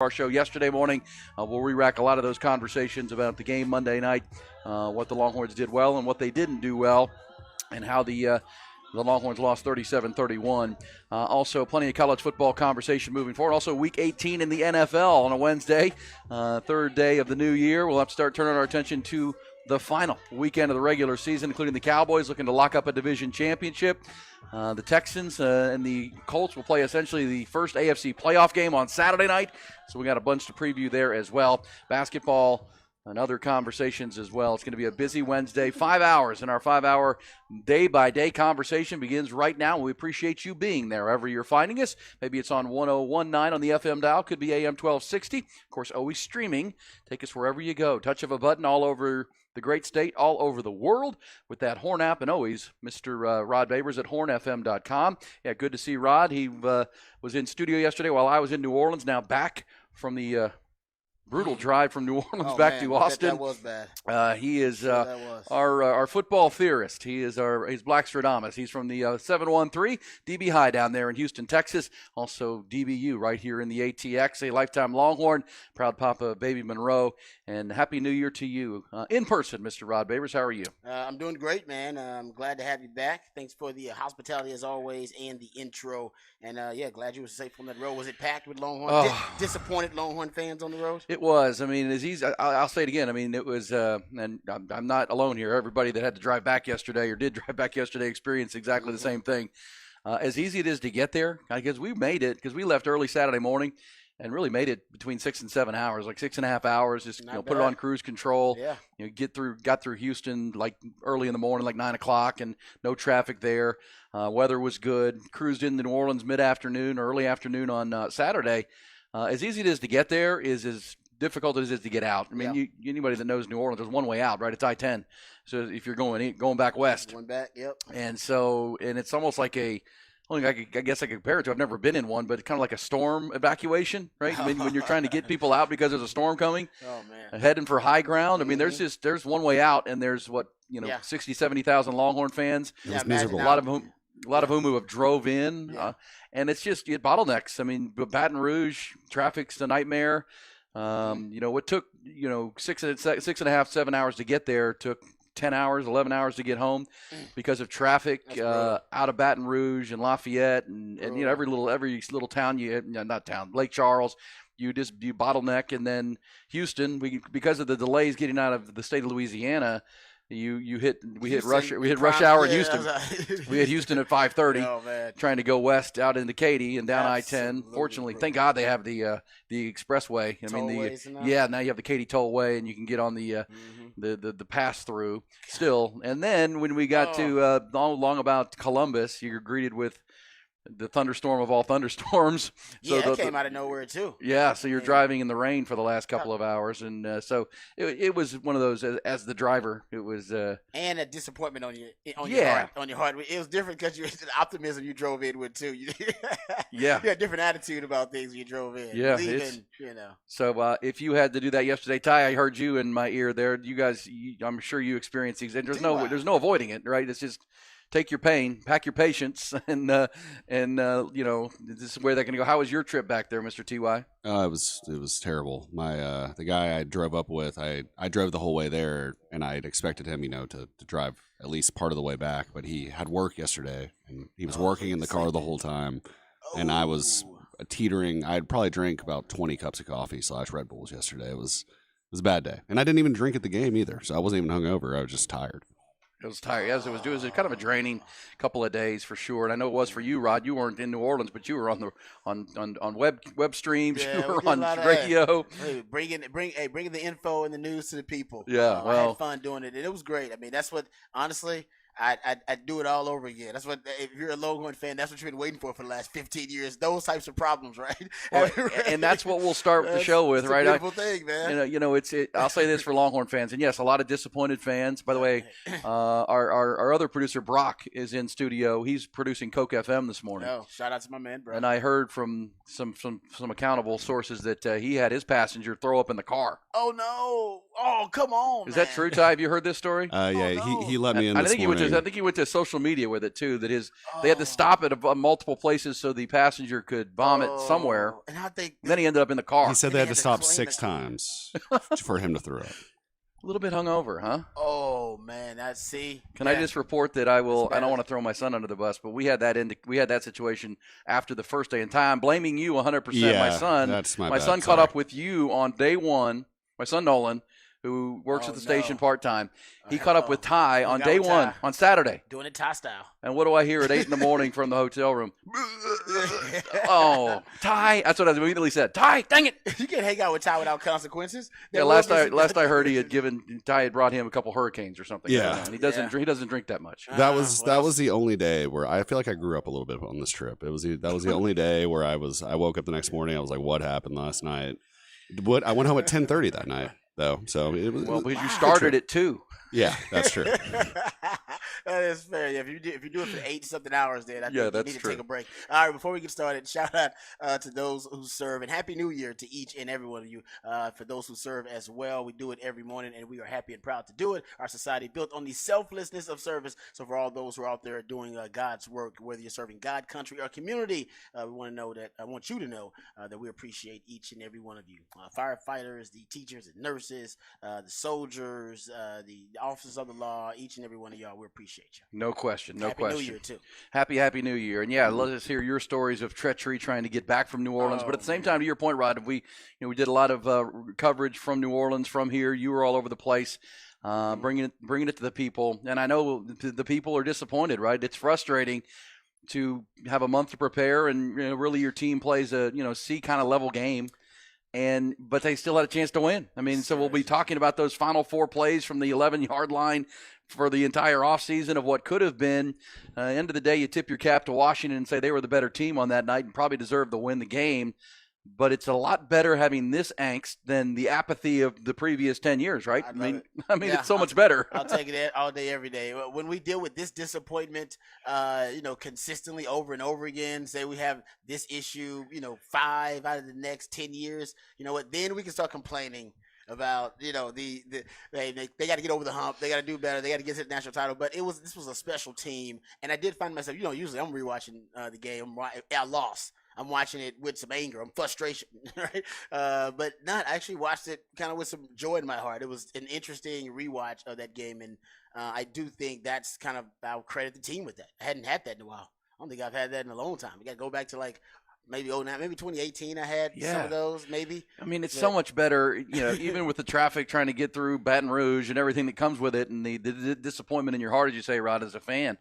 Our show yesterday morning. We'll re-rack a lot of those conversations about the game Monday night, what the Longhorns did well and what they didn't do well, and how the Longhorns lost 37-31. Also, plenty of college football conversation moving forward. Also, Week 18 in the NFL on a Wednesday, third day of the new year. We'll have to start turning our attention to the final weekend of the regular season, including the Cowboys looking to lock up a division championship. The Texans and the Colts will play essentially the first AFC playoff game on Saturday night. So we got a bunch to preview there as well. Basketball and other conversations as well. It's going to be a busy Wednesday. 5 hours, and our 5-hour day-by-day conversation begins right now. We appreciate you being there wherever you're finding us. Maybe it's on 1019 on the FM dial. Could be AM 1260. Of course, always streaming. Take us wherever you go. Touch of a button all over the great state, all over the world with that Horn app, and always Mr. Rod Babers at hornfm.com. Yeah, good to see Rod. He was in studio yesterday while I was in New Orleans, now back from the brutal drive from New Orleans back to Austin. That was bad. He is our football theorist. He's Black Stradamus. He's from the 713 DB High down there in Houston, Texas. Also DBU right here in the ATX. A lifetime Longhorn, proud papa of Baby Monroe. And Happy New Year to you in person, Mr. Rod Babers. How are you? I'm doing great, man. I'm glad to have you back. Thanks for the hospitality as always and the intro. And glad you were safe on that road. Was it packed with Longhorn? Disappointed Longhorn fans on the road? It was. I mean, as easy. I'll say it again. I mean, it was, and I'm not alone here. Everybody that had to drive back yesterday or did drive back yesterday experienced exactly the same thing. As easy it is to get there, because we made it, because we left early Saturday morning and really made it between 6 and 7 hours, like 6.5 hours. Just put it on cruise control. Yeah. Got through Houston like early in the morning, like 9 o'clock, and no traffic there. Weather was good. Cruised into New Orleans mid-afternoon, early afternoon on Saturday. As easy it is to get there is as difficult as it is to get out. I mean, anybody that knows New Orleans, there's one way out, right? It's I-10. So if you're going back west. Going back, yep. And it's almost like I guess I could compare it to, I've never been in one, but it's kind of like a storm evacuation, right? I mean, when you're trying to get people out because there's a storm coming, heading for high ground. I mean, there's one way out, and there's 60, 70,000 Longhorn fans. Yeah, miserable. A lot of whom who have drove in, and it's just bottlenecks. I mean, Baton Rouge traffic's a nightmare. What took 6.5, 7 hours to get there took 10 hours, 11 hours to get home because of traffic out of Baton Rouge and Lafayette and every little town Lake Charles. You bottleneck, and then Houston, because of the delays getting out of the state of Louisiana. We hit rush hour in Houston. We hit Houston at 5:30, trying to go west out into Katy and down I-10. Fortunately, thank God they have the expressway. Now you have the Katy Tollway, and you can get on the pass through still. And then when we got to long about Columbus, you're greeted with the thunderstorm of all thunderstorms. It came out of nowhere too. Yeah, so you're driving in the rain for the last couple of hours, and so it was one of those. As the driver, it was and a disappointment on your heart. It was different because the optimism you drove in with too. You had a different attitude about things when you drove in. Yeah, So if you had to do that yesterday, Ty, I heard you in my ear there. You guys, I'm sure you experienced these, and there's no avoiding it, right? It's just. Take your pain, pack your patience, and this is where they're going to go. How was your trip back there, Mr. Ty? It was terrible. My the guy I drove up with, I drove the whole way there, and I'd expected him, to drive at least part of the way back, but he had work yesterday, and he was working in the car the whole time, and I was teetering. I'd probably drank about 20 cups of coffee / Red Bulls yesterday. It was a bad day, and I didn't even drink at the game either, so I wasn't even hungover. I was just tired. It was tired. Yes, it was kind of a draining couple of days for sure. And I know it was for you, Rod. You weren't in New Orleans, but you were on web streams. You were on radio. Bringing the info and the news to the people. Yeah, I had fun doing it, and it was great. I mean, that's what honestly. I'd do it all over again. That's what, if you're a Longhorn fan, that's what you've been waiting for the last 15 years. Those types of problems, right? And that's what we'll start the show with, right? It's a beautiful thing, man. I'll say this for Longhorn fans, and yes, a lot of disappointed fans. By the way, our other producer Brock is in studio. He's producing Coke FM this morning. Oh, shout out to my man, bro. And I heard from some accountable sources that he had his passenger throw up in the car. Oh no! Oh, come on, Is man. that true, Ty? Have you heard this story? Yeah, no. he let me in I this think morning. I think he went to social media with it too. That they had to stop at multiple places so the passenger could vomit somewhere. And I think Then he ended up in the car. He said And they they had had to to stop clean 6 the car. times for him to throw up. A little bit hungover, huh? Oh man, I see. Can I just report that I don't bad. want to throw my son under the bus, but we had that situation after the first day in time. Blaming you 100%. My Yeah, son, that's my my bad. son caught up with you on day one. My son Nolan, who works Oh, at the station no. part time, he caught up with Ty on got day with one Ty. on Saturday. Doing it Ty style. And what do I hear at 8 a.m. from the hotel room? Oh, Ty! That's what I immediately said. Ty, dang it! You can't hang out with Ty without consequences. Yeah, last I heard, Ty had brought him a couple hurricanes or something. Yeah. And he doesn't drink that much. That was the only day where I feel like I grew up a little bit on this trip. That was the only day where I woke up the next morning. I was like, what happened last night? I went home at 10:30 that night though. So it was Because you started at 2. Yeah, that's true. That is fair. Yeah, if you do it for 8-something hours, then I think you that's need to true. take a break. All right, before we get started, shout out to those who serve, and Happy New Year to each and every one of you. For those who serve as well, we do it every morning, and we are happy and proud to do it. Our society built on the selflessness of service. So for all those who are out there doing God's work, whether you're serving God, country, or community, I want you to know that we appreciate each and every one of you. Firefighters, the teachers and nurses, the soldiers, the officers of the law, each and every one of y'all, we appreciate you. No question. Happy New Year, too. Happy New Year. And yeah, let us hear your stories of treachery trying to get back from New Orleans. But at the same time, to your point, Rod, we did a lot of coverage from New Orleans from here. You were all over the place, bringing it to the people. And I know the people are disappointed, right? It's frustrating to have a month to prepare, and really your team plays a C kind of level game. But they still had a chance to win. I mean, so we'll be talking about those final 4 plays from the 11-yard line for the entire offseason of what could have been. End of the day, you tip your cap to Washington and say they were the better team on that night and probably deserved to win the game. But it's a lot better having this angst than the apathy of the previous 10 years, right? I mean, Yeah, it's so much better. I'll take it all day, every day. When we deal with this disappointment, consistently over and over again, say we have this issue, 5 out of the next 10 years, you know what? Then we can start complaining about they got to get over the hump, they got to do better, they got to get to the national title. But this was a special team, and I did find myself, usually I'm rewatching the game. I lost. I'm watching it with some anger, frustration, right? But I actually watched it kind of with some joy in my heart. It was an interesting rewatch of that game, and I do think that's kind of, I'll credit the team with that. I hadn't had that in a while. I don't think I've had that in a long time. We got to go back to maybe 2009, maybe 2018. I had some of those, maybe. I mean, it's so much better, even with the traffic trying to get through Baton Rouge and everything that comes with it, and the disappointment in your heart, as you say, Rod, as a fan.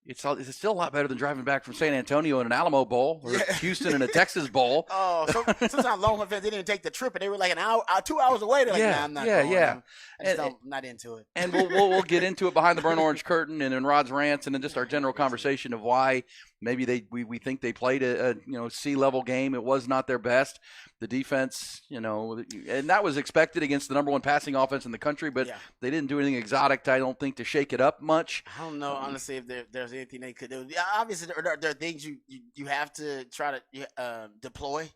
It's still a lot better than driving back from San Antonio in an Alamo Bowl or Houston in a Texas Bowl. Oh, sometimes Longhorn fans didn't even take the trip, and they were like an hour, 2 hours away. They're like, nah, I'm not going. I'm not into it. And we'll get into it behind the burnt orange curtain and in Rod's rants and in just our general conversation of why maybe we think they played a C-level game. It was not their best. The defense, and that was expected against the number 1 passing offense in the country, but they didn't do anything exotic, I don't think, to shake it up much. I don't know, honestly, if there's anything they could do. Obviously, there are things you have to try to deploy,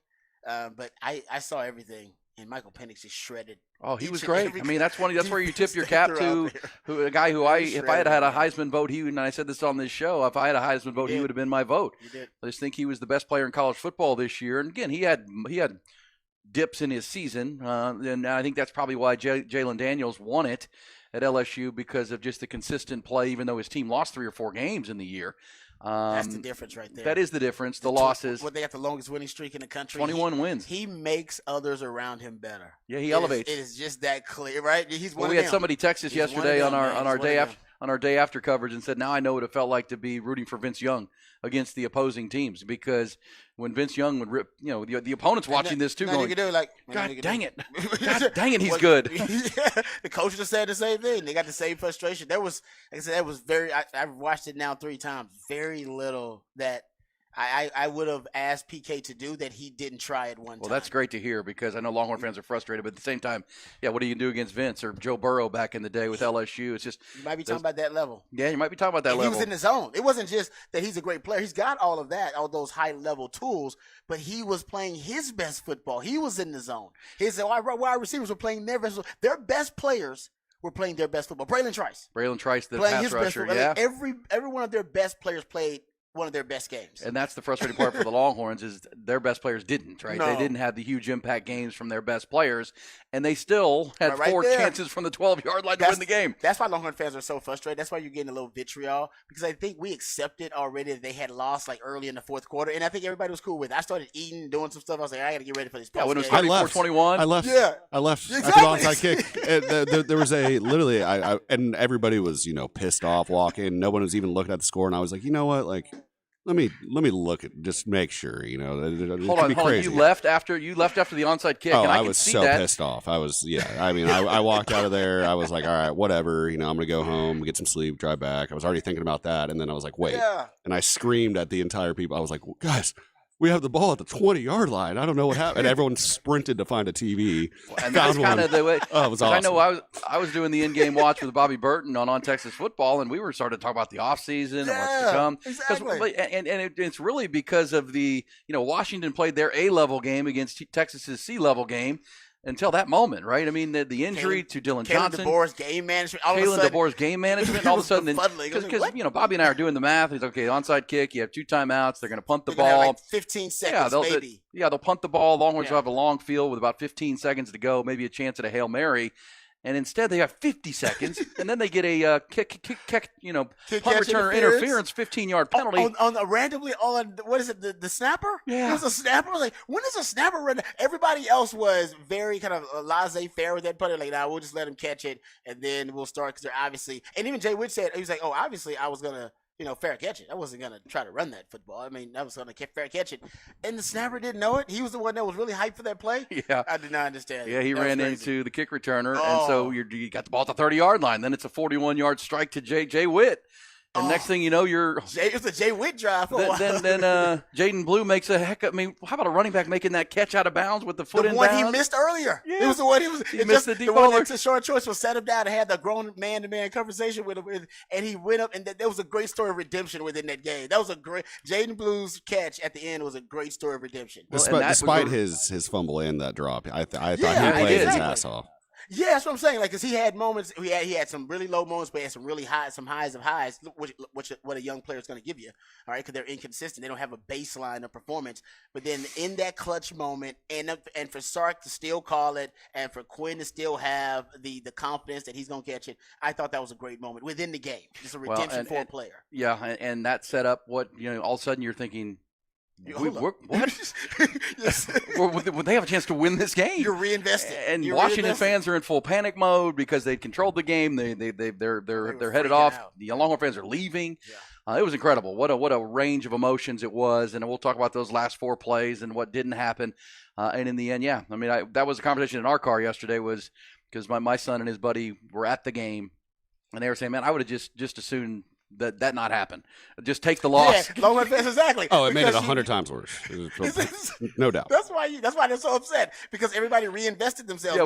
but I saw everything, and Michael Penix just shredded. Oh, he was great. I mean, that's where you tip your cap to a guy who if I had had a Heisman vote, and I said this on this show, if I had a Heisman vote, he would have been my vote. You did. I just think he was the best player in college football this year. And again, he had dips in his season, and I think that's probably why Jalen Daniels won it at LSU, because of just the consistent play, even though his team lost 3 or 4 games in the year. That's the difference right there. That is the difference. The losses. They got the longest winning streak in the country. 21 wins. He makes others around him better. Yeah, he elevates. It is just that clear, right? He's one of them. We had somebody text us yesterday on our day after coverage and said, now I know what it felt like to be rooting for Vince Young against the opposing teams, because when Vince Young would rip, the opponents watching this too, going, God dang it, he's good. The coaches have said the same thing. They got the same frustration. There was, like I said, I've watched it now 3 times. Very little that I would have asked PK to do that. He didn't try it one time. Well, that's great to hear because I know Longhorn fans are frustrated, but at the same time, yeah, what do you do against Vince or Joe Burrow back in the day with LSU? It's just You might be talking about that level. yeah, you might be talking about that And level. he was in the zone. It wasn't just that he's a great player. He's got all of that, all those high-level tools, but he was playing his best football. He was in the zone. His wide receivers were playing their best football. Their best players were playing their best football. Braylon Trice. Braylon Trice, the Playing pass his best rusher, football. yeah. Like every one of their best players played one of their best games. And that's the frustrating part for the Longhorns is their best players didn't, right? No. They didn't have the huge impact games from their best players, and they still had Right 4 there. chances from the 12-yard line to win the game. That's why Longhorn fans are so frustrated. That's why you're getting a little vitriol because I think we accepted already that they had lost like early in the fourth quarter, and I think everybody was cool with it. I started eating, doing some stuff. I was like, I got to get ready for this. Yeah, when it was post game. 34-21. I left. Yeah. I left Exactly. after the onside kick. And there was a literally, and everybody was pissed off walking. No one was even looking at the score, and I was like, you know what, like. Let me look at just make sure it Hold could on. be crazy. You left after the onside kick, Oh, and I I can was see so that. pissed off. I was I mean, I walked out of there. I was like, all right, whatever. I'm gonna go home, get some sleep, drive back. I was already thinking about that, and then I was like, wait. Yeah. And I screamed at the entire people. I was like, guys, we have the ball at the 20-yard line. I don't know what happened. And everyone sprinted to find a TV. And that's Found kind one. of the way. Oh, it was 'cause awesome. I know I was doing the in-game watch with Bobby Burton on Texas football, and we were starting to talk about the offseason and what's to come. Exactly. It's really because of the Washington played their A-level game against Texas's C-level game until that moment, right? I mean the injury to Dylan Kalen Johnson. DeBoer's game management. All of a Kalen sudden, DeBoer's game management, and all of a sudden, befuddling. I was like, because what? Bobby and I are doing the math. He's okay. Onside kick. You have 2 timeouts. They're going to punt the They're gonna have, ball. like 15 seconds, maybe. They'll punt the ball. Longhorns Yeah. will have a long field with about 15 seconds to go, maybe a chance at a Hail Mary. And instead, they have 50 seconds, and then they get a kick, Kick punt catch return interference, 15-yard penalty. Randomly on what is it? The snapper? Yeah. It was a snapper. I was like, when is a snapper run? Everybody else was very kind of laissez-faire with that play. Like, nah, we'll just let him catch it, and then we'll start because they're obviously. And even Jay Witt said he was like, oh, obviously I was gonna. Fair catch it. I wasn't going to try to run that football. I mean, I was going to fair catch it. And the snapper didn't know it. He was the one that was really hyped for that play. Yeah. I did not understand it. Yeah, he That was ran crazy. into the kick returner, and Oh. so you got the ball at the 30-yard line. Then it's a 41-yard strike to Jay Witt. And next thing you know, It was a Jay Witt drive for a while. then Jaden Blue makes a heck of. I mean, how about a running back making that catch out of bounds with the foot the in one bounds? he missed earlier. Yeah. It was the one he missed the deep the one baller. that took short choice was set him down and had the grown man-to-man conversation with him, and he went up, and there was a great story of redemption within that game. That was a great Jaden Blue's catch at the end was a great story of redemption. Well, and that was Despite a- his fumble and that drop, I thought Yeah, he played his exactly. ass off. Yeah, that's what I'm saying. Like, cause he had moments. He had some really low moments, but he had some really highs of highs. Which what a young player is going to give you, all right? Because they're inconsistent. They don't have a baseline of performance. But then in that clutch moment, and for Sark to still call it, and for Quinn to still have the confidence that he's going to catch it, I thought that was a great moment within the game. Just a redemption for a player. Yeah, and that set up what all of a sudden you're thinking. Hold up. What? Yes. Would they have a chance to win this game? You're reinvested. And You're Washington reinvested. fans are in full panic mode because they controlled the game. They're headed freaking off. out. The Longhorn fans are leaving. Yeah. It was incredible. What a range of emotions it was, and we'll talk about those last 4 plays and what didn't happen. And in the end, yeah, I mean, that was a conversation in our car yesterday. Was because my son and his buddy were at the game, and they were saying, "Man, I would have just as soon that not happen. Just take the loss." Yeah, Longhorn fans, exactly. Oh, it made it Because 100 times worse. No doubt. That's why they're so upset because everybody reinvested themselves. Yeah,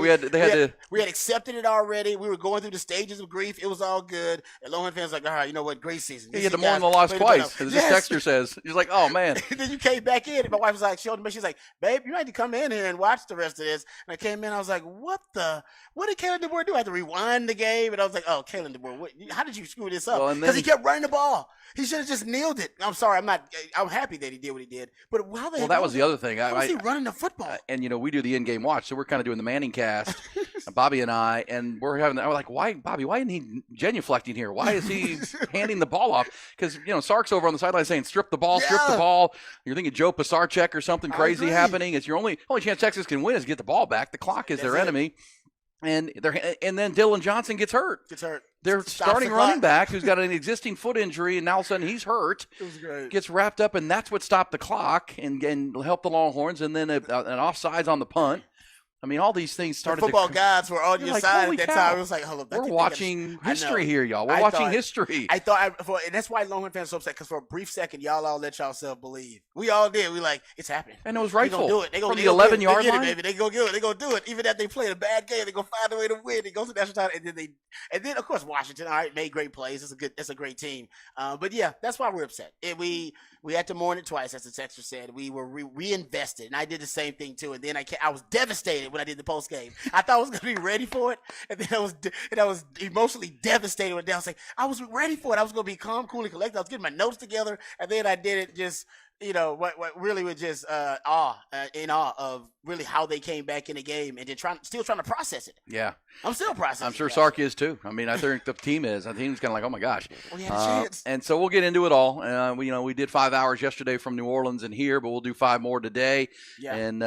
we had accepted it already. We were going through the stages of grief. It was all good. And Longhorn fans were like, all right, you know what? Great season. You had to mourn the loss twice, as this Yes. texter says. He's like, "Oh man." And then you came back in. And my wife was like, she's like, babe, you need to come in here and watch the rest of this. And I came in. I was like, what did Kalen DeBoer do? I had to rewind the game. And I was like, oh, Kalen DeBoer, how did you screw this up? Well, and Because then- he kept running the ball. He should have just nailed it. I'm sorry. I'm happy that he did what he did. But how the Well, that was the other thing. How was he running the football? And we do the in-game watch, so we're kind of doing the Manning cast, Bobby and I, and we're having. I was like, why, Bobby? Why isn't he genuflecting here? Why is he handing the ball off? Because Sark's over on the sideline saying, "Strip the ball, strip the Yeah. ball." You're thinking Joe Pisarcek or something I crazy agree. happening. It's your only chance Texas can win is get the ball back. The clock is their That's it. enemy, and then Dylan Johnson gets hurt. Gets hurt. Their Stops starting the clock. running back, who's got an existing foot injury, and now all of a sudden he's hurt, It was great. gets wrapped up, and that's what stopped the clock and helped the Longhorns. And then an offsides on the punt. I mean, all these things The started football to gods were on You're your like, side holy at that cow. time. It was like, hold up. I We're think they watching I know. history here, y'all. We're I watching thought- history. I thought, and that's why Longhorn fans are so upset, because for a brief second, y'all all let y'all believe. We all did. We like, it's happening. And it was They rightful. gonna do it. They gonna From they the gonna do it. 11-yard They get line. it, baby. They gonna do it. They gonna do it. Even if they play a bad game, they gonna find a way to win. They go to the national title, and then of course Washington. All right, made great plays. It's a great team. But yeah, that's why we're upset. We had to mourn it twice, as the texter said. We were reinvested, and I did the same thing too. And then I was devastated when I did the post game. I thought I was gonna be ready for it, and then I was emotionally devastated when I was like, I was ready for it. I was gonna be calm, cool, and collected. I was getting my notes together, and then I did it just. What really was just in awe of really how they came back in the game, and then still trying to process it. Yeah. I'm still processing. I'm sure it, Sark is too. I mean, I think the team is. The team's kind of like, oh my gosh. We had a chance. And so we'll get into it all. We did 5 hours yesterday from New Orleans and here, but we'll do 5 more today. Yeah. And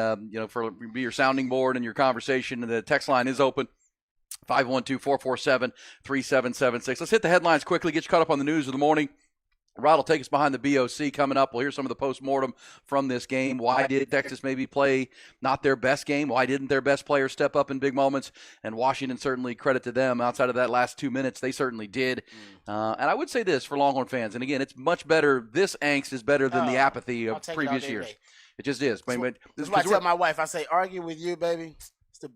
for be your sounding board and your conversation, the text line is open. 512-447-3776. Let's hit the headlines quickly. Get you caught up on the news of the morning. Rod will take us behind the BOC coming up. We'll hear some of the postmortem from this game. Why did Texas maybe play not their best game? Why didn't their best players step up in big moments? And Washington, certainly credit to them. Outside of that last 2 minutes, they certainly did. And I would say this for Longhorn fans, and again, it's much better. This angst is better than the apathy I'll of take it previous all day, years. babe. It just is. That's why I 'cause tell my wife, I say, argue with you, baby. It's the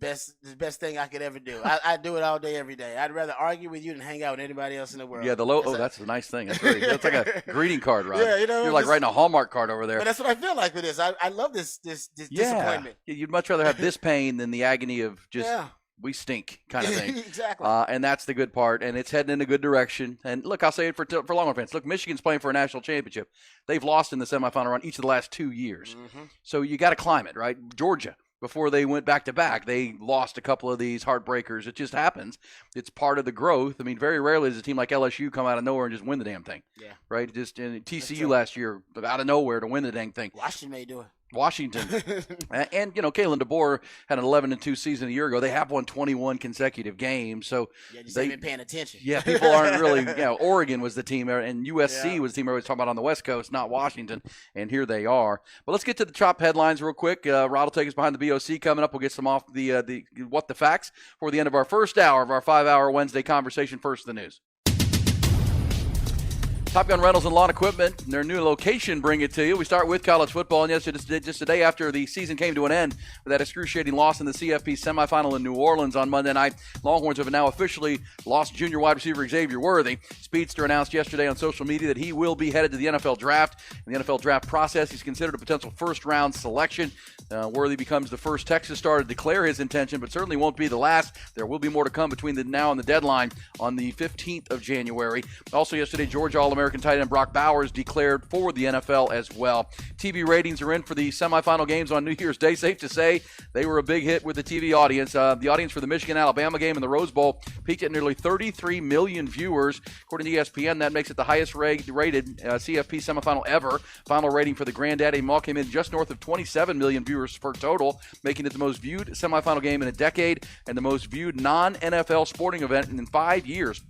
best thing I could ever do. I do it all day, every day. I'd rather argue with you than hang out with anybody else in the world. Yeah, that's a nice thing. That's like a greeting card, Rod. Yeah, You're like writing a Hallmark card over there. But that's what I feel like with this. I love this disappointment. You'd much rather have this pain than the agony of just Yeah. we stink kind of thing. Exactly. And that's the good part, and it's heading in a good direction. And look, I'll say it for Longhorn fans. Look, Michigan's playing for a national championship. They've lost in the semifinal round each of the last 2 years. Mm-hmm. So you got to climb it, right? Georgia, before they went back-to-back, they lost a couple of these heartbreakers. It just happens. It's part of the growth. I mean, very rarely does a team like LSU come out of nowhere and just win the damn thing. Yeah. Right? Just in TCU true. last year, out of nowhere to win the dang thing. Washington may do it. Washington. And Kalen DeBoer had an 11-2 season a year ago. They have won 21 consecutive games. So Yeah, just ain't been paying attention. yeah, people aren't really, Oregon was the team, and USC Yeah. was the team everybody's talking about on the West Coast, not Washington, and here they are. But let's get to the top headlines real quick. Rod will take us behind the BOC coming up. We'll get some off the what the facts for the end of our first hour of our 5-hour Wednesday conversation. First, the news. Top Gun Rentals and Lawn Equipment, their new location, bring it to you. We start with college football, and yes, just a day after the season came to an end with that excruciating loss in the CFP semifinal in New Orleans on Monday night. Longhorns have now officially lost junior wide receiver Xavier Worthy. Speedster announced yesterday on social media that he will be headed to the NFL draft. In the NFL draft process, he's considered a potential first-round selection. Worthy becomes the first Texas star to declare his intention, but certainly won't be the last. There will be more to come between the now and the deadline on the 15th of January. Also yesterday, Georgia All-American tight end Brock Bowers declared for the NFL as well. TV ratings are in for the semifinal games on New Year's Day. Safe to say they were a big hit with the TV audience. The audience for the Michigan-Alabama game in the Rose Bowl peaked at nearly 33 million viewers. According to ESPN, that makes it the highest rated CFP semifinal ever. Final rating for the Granddaddy Mall came in just north of 27 million viewers per total, making it the most viewed semifinal game in a decade and the most viewed non-NFL sporting event in 5 years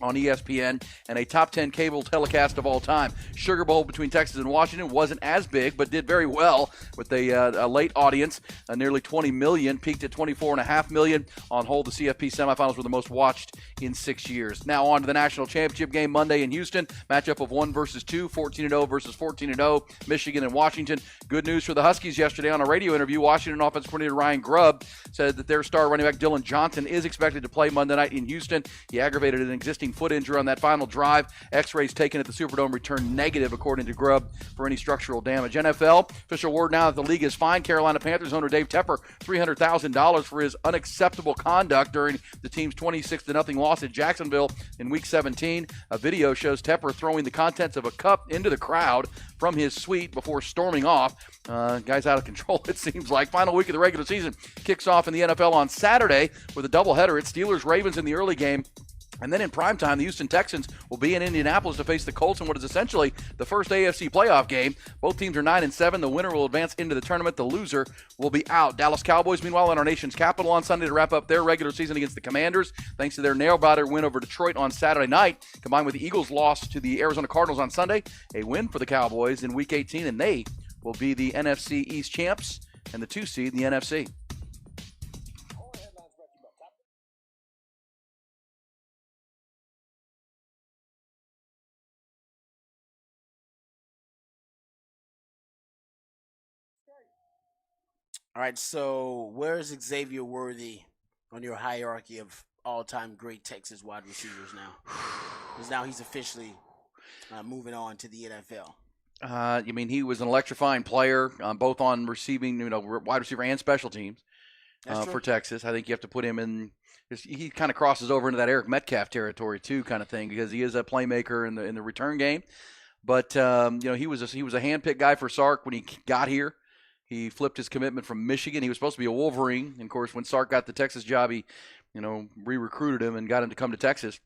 on ESPN, and a top 10 cable telecast of all time. Sugar Bowl between Texas and Washington wasn't as big, but did very well with a late audience. Nearly 20 million, peaked at 24.5 million. On hold, the CFP semifinals were the most watched in 6 years. Now on to the national championship game Monday in Houston. Matchup of 1 versus 2, 14-0 versus 14-0, Michigan and Washington. Good news for the Huskies yesterday on a radio interview. Washington offensive coordinator Ryan Grubb said that their star running back Dylan Johnson is expected to play Monday night in Houston. He aggravated an existing foot injury on that final drive. X-rays taken at the Superdome returned negative, according to Grubb, for any structural damage. NFL, official word now that the league has fined Carolina Panthers owner Dave Tepper $300,000 for his unacceptable conduct during the team's 26-0 loss at Jacksonville in Week 17. A video shows Tepper throwing the contents of a cup into the crowd from his suite before storming off. Guy's out of control, it seems like. Final week of the regular season kicks off in the NFL on Saturday with a doubleheader. It's Steelers-Ravens in the early game. And then in primetime, the Houston Texans will be in Indianapolis to face the Colts in what is essentially the first AFC playoff game. Both teams are 9-7. The winner will advance into the tournament. The loser will be out. Dallas Cowboys, meanwhile, in our nation's capital on Sunday to wrap up their regular season against the Commanders, thanks to their nail-biter win over Detroit on Saturday night, combined with the Eagles' loss to the Arizona Cardinals on Sunday. A win for the Cowboys in Week 18, and they will be the NFC East champs and the 2 seed in the NFC. All right, so where's Xavier Worthy on your hierarchy of all-time great Texas wide receivers now? Because now he's officially moving on to the NFL. I mean, he was an electrifying player, both on receiving, wide receiver and special teams for Texas. I think you have to put him in. He kind of crosses over into that Eric Metcalf territory too, kind of thing, because he is a playmaker in the return game. But he was a handpicked guy for Sark when he got here. He flipped his commitment from Michigan. He was supposed to be a Wolverine, and of course, when Sark got the Texas job, he re-recruited him and got him to come to Texas.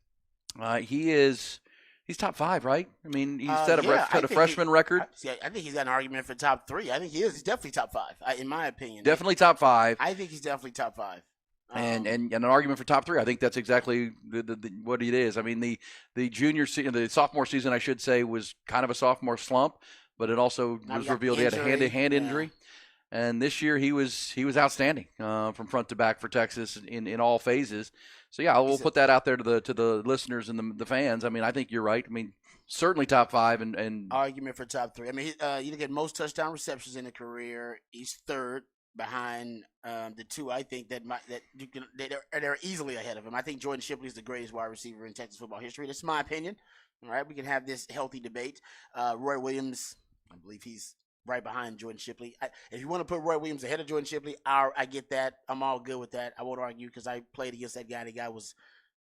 He's top 5, right? I mean, he set a freshman record. I think he's got an argument for top 3. I think he is. He's definitely top 5, in my opinion. Definitely top 5. I think he's definitely top 5. And an argument for top 3. I think that's exactly what it is. I mean, the sophomore season, I should say, was kind of a sophomore slump, but it also was revealed he had a hand injury. And this year he was outstanding from front to back for Texas in all phases. So yeah, we'll put that out there to the listeners and the fans. I mean, I think you're right. I mean, certainly top 5 and argument for top 3. I mean, you look at most touchdown receptions in a career. He's 3rd behind the 2. I think they're easily ahead of him. I think Jordan Shipley is the greatest wide receiver in Texas football history. That's my opinion. All right, we can have this healthy debate. Roy Williams, I believe he's right behind Jordan Shipley. If you want to put Roy Williams ahead of Jordan Shipley, I get that. I'm all good with that. I won't argue because I played against that guy. The guy was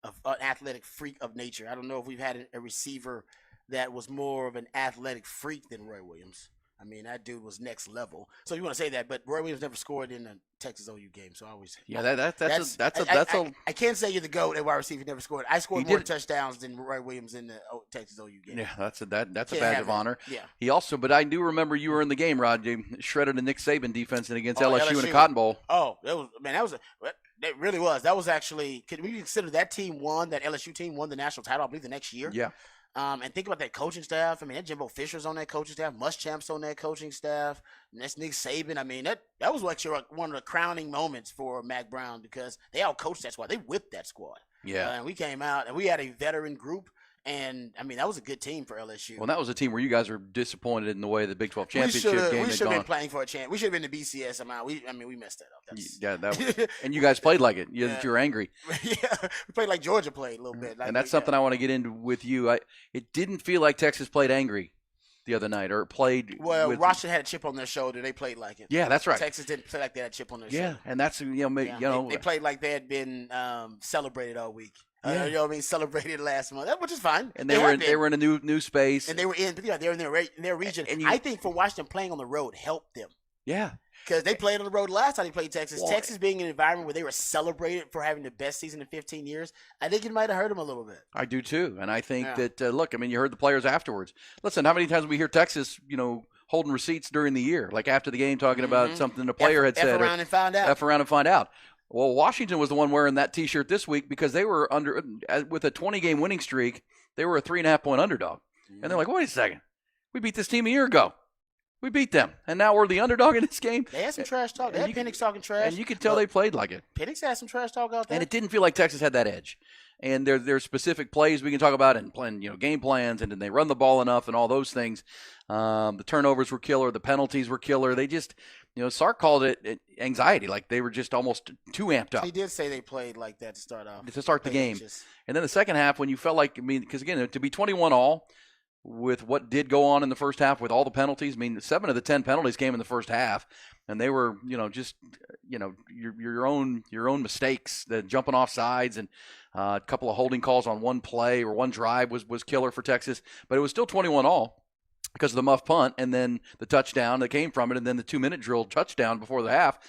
an athletic freak of nature. I don't know if we've had a receiver that was more of an athletic freak than Roy Williams. I mean, that dude was next level. So you want to say that, but Roy Williams never scored in a Texas OU game, so I always I can't say you're the GOAT at wide receiver. Never scored. I scored more touchdowns than Roy Williams in the Texas OU game. Yeah, that's a badge of honor. Yeah. He also, but I do remember you were in the game, Rod. You shredded a Nick Saban defense against LSU in a Cotton Bowl. Oh, it really was. That was actually. Could we consider that LSU team won the national title? I believe the next year. Yeah. And think about that coaching staff. I mean, that Jimbo Fisher's on that coaching staff. Muschamp's on that coaching staff. And that's Nick Saban. I mean, that was actually one of the crowning moments for Mac Brown because they all coached that squad. They whipped that squad. Yeah. And we came out, and we had a veteran group. And, I mean, that was a good team for LSU. Well, that was a team where you guys were disappointed in the way the Big 12 championship game had gone. We should have been playing for a chance. We should have been the BCS amount. We messed that up. And you guys played like it. You were angry. Yeah, we played like Georgia played a little bit. And that's something I want to get into with you. It didn't feel like Texas played angry the other night or played. Well, Washington had a chip on their shoulder. They played like it. Yeah, that's right. Texas didn't play like they had a chip on their shoulder. Yeah, and that's they played like they had been celebrated all week. You know what I mean? Celebrated last month, which is fine. And they were in a new space. And they were in their region. And I think for Washington playing on the road helped them. Yeah. Because they played on the road last time they played Texas. Well, Texas being in an environment where they were celebrated for having the best season in 15 years, I think it might have hurt them a little bit. I do too. And I think that, look, I mean, you heard the players afterwards. Listen, how many times we hear Texas, holding receipts during the year, like after the game talking about something the player had said. F around and find out. F around and find out. Well, Washington was the one wearing that T-shirt this week because they were with a 20-game winning streak. They were a 3.5-point underdog, and they're like, "Wait a second, we beat this team a year ago. We beat them, and now we're the underdog in this game." They had some trash talk. They had Penix talking trash, and you could tell they played like it. Penix had some trash talk out there, and it didn't feel like Texas had that edge. And there's specific plays we can talk about and plan, game plans, and did they run the ball enough and all those things. The turnovers were killer. The penalties were killer. They just, Sark called it anxiety, like they were just almost too amped up. He did say they played like that to start off. To start the game. And then the second half, when you felt like, because again, to be 21-all with what did go on in the first half with all the penalties, 7 of the 10 penalties came in the first half. And they were, your own mistakes, the jumping off sides, and a couple of holding calls on one play or one drive was killer for Texas. But it was still 21-all because of the muff punt and then the touchdown that came from it, and then the 2-minute drill touchdown before the half.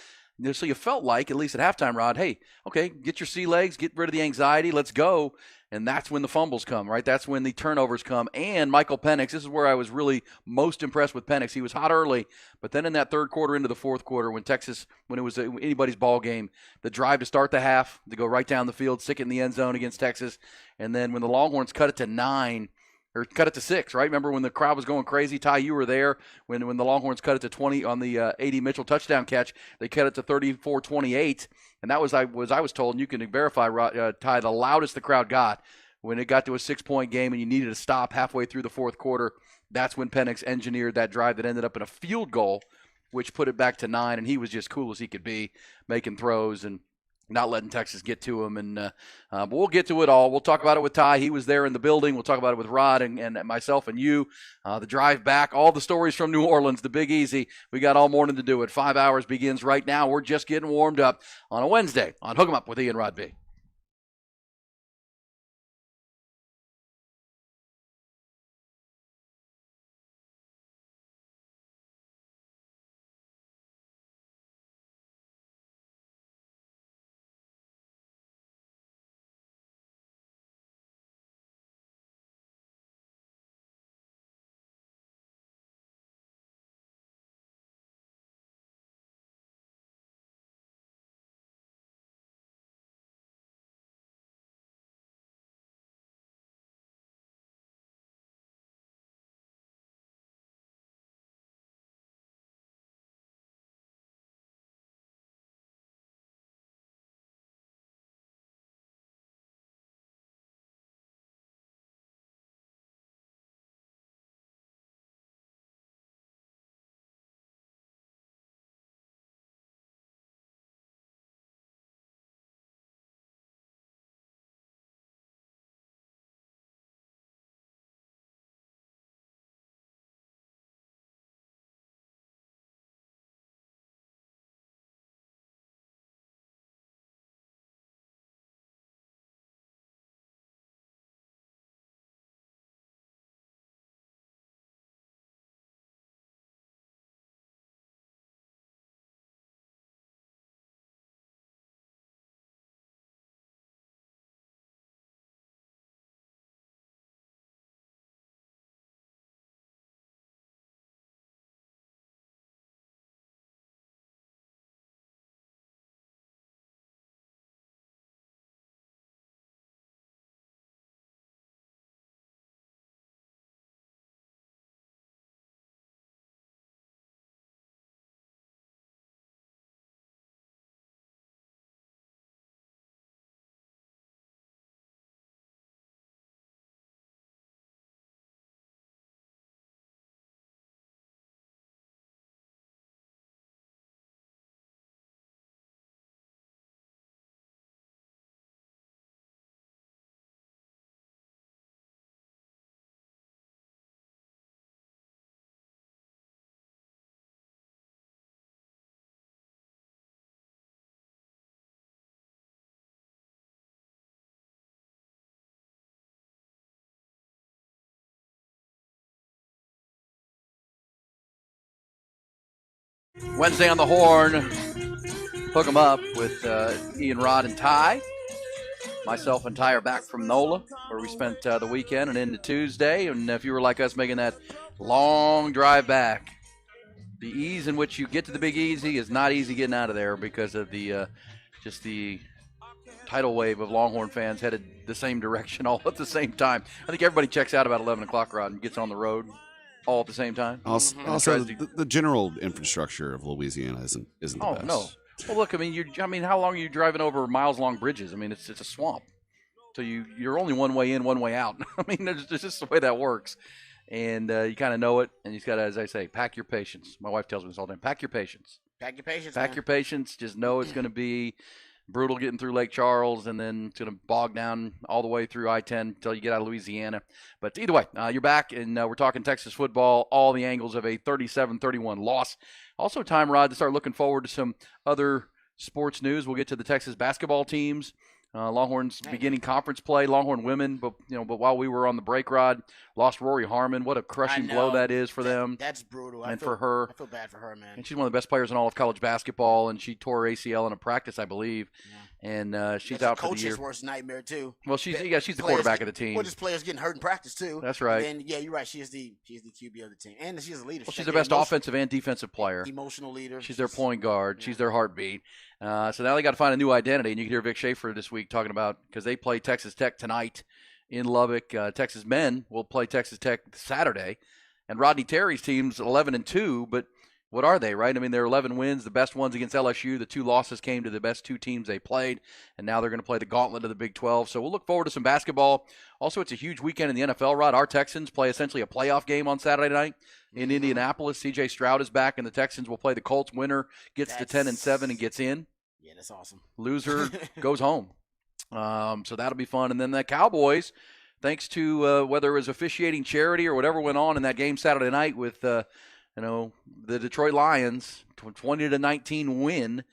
So you felt like, at least at halftime, Rod, hey, okay, get your sea legs, get rid of the anxiety, let's go. And that's when the fumbles come, right? That's when the turnovers come. And Michael Penix, this is where I was really most impressed with Penix. He was hot early, but then in that third quarter into the fourth quarter when it was anybody's ball game, the drive to start the half, to go right down the field, stick it in the end zone against Texas, and then when the Longhorns cut it to 9, or cut it to 6, right? Remember when the crowd was going crazy? Ty, you were there when the Longhorns cut it to 20 on the A.D. Mitchell touchdown catch. They cut it to 34-28, and that was I was told, and you can verify, Ty, the loudest the crowd got when it got to a 6-point game and you needed to stop halfway through the fourth quarter. That's when Penix engineered that drive that ended up in a field goal which put it back to 9, and he was just cool as he could be, making throws and not letting Texas get to him. And but we'll get to it all. We'll talk about it with Ty. He was there in the building. We'll talk about it with Rod and myself and you. The drive back, all the stories from New Orleans, the Big Easy. We got all morning to do it. 5 hours begins right now. We're just getting warmed up on a Wednesday on Hook 'em Up with Ian Rod B. Wednesday on the Horn. Hook 'em Up with Ian, Rod, and Ty. Myself and Ty are back from NOLA, where we spent the weekend and into Tuesday. And if you were like us making that long drive back, the ease in which you get to the Big Easy is not easy getting out of there because of the just the tidal wave of Longhorn fans headed the same direction all at the same time. I think everybody checks out about 11 o'clock, Rod, and gets on the road all at the same time. Also, the general infrastructure of Louisiana isn't the best. No. Well, look, I mean, how long are you driving over miles-long bridges? I mean, it's a swamp. So you're only one way in, one way out. I mean, it's just the way that works. And you kind of know it, and you got to, as I say, pack your patience. My wife tells me this all the time. Pack your patience. Pack your patience, Pack man. your patience. Just know it's going to be brutal getting through Lake Charles, and then it's going to bog down all the way through I-10 until you get out of Louisiana. But either way, you're back, and we're talking Texas football, all the angles of a 37-31 loss. Also time, Rod, to start looking forward to some other sports news. We'll get to the Texas basketball teams. Longhorns beginning conference play, Longhorn women, but while we were on the break, Rod, lost Rory Harmon. What a crushing blow that is for them. That's brutal. And for her. I feel bad for her, man. And she's one of the best players in all of college basketball, and she tore her ACL in a practice, I believe. Yeah. And she's out for the year. Coach's worst nightmare too. Well, she's the quarterback of the team. Well, just players getting hurt in practice too. That's right. And then, you're right. She is the QB of the team, and she's a leader. Well, she's the best offensive and defensive player. Emotional leader. She's their point guard. Yeah. She's their heartbeat. So now they got to find a new identity, and you can hear Vic Schaefer this week talking about, because they play Texas Tech tonight in Lubbock. Texas men will play Texas Tech Saturday, and Rodney Terry's team's 11-2, but what are they, right? I mean, they're 11 wins, the best ones against LSU. The 2 losses came to the best 2 teams they played, and now they're going to play the gauntlet of the Big 12. So we'll look forward to some basketball. Also, it's a huge weekend in the NFL, Rod. Our Texans play essentially a playoff game on Saturday night in Indianapolis. C.J. Stroud is back, and the Texans will play the Colts. Winner gets to 10-7 and gets in. Yeah, that's awesome. Loser goes home. So that'll be fun. And then the Cowboys, thanks to whether it was officiating charity or whatever went on in that game Saturday night with the Detroit Lions, 20-19 win.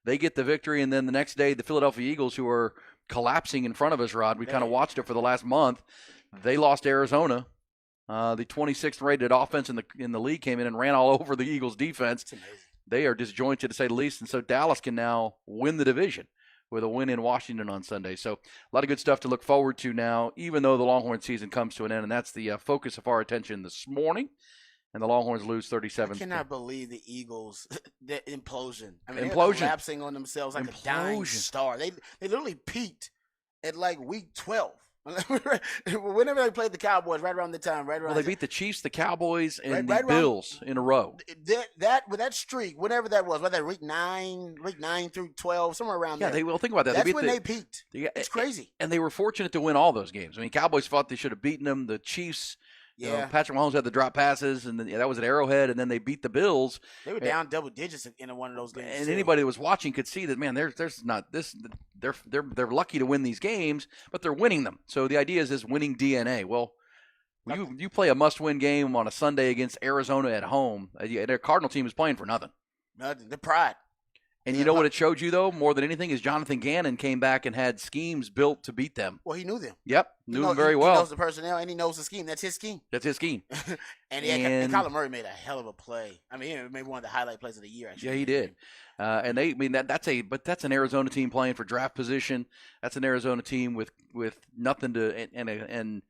They get the victory, and then the next day, the Philadelphia Eagles, who are collapsing in front of us, Rod. We kind of watched it for the last month. They lost to Arizona. The 26th rated offense in the league came in and ran all over the Eagles defense. They are disjointed, to say the least, and so Dallas can now win the division with a win in Washington on Sunday. So a lot of good stuff to look forward to now, even though the Longhorn season comes to an end, and that's the focus of our attention this morning. And the Longhorns lose 37. I cannot believe the Eagles, the implosion. I mean, they're Implosion. collapsing on themselves like a dying star. They literally peaked at like week 12. Whenever they played the Cowboys, right around the time, they beat the Chiefs, the Cowboys, and the Bills in a row. With that streak, whenever that was, whether week 9 through 12, somewhere around there. Yeah, think about that. That's when they peaked. It's crazy. And they were fortunate to win all those games. I mean, Cowboys thought they should have beaten them. The Chiefs. Patrick Mahomes had the drop passes, and that was at Arrowhead, and then they beat the Bills. They were down double digits in one of those games. And anybody that was watching could see that, man, there's not this. They're lucky to win these games, but they're winning them. So the idea is this winning DNA. Well, you play a must-win game on a Sunday against Arizona at home. Their Cardinal team is playing for nothing. Nothing. The pride. And you know what it showed you, though, more than anything, is Jonathan Gannon came back and had schemes built to beat them. Well, he knew them. Yep, knew them very well. He knows the personnel, and he knows the scheme. That's his scheme. and Kyler Murray made a hell of a play. I mean, he made one of the highlight plays of the year, actually. Yeah, he did. That's an Arizona team playing for draft position. That's an Arizona team with nothing to and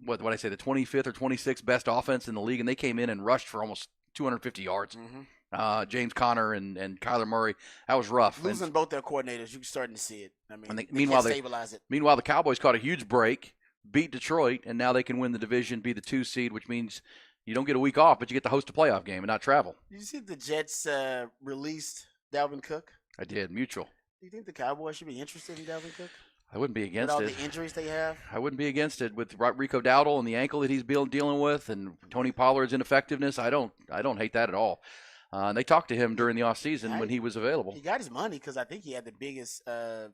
what I say, the 25th or 26th best offense in the league, and they came in and rushed for almost 250 yards. Mm-hmm. James Conner and Kyler Murray, that was rough. Losing both their coordinators, you're starting to see it. I mean, they can't stabilize it. Meanwhile, the Cowboys caught a huge break, beat Detroit, and now they can win the division, be the 2 seed, which means you don't get a week off, but you get to host a playoff game and not travel. Did you see the Jets released Dalvin Cook? I did. Mutual. Do you think the Cowboys should be interested in Dalvin Cook? I wouldn't be against it. With all the injuries they have? I wouldn't be against it. With Rico Dowdle and the ankle that he's dealing with, and Tony Pollard's ineffectiveness, I don't hate that at all. And they talked to him during the offseason when he was available. He got his money because I think he had the biggest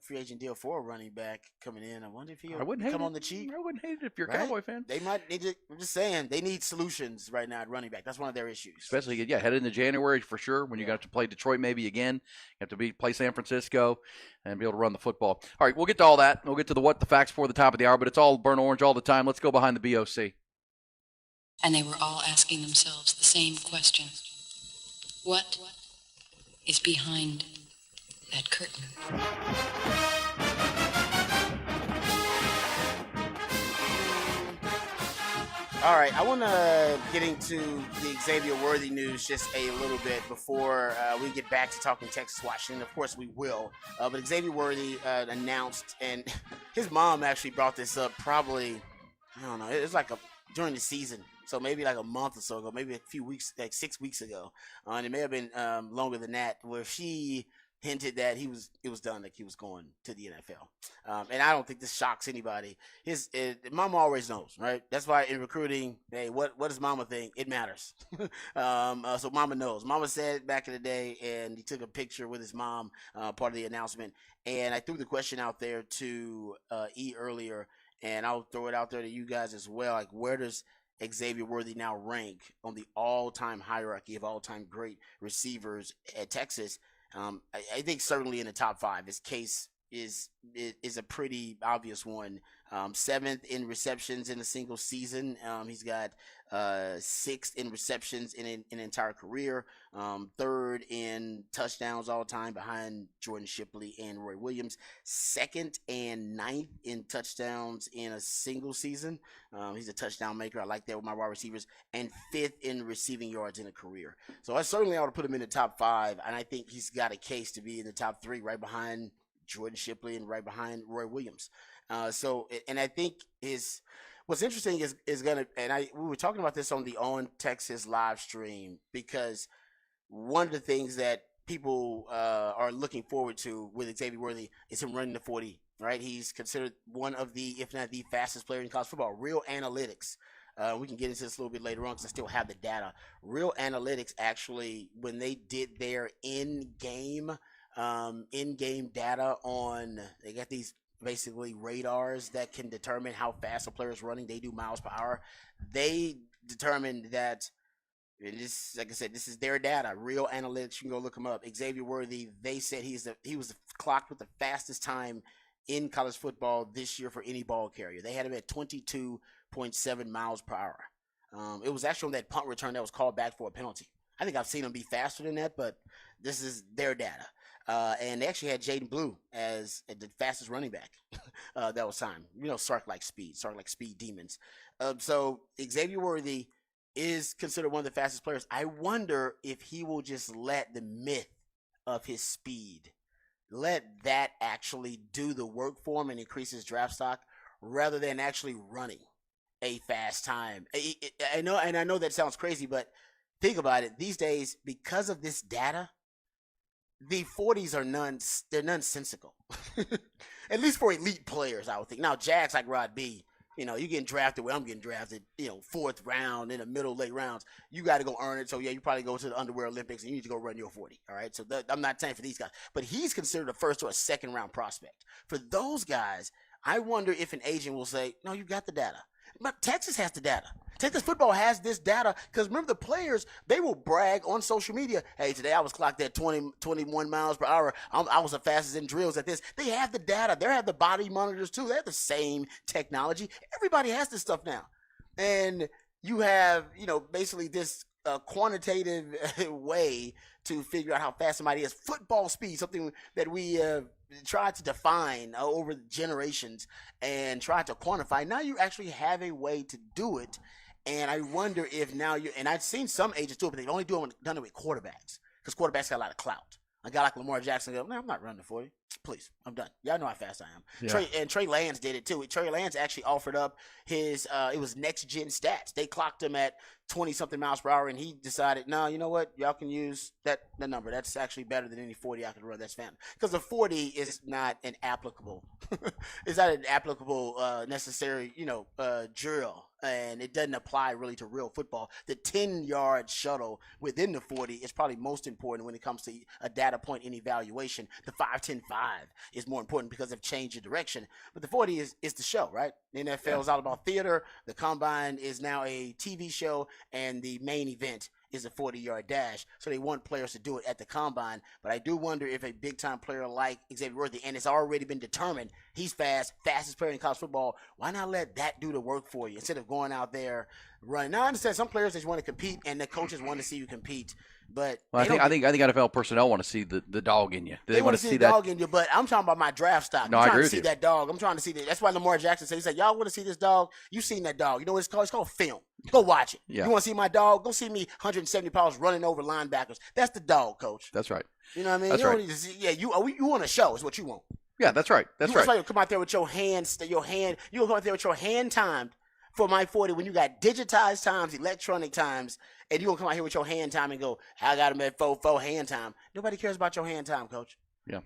free agent deal for a running back coming in. I wonder if he'll come on the cheap. I wouldn't hate it if you're a Cowboy fan. They might need to. I'm just saying, they need solutions right now at running back. That's one of their issues. Especially, headed into January for sure, when you got to play Detroit maybe again. You have to play San Francisco and be able to run the football. All right, we'll get to all that. We'll get to the facts before the top of the hour, but it's all burnt orange all the time. Let's go behind the BOC. And they were all asking themselves the same question. What is behind that curtain? All right, I want to get into the Xavier Worthy news just a little bit before we get back to talking Texas Washington. Of course, we will. But Xavier Worthy announced, and his mom actually brought this up probably, I don't know, it was like during the season. So maybe like a month or so ago, maybe a few weeks, like 6 weeks ago. And it may have been longer than that, where she hinted that it was done, like he was going to the NFL. And I don't think this shocks anybody. Mama always knows, right? That's why in recruiting, hey, what does Mama think? It matters. So Mama knows. Mama said back in the day, and he took a picture with his mom, part of the announcement. And I threw the question out there to E earlier, and I'll throw it out there to you guys as well. Like, where does Xavier Worthy now rank on the all-time hierarchy of all-time great receivers at Texas? I think certainly in the top 5. His case is a pretty obvious one. 7th in receptions in a single season. He's got 6th in receptions in an entire career. 3rd in touchdowns all time behind Jordan Shipley and Roy Williams. 2nd and 9th in touchdowns in a single season. He's a touchdown maker. I like that with my wide receivers. And 5th in receiving yards in a career. So I certainly ought to put him in the top 5. And I think he's got a case to be in the top 3, right behind Jordan Shipley and right behind Roy Williams. And I think what's interesting is we were talking about this on the On Texas live stream, because one of the things that people are looking forward to with Xavier Worthy is him running the 40. Right, he's considered one of the, if not the fastest player in college football. Real Analytics. We can get into this a little bit later on because I still have the data. Real Analytics actually, when they did their in-game data on, they got these basically radars that can determine how fast a player is running. They do miles per hour. They determined that, and this, like I said, this is their data. Real Analytics, you can go look them up. Xavier Worthy, they said he was clocked with the fastest time in college football this year for any ball carrier. They had him at 22.7 miles per hour. It was actually on that punt return that was called back for a penalty. I think I've seen him be faster than that, but this is their data. And they actually had Jaden Blue as the fastest running back that was signed. Sark like speed demons. So Xavier Worthy is considered one of the fastest players. I wonder if he will just let the myth of his speed, let that actually do the work for him and increase his draft stock rather than actually running a fast time. I know that sounds crazy, but think about it. These days, because of this data, the 40s they're nonsensical. At least for elite players, I would think. Now, Jags like Rod B, you're getting drafted where I'm getting drafted, 4th round, in the middle, late rounds. You got to go earn it. So, yeah, you probably go to the Underwear Olympics and you need to go run your 40. All right. So, I'm not saying for these guys, but he's considered a 1st or a 2nd round prospect. For those guys, I wonder if an agent will say, no, you got the data. But Texas has the data. Texas football has this data because remember the players, they will brag on social media. Hey, today I was clocked at 21 miles per hour. I was the fastest in drills at this. They have the data. They have the body monitors too. They have the same technology. Everybody has this stuff now. And you have, basically this quantitative way to figure out how fast somebody is. Football speed, something that we tried to define over generations and tried to quantify. Now you actually have a way to do it. And I wonder if now and I've seen some agents do it, but they only done it with quarterbacks because quarterbacks got a lot of clout. A guy like Lamar Jackson goes, no, I'm not running for you. Please, I'm done. Y'all know how fast I am. Yeah. Trey Lance did it too. Trey Lance actually offered up his, it was next gen stats. They clocked him at 20 something miles per hour and he decided, no, you know what? Y'all can use that number. That's actually better than any 40 I could run. That's fine. Because the 40 is not an applicable, it's not an applicable necessary, drill. And it doesn't apply really to real football. The 10-yard shuttle within the 40 is probably most important when it comes to a data point in evaluation. The 5-10-5 is more important because they've changed the direction. But the 40 is the show, right? The NFL is all about theater. The Combine is now a TV show, and the main event is a 40-yard dash. So they want players to do it at the Combine. But I do wonder if a big-time player like Xavier Worthy, and it's already been determined he's fastest player in college football, why not let that do the work for you instead of going out there running? Now, I understand some players just want to compete, and the coaches want to see you compete. But I think NFL personnel want to see the dog in you. They want to see the dog in you, but I'm talking about my draft stock. No, I'm I trying agree to see that dog. I'm trying to see that. That's why Lamar Jackson said, he said, y'all want to see this dog? You seen that dog. You know what it's called? It's called film. Go watch it. Yeah. You want to see my dog? Go see me 170 pounds running over linebackers. That's the dog, coach. That's right. You know what I mean? That's you don't right. need to see, you want a show is what you want. Yeah, that's right. That's right. That's why you come out there with your hands, you come out there with your hand timed for my 40 when you got digitized times, electronic times, and you gonna come out here with your hand time and go, I got him at 4 hand time. Nobody cares about your hand time, coach. Yeah.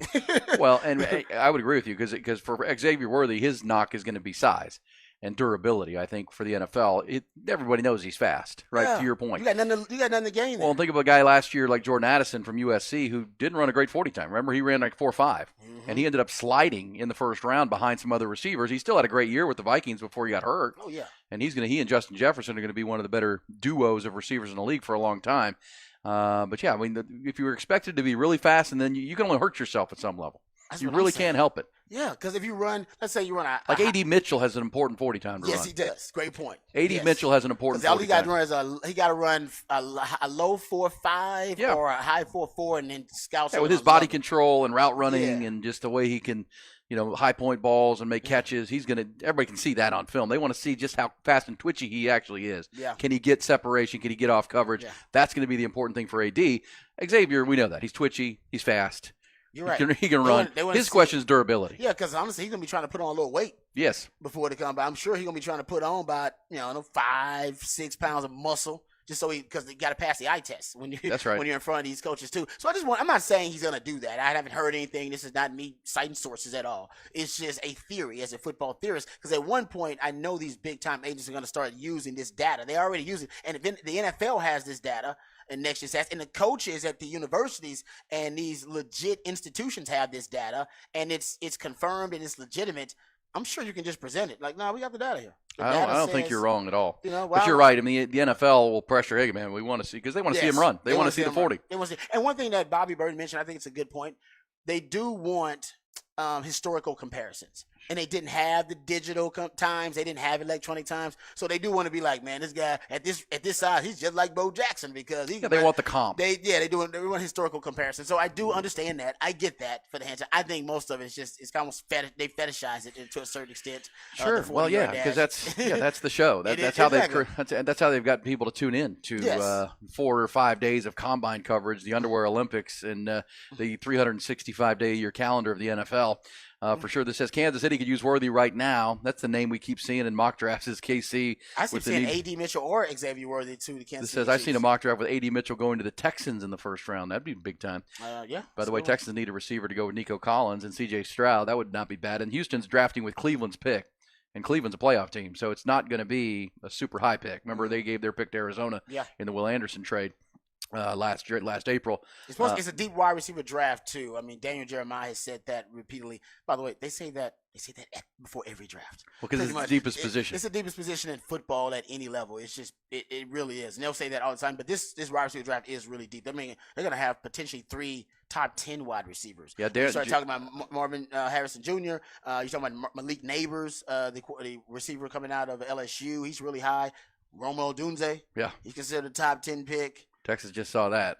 Well, and I would agree with you because for Xavier Worthy, his knock is going to be size and durability. I think for the NFL, everybody knows he's fast, right? Yeah. To your point. You got nothing to gain there. Well, think of a guy last year like Jordan Addison from USC who didn't run a great 40 time. Remember, he ran like 4.5, and he ended up sliding in the first round behind some other receivers. He still had a great year with the Vikings before he got hurt. Oh, yeah. And he and Justin Jefferson are going to be one of the better duos of receivers in the league for a long time. But yeah, I mean, if you were expected to be really fast, and then you can only hurt yourself at some level. That's You what really I'm saying. can't help it. Yeah, because if you run, let's say you run Like A.D. Mitchell has an important 40 time to run. Yes, he does. Great point. A.D. Yes. Mitchell has an important 40 all he got time. to run is he got to run a low 4.5 Yeah. or a high 4.4, and then scout. Yeah, with his body control and route running and just the way he can, high point balls and make catches, everybody can see that on film. They want to see just how fast and twitchy he actually is. Yeah. Can he get separation? Can he get off coverage? Yeah. That's going to be the important thing for A.D. Xavier, we know that. He's twitchy. He's fast. You're right. He can run. His question is durability. Yeah, because honestly, he's gonna be trying to put on a little weight. Yes. Before they come by, I'm sure he's gonna be trying to put on about 5-6 pounds of muscle just so because you got to pass the eye test when you That's right. when you're in front of these coaches too. So I'm not saying he's gonna do that. I haven't heard anything. This is not me citing sources at all. It's just a theory as a football theorist. Because at one point, I know these big time agents are gonna start using this data. They already use it, and the NFL has this data. And next year's stats, and the coaches at the universities and these legit institutions have this data, and it's confirmed and it's legitimate. I'm sure you can just present it. Like, no, we got the data here. The I data don't think says, you're wrong at all. You know, But you're right. I mean, the NFL will pressure, hey, man, we want to see, because they want to see him run. They want to see the 40. They want to see, and one thing that Bobby Bird mentioned, I think it's a good point. They do want historical comparisons. And they didn't have the digital times. They didn't have electronic times. So they do want to be like, man, this guy at this size, he's just like Bo Jackson because he. Yeah, they want the comp. They want historical comparison. So I do understand that. I get that for the hands. I think most of it's just it's almost they fetishize it to a certain extent. Sure. Well, yeah, because that's the show. That's how that's how they've got people to tune in to 4 or 5 days of combine coverage, the Underwear Olympics, and the 365-day-a-year calendar of the NFL. For sure, this says Kansas City could use Worthy right now. That's the name we keep seeing in mock drafts is KC. I keep seeing A.D. Mitchell or Xavier Worthy too. The Kansas City says I've seen a mock draft with A.D. Mitchell going to the Texans in the first round. That'd be big time. Yeah. By the way, Texans need a receiver to go with Nico Collins and C.J. Stroud. That would not be bad. And Houston's drafting with Cleveland's pick. And Cleveland's a playoff team, so it's not going to be a super high pick. Remember, they gave their pick to Arizona in the Will Anderson trade. Last April. It's a deep wide receiver draft too. I mean, Daniel Jeremiah has said that repeatedly. By the way, they say that before every draft. Well, because it's the deepest position. It's the deepest position in football at any level. It's just it really is. And they'll say that all the time. But this wide receiver draft is really deep. I mean, they're going to have potentially 3 top 10 wide receivers. Yeah, you start talking about Marvin Harrison Jr. You're talking about Malik Neighbors, the receiver coming out of LSU. He's really high. Rome Odunze. Yeah, he's considered a top 10 pick. Texas just saw that.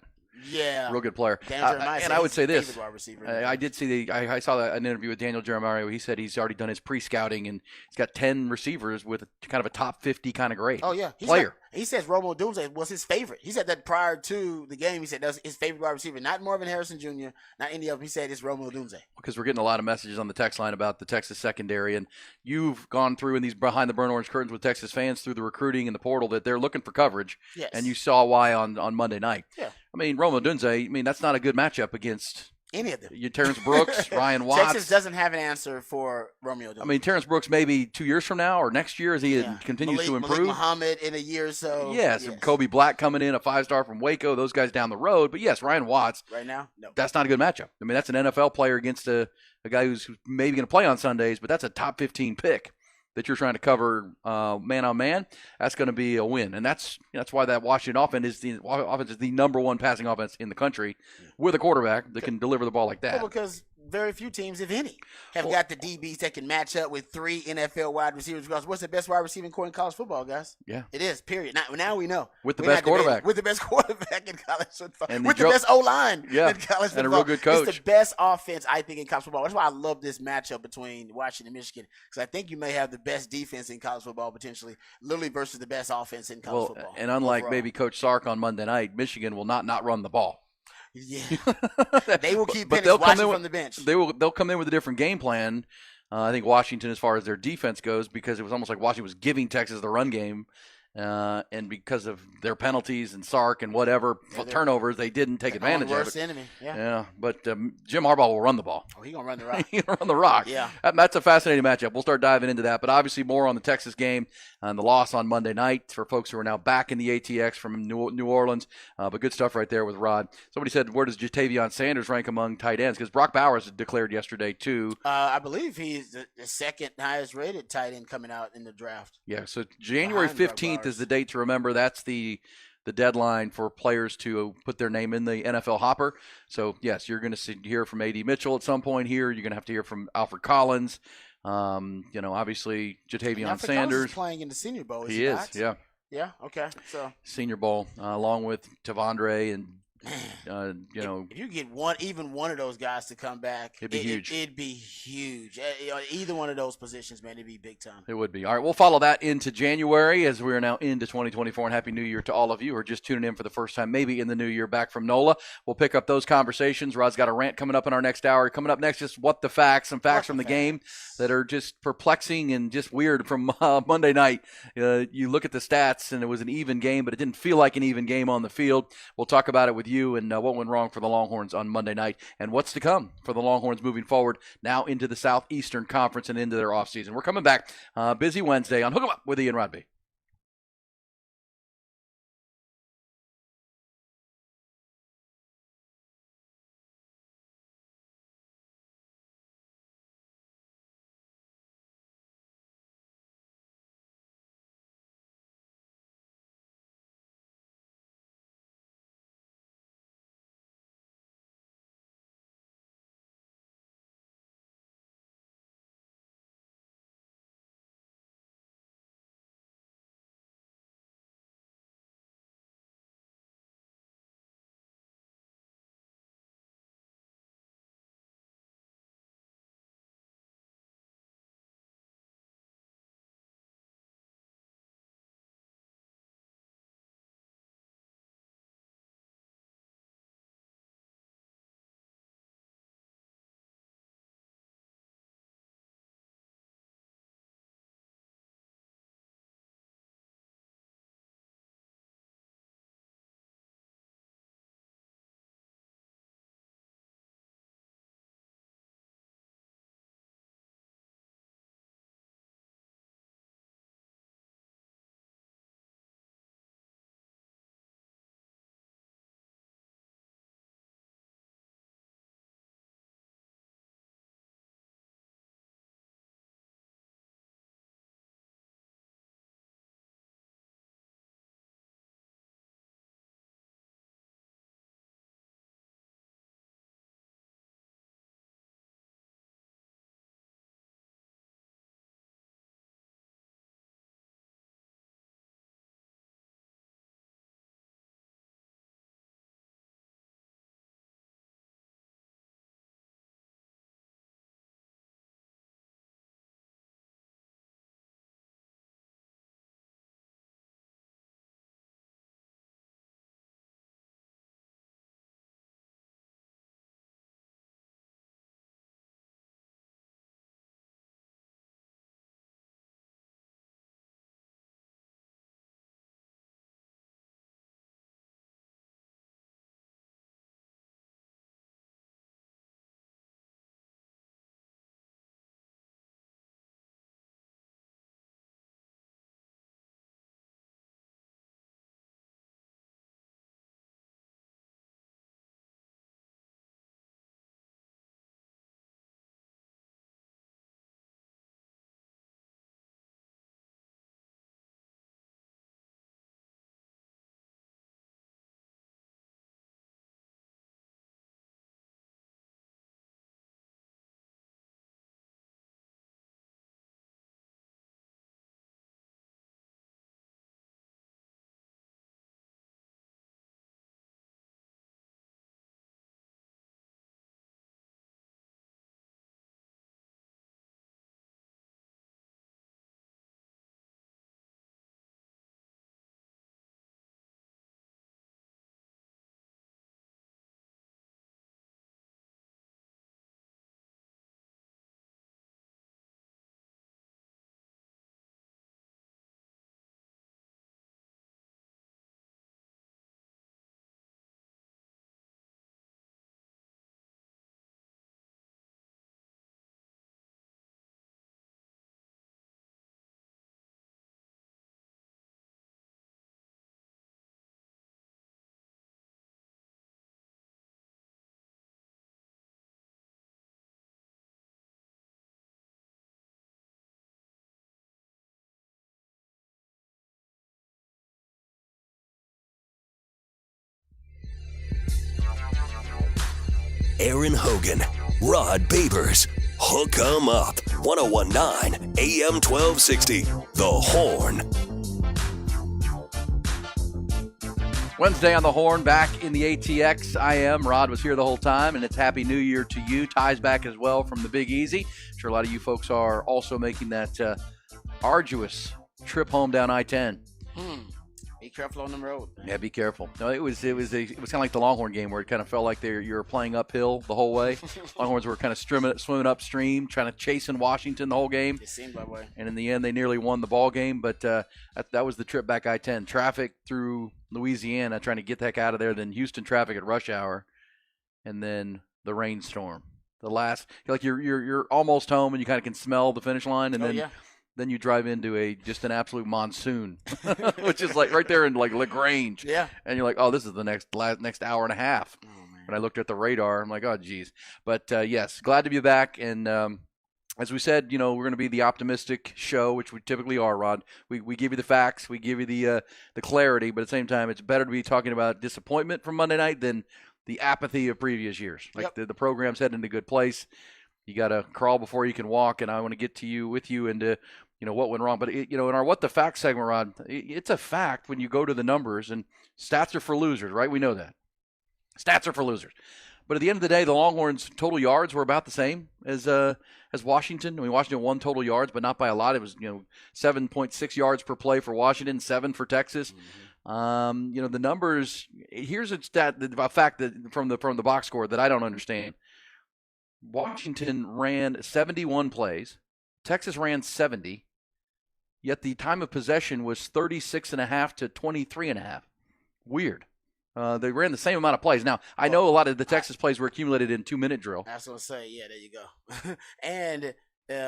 Yeah, real good player. And I would say this: I did see I saw an interview with Daniel Jeremiah where he said he's already done his pre-scouting and he's got 10 receivers with kind of a top 50 kind of grade. Oh yeah, player. He says Romo Odunze was his favorite. He said that prior to the game. He said that was his favorite wide receiver, not Marvin Harrison Jr., not any of them. He said it's Romo Odunze. Because we're getting a lot of messages on the text line about the Texas secondary, and you've gone through in these behind the burnt orange curtains with Texas fans through the recruiting and the portal that they're looking for coverage. Yes. And you saw why on Monday night. Yeah. I mean, Romo Odunze, I mean, that's not a good matchup against any of them. Terrence Brooks, Ryan Watts. Texas doesn't have an answer for Romeo Odunze. I mean, Terrence Brooks maybe 2 years from now or next year as he continues to improve. Malik Muhammad in a year or so. Yes, Kobe Black coming in, a 5-star from Waco, those guys down the road. But yes, Ryan Watts. Right now, no. That's not a good matchup. I mean, that's an NFL player against a guy who's maybe going to play on Sundays, but that's a top 15 pick that you're trying to cover man on man. That's going to be a win, and that's why that Washington offense is the number one passing offense in the country with a quarterback that can deliver the ball like that. Well, because very few teams, if any, have got the DBs that can match up with 3 NFL wide receivers. Because what's the best wide receiving core in college football, guys? Yeah, it is. Period. Now we know with the best quarterback. With the best quarterback in college football. And with the best O-line in college football. And a real good coach. It's the best offense, I think, in college football. That's why I love this matchup between Washington and Michigan. Because I think you may have the best defense in college football, potentially, literally versus the best offense in college football. And unlike maybe Coach Sark on Monday night, Michigan will not run the ball. Yeah, they will keep Penix watching from the bench. They'll come in with a different game plan. I think Washington, as far as their defense goes, because it was almost like Washington was giving Texas the run game, and because of their penalties and Sark and whatever turnovers, they didn't take advantage of it. Worst enemy, yeah. But Jim Harbaugh will run the ball. Oh, he's gonna run the rock. He's gonna run the rock. Yeah, that's a fascinating matchup. We'll start diving into that, but obviously more on the Texas game and the loss on Monday night for folks who are now back in the ATX from New Orleans. But good stuff right there with Rod. Somebody said, where does Jatavion Sanders rank among tight ends? Because Brock Bowers declared yesterday too. I believe he's the second highest rated tight end coming out in the draft. Yeah, so January 15th is the date to remember. That's the deadline for players to put their name in the NFL hopper. So, yes, you're going to hear from A.D. Mitchell at some point here. You're going to have to hear from Alfred Collins. Obviously, Jatavion Sanders. Collins is playing in the Senior Bowl, is he is, not? yeah. Yeah, okay. So Senior Bowl, along with Tavondre and If you get even one of those guys to come back, it'd be huge. It'd be huge. Either one of those positions, man, it'd be big time. It would be. All right, we'll follow that into January as we are now into 2024. And Happy New Year to all of you who are just tuning in for the first time, maybe in the new year, back from NOLA. We'll pick up those conversations. Rod's got a rant coming up in our next hour. Coming up next, just some facts from the game that are just perplexing and just weird from Monday night. You look at the stats, and it was an even game, but it didn't feel like an even game on the field. We'll talk about it with you and what went wrong for the Longhorns on Monday night and what's to come for the Longhorns moving forward now into the Southeastern Conference and into their offseason. We're coming back busy Wednesday on Hook 'em Up with Ian Rodby. Aaron Hogan, Rod Babers, Hook 'em Up, 1019 AM 1260, The Horn. Wednesday on the Horn, back in the ATX. I am. Rod was here the whole time, and it's Happy New Year to you. Ty's back as well from the Big Easy. I'm sure a lot of you folks are also making that arduous trip home down I-10. Be careful on the road. Yeah, be careful. No, it was kind of like the Longhorn game where it kind of felt like you were playing uphill the whole way. Longhorns were kind of swimming upstream, trying to chase in Washington the whole game. It seemed that way. And in the end, they nearly won the ball game. But that was the trip back I-10. Traffic through Louisiana, trying to get the heck out of there. Then Houston traffic at rush hour, and then the rainstorm. The last, you're almost home, and you kind of can smell the finish line, and then you drive into just an absolute monsoon, which is like right there in like LaGrange. Yeah. And you're like, oh, this is the next hour and a half. Oh, man. When I looked at the radar, I'm like, oh, geez. But, yes, glad to be back. And as we said, we're going to be the optimistic show, which we typically are, Rod. We give you the facts. We give you the clarity. But at the same time, it's better to be talking about disappointment from Monday night than the apathy of previous years. Like the program's heading in a good place. You got to crawl before you can walk, and I want to get to with you into what went wrong. But in our What the Facts segment, Rod, it's a fact when you go to the numbers, and stats are for losers, right? We know that. Stats are for losers. But at the end of the day, the Longhorns' total yards were about the same as Washington. I mean, Washington won total yards, but not by a lot. It was 7.6 yards per play for Washington, 7 for Texas. Mm-hmm. The numbers. Here's a fact that from the box score that I don't understand. Washington ran 71 plays. Texas ran 70. Yet the time of possession was 36.5 to 23.5. Weird. They ran the same amount of plays. Now, I know a lot of the Texas plays were accumulated in 2-minute drill. I was going to say, yeah, there you go. And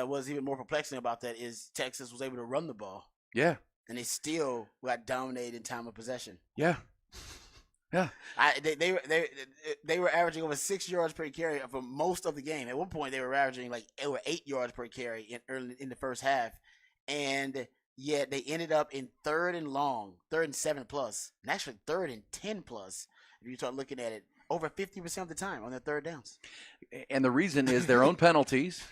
what's even more perplexing about that is Texas was able to run the ball. Yeah. And they still got dominated in time of possession. Yeah. Yeah. They were averaging over 6 yards per carry for most of the game. At one point, they were averaging like over 8 yards per carry early in the first half. And yet they ended up in 3rd and long, 3rd and 7 plus, and actually 3rd and 10 plus. If you start looking at it, over 50% of the time on their third downs. And the reason is their own penalties.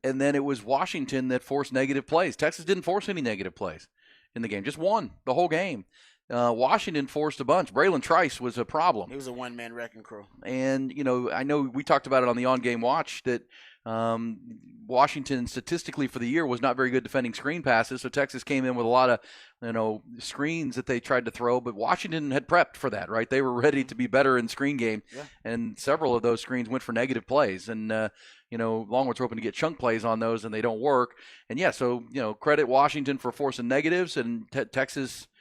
And then it was Washington that forced negative plays. Texas didn't force any negative plays in the game, just one the whole game. Washington forced a bunch. Braylon Trice was a problem. He was a one-man wrecking crew. And, I know we talked about it on the on-game watch that Washington statistically for the year was not very good defending screen passes. So Texas came in with a lot of, screens that they tried to throw. But Washington had prepped for that, right? They were ready to be better in screen game. Yeah. And several of those screens went for negative plays. And, Longhorns were hoping to get chunk plays on those, and they don't work. And, so credit Washington for forcing negatives, and Texas –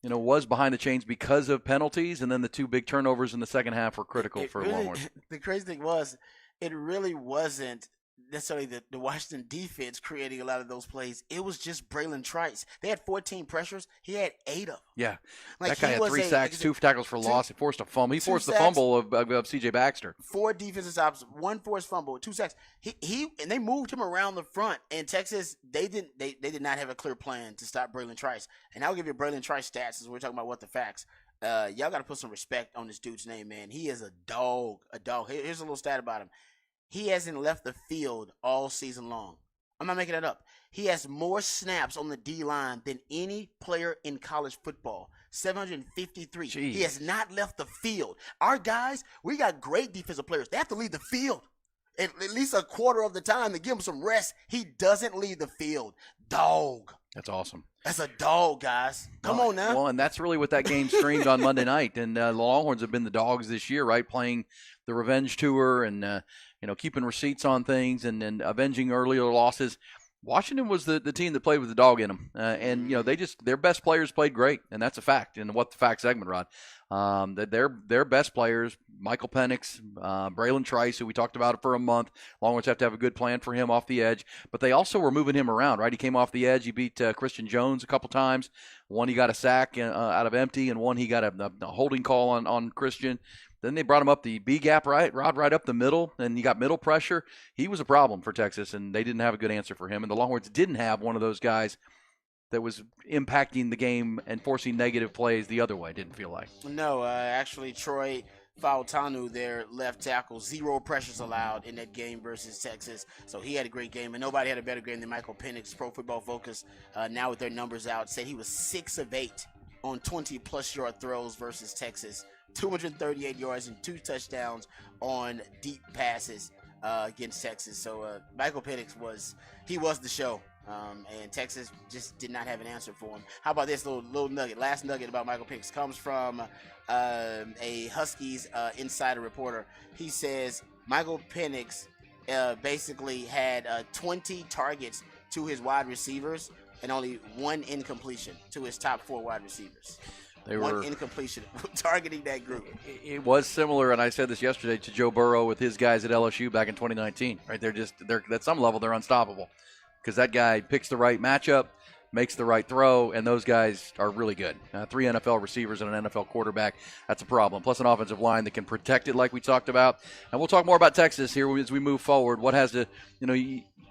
was behind the chains because of penalties, and then the 2 big turnovers in the second half were critical for Longhorns. The crazy thing was, it really wasn't necessarily the Washington defense creating a lot of those plays. It was just Braylon Trice. They had 14 pressures. He had 8 of them. Yeah. That guy had 3 sacks, 2 tackles for loss. He forced a fumble. He forced the fumble of C.J. Baxter. 4 defensive stops, 1 forced fumble, 2 sacks. And they moved him around the front. And Texas, they did not have a clear plan to stop Braylon Trice. And I'll give you Braylon Trice stats as we're talking about What the Facts. Y'all got to put some respect on this dude's name, man. He is a dog. Here's a little stat about him. He hasn't left the field all season long. I'm not making that up. He has more snaps on the D-line than any player in college football. 753. Jeez. He has not left the field. Our guys, we got great defensive players. They have to leave the field at least a quarter of the time to give him some rest. He doesn't leave the field. Dog. That's awesome. That's a dog, guys. Come on now. Well, and that's really what that game streamed on Monday night. And the Longhorns have been the dogs this year, right? Playing the revenge tour and, keeping receipts on things and avenging earlier losses. Washington was the team that played with the dog in them. And their best players played great. And that's a fact in the What the Fact segment, Rod. That their best players, Michael Penix, Braylon Trice, who we talked about for a month. Longhorns have to have a good plan for him off the edge. But they also were moving him around, right? He came off the edge. He beat Christian Jones a couple times. One, he got a sack out of empty, and one, he got a holding call on Christian. Then they brought him up the B gap, right up the middle, and you got middle pressure. He was a problem for Texas, and they didn't have a good answer for him. And the Longhorns didn't have one of those guys that was impacting the game and forcing negative plays the other way, didn't feel like. No, actually, Troy Fautanu, their left tackle, 0 pressures allowed in that game versus Texas. So he had a great game, and nobody had a better game than Michael Penix. Pro Football Focus, now with their numbers out, said he was 6 of 8 on 20-plus yard throws versus Texas. 238 yards and 2 touchdowns on deep passes against Texas. So Michael Penix was the show. And Texas just did not have an answer for him. How about this little nugget? Last nugget about Michael Penix comes from a Huskies insider reporter. He says Michael Penix basically had 20 targets to his wide receivers and only 1 incompletion to his top 4 wide receivers. They One were incompletion targeting that group. It was similar, and I said this yesterday, to Joe Burrow with his guys at LSU back in 2019. Right, they're at some level they're unstoppable because that guy picks the right matchup, makes the right throw, and those guys are really good. 3 NFL receivers and an NFL quarterback, that's a problem. Plus an offensive line that can protect it like we talked about. And we'll talk more about Texas here as we move forward. What has to,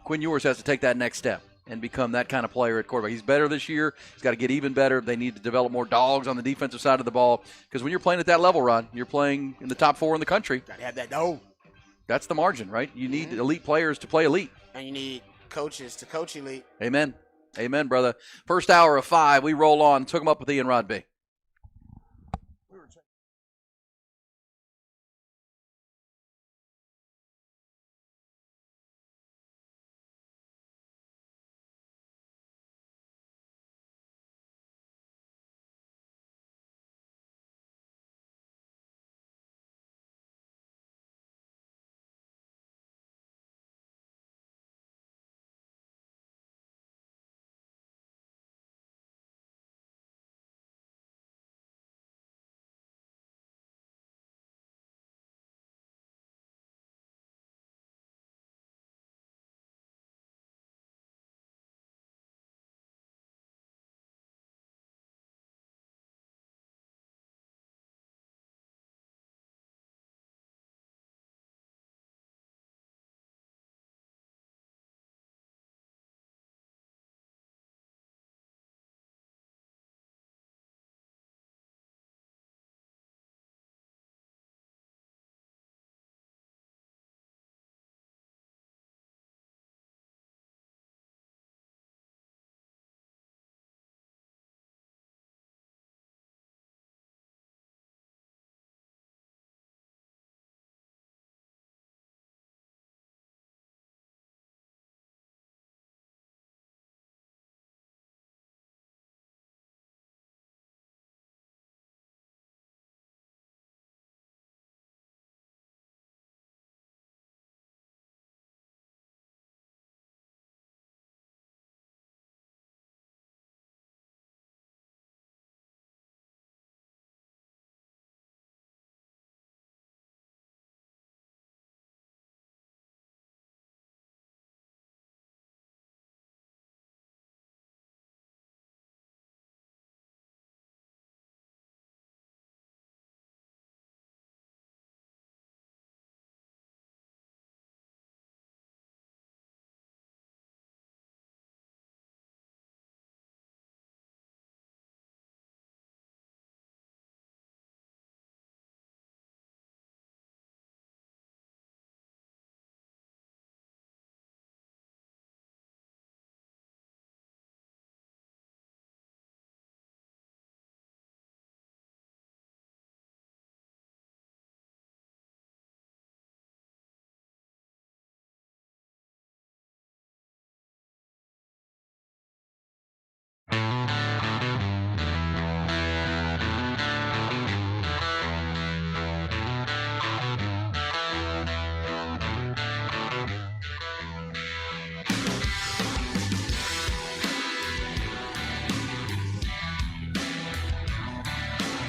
Quinn Ewers has to take that next step and become that kind of player at quarterback. He's better this year. He's got to get even better. They need to develop more dogs on the defensive side of the ball because when you're playing at that level, Ron, you're playing in the top 4 in the country. Got to have that dog. That's the margin, right? You need elite players to play elite. And you need coaches to coach elite. Amen. Amen, brother. First hour of 5, we roll on. Took him up with Ian Rodby.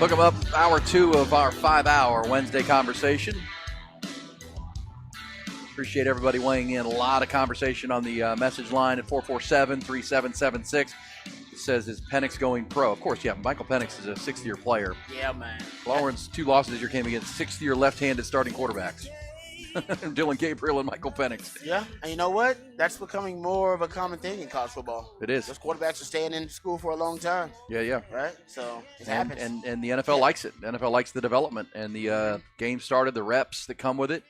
Hook 'em up, hour 2 of our 5-hour Wednesday conversation. Appreciate everybody weighing in. A lot of conversation on the message line at 447-3776. It says, is Penix going pro? Of course, yeah. Michael Penix is a 6th-year player. Yeah, man. Longhorns' 2 losses this year came against 6th-year left-handed starting quarterbacks. Dylan Gabriel and Michael Penix. Yeah, and you know what? That's becoming more of a common thing in college football. It is. Those quarterbacks are staying in school for a long time. Yeah. Right? So it And, happens. and the NFL likes it. The NFL likes the development and the game started, the reps that come with it.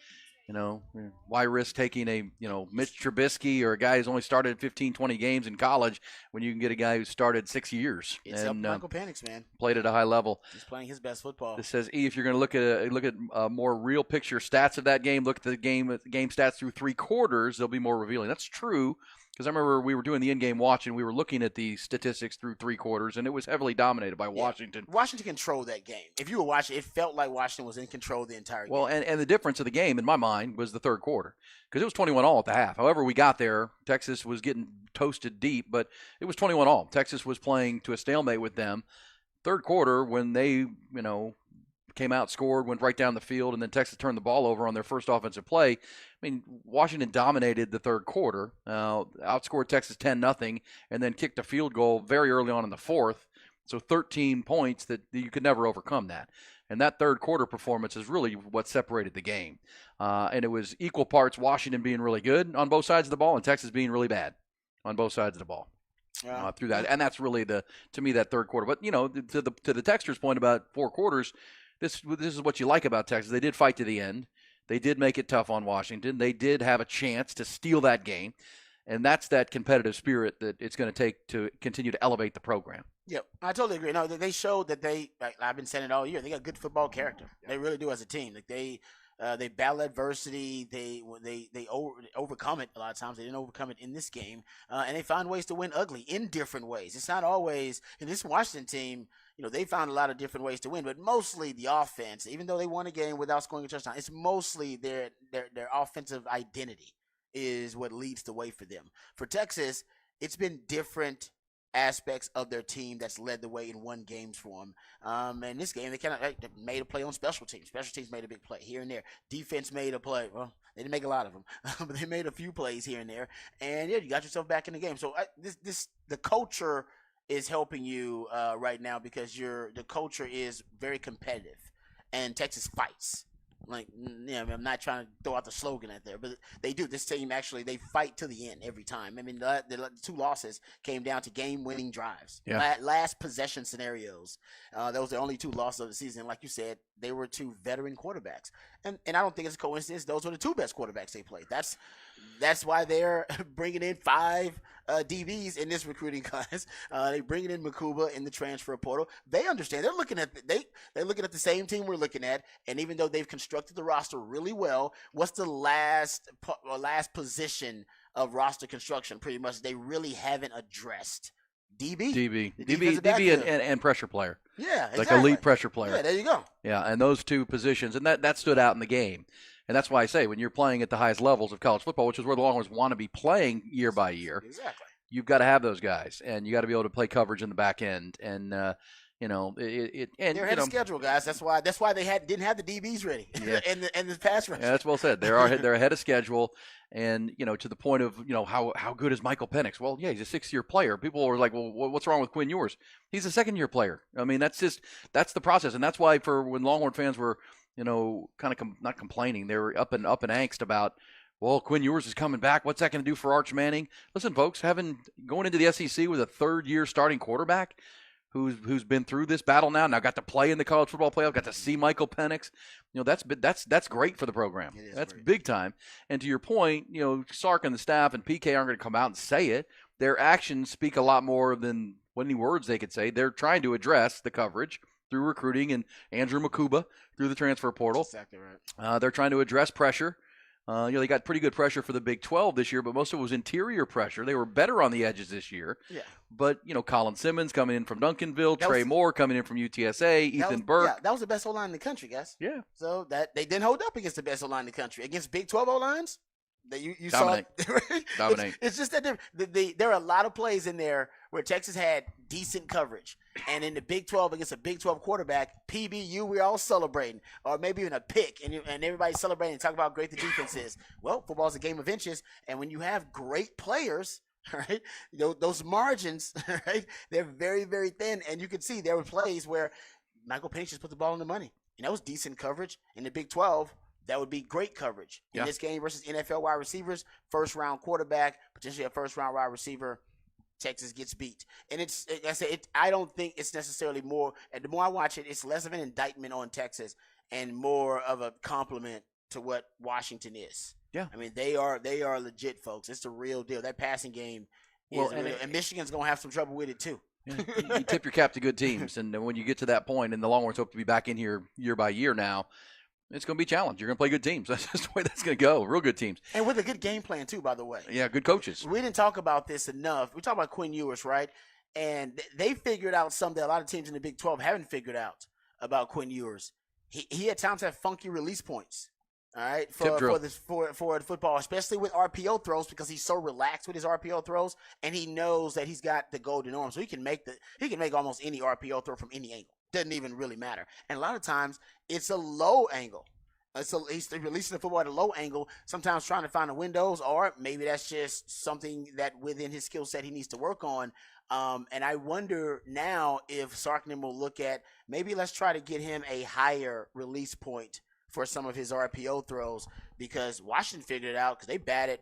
Why risk taking a, Mitch Trubisky or a guy who's only started 15, 20 games in college when you can get a guy who started 6 years It's and Michael Penix, man. played at a high level. He's playing his best football. This says, if you're going to look at more real picture stats of that game, look at the game stats through 3 quarters, they'll be more revealing. That's true. Because I remember we were doing the in-game watch and we were looking at the statistics through 3 quarters, and it was heavily dominated by Washington. Washington controlled that game. If you were watching, it felt like Washington was in control the entire game. Well, and the difference of the game, in my mind, was the third quarter. Because it was 21-all at the half. However we got there, Texas was getting toasted deep, but it was 21-all. Texas was playing to a stalemate with them. Third quarter, when they, came out, scored, went right down the field, and then Texas turned the ball over on their first offensive play. I mean, Washington dominated the third quarter, outscored Texas 10-0, and then kicked a field goal very early on in the fourth. So 13 points that you could never overcome that. And that third quarter performance is really what separated the game. And it was equal parts Washington being really good on both sides of the ball and Texas being really bad on both sides of the ball. Through that, and that's really to me that third quarter. But to the texter's point about 4 quarters, this is what you like about Texas. They did fight to the end. They did make it tough on Washington. They did have a chance to steal that game, and that's that competitive spirit that it's going to take to continue to elevate the program. Yep, I totally agree. No, they showed that I've been saying it all year. They got good football character. They really do as a team. Like they battle adversity. They overcome it a lot of times. They didn't overcome it in this game, and they found ways to win ugly in different ways. It's not always in this Washington team. They found a lot of different ways to win, but mostly the offense. Even though they won a game without scoring a touchdown, it's mostly their offensive identity is what leads the way for them. For Texas, it's been different aspects of their team that's led the way and won games for them. And this game, they made a play on special teams. Special teams made a big play here and there. Defense made a play. Well, they didn't make a lot of them, but they made a few plays here and there. And you got yourself back in the game. So the culture is helping you right now because the culture is very competitive, and Texas fights. I'm not trying to throw out the slogan out there, but they do. This team actually, they fight to the end every time. I mean, the 2 losses came down to game-winning drives, last possession scenarios. Those are the only 2 losses of the season. Like you said, they were 2 veteran quarterbacks, and I don't think it's a coincidence. Those were the 2 best quarterbacks they played. That's why they're bringing in 5 DBs in this recruiting class. They're bringing in Makuba in the transfer portal. They understand. They're looking at the same team we're looking at, and even though they've constructed the roster really well, what's the last position of roster construction? Pretty much, they really haven't addressed. DB and pressure player. Yeah, exactly. Like elite pressure player. Yeah, there you go. Yeah, and those 2 positions, and that stood out in the game. And that's why I say when you're playing at the highest levels of college football, which is where the Longhorns want to be playing year by year, exactly, you've got to have those guys, and you got to be able to play coverage in the back end. And they're ahead of schedule, guys. That's why they didn't have the DBs ready and the pass rush. Yeah, that's well said. They're ahead of schedule, and to the point of how good is Michael Penix? Well, yeah, he's a 6-year player. People were like, well, what's wrong with Quinn Ewers? He's a 2nd-year player. I mean, that's the process, and that's why when Longhorn fans were kind of not complaining, they were up in angst about, well, Quinn Ewers is coming back. What's that going to do for Arch Manning? Listen, folks, going into the SEC with a 3rd-year starting quarterback who's been through this battle now got to play in the college football playoff, got to see Michael Penix. That's great for the program. That's great. Big time. And to your point, Sark and the staff and PK aren't going to come out and say it. Their actions speak a lot more than any words they could say. They're trying to address the coverage through recruiting and Andrew Makuba through the transfer portal. That's exactly right. They're trying to address pressure. They got pretty good pressure for the Big 12 this year, but most of it was interior pressure. They were better on the edges this year. Yeah. But, Colin Simmons coming in from Duncanville, Trey Moore coming in from UTSA, Ethan Burke. Yeah, that was the best O-line in the country, guys. Yeah. So that they didn't hold up against the best O-line in the country. Against Big 12 O-lines, that you Dominate. saw. Dominate. It's just that there are a lot of plays in there where Texas had decent coverage. And in the Big 12 against a Big 12 quarterback, PBU, we're all celebrating. Or maybe even a pick, and everybody's celebrating and talking about how great the defense is. Well, football's a game of inches, and when you have great players, right, those margins, right, they're very, very thin. And you can see there were plays where Michael Penix just put the ball in the money. And that was decent coverage. In the Big 12, that would be great coverage. In this game versus NFL wide receivers, 1st-round quarterback, potentially a 1st-round wide receiver, Texas gets beat. And it's, like I said, I don't think it's necessarily more, and the more I watch it, it's less of an indictment on Texas and more of a compliment to what Washington is. Yeah. I mean, they are legit, folks. It's the real deal. That passing game is Well, real. And Michigan's going to have some trouble with it, too. Yeah, you tip your cap to good teams, and when you get to that point, and the Longhorns hope to be back in here year by year now, it's going to be a challenge. You're going to play good teams. That's just the way that's going to go. Real good teams. And with a good game plan, too, by the way. Yeah, good coaches. We didn't talk about this enough. We talked about Quinn Ewers, right? And they figured out something that a lot of teams in the Big 12 haven't figured out about Quinn Ewers. He at times had funky release points. All right, for the football, especially with RPO throws, because he's so relaxed with his RPO throws, and he knows that he's got the golden arm, so he can make almost any RPO throw from any angle. Doesn't even really matter. And a lot of times it's a low angle. He's releasing the football at a low angle, sometimes trying to find the windows, or maybe that's just something that within his skill set he needs to work on. And I wonder now if Sarkisian will look at maybe let's try to get him a higher release point for some of his RPO throws, because Washington figured it out because they batted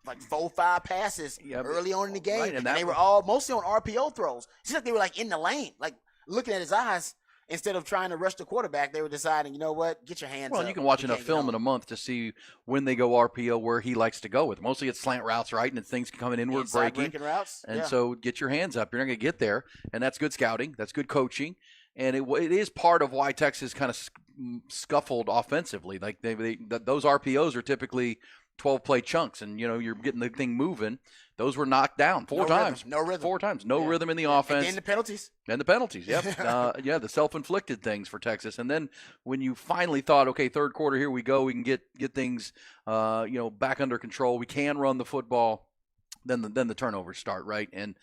like 4-5 passes early on in the game, right, and they were all mostly on RPO throws. It seemed like they were like in the lane, like looking at his eyes. Instead of trying to rush the quarterback, they were deciding, you know what, get your hands up. Well, you can watch enough film in a month to see when they go RPO where he likes to go with. Mostly it's slant routes, right, and things can come in inward breaking routes. And so get your hands up. You're not going to get there, and that's good scouting. That's good coaching. And it is part of why Texas kind of scuffled offensively. Like those RPOs are typically 12-play chunks, and you're getting the thing moving. Those were knocked down four times. No rhythm. 4 times. No rhythm in the offense. And the penalties. Yep. The self-inflicted things for Texas. And then when you finally thought, okay, third quarter, here we go, we can get things back under control. We can run the football. Then the turnovers start, right? And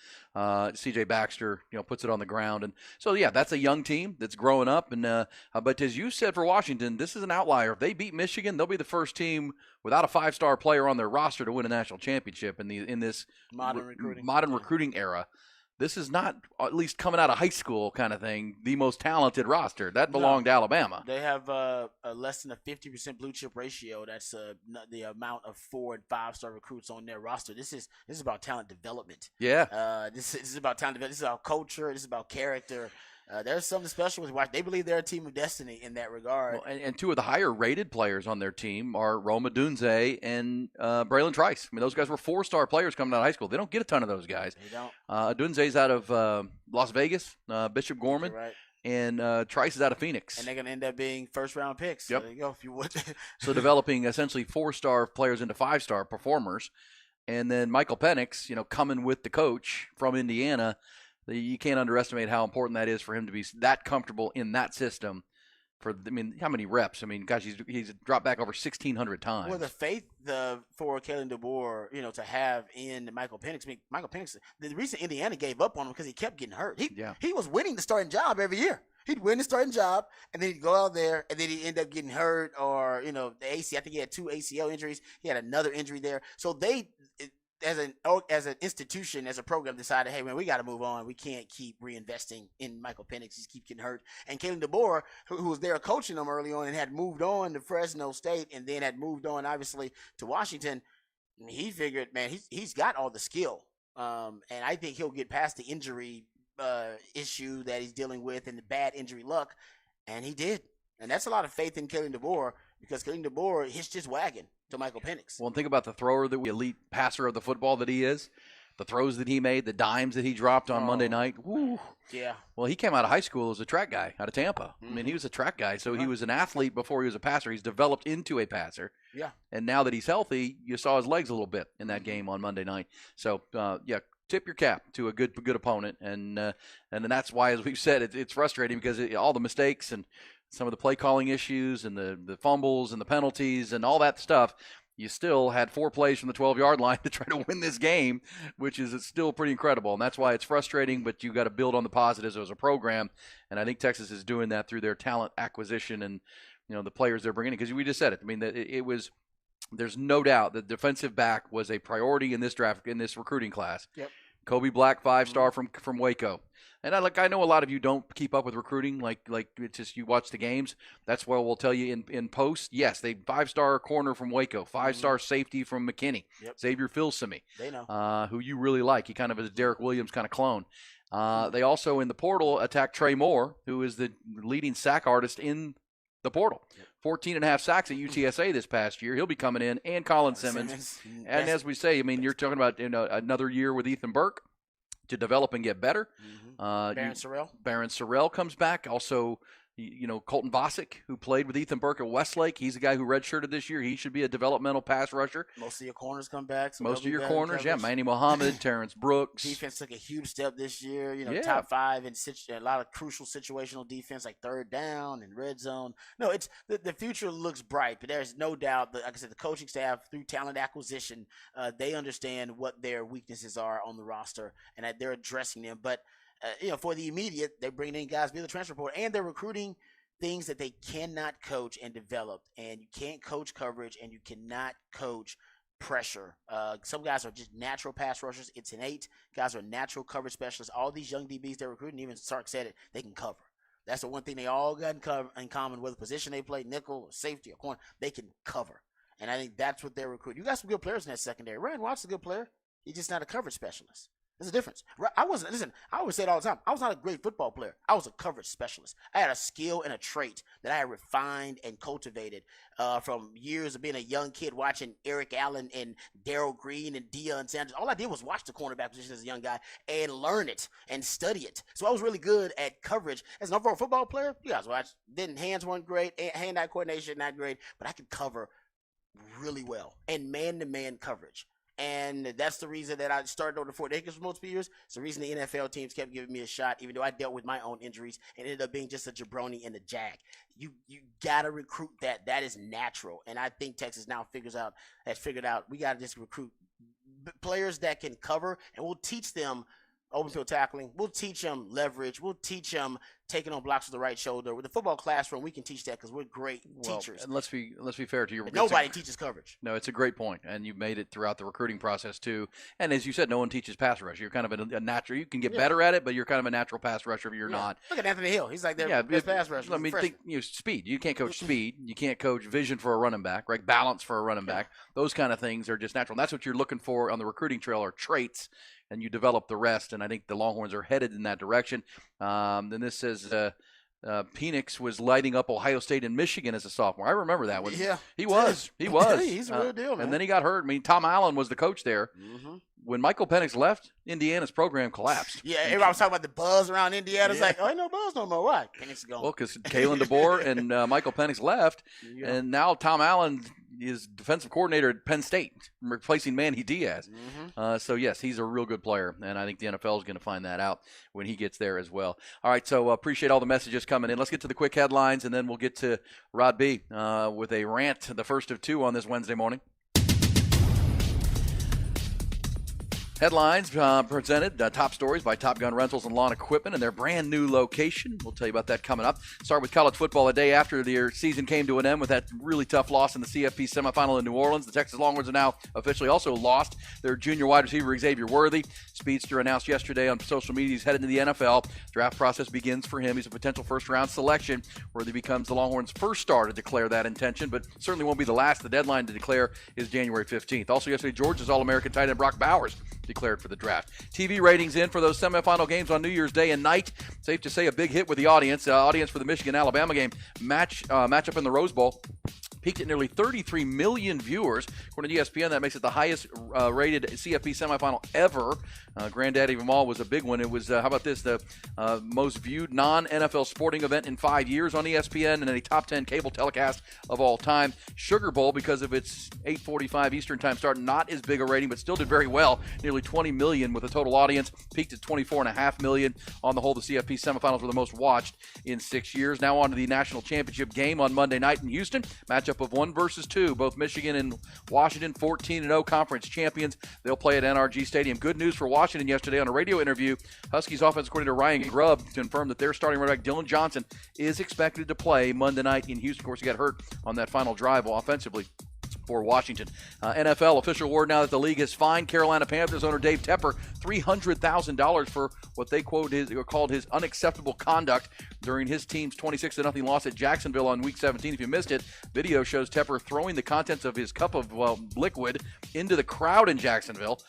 C.J. Baxter, puts it on the ground. And so, that's a young team that's growing up. And but as you said for Washington, this is an outlier. If they beat Michigan, they'll be the first team without a 5-star player on their roster to win a national championship in this modern recruiting era. This is not, at least coming out of high school kind of thing, the most talented roster. That belonged to Alabama. They have a less than a 50% blue chip ratio. That's the amount of 4- and 5-star recruits on their roster. This is about talent development. Yeah. This is about talent development. This is about culture. This is about character. There's something special with Washington. They believe they're a team of destiny in that regard. Well, and two of the higher-rated players on their team are Roma Dunze and Braylon Trice. I mean, those guys were 4-star players coming out of high school. They don't get a ton of those guys. They don't. Dunze's out of Las Vegas, Bishop Gorman, Right. and Trice is out of Phoenix. And they're going to end up being first-round picks. Yep. So there you go, if you would. So developing essentially 4-star players into 5-star performers. And then Michael Penix, coming with the coach from Indiana. You can't underestimate how important that is for him to be that comfortable in that system. How many reps? Gosh, he's dropped back over 1,600 times. Well, the faith for Kalen DeBoer, to have in Michael Penix. Michael Penix, the reason Indiana gave up on him because he kept getting hurt. He was winning the starting job every year. He'd win the starting job, and then he'd go out there, and then he'd end up getting hurt, or the AC. I think he had 2 ACL injuries. He had another injury there. So as an institution, as a program, decided, hey, man, we got to move on. We can't keep reinvesting in Michael Penix. He's keep getting hurt. And Kalen DeBoer, who was there coaching him early on and had moved on to Fresno State and then had moved on, obviously, to Washington, he figured, man, he's got all the skill. And I think he'll get past the injury issue that he's dealing with and the bad injury luck. And he did. And that's a lot of faith in Kalen DeBoer, because Kalen DeBoer hitched his wagon to Michael Penix. Well, and think about the thrower, the elite passer of the football that he is, the throws that he made, the dimes that he dropped on Monday night. Woo. Yeah. Well, he came out of high school as a track guy out of Tampa. Mm-hmm. He was a track guy, so he was an athlete before he was a passer. He's developed into a passer. Yeah. And now that he's healthy, you saw his legs a little bit in that game on Monday night. So, tip your cap to a good opponent, and then that's why, as we've said, it's frustrating because all the mistakes and some of the play calling issues and the fumbles and the penalties and all that stuff, you still had 4 plays from the 12-yard line to try to win this game, which is still pretty incredible. And that's why it's frustrating, but you got to build on the positives as a program. And I think Texas is doing that through their talent acquisition and the players they're bringing in. Because we just said it. It was. There's no doubt that defensive back was a priority in this draft, in this recruiting class. Yep. Kobe Black, 5-star from Waco. And I know a lot of you don't keep up with recruiting, like it's just you watch the games. That's why we'll tell you in post. Yes, they 5-star corner from Waco, 5-star safety from McKinney, Xavier Filsaime, they know who you really like. He kind of is a Derek Williams kind of clone. They also in the portal attacked Trey Moore, who is the leading sack artist in the portal. 14.5 sacks at UTSA this past year. He'll be coming in, and Colin Simmons. And as we say, I mean, you're talking about another year with Ethan Burke to develop and get better. Baron Sorrell. Baron Sorrell comes back. Also, Colton Bosick, who played with Ethan Burke at Westlake. He's a guy who redshirted this year. He should be a developmental pass rusher. Most of your corners come back. So Most of your corners, yeah. Manny Muhammad, Terrence Brooks. Defense took a huge step this year. Yeah. Top 5 in a lot of crucial situational defense like third down and red zone. No, it's the future looks bright, but there's no doubt that, like I said, the coaching staff through talent acquisition, they understand what their weaknesses are on the roster and that they're addressing them. But for the immediate, they're bringing in guys via the transfer portal, and they're recruiting things that they cannot coach and develop. And you can't coach coverage, and you cannot coach pressure. Some guys are just natural pass rushers. It's innate. Guys are natural coverage specialists. All these young DBs they're recruiting, even Sark said it, they can cover. That's the one thing they all got in common, whether position they play, nickel, or safety, or corner, they can cover. And I think that's what they're recruiting. You got some good players in that secondary. Ryan Watts is a good player. He's just not a coverage specialist. There's a difference. I always say it all the time. I was not a great football player. I was a coverage specialist. I had a skill and a trait that I had refined and cultivated from years of being a young kid watching Eric Allen and Darrell Green and Deion Sanders. All I did was watch the cornerback position as a young guy and learn it and study it. So I was really good at coverage. As an overall football player, you guys watch. Hands weren't great. Hand-eye coordination, not great. But I could cover really well. And man-to-man coverage. And that's the reason that I started on the Fort Acres for multiple years. It's the reason the NFL teams kept giving me a shot, even though I dealt with my own injuries and ended up being just a jabroni and a jag. You got to recruit that. That is natural. And I think Texas now has figured out we got to just recruit players that can cover, and we'll teach them open field tackling. We'll teach them leverage. We'll teach them taking on blocks with the right shoulder. With the football classroom, we can teach that because we're great teachers. And let's be fair to you. But nobody teaches coverage. No, it's a great point, and you've made it throughout the recruiting process too. And as you said, no one teaches pass rush. You're kind of a natural. You can get better at it, but you're kind of a natural pass rusher if you're not. Look at Anthony Hill. He's like their best pass rusher. I mean, speed. You can't coach speed. You can't coach vision for a running back, right? Balance for a running back. Those kind of things are just natural. And that's what you're looking for on the recruiting trail are traits, and you develop the rest. And I think the Longhorns are headed in that direction. Then this says Penix was lighting up Ohio State and Michigan as a sophomore. I remember that one. Yeah, he was. He's a real deal, man. And then he got hurt. I mean, Tom Allen was the coach there. Mm-hmm. When Michael Penix left, Indiana's program collapsed. Yeah, everybody was talking about the buzz around Indiana. It's like, oh, ain't no buzz no more. Why? Penix is gone. Well, because Kalen DeBoer and Michael Penix left, and now Tom Allen is defensive coordinator at Penn State, replacing Manny Diaz. Mm-hmm. So, yes, he's a real good player, and I think the NFL is going to find that out when he gets there as well. All right, so appreciate all the messages coming in. Let's get to the quick headlines, and then we'll get to Rod B. With a rant, the first of two on this Wednesday morning. Headlines presented, top stories by Top Gun Rentals and Lawn Equipment and their brand new location. We'll tell you about that coming up. Start with college football a day after their season came to an end with that really tough loss in the CFP semifinal in New Orleans. The Texas Longhorns are now officially also lost their junior wide receiver Xavier Worthy. Speedster announced yesterday on social media he's headed to the NFL. Draft process begins for him. He's a potential first-round selection. Worthy becomes the Longhorns' first star to declare that intention, but certainly won't be the last. The deadline to declare is January 15th. Also yesterday, Georgia's All-American tight end Brock Bowers declared for the draft. TV ratings in for those semifinal games on New Year's Day and night. Safe to say a big hit with the audience. Audience for the Michigan-Alabama game matchup in the Rose Bowl peaked at nearly 33 million viewers. According to ESPN, that makes it the highest rated CFP semifinal ever. Granddaddy of them all was a big one. It was, how about this, the most viewed non-NFL sporting event in 5 years on ESPN and a top 10 cable telecast of all time. Sugar Bowl, because of its 8:45 Eastern time start, not as big a rating, but still did very well. Nearly 20 million with a total audience, peaked at 24.5 million. On the whole, the CFP semifinals were the most watched in 6 years. Now on to the national championship game on Monday night in Houston. Matchup of 1 versus 2. Both Michigan and Washington, 14-0 conference champions. They'll play at NRG Stadium. Good news for Washington yesterday on a radio interview. Huskies offense coordinator Ryan Grubb confirmed that their starting running back Dylan Johnson is expected to play Monday night in Houston. Of course, he got hurt on that final drive offensively for Washington. NFL official word now that the league has fined Carolina Panthers owner Dave Tepper $300,000 for what they called his unacceptable conduct during his team's 26-0 loss at Jacksonville on Week 17. If you missed it, video shows Tepper throwing the contents of his cup of liquid into the crowd in Jacksonville,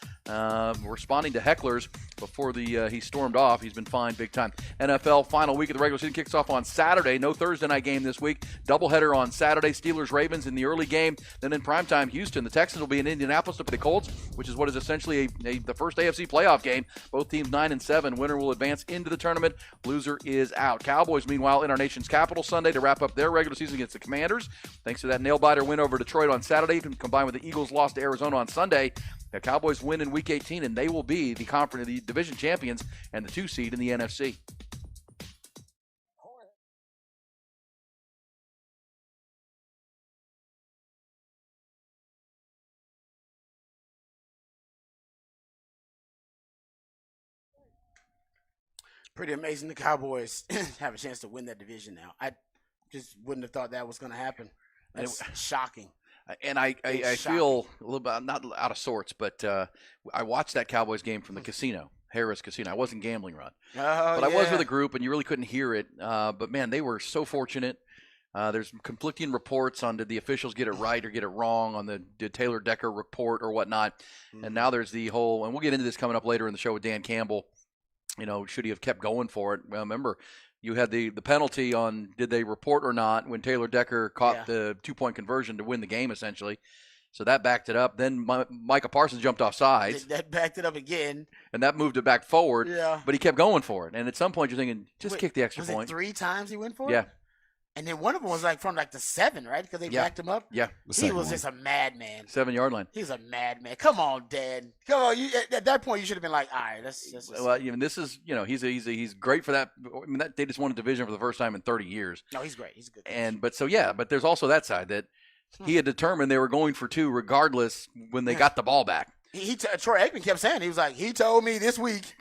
responding to hecklers before he stormed off. He's been fine big time. NFL final week of the regular season kicks off on Saturday. No Thursday night game this week. Doubleheader on Saturday. Steelers-Ravens in the early game. Then in primetime, Houston. The Texans will be in Indianapolis to play the Colts, which is what is essentially the first AFC playoff game. Both teams 9-7. Winner will advance into the tournament. Loser is out. Cowboys, meanwhile, in our nation's capital Sunday to wrap up their regular season against the Commanders. Thanks to that nail-biter win over Detroit on Saturday, combined with the Eagles' loss to Arizona on Sunday. The Cowboys win in Week 18, and they will be the division champions and the 2 seed in the NFC. Pretty amazing the Cowboys have a chance to win that division now. I just wouldn't have thought that was going to happen. That's shocking. And I feel a little bit, not out of sorts, but I watched that Cowboys game from the casino, Harris Casino. I wasn't gambling, Rod. But I was with a group, and you really couldn't hear it. But, man, they were so fortunate. There's conflicting reports on did the officials get it right or get it wrong on the did Taylor Decker report or whatnot. And now there's the whole – and we'll get into this coming up later in the show with Dan Campbell. Should he have kept going for it? Well, remember, you had the penalty on did they report or not when Taylor Decker caught the 2-point conversion to win the game, essentially. So that backed it up. Then Micah Parsons jumped off sides. That backed it up again. And that moved it back forward. Yeah. But he kept going for it. And at some point you're thinking, kick the extra was point. It 3 times he went for it? Yeah. And then one of them was from the 7, right? Because they backed him up. Yeah. He was just a madman. 7-yard line. He's a madman. Come on, Dad. Come on. At that point, you should have been like, all right, let's well, this is, he's great for that. I mean, they just won a division for the first time in 30 years. No, he's great. He's a good coach. But there's also that side that he had determined they were going for 2 regardless when they got the ball back. Troy Aikman kept saying, he was like, he told me this week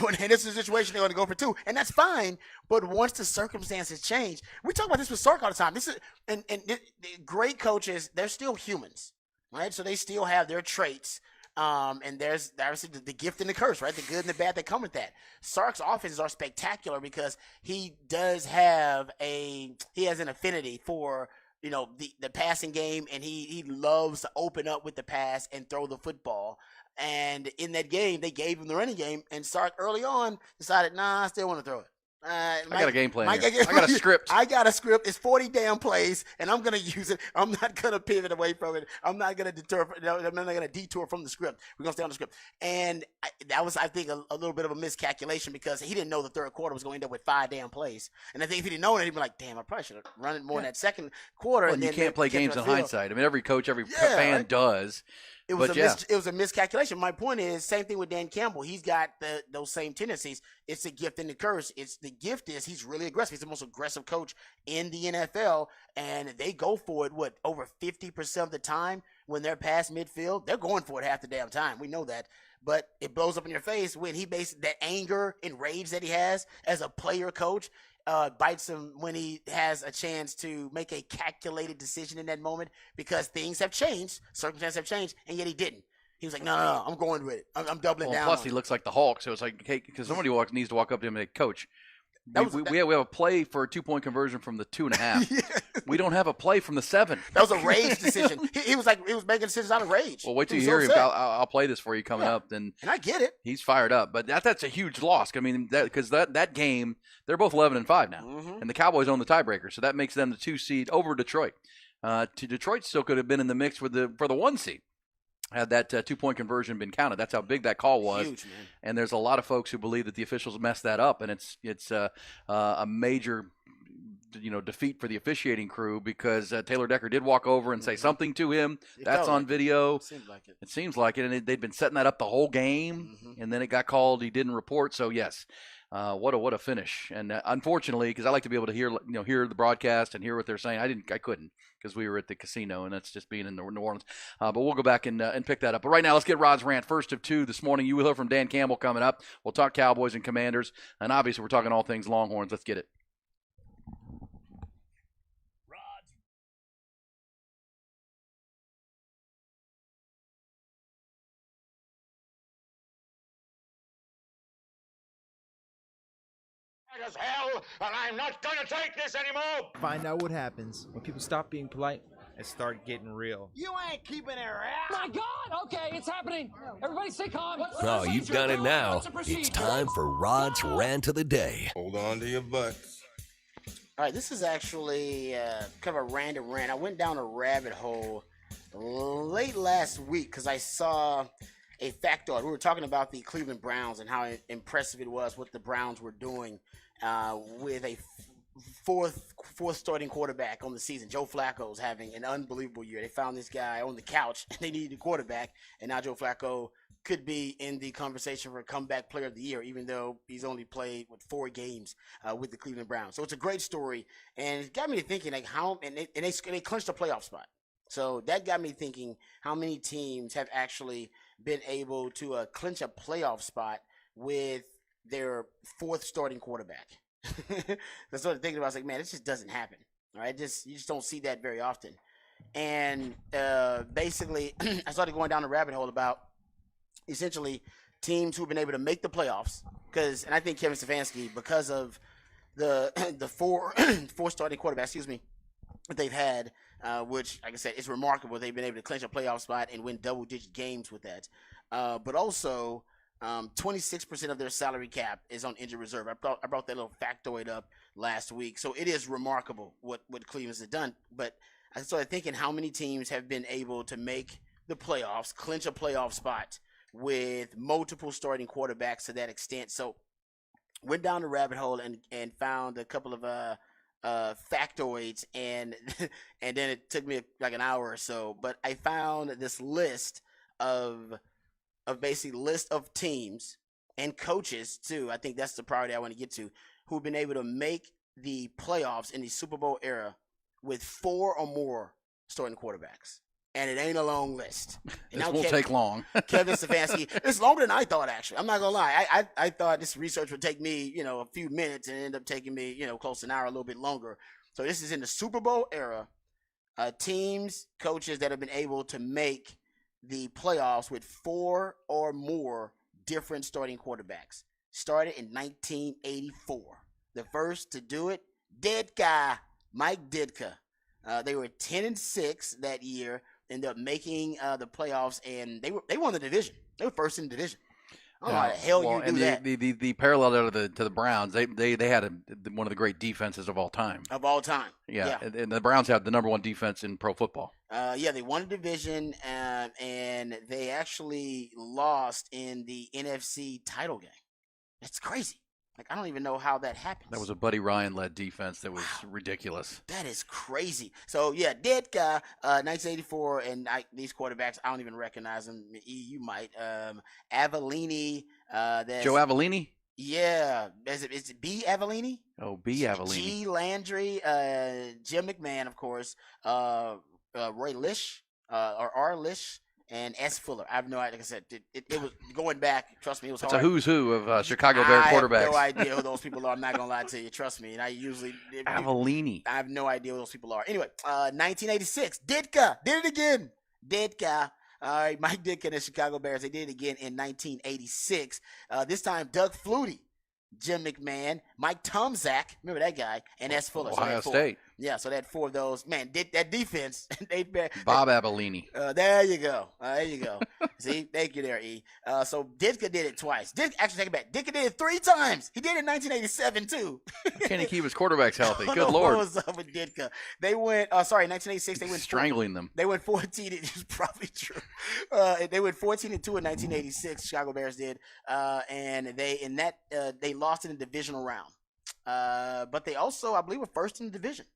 when in this situation they're going to go for 2, and that's fine. But once the circumstances change, we talk about this with Sark all the time. This is and great coaches, they're still humans, right? So they still have their traits. And there's obviously the gift and the curse, right? The good and the bad that come with that. Sark's offenses are spectacular because he has an affinity for the passing game, and he loves to open up with the pass and throw the football. And in that game, they gave him the running game, and Sark early on decided, I still want to throw it. I got a game plan. I got a script. I got a script. It's 40 damn plays, and I'm going to use it. I'm not going to pivot away from it. I'm not going to deter. I'm not going to detour from the script. We're going to stay on the script. And that was, I think, a little bit of a miscalculation because he didn't know the third quarter was going to end up with 5 damn plays. And I think if he didn't know it, he'd be like, damn, I probably should have run it more in that second quarter. Well, and you can't play games in hindsight. I mean, every coach, every fan does. It was a miscalculation. My point is, same thing with Dan Campbell. He's got those same tendencies. It's a gift and the curse. The gift is he's really aggressive. He's the most aggressive coach in the NFL, and they go for it, over 50% of the time when they're past midfield. They're going for it half the damn time. We know that. But it blows up in your face when he that anger and rage that he has as a player coach bites him when he has a chance to make a calculated decision in that moment because things have changed, circumstances have changed, and yet he didn't. He was like, no, I'm going with it. I'm doubling down. Plus, he looks like the Hulk, so it's like, hey, because somebody needs to walk up to him and say, Coach, we have a play for a 2-point conversion from the 2.5. Yeah. We don't have a play from the 7. That was a rage decision. He was making decisions out of rage. Well, wait till you hear him. I'll play this for you coming up. And I get it. He's fired up, but that's a huge loss. I mean, because that game, they're both 11-5 now, and the Cowboys own the tiebreaker, so that makes them the 2 seed over Detroit. Detroit still could have been in the mix for the 1 seed. Had that 2-point conversion been counted. That's how big that call was. Huge, man. And there's a lot of folks who believe that the officials messed that up, and it's a major defeat for the officiating crew because Taylor Decker did walk over and say something to him. That's on video. It seems like it. And they'd been setting that up the whole game, and then it got called. He didn't report. So, yes, what a finish. And unfortunately, because I like to be able to hear the broadcast and hear what they're saying, I couldn't because we were at the casino, and that's just being in New Orleans. But we'll go back and pick that up. But right now, let's get Rod's rant. First of 2 this morning. You will hear from Dan Campbell coming up. We'll talk Cowboys and Commanders. And obviously, we're talking all things Longhorns. Let's get it. As hell, and I'm not going to take this anymore. Find out what happens when people stop being polite and start getting real. You ain't keeping it real. My God! Okay, it's happening. Everybody stay calm. Oh, you've done it now. It's time for Rod's Rant of the Day. Hold on to your butts. All right, this is actually kind of a random rant. I went down a rabbit hole late last week because I saw a factoid. We were talking about the Cleveland Browns and how impressive it was what the Browns were doing with a fourth starting quarterback on the season. Joe Flacco's having an unbelievable year. They found this guy on the couch and they needed a quarterback, and now Joe Flacco could be in the conversation for comeback player of the year, even though he's only played 4 games with the Cleveland Browns. So it's a great story, and it got me to thinking like they clinched a playoff spot. So that got me thinking how many teams have actually been able to clinch a playoff spot with their 4th starting quarterback. That's what I'm thinking about. I was like, man, this just doesn't happen. All right, you just don't see that very often. And basically, I started going down the rabbit hole about essentially teams who've been able to make the playoffs. And I think Kevin Stefanski, because of the four starting quarterbacks, that they've had, which, like I said, it's remarkable. They've been able to clinch a playoff spot and win double-digit games with that. But also, 26% of their salary cap is on injured reserve. I brought that little factoid up last week. So it is remarkable what Cleveland's has done. But I started thinking how many teams have been able to make the playoffs, clinch a playoff spot with multiple starting quarterbacks to that extent. So went down the rabbit hole and found a couple of factoids, and then it took me like an hour or so. But I found this list of basically list of teams and coaches too. I think that's the priority I want to get to, who've been able to make the playoffs in the Super Bowl era with 4 or more starting quarterbacks. And it ain't a long list. And this won't take long. Kevin Stefanski. It's longer than I thought, actually. I'm not going to lie. I thought this research would take me, a few minutes, and it ended up taking me, close to an hour, a little bit longer. So this is in the Super Bowl era. Teams, coaches that have been able to make the playoffs with 4 or more different starting quarterbacks. Started in 1984. The first to do it, Mike Ditka. They were 10-6 that year. Ended up making the playoffs, and they won the division. They were first in the division. I don't know how the hell you do that. The parallel to the Browns, they had one of the great defenses of all time. Of all time. Yeah. And the Browns have the number 1 defense in pro football. They won a division, and they actually lost in the NFC title game. That's crazy. Like, I don't even know how that happens. That was a Buddy Ryan-led defense that was ridiculous. That is crazy. So, yeah, Ditka, 1984, and these quarterbacks, I don't even recognize them. You might. Avellini. Joe Avellini? Yeah. Is it B. Avellini? Oh, B. Avellini. G. Landry, Jim McMahon, of course, Roy Lish, or R. Lish, and S. Fuller. I have no idea. Like I said, it was going back. Trust me, it was hard. It's a who's who of Chicago Bear quarterbacks. I have no idea who those people are. I'm not going to lie to you. Trust me. And I usually... Avellini. I have no idea who those people are. Anyway, 1986. Ditka. Did it again. Ditka. All right, Mike Ditka and the Chicago Bears. They did it again in 1986. This time, Doug Flutie, Jim McMahon, Mike Tomczak, remember that guy, and S. Fuller. Ohio State. Yeah, so they had 4 of those. Man, that defense. Bob Avellini. There you go. See, thank you there, E. So Ditka did it twice. Actually, take it back. Ditka did it 3 times. He did it in 1987 too. Can't he keep his quarterbacks healthy? Good What Lord. was up with Ditka? They went. 1986. They went strangling them. They went 14. It's probably true. They went 14-2 in 1986. Chicago Bears did, and they lost in the divisional round. But they also, I believe, were first in the division.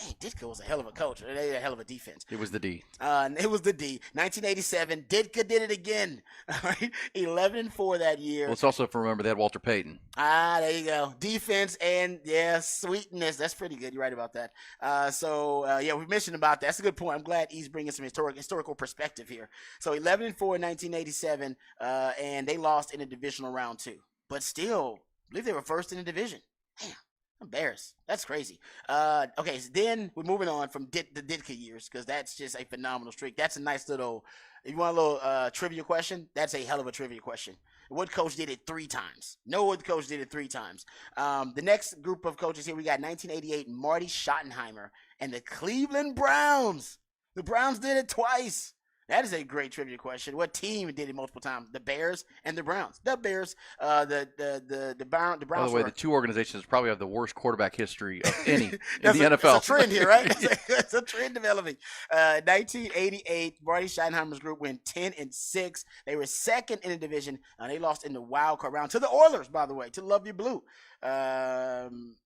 Dang, Ditka was a hell of a coach. They had a hell of a defense. It was the D. It was the D. 1987, Ditka did it again. All right, 11-4 that year. Let's also remember they had Walter Payton. There you go. Defense and, sweetness. That's pretty good. You're right about that. We mentioned about that. That's a good point. I'm glad he's bringing some historical perspective here. So 11-4 in 1987, and they lost in the divisional round too. But still, I believe they were first in the division. Damn. Embarrassed. That's crazy. Okay, so then we're moving on from the Ditka years, because that's just a phenomenal streak. That's a nice little, if you want a little trivia question, that's a hell of a trivia question. What coach did it 3 times? No one coach did it 3 times. The next group of coaches here, we got 1988, Marty Schottenheimer and the Cleveland Browns. The Browns did it twice. That is a great trivia question. What team did it multiple times? The Bears and the Browns. The Bears, the Browns. By the way, the two organizations probably have the worst quarterback history of any in the That's NFL. a trend here, right? It's a trend developing. 1988, Marty Schottenheimer's group went 10-6. They were second in the division. They lost in the wild card round to the Oilers, by the way, to Love You Blue. And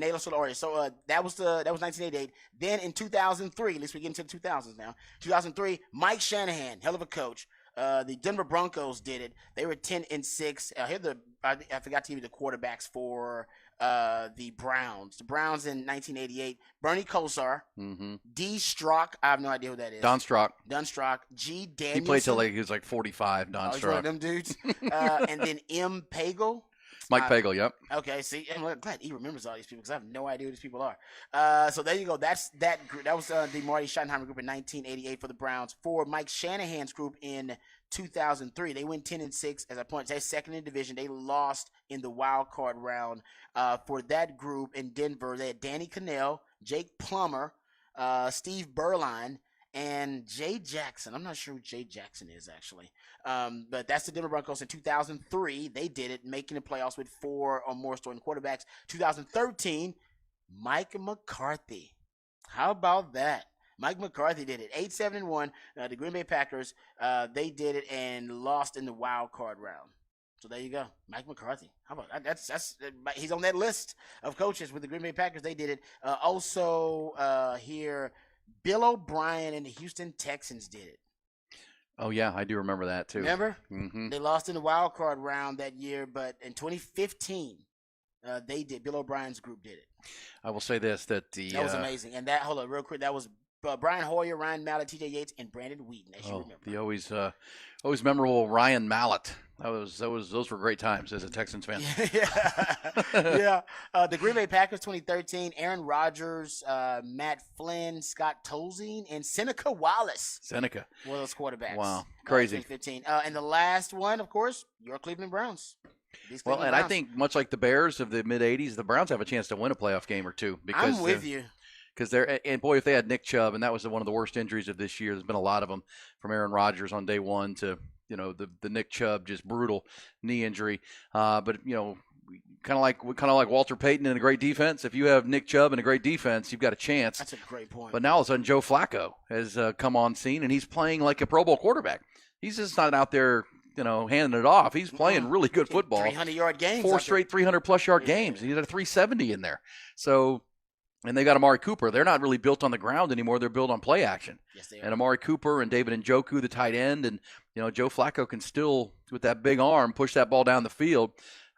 they lost to the Orioles. So that was 1988. Then in 2003, at least we get into the 2000s now. 2003, Mike Shanahan, hell of a coach. The Denver Broncos did it. They were 10-6. I forgot to give you the quarterbacks for the Browns. The Browns in 1988, Bernie Kosar, D. Strock. I have no idea who that is. Don Strock. G. Danielson. He played till he was like 45. Don He's one of Strock. them dudes. And then M. Pagel. Mike Pagel. Yep. Okay, see, I'm glad he remembers all these people because I have no idea who these people are. So there you go. That's that group. That was the Marty Schottenheimer group in 1988 for the Browns. For Mike Shanahan's group in 2003, they went 10-6. As I pointed, they're second in the division. They lost in the wild card round. For that group in Denver, they had Danny Cannell, Jake Plummer, Steve Berline, and Jay Jackson. I'm not sure who Jay Jackson is, actually. But that's the Denver Broncos in 2003. They did it, making the playoffs with 4 or more starting quarterbacks. 2013, Mike McCarthy. How about that? Mike McCarthy did it. 8-7-1. The Green Bay Packers, they did it and lost in the wild card round. So there you go. Mike McCarthy. How about that? That's he's on that list of coaches with the Green Bay Packers. They did it. Also here, Bill O'Brien and the Houston Texans did it. Oh yeah, I do remember that too. Remember? Mm-hmm. They lost in the wild card round that year, but in 2015, they did. Bill O'Brien's group did it. I will say this: that was amazing. And that, hold on, real quick, that was Brian Hoyer, Ryan Mallett, T.J. Yates, and Brandon Wheaton. As you remember. The always memorable Ryan Mallett. Those were great times as a Texans fan. Yeah. The Green Bay Packers 2013, Aaron Rodgers, Matt Flynn, Scott Tolzien, and Seneca Wallace. Seneca. One of those quarterbacks. Wow. Crazy. 2015. And the last one, of course, your Cleveland Browns. Well, and I think much like the Bears of the mid-'80s, the Browns have a chance to win a playoff game or two. Because I'm with you. Because and boy, if they had Nick Chubb, and that was one of the worst injuries of this year. There's been a lot of them, from Aaron Rodgers on day one to the Nick Chubb just brutal knee injury. But kind of like Walter Payton and a great defense. If you have Nick Chubb and a great defense, you've got a chance. That's a great point. But now all of a sudden, Joe Flacco has come on scene, and he's playing like a Pro Bowl quarterback. He's just not out there, handing it off. He's playing really good football. 300-yard games. 4 straight 300-plus-yard games. He had a 370 in there. So. And they got Amari Cooper. They're not really built on the ground anymore. They're built on play action. Yes, they are. And Amari Cooper and David Njoku, the tight end, and Joe Flacco can still, with that big arm, push that ball down the field.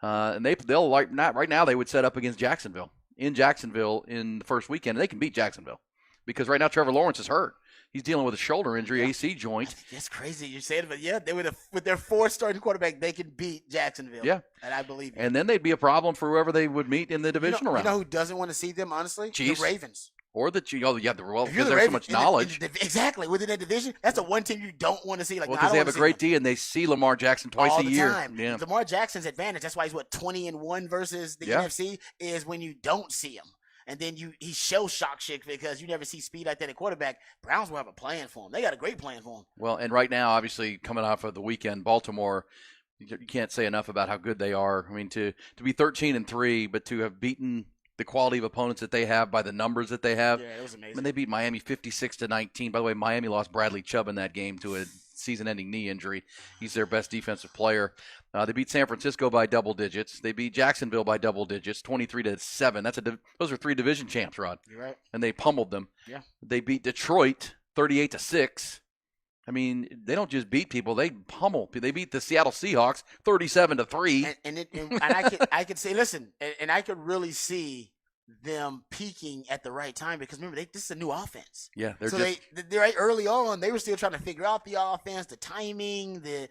And they'll right now they would set up against Jacksonville in the first weekend. And they can beat Jacksonville because right now Trevor Lawrence is hurt. He's dealing with a shoulder injury, AC joint. That's crazy you say it, but yeah, they would with their 4th starting quarterback, they could beat Jacksonville. Yeah, and I believe you. And then they'd be a problem for whoever they would meet in the divisional round. You know who doesn't want to see them, honestly? Chiefs. The Ravens. Or because there's so much in knowledge. Exactly. Within that division, that's the one team you don't want to see. Because they have a great D and they see Lamar Jackson twice all a year. Time. Yeah. Lamar Jackson's advantage, that's why he's 20-1 versus the NFC, is when you don't see him. And then he show shock shit because you never see speed like that at quarterback. Browns will have a plan for him. They got a great plan for him. Well, and right now, obviously, coming off of the weekend, Baltimore, you can't say enough about how good they are. I mean, to be 13-3, but to have beaten the quality of opponents that they have by the numbers that they have. Yeah, it was amazing. I mean, they beat Miami 56-19. By the way, Miami lost Bradley Chubb in that game to a season-ending knee injury. He's their best defensive player. They beat San Francisco by double digits. They beat Jacksonville by double digits, 23-7. Those are 3 division champs, Rod. You're right. And they pummeled them. Yeah. They beat Detroit 38-6. I mean, they don't just beat people; they pummel. They beat the Seattle Seahawks 37-3. And I could say, listen, and I could really see them peaking at the right time because remember this is a new offense. Yeah, they're right early on they were still trying to figure out the offense, the timing, the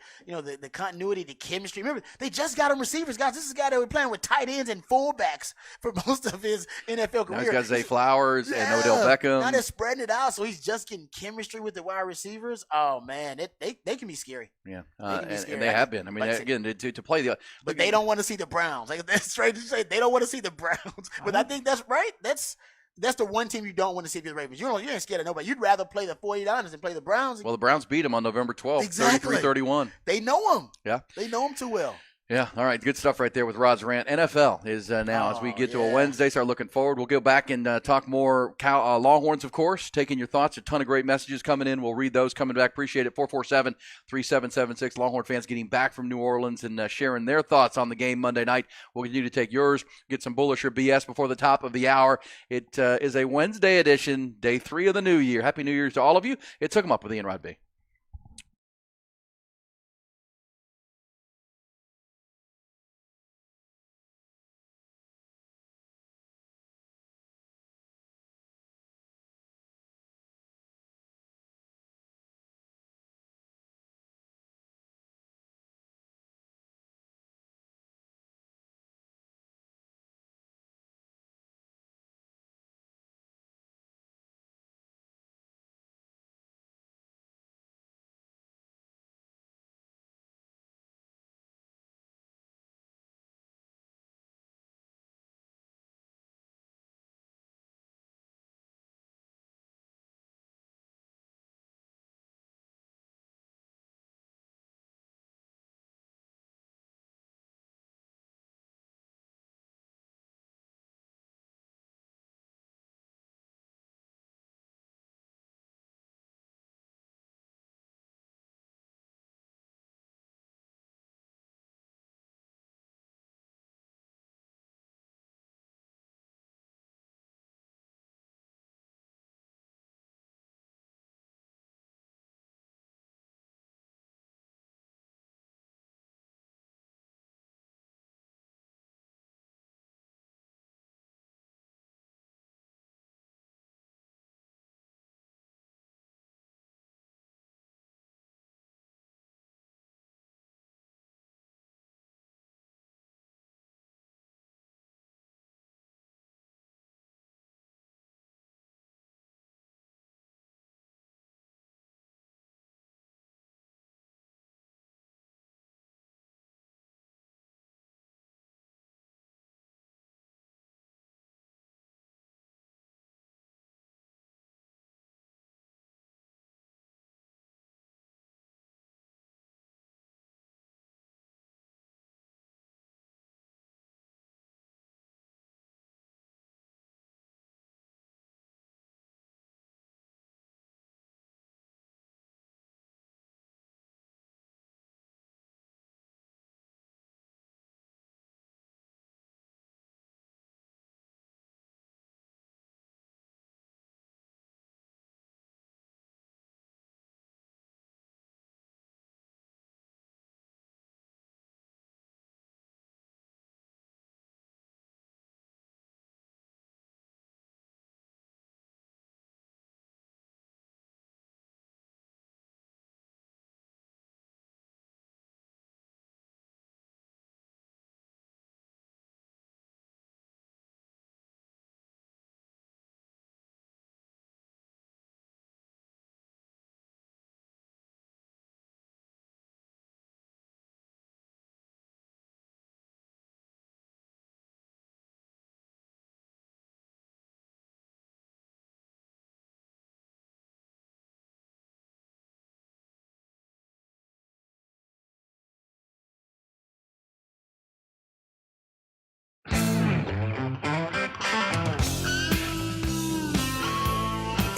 continuity, the chemistry. Remember they just got him receivers, guys. This is a guy that was playing with tight ends and fullbacks for most of his NFL career. Now he's got Zay Flowers and Odell Beckham. Now they're spreading it out, so he's just getting chemistry with the wide receivers. Oh man, they can be scary. Yeah, and they have been. I mean, again, to play but they don't want to see the Browns. Like that's straight to say, they don't want to see the Browns. But I think that's right. that's the one team you don't want to see if you're the Ravens. You ain't scared of nobody. You'd rather play the 49ers than play the Browns. Well, the Browns beat them on November 12th, Exactly. 33-31. They know them. Yeah. They know them too well. Yeah, all right, good stuff right there with Rod's Rant. NFL is now, as we get to a Wednesday, start looking forward. We'll go back and talk more Longhorns, of course, taking your thoughts. A ton of great messages coming in. We'll read those coming back. Appreciate it. 447-3776. Longhorn fans getting back from New Orleans and sharing their thoughts on the game Monday night. We'll continue to take yours, get some bullish or BS before the top of the hour. It is a Wednesday edition, day 3 of the new year. Happy New Year's to all of you. It's Hook 'em Up with Ian Rod B.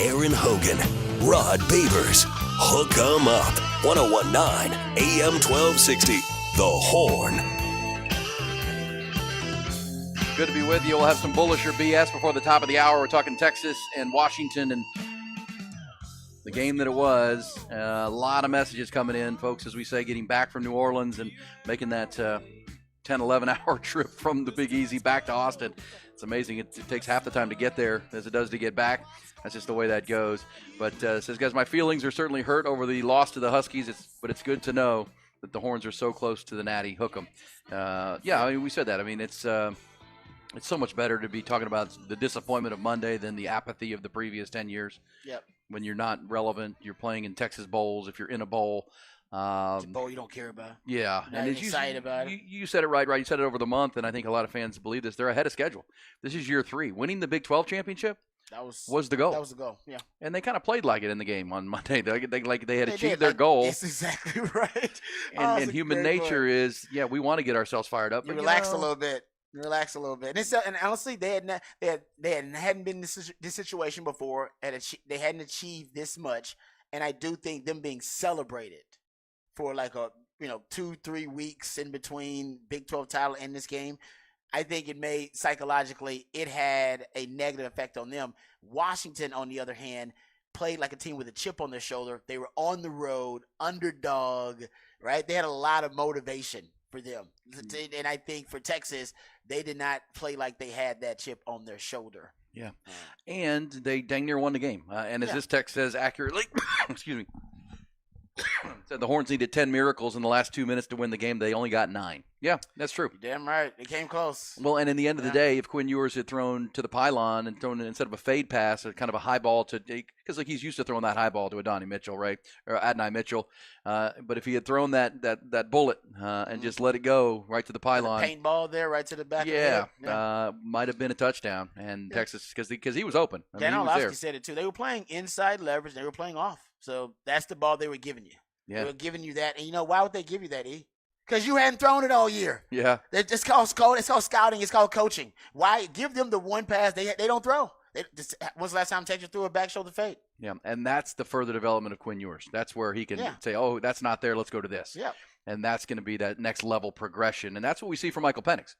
Aaron Hogan, Rod Babers, Hook 'em Up, 1019 AM 1260, The Horn. Good to be with you. We'll have some bullish or BS before the top of the hour. We're talking Texas and Washington and the game that it was. A lot of messages coming in, folks, as we say, getting back from New Orleans and making that 10, 11-hour trip from the Big Easy back to Austin. It's amazing. It takes half the time to get there as it does to get back. That's just the way that goes. But says, guys, my feelings are certainly hurt over the loss to the Huskies, but it's good to know that the Horns are so close to the Natty. Hook 'em. Yeah, I mean, we said that. I mean, it's so much better to be talking about the disappointment of Monday than the apathy of the previous 10 years. Yep. When you're not relevant, you're playing in Texas bowls. If you're in a bowl, It's a bowl you don't care about. yeah, Not even excited about it. You said it right. You said it over the month, and I think a lot of fans believe this. They're ahead of schedule. This is year 3. Winning the Big 12 championship, That was the goal. That was the goal. Yeah. And they kind of played like it in the game on Monday. They had They achieved did, their like, goal. That's exactly right. And human nature is, we want to get ourselves fired up. You But relax a little bit. Relax a little bit. And honestly, they hadn't been in this situation before, and they hadn't achieved this much. And I do think them being celebrated for like 2-3 weeks in between Big 12 title and this game, I think it made psychologically it had a negative effect on them. Washington, on the other hand, played like a team with a chip on their shoulder. They were on the road, underdog, right? They had a lot of motivation for them. And I think for Texas, they did not play like they had that chip on their shoulder. Yeah. And they dang near won the game. And as this text says accurately, excuse me, said the Horns needed 10 miracles in the last 2 minutes to win the game. They only got 9. Yeah, that's true. You're damn right. They came close. Well, and in the end of the day, if Quinn Ewers had thrown to the pylon and thrown instead of a fade pass, a kind of a high ball because like he's used to throwing that high ball to Adonai Mitchell, right, or Adonai Mitchell, but if he had thrown that bullet and just let it go right to the pylon, paintball there, right to the back. Might have been a touchdown. And Texas, because he was open. Dan Orlovsky said it too. They were playing inside leverage. They were playing off. So that's the ball they were giving you. Yeah. They were giving you that, and why would they give you that, E? Because you hadn't thrown it all year. Yeah. It's called scouting. It's called coaching. Why give them the one pass they don't throw? When's the last time Texas threw a back shoulder fade? Yeah, and that's the further development of Quinn Ewers. That's where he can say, oh, that's not there. Let's go to this. Yeah. And that's going to be that next level progression. And that's what we see from Michael Penix.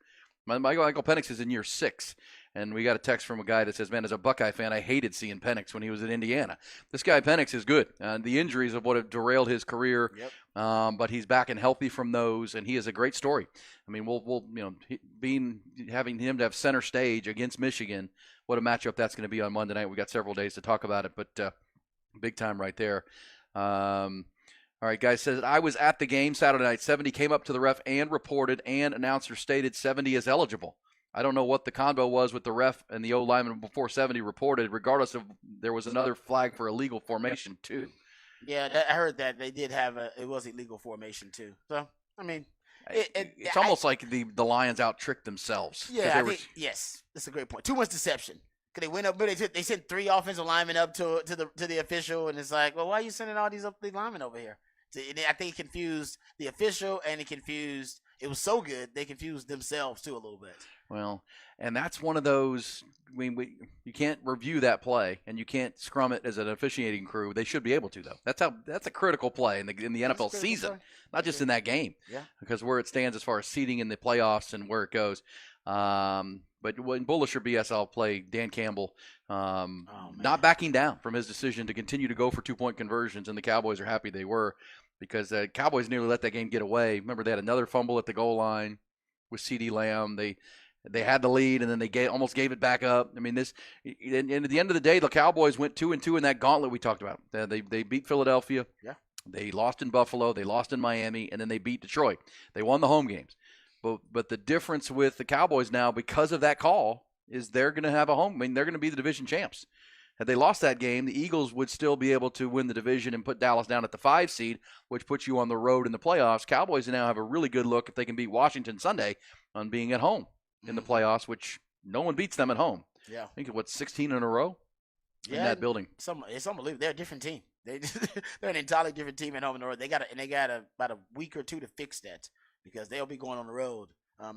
Michael Penix is in year 6. And we got a text from a guy that says, man, as a Buckeye fan, I hated seeing Penix when he was at Indiana. This guy Penix is good. The injuries of what have derailed his career, but he's back and healthy from those, and he is a great story. I mean, we'll having him to have center stage against Michigan, what a matchup that's going to be on Monday night. We got several days to talk about it, but big time right there. All right, guys, says, I was at the game Saturday night. 70 came up to the ref and reported, and announcer stated 70 is eligible. I don't know what the combo was with the ref and the O-lineman before 70 reported, regardless of there was another flag for illegal formation, too. Yeah, I heard that they did have it was illegal formation, too. So, I mean. It's almost like the Lions out-tricked themselves. Yeah, yes, that's a great point. Too much deception. Because they went up, but they sent 3 offensive linemen up to the official, and it's like, well, why are you sending all these linemen over here? I think it confused the official, and it was so good, they confused themselves, too, a little bit. Well, and that's one of those. I mean, you can't review that play, and you can't scrum it as an officiating crew. They should be able to, though. That's a critical play in the NFL season, not just in that game. Yeah. Because where it stands as far as seeding in the playoffs and where it goes. But when bullish or BS, I'll play Dan Campbell, not backing down from his decision to continue to go for 2-point conversions, and the Cowboys are happy they were, because the Cowboys nearly let that game get away. Remember, they had another fumble at the goal line with CeeDee Lamb. They had the lead, and then they almost gave it back up. I mean, and at the end of the day, the Cowboys went 2-2 in that gauntlet we talked about. They beat Philadelphia. Yeah. They lost in Buffalo. They lost in Miami, and then they beat Detroit. They won the home games. But the difference with the Cowboys now, because of that call, is they're going to have a home. I mean, they're going to be the division champs. Had they lost that game, the Eagles would still be able to win the division and put Dallas down at the 5 seed, which puts you on the road in the playoffs. Cowboys now have a really good look if they can beat Washington Sunday on being at home in the playoffs, which no one beats them at home. Yeah. I think 16 in a row in that building. It's unbelievable. They're a different team. They're an entirely different team at home and the road. They got about a week or 2 to fix that, because they'll be going on the road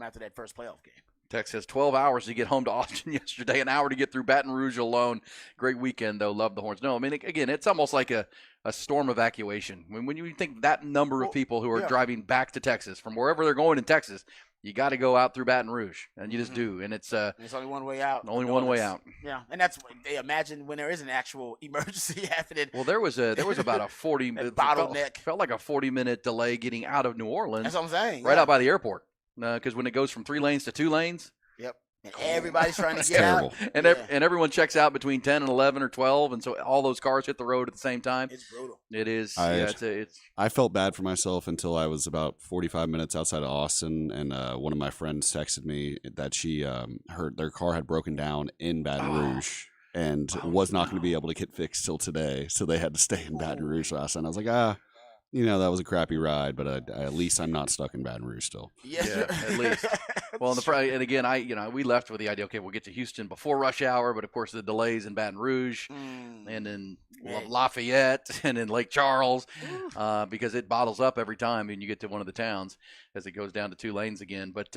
after that first playoff game. Tex says 12 hours to get home to Austin yesterday, an hour to get through Baton Rouge alone. Great weekend, though. Love the Horns. No, I mean, again, it's almost like a storm evacuation. When you think that number of people who are driving back to Texas from wherever they're going in Texas, you got to go out through Baton Rouge, and you just do. And it's only one way out. Only one way out. Yeah, and that's what they imagine when there is an actual emergency happening. Well, there was about a 40 bottleneck. Felt like a 40-minute delay getting out of New Orleans. That's what I'm saying. Right out by the airport. Because when it goes from 3 lanes to 2 lanes. Yep. And everybody's trying to get out. And everyone checks out between 10 and 11 or 12, and so all those cars hit the road at the same time. It's brutal. It is. I felt bad for myself until I was about 45 minutes outside of Austin, and one of my friends texted me that their car had broken down in Baton Rouge and was not going to be able to get fixed till today, so they had to stay in Baton Rouge last night. I was like, that was a crappy ride, but at least I'm not stuck in Baton Rouge still. Yes, Yeah, at least. Well, and again, we left with the idea, okay, we'll get to Houston before rush hour, but of course the delays in Baton Rouge and in Lafayette and in Lake Charles, because it bottles up every time and you get to one of the towns as it goes down to 2 lanes again. But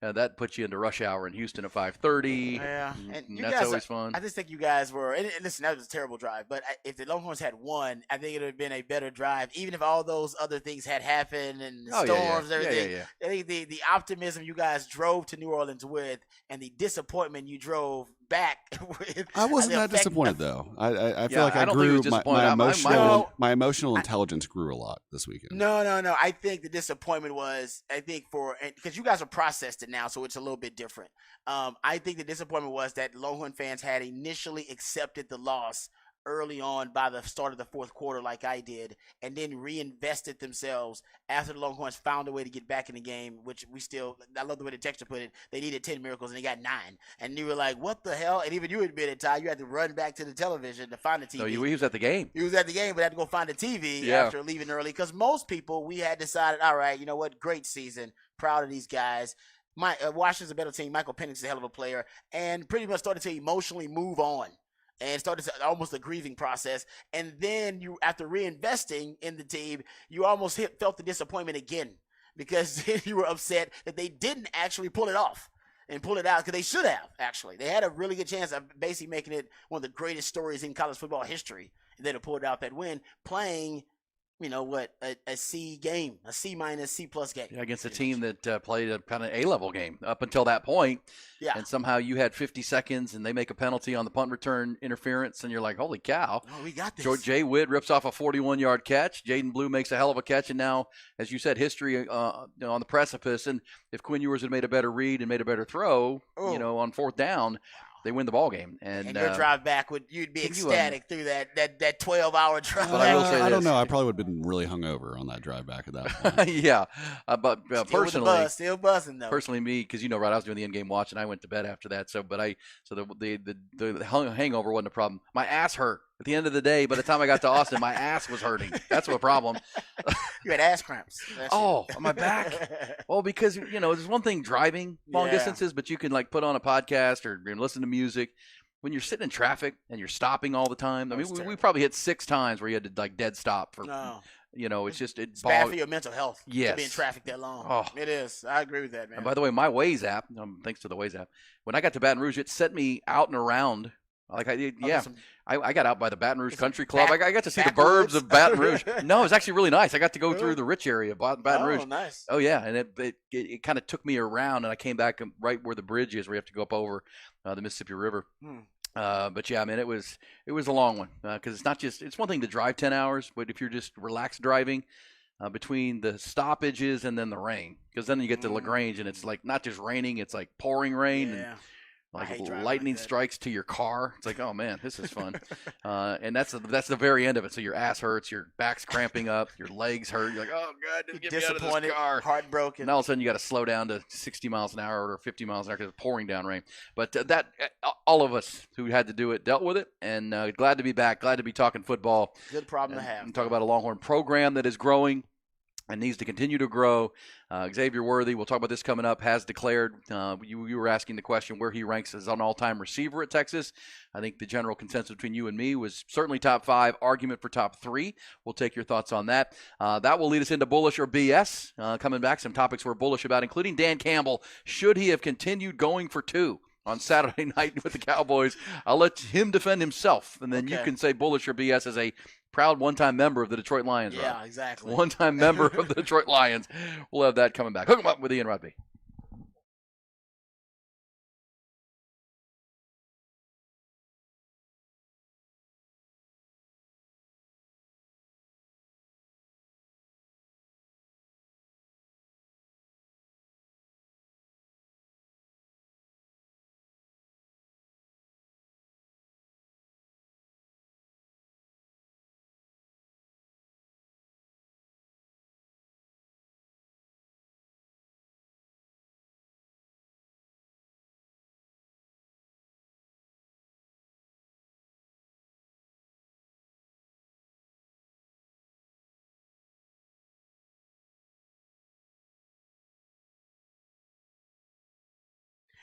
that puts you into rush hour in Houston at 5:30. Yeah, and you that's guys, always fun. I just think you guys were. And listen, that was a terrible drive. But if the Longhorns had won, I think it would have been a better drive, even if all those other things had happened and the storms and everything. Yeah. I think the optimism you guys drove to New Orleans with, and the disappointment you drove back with. I wasn't that disappointed though. I feel like I don't think it grew was disappointing. my emotional intelligence grew a lot this weekend. No. I think the disappointment was, because you guys have processed it now, so it's a little bit different. I think the disappointment was that Longhorn fans had initially accepted the loss early on by the start of the fourth quarter like I did, and then reinvested themselves after the Longhorns found a way to get back in the game, which I love the way the texter put it, they needed 10 miracles and they got 9. And you were like, what the hell? And even you admitted, Ty, you had to run back to the television to find the TV. No, he was at the game. He was at the game, but had to go find the TV after leaving early, because most people, we had decided, all right, you know what, great season, proud of these guys. Washington's a better team. Michael Penix is a hell of a player, and pretty much started to emotionally move on. And started almost a grieving process. And then after reinvesting in the team, you almost felt the disappointment again, because you were upset that they didn't actually pull it off and pull it out, because they should have, actually. They had a really good chance of basically making it one of the greatest stories in college football history. And then to pull it out that win, playing, a C game, a C minus, C plus game. Yeah, against a team that played a kind of A-level game up until that point. Yeah. And somehow you had 50 seconds and they make a penalty on the punt return interference, and you're like, holy cow. Oh, we got this. Jay Witt rips off a 41-yard catch. Jaden Blue makes a hell of a catch, and now, as you said, history on the precipice. And if Quinn Ewers had made a better read and made a better throw, on 4th down, they win the ball game. And your drive back, you'd be ecstatic through that 12-hour drive. But I will say I don't this. know. I probably would have been really hungover on that drive back at that point. Yeah, but personally, still buzzing though. Personally, me, because right, I was doing the in-game watch and I went to bed after that. So the hangover wasn't a problem. My ass hurt at the end of the day. By the time I got to Austin, my ass was hurting. That's what problem. You had ass cramps. On my back. Well, because there's one thing driving long distances, but you can put on a podcast or listen to music. When you're sitting in traffic and you're stopping all the time, I mean, we probably hit 6 times where you had to dead stop for. No. It's bad for your mental health. Yes. To be in traffic that long. Oh. It is. I agree with that, man. And by the way, my Waze app, thanks to the Waze app, when I got to Baton Rouge, it sent me out and around. I got out by the Baton Rouge Country Club. I got to see the burbs of Baton Rouge. No, it was actually really nice. I got to go through the rich area of Baton Rouge. Oh, nice. Oh, yeah, and it kind of took me around, and I came back right where the bridge is, where you have to go up over the Mississippi River. But yeah, I mean, it was a long one, because it's one thing to drive 10 hours, but if you're just relaxed driving between the stoppages and then the rain, because then you get to LaGrange and it's not just raining, it's pouring rain. Yeah. And lightning strikes to your car. It's oh man, this is fun. And that's the very end of it. So your ass hurts, your back's cramping up, your legs hurt. You're oh god, just get me out of this car. Heartbroken. And all of a sudden you got to slow down to 60 miles an hour or 50 miles an hour because it's pouring down rain. But all of us who had to do it dealt with it, and glad to be back. Glad to be talking football. Good problem to have. And talk about a Longhorn program that is growing and needs to continue to grow. Xavier Worthy, we'll talk about this coming up, has declared, you were asking the question where he ranks as an all-time receiver at Texas. I think the general consensus between you and me was certainly top 5, argument for top 3. We'll take your thoughts on that. That will lead us into bullish or BS. Coming back, some topics we're bullish about, including Dan Campbell. Should he have continued going for 2 on Saturday night with the Cowboys? I'll let him defend himself, and then you can say bullish or BS as a proud one-time member of the Detroit Lions. Yeah, Rob. exactly. One-time member of the Detroit Lions. We'll have that coming back. Hook 'em up with Ian Rodby.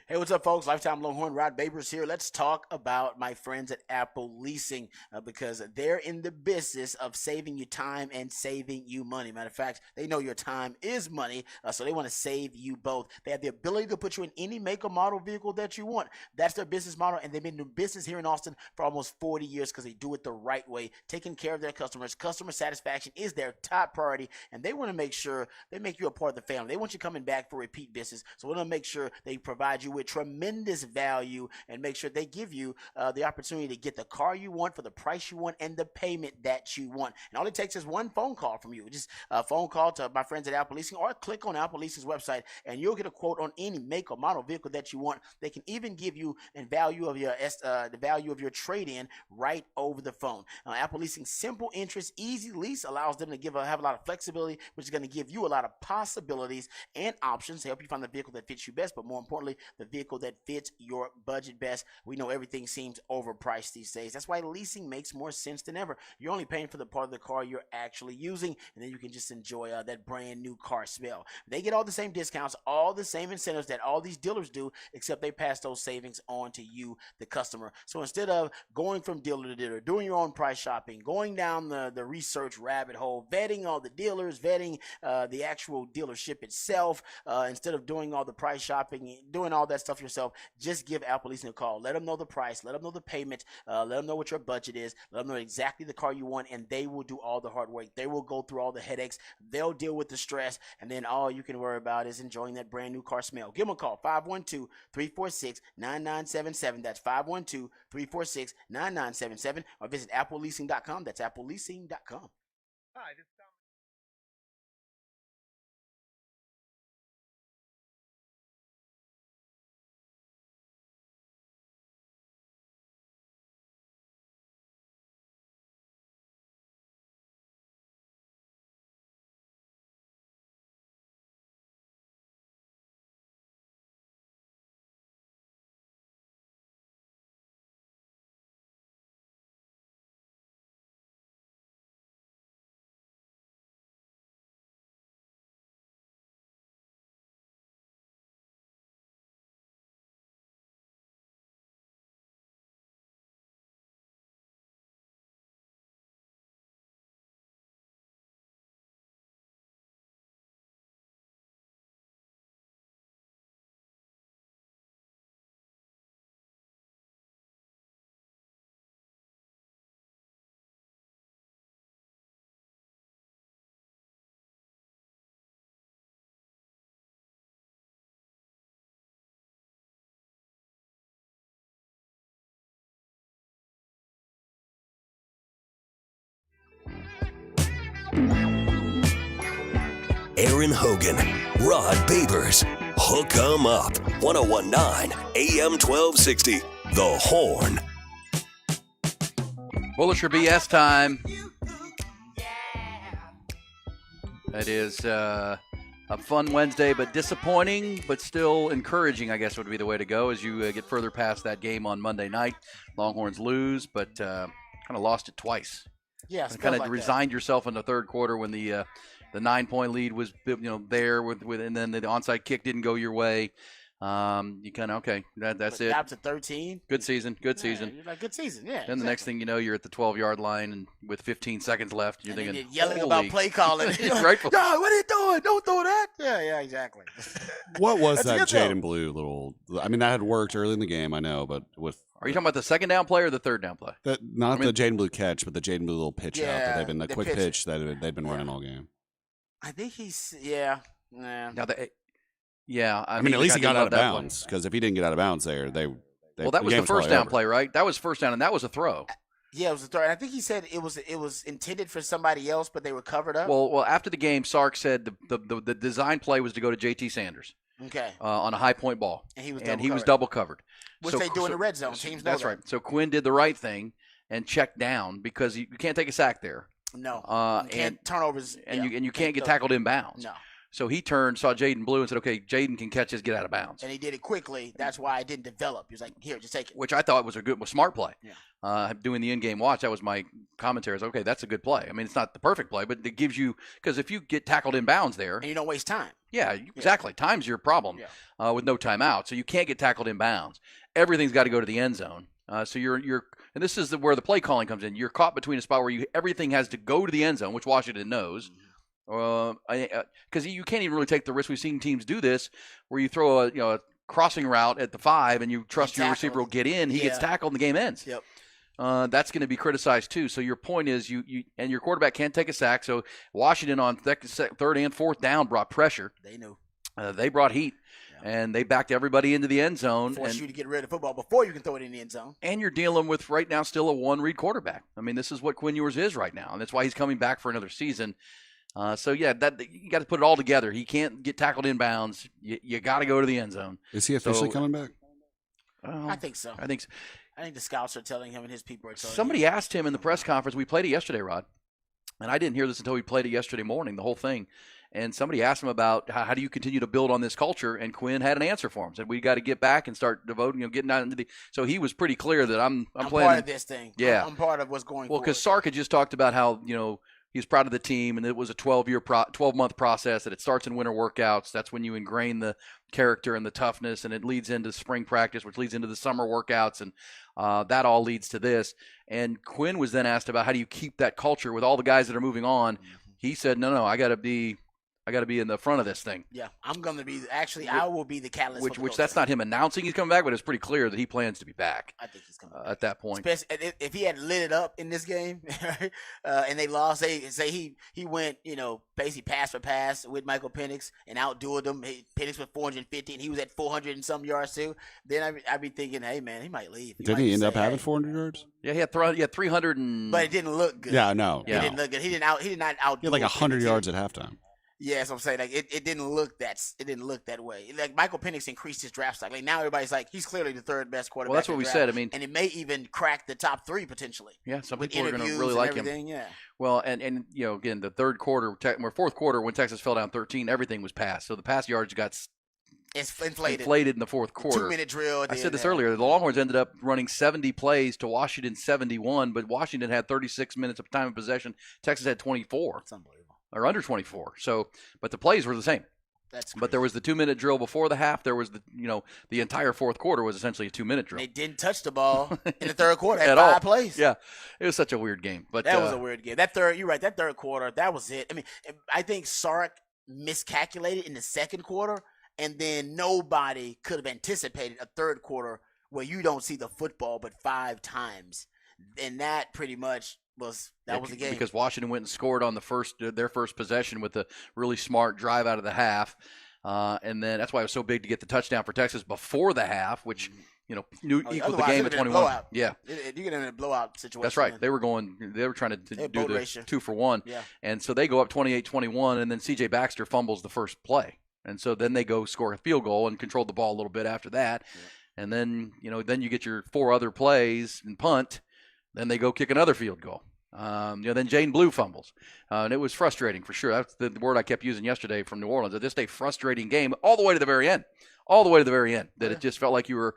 Hey, what's up, folks? Lifetime Longhorn Rod Babers here. Let's talk about my friends at Apple Leasing because they're in the business of saving you time and saving you money. Matter of fact, they know your time is money, so they want to save you both. They have the ability to put you in any make or model vehicle that you want. That's their business model, and they've been doing business here in Austin for almost 40 years because they do it the right way, taking care of their customers. Customer satisfaction is their top priority, and they want to make sure they make you a part of the family. They want you coming back for repeat business, so we want to make sure they provide you with tremendous value and make sure they give you the opportunity to get the car you want for the price you want and the payment that you want. And all it takes is one phone call from you, just a phone call to my friends at Apple Leasing, or click on Apple Leasing's website and you'll get a quote on any make or model vehicle that you want. They can even give you the value of your trade-in right over the phone. Apple Leasing's simple interest, easy lease allows them to have a lot of flexibility, which is going to give you a lot of possibilities and options to help you find the vehicle that fits you best, but more importantly, the vehicle that fits your budget best. We know everything seems overpriced these days. That's why leasing makes more sense than ever. You're only paying for the part of the car you're actually using, and then you can just enjoy that brand new car smell. They get all the same discounts, all the same incentives that all these dealers do, except they pass those savings on to you, the customer. So instead of going from dealer to dealer, doing your own price shopping, going down the research rabbit hole, vetting all the dealers, vetting the actual dealership itself, instead of doing all the price shopping, doing all that stuff yourself, just give Apple Leasing a call. Let them know the price, let them know the payment, let them know what your budget is, let them know exactly the car you want, and they will do all the hard work. They will go through all the headaches, they'll deal with the stress, and then all you can worry about is enjoying that brand new car smell. Give them a call, 512-346-9977. That's 512-346-9977, or visit appleleasing.com. That's appleleasing.com. Hi, this is Tom. Aaron Hogan, Rod Babers, Hook 'em Up, 1019 AM 1260, The Horn. Bullish or BS time. That is a fun Wednesday, but disappointing, but still encouraging, I guess would be the way to go as you get further past that game on Monday night. Longhorns lose, but kind of lost it twice. Yeah, Kind of resigned yourself in the third quarter when the 9-point lead was there with and then the onside kick didn't go your way. You kind of that's it. Out to 13. Good season. You're like, good season. Yeah. Then the next thing you know, you're at the 12-yard line and with 15 seconds left, you're and thinking, you're yelling about play calling. Rightful. No, what are you doing? Don't throw that. Yeah, exactly. What was That's that good, Jaden Blue little? I mean, that had worked early in the game, I know, but with Are you talking about the second down play or the third down play? the Jaden Blue catch, but the Jaden Blue little pitch out that they've been the quick pitch. pitch that they've been running all game. I think he's I mean, at least he got out of bounds, because if he didn't get out of bounds there, that was the first down play, right? That was first down, and that was a throw. Yeah, it was a throw. And I think he said it was intended for somebody else, but they were covered up. Well, after the game, Sark said the design play was to go to J.T. Sanders. Okay. On a high point ball, and he was double covered, which they do in the red zone. Teams know that's that. right. So Quinn did the right thing and checked down because you can't take a sack there. No, you can't and turnovers, and you can't get tackled inbounds. No. So he turned, saw Jaden Blue, and said, okay, Jaden can catch this, get out of bounds. And he did it quickly. That's why it didn't develop. He was like, here, just take it. Which I thought was a smart play. Yeah. Doing the in-game watch, that was my commentary. Okay, that's a good play. I mean, it's not the perfect play, but it gives you – because if you get tackled in bounds there – And you don't waste time. Yeah, exactly. Time's your problem with no timeout. So you can't get tackled in bounds. Everything's got to go to the end zone. So you're and this is where the play calling comes in. You're caught between a spot where everything has to go to the end zone, which Washington knows. Because you can't even really take the risk. We've seen teams do this, where you throw a crossing route at the 5, and you trust your receiver will get in. He gets tackled, and the game ends. Yep. That's going to be criticized too. So your point is you and your quarterback can't take a sack. So Washington on third and fourth down brought pressure. They knew. They brought heat. And they backed everybody into the end zone. Force you to get rid of football before you can throw it in the end zone. And you're dealing with right now still a one-read quarterback. I mean, this is what Quinn Ewers is right now, and that's why he's coming back for another season. So you got to put it all together. He can't get tackled in bounds. You got to go to the end zone. Is he officially coming back? I think so. I think the scouts are telling him, and his people are telling him. Somebody asked him in the press conference. We played it yesterday, Rod, and I didn't hear this until we played it yesterday morning, the whole thing. And somebody asked him about how do you continue to build on this culture, and Quinn had an answer for him. Said we got to get back and start devoting, getting out into the. So he was pretty clear that I'm playing part of this thing. Yeah, I'm part of what's going. Well, because Sark had just talked about how he's proud of the team, and it was a 12-month process. That it starts in winter workouts. That's when you ingrain the character and the toughness, and it leads into spring practice, which leads into the summer workouts, and that all leads to this. And Quinn was then asked about how do you keep that culture with all the guys that are moving on. He said, no, I got to be in the front of this thing. Yeah, I'm going to be – actually, I will be the catalyst. Which that's not him announcing he's coming back, but it's pretty clear that he plans to be back. I think he's coming back. At that point. Especially if he had lit it up in this game and they lost, say he went, basically pass for pass with Michael Penix and outdueled him. Penix with 450 and he was at 400 and some yards too. Then I'd be thinking, hey, man, he might leave. Didn't he end up having 400 yards? Yeah, he had 300 and – But it didn't look good. Yeah, no. It didn't look good. He did not outdo. He had like 100 yards at halftime. Yeah, that's what I'm saying. Like it didn't look that way. Like Michael Penix increased his draft stock. Like now everybody's like he's clearly the third best quarterback. Well, that's what we said. I mean, and it may even crack the top 3 potentially. Yeah, some people are going to really like him. Yeah. Well, and again, the third quarter or fourth quarter when Texas fell down 13, everything was passed. So the pass yards got inflated in the fourth quarter. 2-minute drill. I said this earlier. The Longhorns ended up running 70 plays to Washington 71, but Washington had 36 minutes of time of possession. Texas had 24. That's unbelievable. Or under 24. So, but the plays were the same. That's crazy. But there was the 2-minute drill before the half. There was the entire fourth quarter was essentially a 2-minute drill. They didn't touch the ball in the third quarter at 5 all. plays. Yeah, it was such a weird game. But that was a weird game. You're right. That third quarter, that was it. I mean, I think Sark miscalculated in the second quarter, and then nobody could have anticipated a third quarter where you don't see the football but 5 times, and that pretty much. Was the game. Because Washington went and scored on their first possession with a really smart drive out of the half. And then that's why it was so big to get the touchdown for Texas before the half, which, equaled the game at 21. Yeah. You get in a blowout situation. That's right. They were trying to do the 2-for-1. Yeah. And so they go up 28-21, and then C.J. Baxter fumbles the first play. And so then they go score a field goal and control the ball a little bit after that. Yeah. And then, then you get your 4 other plays and punt. Then they go kick another field goal. Then Jaden Blue fumbles. And it was frustrating for sure. That's the word I kept using yesterday from New Orleans. Just a frustrating game all the way to the very end. That it just felt like you were,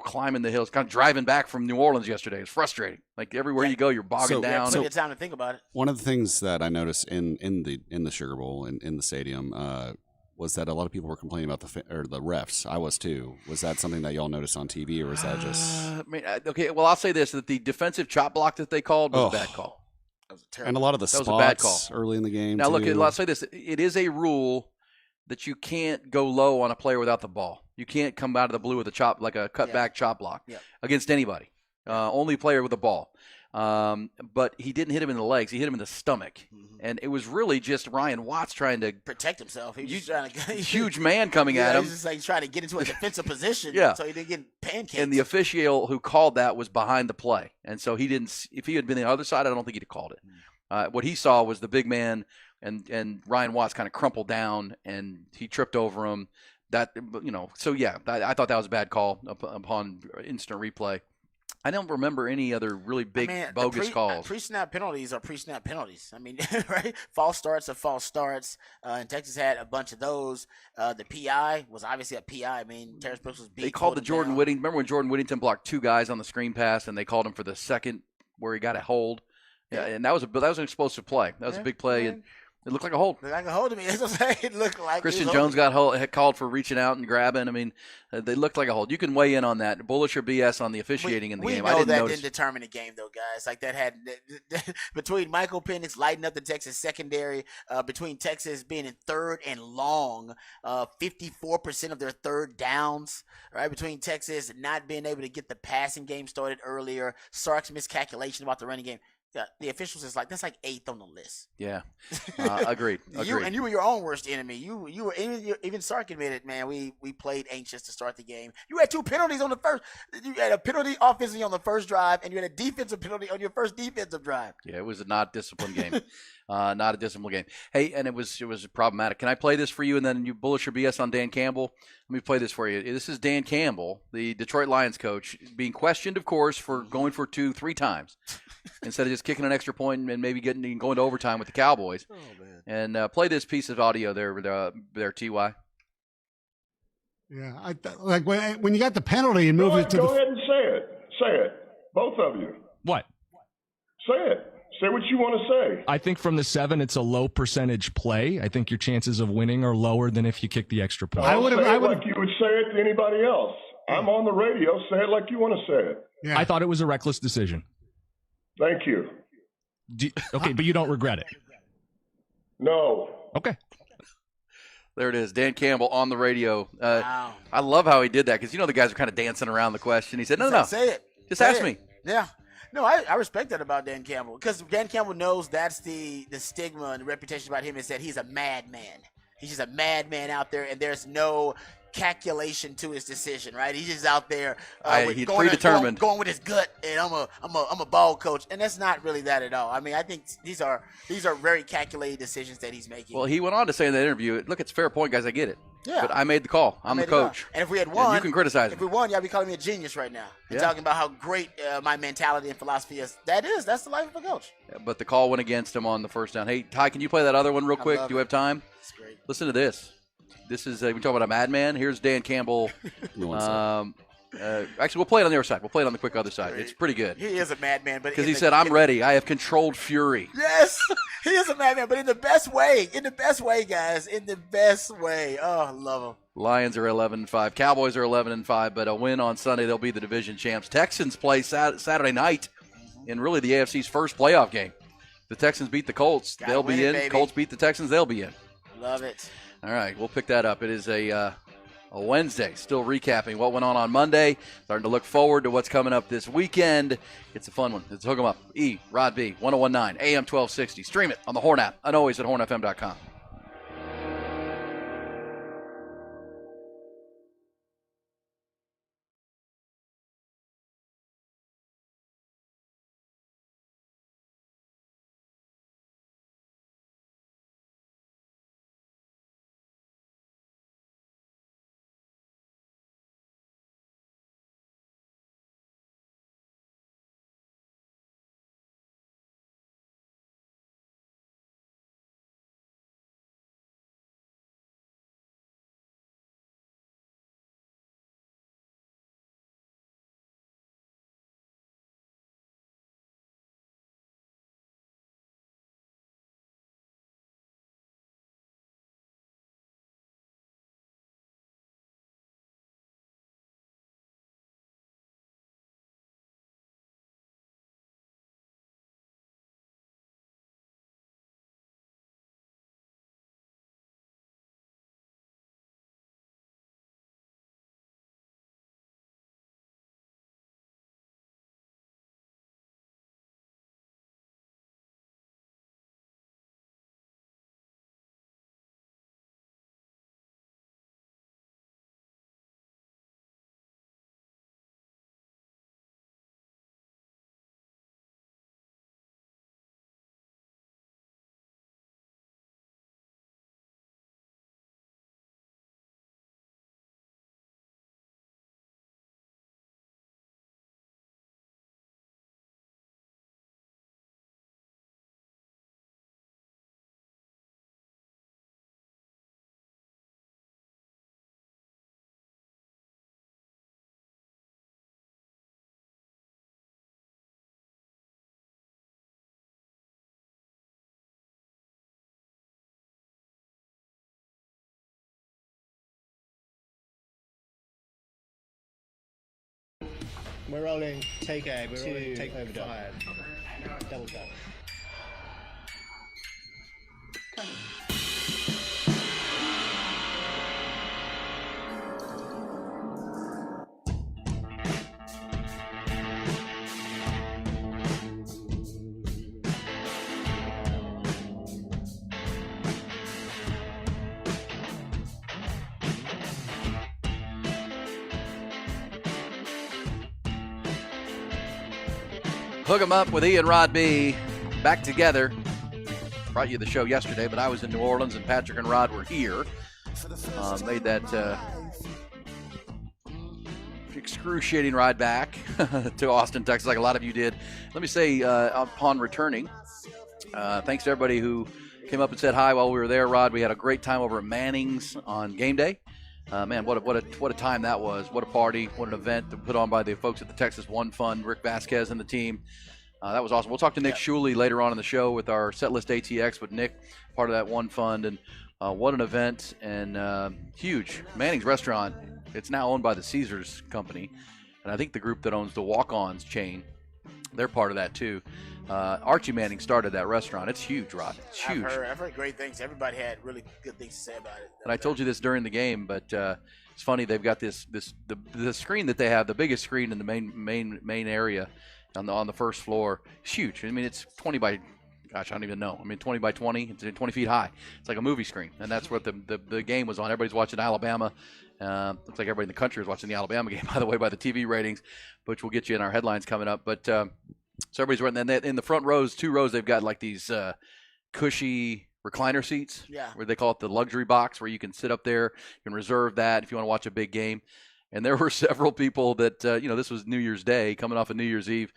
climbing the hills, kind of driving back from New Orleans yesterday. It's frustrating. Like everywhere you go, you're bogging down. Plenty of time to think about it. One of the things that I noticed in the Sugar Bowl and in the stadium was that a lot of people were complaining about the refs. I was too. Was that something that y'all noticed on TV, or was that just? Okay. Well, I'll say this: that the defensive chop block that they called was a bad call. That was terrible. And a lot of the spots early in the game. Now, look. I'll say this: it is a rule that you can't go low on a player without the ball. You can't come out of the blue with a cutback chop block against anybody. Only player with the ball. But he didn't hit him in the legs. He hit him in the stomach. Mm-hmm. And it was really just Ryan Watts trying to protect himself. He was just trying to huge man coming at him. He was just like trying to get into a defensive position so he didn't get pancaked. And the official who called that was behind the play. And so he didn't – if he had been the other side, I don't think he'd have called it. What he saw was the big man and Ryan Watts kind of crumpled down and he tripped over him. I thought that was a bad call upon instant replay. I don't remember any other really big bogus calls. Pre-snap penalties are pre-snap penalties. I mean, right? False starts are false starts. And Texas had a bunch of those. The PI was obviously a PI. I mean, Terrence Brooks was beat. They called the Jordan Whittington. Remember when Jordan Whittington blocked 2 guys on the screen pass, and they called him for the second where he got a hold? Yeah, and that was an explosive play. That was a big play, and it looked like a hold. It looked like a hold to me. That's what I'm saying. It looked like Christian Jones got called for reaching out and grabbing. I mean, they looked like a hold. You can weigh in on that. Bullish or BS on the officiating in the game. We know didn't didn't determine the game, though, guys. Like that had between Michael Penix lighting up the Texas secondary, between Texas being in third and long, 54% of their third downs, right? Between Texas not being able to get the passing game started earlier, Sark's miscalculation about the running game. Yeah, the officials is like that's like 8th on the list. Yeah, agreed. You were your own worst enemy. You were even Sark admitted, man. We played anxious to start the game. You had 2 penalties on the first. You had a penalty offensively on the first drive, and you had a defensive penalty on your first defensive drive. Yeah, it was a not disciplined game. Not a disciplined game. Hey, and it was problematic. Can I play this for you, and then you bullish or BS on Dan Campbell? Let me play this for you. This is Dan Campbell, the Detroit Lions coach, being questioned, of course, for going for 2-3 times instead of just kicking an extra point and maybe going to overtime with the Cowboys. Oh man! And play this piece of audio there, Ty. Yeah, like when you got the penalty and move it to go ahead and say it. Say it, both of you. What? Say it. Say what you want to say. I think from the 7, it's a low percentage play. I think your chances of winning are lower than if you kick the extra point. I would like you would say it to anybody else. I'm on the radio. Say it like you want to say it. Yeah. I thought it was a reckless decision. Thank you. Okay, but you don't regret it? No. Okay. There it is, Dan Campbell on the radio. Wow. I love how he did that because the guys are kind of dancing around the question. He said, "No, say it. Just say ask it. me." Yeah. No, I respect that about Dan Campbell because Dan Campbell knows that's the stigma and the reputation about him is that he's a madman. He's just a madman out there, and there's no calculation to his decision, right? He's just out there he's predetermined, going with his gut, and I'm a ball coach, and that's not really that at all. I mean, I think these are very calculated decisions that he's making. Well, he went on to say in that interview, "Look, it's a fair point, guys. I get it. Yeah. But I made the call. I'm the coach. And if we had won, you can criticize me. If we won, y'all be calling me a genius right now. And talking about how great my mentality and philosophy is. That's the life of a coach. Yeah, but the call went against him on the first down. Hey, Ty, can you play that other one real quick? Do you have time? It's great. Listen to this. This is we talk about a madman. Here's Dan Campbell. Actually, we'll play it on the other side. We'll play it on the quick other side. It's pretty good. He is a madman, but because he said, "I'm ready. I have controlled fury." Yes, he is a madman, but in the best way. In the best way, guys. In the best way. Oh, I love him. Lions are 11-5. Cowboys are 11-5. But a win on Sunday, they'll be the division champs. Texans play Saturday night in really the AFC's first playoff game. The Texans beat the Colts. They'll be in. Baby. Colts beat the Texans. They'll be in. Love it. All right, we'll pick that up. It is a Wednesday, still recapping what went on Monday. Starting to look forward to what's coming up this weekend. It's a fun one. Let's hook 'em up. Rod B, 1019, AM 1260. Stream it on the Horn app and always at hornfm.com. We're rolling take A. We're rolling take overdub. Double tap. Hook 'em up with Ian Rod B. Back together. Brought you the show yesterday, but I was in New Orleans and Patrick and Rod were here. Made that excruciating ride back to Austin, Texas, like a lot of you did. Let me say, upon returning, thanks to everybody who came up and said hi while we were there. Rod, we had a great time over at Manning's on game day. Man, what a time that was. What a party. What an event put on by the folks at the Texas One Fund, Rick Vasquez and the team. That was awesome. We'll talk to Nick Shuley later on in the show with our Setlist ATX with Nick, part of that One Fund. And what an event and huge. Manning's Restaurant, it's now owned by the Caesars Company. And I think the group that owns the Walk-Ons chain, they're part of that too. Archie Manning started that restaurant. It's huge, Rod. It's huge. I've heard great things. Everybody had really good things to say about it. And I told you this during the game, but it's funny. They've got the screen that they have, the biggest screen in the main area on the first floor. It's huge. I mean, it's 20 by, gosh, I don't even know. I mean, 20 by 20. It's 20 feet high. It's like a movie screen, and that's what the game was on. Everybody's watching Alabama. Looks like everybody in the country is watching the Alabama game, by the way, by the TV ratings, which will get you in our headlines coming up. But so everybody's running. And then in the front rows, 2 rows, they've got like these cushy recliner seats, where they call it the luxury box, where you can sit up there. You can reserve that if you want to watch a big game. And there were several people that, this was New Year's Day, coming off of New Year's Eve,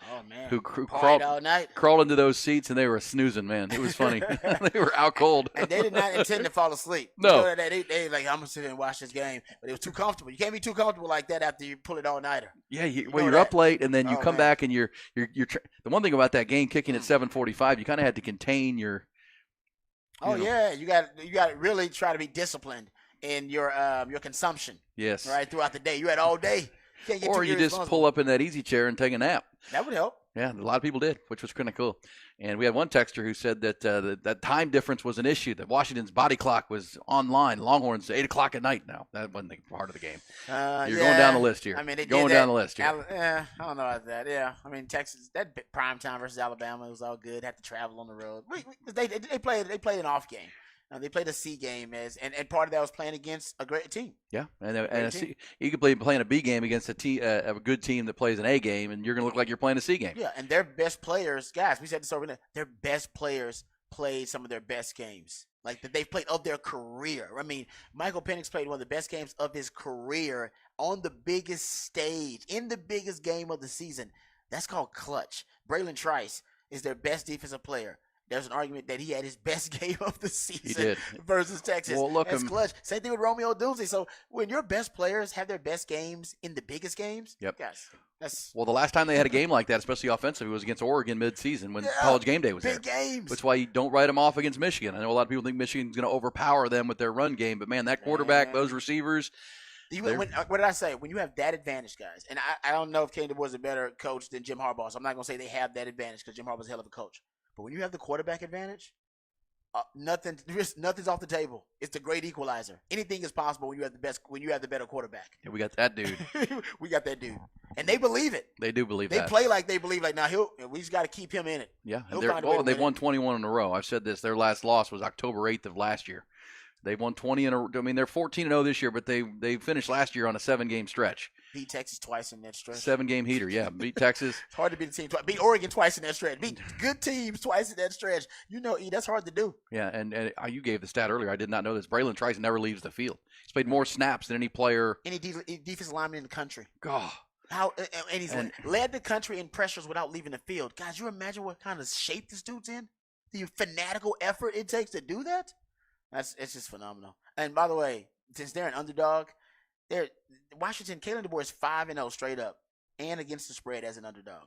who crawled into those seats, and they were snoozing, man. It was funny. They were out cold. And they did not intend to fall asleep. No. They like, I'm going to sit here and watch this game. But it was too comfortable. You can't be too comfortable like that after you pull it all-nighter. Yeah, you're up late, and then you come back, and you're the one thing about that game kicking at 7:45, you kind of had to contain your you got to really try to be disciplined in your consumption. Yes. Right, throughout the day. You had all day. Or you just pull up in that easy chair and take a nap. That would help. Yeah, a lot of people did, which was kind of cool. And we had one texter who said that that time difference was an issue, that Washington's body clock was online. Longhorns, 8 o'clock at night now. That wasn't part of the game. You're going down the list here. I mean, down the list here. I don't know about that. Yeah, I mean, Texas, that prime time versus Alabama, it was all good. Had to travel on the road. They played an off game. They played a C game and part of that was playing against a great team. Yeah, and you could play playing a B game against a good team that plays an A game, and you're going to look like you're playing a C game. Yeah, and their best players, guys, we said this over there, their best players played some of their best games. Like that they've played of their career. I mean, Michael Penix played one of the best games of his career on the biggest stage, in the biggest game of the season. That's called clutch. Braylon Trice is their best defensive player. There's an argument that he had his best game of the season versus Texas. Well, look, that's clutch. Same thing with Romeo Doozy. So when your best players have their best games in the biggest games, guys, well, the last time they had a game like that, especially offensively, was against Oregon mid-season when College Game Day was big there. Games. That's why you don't write them off against Michigan. I know a lot of people think Michigan's going to overpower them with their run game, but, man, that quarterback, those receivers. What did I say? When you have that advantage, guys, and I don't know if Kane DeBoer is a better coach than Jim Harbaugh, so I'm not going to say they have that advantage because Jim Harbaugh's a hell of a coach. But when you have the quarterback advantage, nothing's off the table. It's the great equalizer. Anything is possible when you have the better quarterback. Yeah, we got that dude. We got that dude, and they believe it. They do believe they that. They play like they believe. Like now, we just got to keep him in it. Yeah, they've won 21 in a row. I've said this. Their last loss was October 8th of last year. They've won 20 in a row. I mean, they're 14-0 this year, but they finished last year on a 7-game stretch. Beat Texas twice in that stretch. 7-game heater, yeah. Beat Texas. It's hard to beat a team twice. Beat Oregon twice in that stretch. Beat good teams twice in that stretch. That's hard to do. Yeah, and you gave the stat earlier. I did not know this. Braylon Trice never leaves the field. He's played more snaps than any player. Any defensive lineman in the country. God. And he's led the country in pressures without leaving the field. Guys, you imagine what kind of shape this dude's in? The fanatical effort it takes to do that? It's just phenomenal. And by the way, since they're an underdog, Washington, Kalen DeBoer is 5-0 straight up and against the spread as an underdog.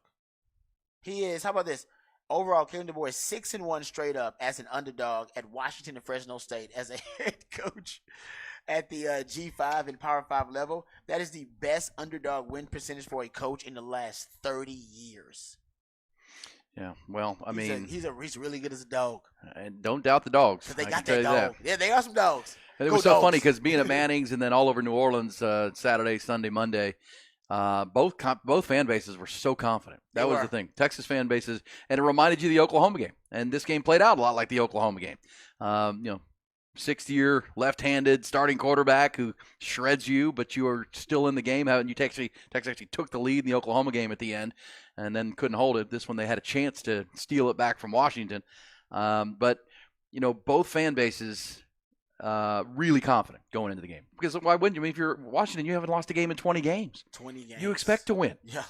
He is, how about this? Overall, Kalen DeBoer is 6-1 straight up as an underdog at Washington and Fresno State as a head coach. at the G5 and Power 5 level, that is the best underdog win percentage for a coach in the last 30 years. Yeah, well, I mean, he's really good as a dog. And don't doubt the dogs. 'Cause they I got can that tell you dog. Yeah, they are some dogs. And it Go was so Dogs. funny because being at Manning's and then all over New Orleans Saturday, Sunday, Monday, both fan bases were so confident. That They was were. the thing. Texas fan bases, and it reminded you of the Oklahoma game. And this game played out a lot like the Oklahoma game. 6th-year left-handed starting quarterback who shreds you, but you are still in the game. Texas actually took the lead in the Oklahoma game at the end, and then couldn't hold it. This one they had a chance to steal it back from Washington. But both fan bases really confident going into the game, because why wouldn't you? I mean, if you're Washington, you haven't lost a game in 20 games. 20 games. You expect to win. Yeah.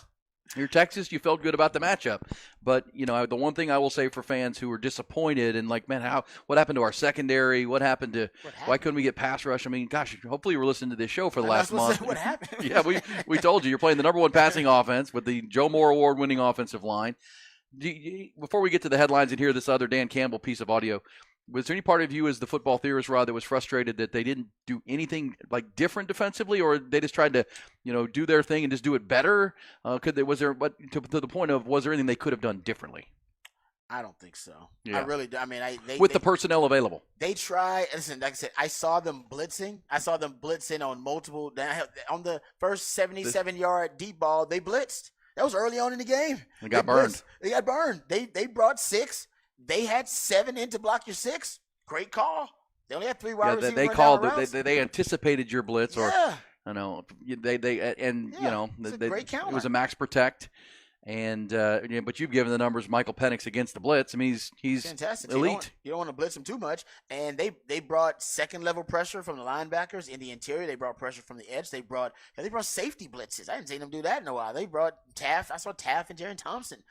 You're Texas, you felt good about the matchup. But, the one thing I will say for fans who were disappointed and like, man, what happened to our secondary? Why couldn't we get pass rush? I mean, gosh, hopefully you were listening to this show for the last month. What happened? Yeah, we told you. You're playing the number one passing offense with the Joe Moore Award-winning offensive line. Before we get to the headlines and hear this other Dan Campbell piece of audio, was there any part of you as the football theorist, Rod, that was frustrated that they didn't do anything like different defensively, or they just tried to, do their thing and just do it better? To the point of, was there anything they could have done differently? I don't think so. Yeah. I really do. I mean, the personnel available. They try. Listen, like I said, I saw them blitzing. On multiple. On the first 77-yard deep ball, they blitzed. That was early on in the game. They got burned. They got burned. They brought 6. They had 7 in to block your 6. Great call. They only had 3 wide receivers. They called it. They anticipated your blitz, or yeah. It's a great counter. It was a max protect, and but you've given the numbers. Michael Penix against the blitz. I mean, he's fantastic. elite. You don't want to blitz him too much. And they brought second level pressure from the linebackers in the interior. They brought pressure from the edge. They brought safety blitzes. I hadn't seen them do that in a while. They brought Taft. I saw Taft and Jaron Thompson.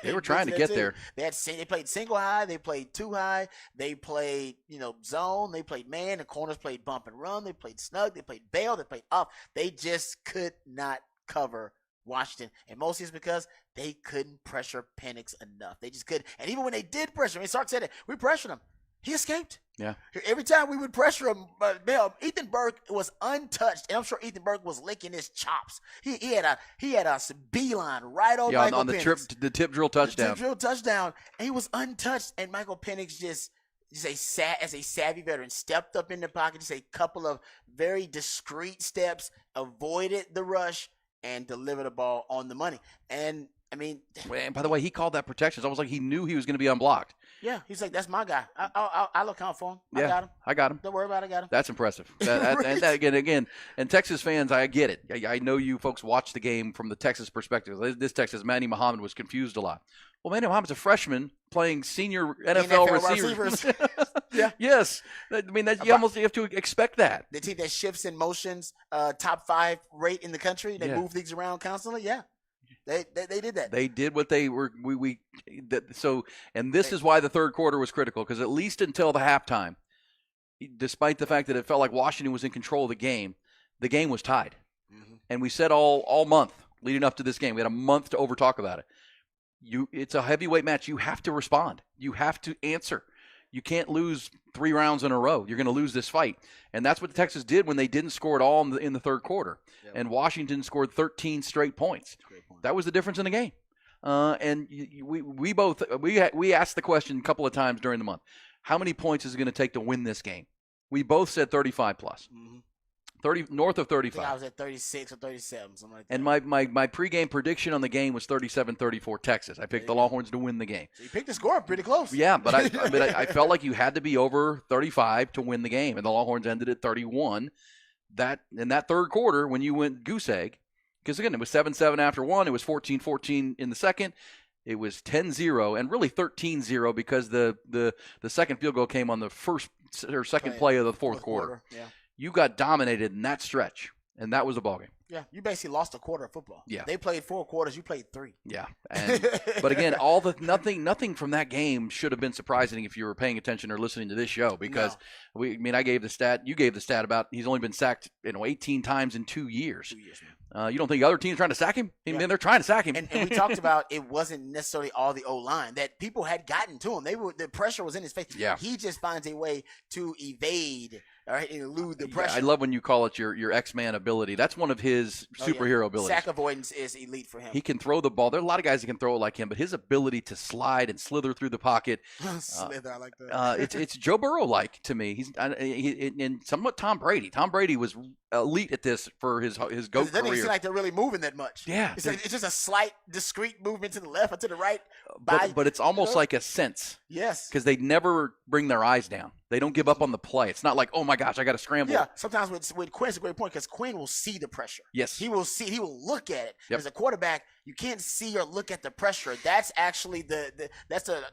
They were trying to get there. They played single high. They played 2 high. They played zone. They played man. The corners played bump and run. They played snug. They played bail. They played off. They just could not cover Washington, and mostly it's because they couldn't pressure Penix enough. They just couldn't. And even when they did pressure him, Sark said it, we pressured him. He escaped. Yeah. Every time we would pressure him, Ethan Burke was untouched, and I'm sure Ethan Burke was licking his chops. He had a beeline right on Michael on Penix. the tip drill touchdown. The tip drill touchdown, and he was untouched. And Michael Penix as a savvy veteran, stepped up in the pocket, just a couple of very discreet steps, avoided the rush, and deliver the ball on the money. And I mean, and by the way, he called that protection. It's almost like he knew he was going to be unblocked. Yeah, he's like, that's my guy. I'll account for him. I got him. Don't worry about it. I got him. That's impressive. And again, and Texas fans, I get it. I know you folks watch the game from the Texas perspective. This Texas, Manny Muhammad was confused a lot. Well, Manny Muhammad's a freshman playing senior NFL receivers. Yeah. Yes. I mean, you have to expect that. The team that shifts in motions, top 5 rate in the country. They move things around constantly. Yeah. They did that. They did what they were. And this is why the third quarter was critical, because at least until the halftime, despite the fact that it felt like Washington was in control of the game was tied. Mm-hmm. And we said all month leading up to this game, we had a month to overtalk about it. It's a heavyweight match. You have to respond. You have to answer. You can't lose 3 rounds in a row. You're going to lose this fight. And that's what Texas did when they didn't score at all in the third quarter. Yep. And Washington scored 13 straight points. That was the difference in the game. And we asked the question a couple of times during the month. How many points is it going to take to win this game? We both said 35 plus. Mm-hmm. 30 north of 35. I think I was at 36 or 37, something like that. And my pregame prediction on the game was 37-34 Texas. I picked the Longhorns to win the game. So you picked the score pretty close. Yeah, but I felt like you had to be over 35 to win the game, and the Longhorns ended at 31. That in that third quarter when you went goose egg, because again it was 7-7 after one, it was 14-14 in the second. It was 10-0 and really 13-0 because the second field goal came on the first or second play of the fourth quarter. Yeah. You got dominated in that stretch, and that was a ballgame. Yeah, you basically lost a quarter of football. Yeah. They played 4 quarters, you played 3. Yeah. But again, nothing from that game should have been surprising if you were paying attention or listening to this show, because I gave the stat, you gave the stat about he's only been sacked 18 times in 2 years. 2 years, man. You don't think other teams are trying to sack him? I mean, they're trying to sack him. And we talked about it wasn't necessarily all the O-line, that people had gotten to him. The pressure was in his face. Yeah. He just finds a way to evade all right, and elude the Yeah, pressure. I love when you call it your X-Man ability. That's one of his superhero abilities. Sack avoidance is elite for him. He can throw the ball. There are a lot of guys that can throw it like him, but his ability to slide and slither through the pocket, Slither, I like that. it's Joe Burrow-like to me. He's and somewhat Tom Brady. Tom Brady was elite at this for his GOAT It doesn't even career. seem like they're really moving that much. Yeah, it's just a slight, discrete movement to the left or to the right. but it's almost like a sense. Yes. Because they never bring their eyes down. They don't give up on the play. It's not like, oh my gosh, I got to scramble. Yeah, sometimes with Quinn's a great point because Quinn will see the pressure. Yes. He will look at it. Yep. As a quarterback, you can't see or look at the pressure. That's actually the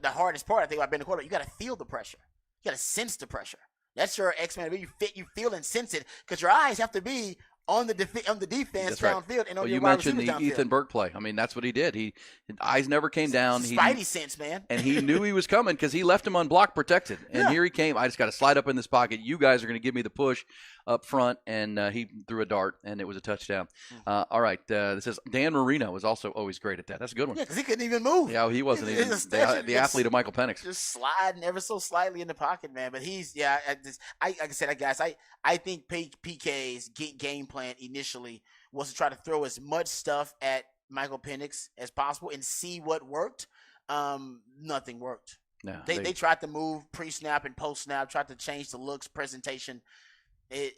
hardest part, I think, about being a quarterback. You got to feel the pressure. You got to sense the pressure. That's your X-Men. You feel and sense it because your eyes have to be on the defense That's right. downfield and on Well, your you wide mentioned receivers the downfield. Ethan Burke play. I mean, that's what he did. His eyes never came down. Spidey sense, man. And he knew he was coming because he left him unblocked, protected. And here he came. I just got to slide up in this pocket. You guys are going to give me the push up front. And he threw a dart, and it was a touchdown. All right. This is Dan Marino was also always great at that. That's a good one. Yeah, because he couldn't even move. Yeah, he wasn't even the athlete of Michael Penix. Just sliding ever so slightly in the pocket, man. But he's like I said, guys, I think PK's game plan initially was to try to throw as much stuff at Michael Penix as possible and see what worked. Nothing worked. No, they tried to move pre-snap and post-snap, tried to change the looks, presentation.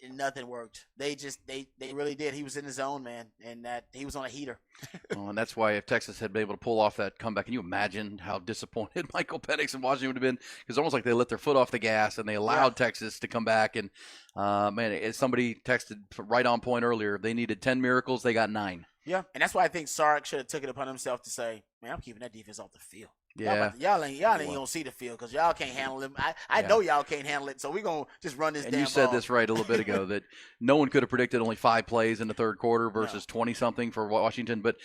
Nothing worked. They really did. He was in his zone, man, and that he was on a heater. Well, and that's why if Texas had been able to pull off that comeback, can you imagine how disappointed Michael Penix and Washington would have been? Because almost like they let their foot off the gas and they allowed Texas to come back. And man, somebody texted right on point earlier. They needed 10 miracles. They got 9. Yeah, and that's why I think Sark should have took it upon himself to say, "Man, I'm keeping that defense off the field." Yeah, y'all ain't gonna see the field because y'all can't handle it. I know y'all can't handle it, so we're gonna just run this. And damn you said ball. this right a little bit ago that no one could have predicted only 5 plays in the third quarter versus 20 something for Washington, but.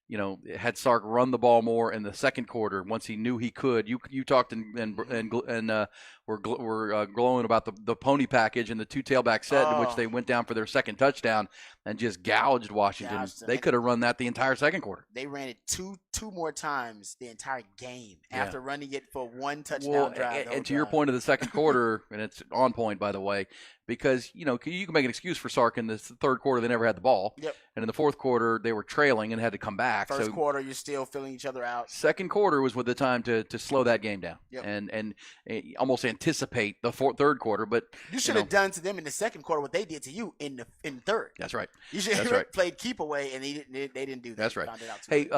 You know, had Sark run the ball more in the second quarter once he knew he could. You talked and were glowing about the pony package and the 2 tailback set in which they went down for their second touchdown and just gouged Washington. They could have run that the entire second quarter. They ran it two more times the entire game after running it for 1 touchdown drive. And to your point of the second quarter, and it's on point by the way, because you can make an excuse for Sark in the third quarter they never had the ball. Yep. And in the fourth quarter they were trailing and had to come back. First quarter you're still filling each other out. Second quarter was with the time to slow that game down and almost anticipate the third quarter. But you should have done to them in the second quarter what they did to you in third. That's right. You should have played keep away, and they didn't do that. That's right. Found it out Hey,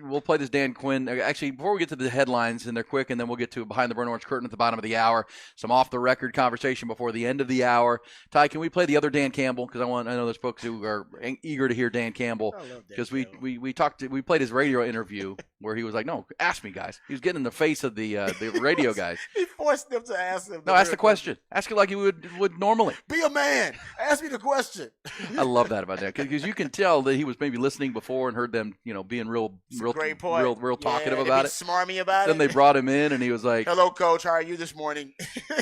we'll play this Dan Quinn. Actually, before we get to the headlines, and they're quick, and then we'll get to Behind the Burnt Orange Curtain at the bottom of the hour. Some off-the-record conversation before the end of the hour. Ty, can we play the other Dan Campbell? Because I know there's folks who are eager to hear Dan Campbell. Because we played his radio interview where he was like, "No, ask me, guys." He was getting in the face of the radio guys. He forced them to ask him. No, ask the question. Ask it like you would normally. Be a man. Ask me the question. I love that about that because you can tell that he was maybe listening before and heard them, being real talkative about it. Smarmy about Then it. they brought him in and he was like, "Hello, Coach. How are you this morning?"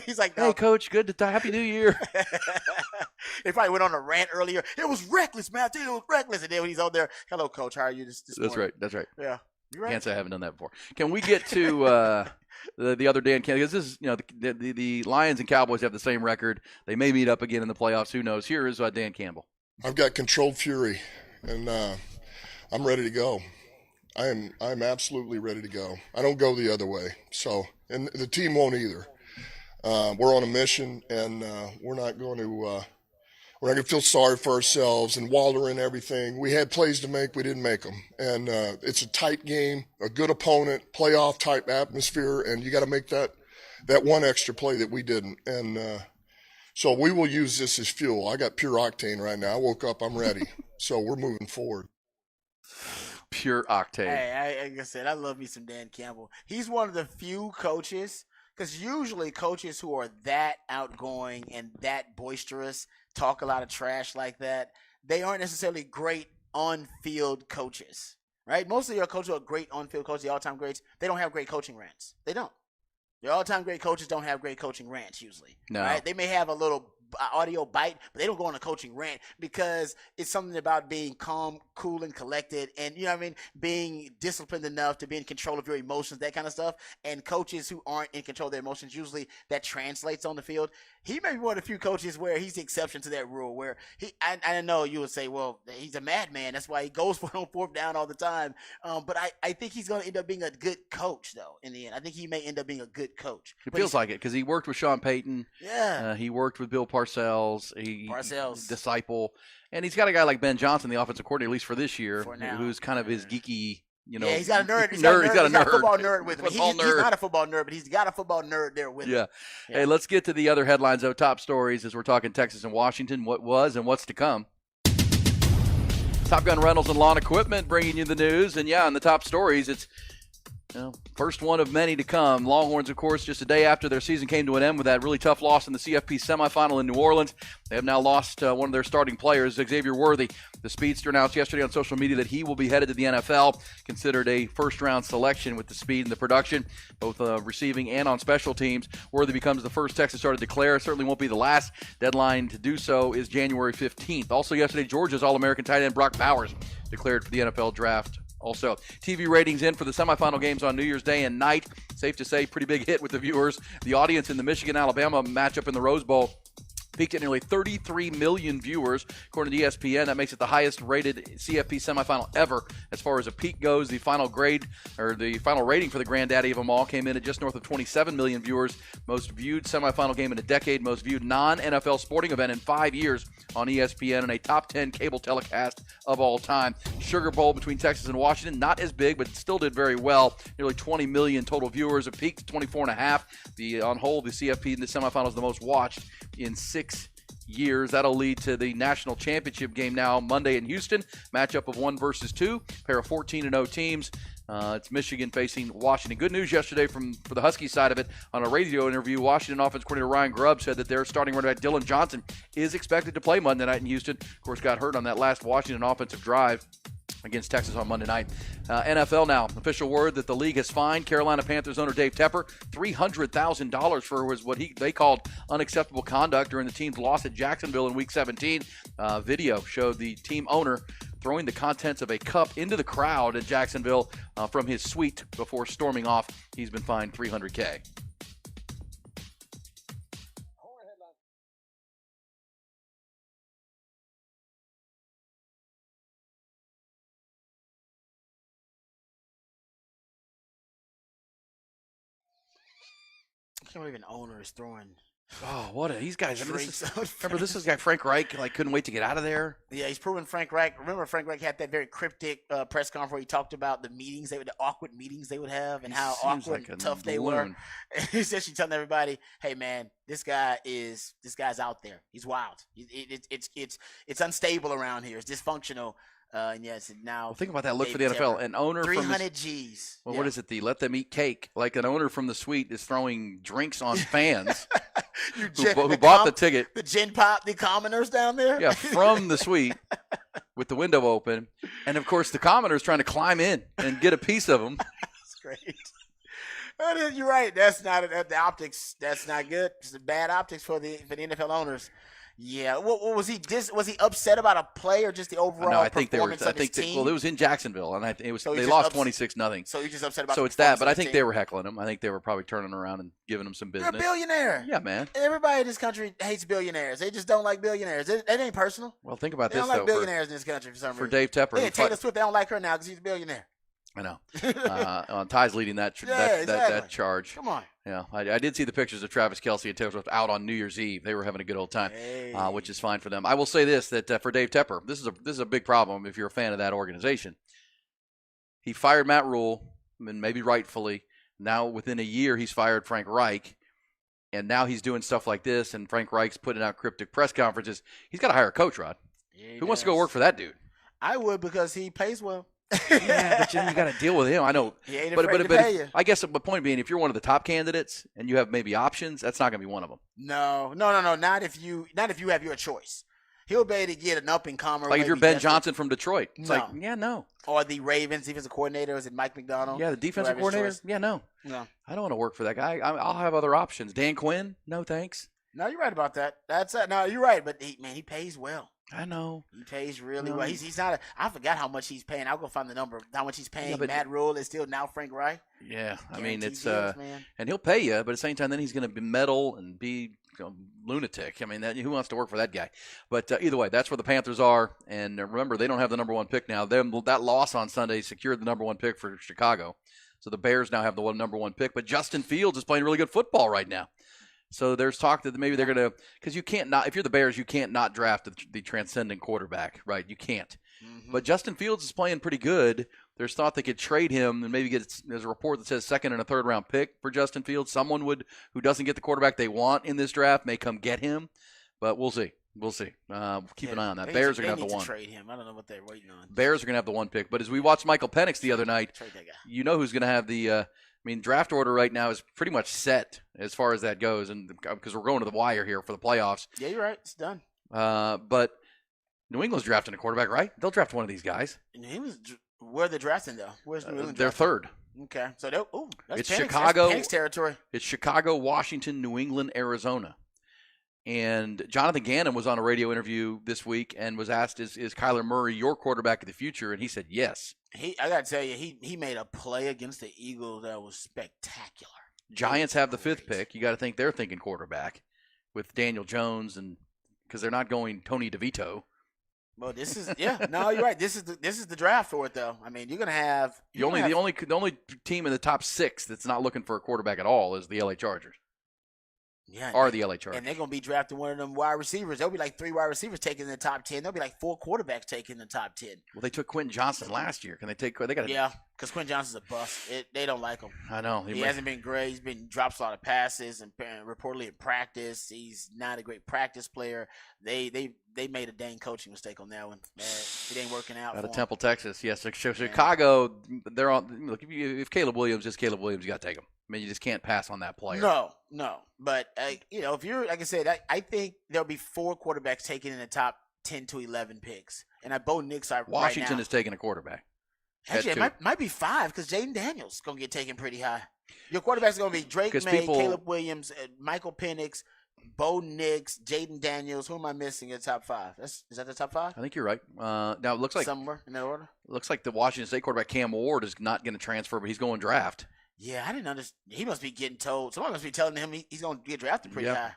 He's like, "No. Hey, Coach. Good to Happy New Year." They probably went on a rant earlier. It was reckless, man. It was reckless. And then when he's on there, "Hello, Coach. How are you this morning?" That's right. Yeah. You're right. Can't say I haven't done that before. Can we get to the other Dan Campbell? Because this is, the Lions and Cowboys have the same record. They may meet up again in the playoffs. Who knows? Here is Dan Campbell. I've got controlled fury, and I'm ready to go. I'm absolutely ready to go. I don't go the other way. So, and the team won't either. We're on a mission, and we're not going to feel sorry for ourselves and wallow in everything. We had plays to make, we didn't make them, and it's a tight game, a good opponent, playoff type atmosphere, and you got to make that one extra play that we didn't, and so we will use this as fuel. I got pure octane right now. I woke up, I'm ready, so we're moving forward. Pure octane. Hey, like I said, I love me some Dan Campbell. He's one of the few coaches, because usually coaches who are that outgoing and that boisterous, talk a lot of trash like that, they aren't necessarily great on-field coaches, right? Most of your coaches are great on-field coaches, the all-time greats. They don't have great coaching rants. They don't. Your all-time great coaches don't have great coaching rants usually. No. Right? They may have a little audio bite, but they don't go on a coaching rant because it's something about being calm, cool, and collected, and you know what I mean, being disciplined enough to be in control of your emotions, that kind of stuff. And coaches who aren't in control of their emotions, usually that translates on the field. He may be one of the few coaches where he's the exception to that rule. Where I know you would say, well, he's a madman. That's why he goes for it on fourth down all the time. But I think he's going to end up being a good coach, though. In the end, I think he may end up being a good coach. It feels like it because he worked with Sean Payton. Yeah. He worked with Bill Parcells. Disciple. And he's got a guy like Ben Johnson, the offensive coordinator, at least for this year, who's kind of his geeky, yeah, he's got a nerd. He's got a nerd. Football nerd with him. He's nerd. not a football nerd, but he's got a football nerd there with him. Yeah. Hey, let's get to the other headlines, though. Top stories as we're talking Texas and Washington, what was and what's to come. Top Gun Rentals and Lawn Equipment bringing you the news. And, in the top stories, it's first one of many to come. Longhorns, of course, just a day after their season came to an end with that really tough loss in the CFP semifinal in New Orleans. They have now lost one of their starting players, Xavier Worthy. The speedster announced yesterday on social media that he will be headed to the NFL, considered a first-round selection with the speed and the production, both receiving and on special teams. Worthy becomes the first Texas star to declare. Certainly won't be the last. Deadline to do so is January 15th. Also yesterday, Georgia's All-American tight end Brock Bowers declared for the NFL draft. Also, TV ratings in for the semifinal games on New Year's Day and night. Safe to say, pretty big hit with the viewers. The audience in the Michigan-Alabama matchup in the Rose Bowl peaked at nearly 33 million viewers, according to ESPN. That makes it the highest-rated CFP semifinal ever. As far as a peak goes, the final grade, or the final rating for the granddaddy of them all, came in at just north of 27 million viewers. Most viewed semifinal game in a decade, most viewed non-NFL sporting event in 5 years on ESPN, and a top 10 cable telecast of all time. Sugar Bowl between Texas and Washington, not as big, but still did very well. Nearly 20 million total viewers. It peaked at 24.5. On whole, the CFP in the semifinal is the most watched in 6 years. That'll lead to the national championship game now Monday in Houston. Matchup of 1 versus 2. Pair of 14-0 teams. It's Michigan facing Washington. Good news yesterday for the Husky side of it. On a radio interview, Washington offense coordinator Ryan Grubb said that their starting running back Dylan Johnson is expected to play Monday night in Houston. Of course, got hurt on that last Washington offensive drive against Texas on Monday night. NFL now. Official word that the league has fined Carolina Panthers owner Dave Tepper $300,000 for what they called unacceptable conduct during the team's loss at Jacksonville in Week 17. Video showed the team owner throwing the contents of a cup into the crowd at Jacksonville from his suite before storming off. He's been fined $300K. I can't believe an owner is throwing. Oh, these guys. I mean, Drinks. this is guy Frank Reich couldn't wait to get out of there. Yeah, he's proven Frank Reich. Remember, Frank Reich had that very cryptic press conference where he talked about the awkward meetings they would have, and how awkward and tough they were. And he's essentially telling everybody, "Hey, man, this guy's out there. He's wild. It's unstable around here. It's dysfunctional." And yes, now think about that. Look for the NFL. An owner 300 G's. Well, what is it? The let them eat cake. Like an owner from the suite is throwing drinks on fans who bought the ticket. The Gen Pop, the commoners down there. Yeah, from the suite with the window open, and of course the commoners trying to climb in and get a piece of them. That's great. You're right. That's not the optics. That's not good. It's bad optics for the NFL owners. Yeah, what was he? Was he upset about a play or just the overall? No, I think performance they were. of his team? Well, it was in Jacksonville, and they lost 26-0. So you're just upset about. So it's that, but I think they were heckling him. I think they were probably turning around and giving him some business. You're a billionaire. Yeah, man. Everybody in this country hates billionaires. They just don't like billionaires. It ain't personal. Well, think about they this don't like though. Billionaires in this country for some reason. For Dave Tepper, yeah, Taylor Swift, they don't like her now because he's a billionaire. I know. Ty's leading that charge. Come on. Yeah, I did see the pictures of Travis Kelce and Taylor Swift out on New Year's Eve. They were having a good old time, which is fine for them. I will say this, that for Dave Tepper, this is a big problem if you're a fan of that organization. He fired Matt Rule, and maybe rightfully. Now, within a year, he's fired Frank Reich, and now he's doing stuff like this, and Frank Reich's putting out cryptic press conferences. He's got to hire a coach, Rod. Yeah, Who wants to go work for that dude? I would, because he pays well. Yeah, but then you got to deal with him. I know. He ain't afraid to pay you. I guess the point being, if you're one of the top candidates and you have maybe options, that's not going to be one of them. No. Not if you have your choice. He'll be able to get an up and comer. Like if you're Ben Johnson from Detroit, it's no. No. Or the Ravens defensive coordinator, is it Mike McDonald? Yeah, the defensive coordinator. Yeah, no. I don't want to work for that guy. I'll have other options. Dan Quinn, no thanks. No, you're right about that. No, you're right. But he pays well. I know. He pays really No. well. He's not. I forgot how much he's paying. I'll go find the number. How much he's paying but- Matt Rule is still now Frank Reich. Yeah, I mean Guaranteed it's deals, man. and he'll pay you, but at the same time, then he's going to be meddle and be lunatic. I mean, who wants to work for that guy? But either way, that's where the Panthers are. And remember, they don't have the number 1 pick now. That loss on Sunday secured the number 1 pick for Chicago. So the Bears now have the number 1 pick. But Justin Fields is playing really good football right now. So there's talk that maybe they're going to – because you can't not – if you're the Bears, you can't not draft the transcendent quarterback, right? You can't. Mm-hmm. But Justin Fields is playing pretty good. There's thought they could trade him and maybe there's a report that says 2nd and a 3rd round pick for Justin Fields. Someone who doesn't get the quarterback they want in this draft may come get him. But we'll see. We'll see. Keep an eye on that. Bears are going to have the 1. Trade him. I don't know what they're waiting on. Bears are going to have the 1 pick. But as we watched Michael Penix the other night, Trade that guy. you know who's going to have the draft order right now is pretty much set as far as that goes, and because we're going to the wire here for the playoffs. Yeah, you're right. It's done. But New England's drafting a quarterback, right? They'll draft one of these guys. Where they're drafting though? Where's New England? They're drafting? 3rd. Okay, so that's It's Penix. Chicago. That's Penix territory. It's Chicago, Washington, New England, Arizona. And Jonathan Gannon was on a radio interview this week and was asked, is Kyler Murray your quarterback of the future? And he said yes. I got to tell you, he made a play against the Eagles that was spectacular. Giants have the 5th pick. You got to think they're thinking quarterback with Daniel Jones, and because they're not going Tony DeVito. Well, this is no, you're right. This is the draft for it though. I mean, you're gonna have The only team in the top 6 that's not looking for a quarterback at all is the LA Chargers. Are the LA Chargers. And they're going to be drafting one of them wide receivers. There'll be like 3 wide receivers taken in the top 10. There'll be like 4 quarterbacks taken in the top 10. Well, they took Quentin Johnson last year. Can they take? They got. Yeah, because Quentin Johnson's a bust. They don't like him. I know He hasn't been great. He's been drops a lot of passes and reportedly in practice. He's not a great practice player. They made a dang coaching mistake on that one. It ain't working out. Out of for Temple, Texas. Yes, Chicago. They're on. Look, if Caleb Williams is Caleb Williams, you got to take him. I mean, you just can't pass on that player. No. But if you're like I said, I think there'll be 4 quarterbacks taken in the top 10 to 11 picks, and Bo Nix are Washington right now. is taking a quarterback. Actually, it might be 5 because Jaden Daniels is going to get taken pretty high. Your quarterbacks are going to be Drake May, Caleb Williams, Michael Penix, Bo Nix, Jaden Daniels. Who am I missing in the top 5? Is that the top 5? I think you're right. Now it looks like somewhere in that order. Looks like the Washington State quarterback Cam Ward is not going to transfer, but he's going draft. Yeah, I didn't understand. He must be getting told. Someone must be telling him he's going to get drafted pretty high.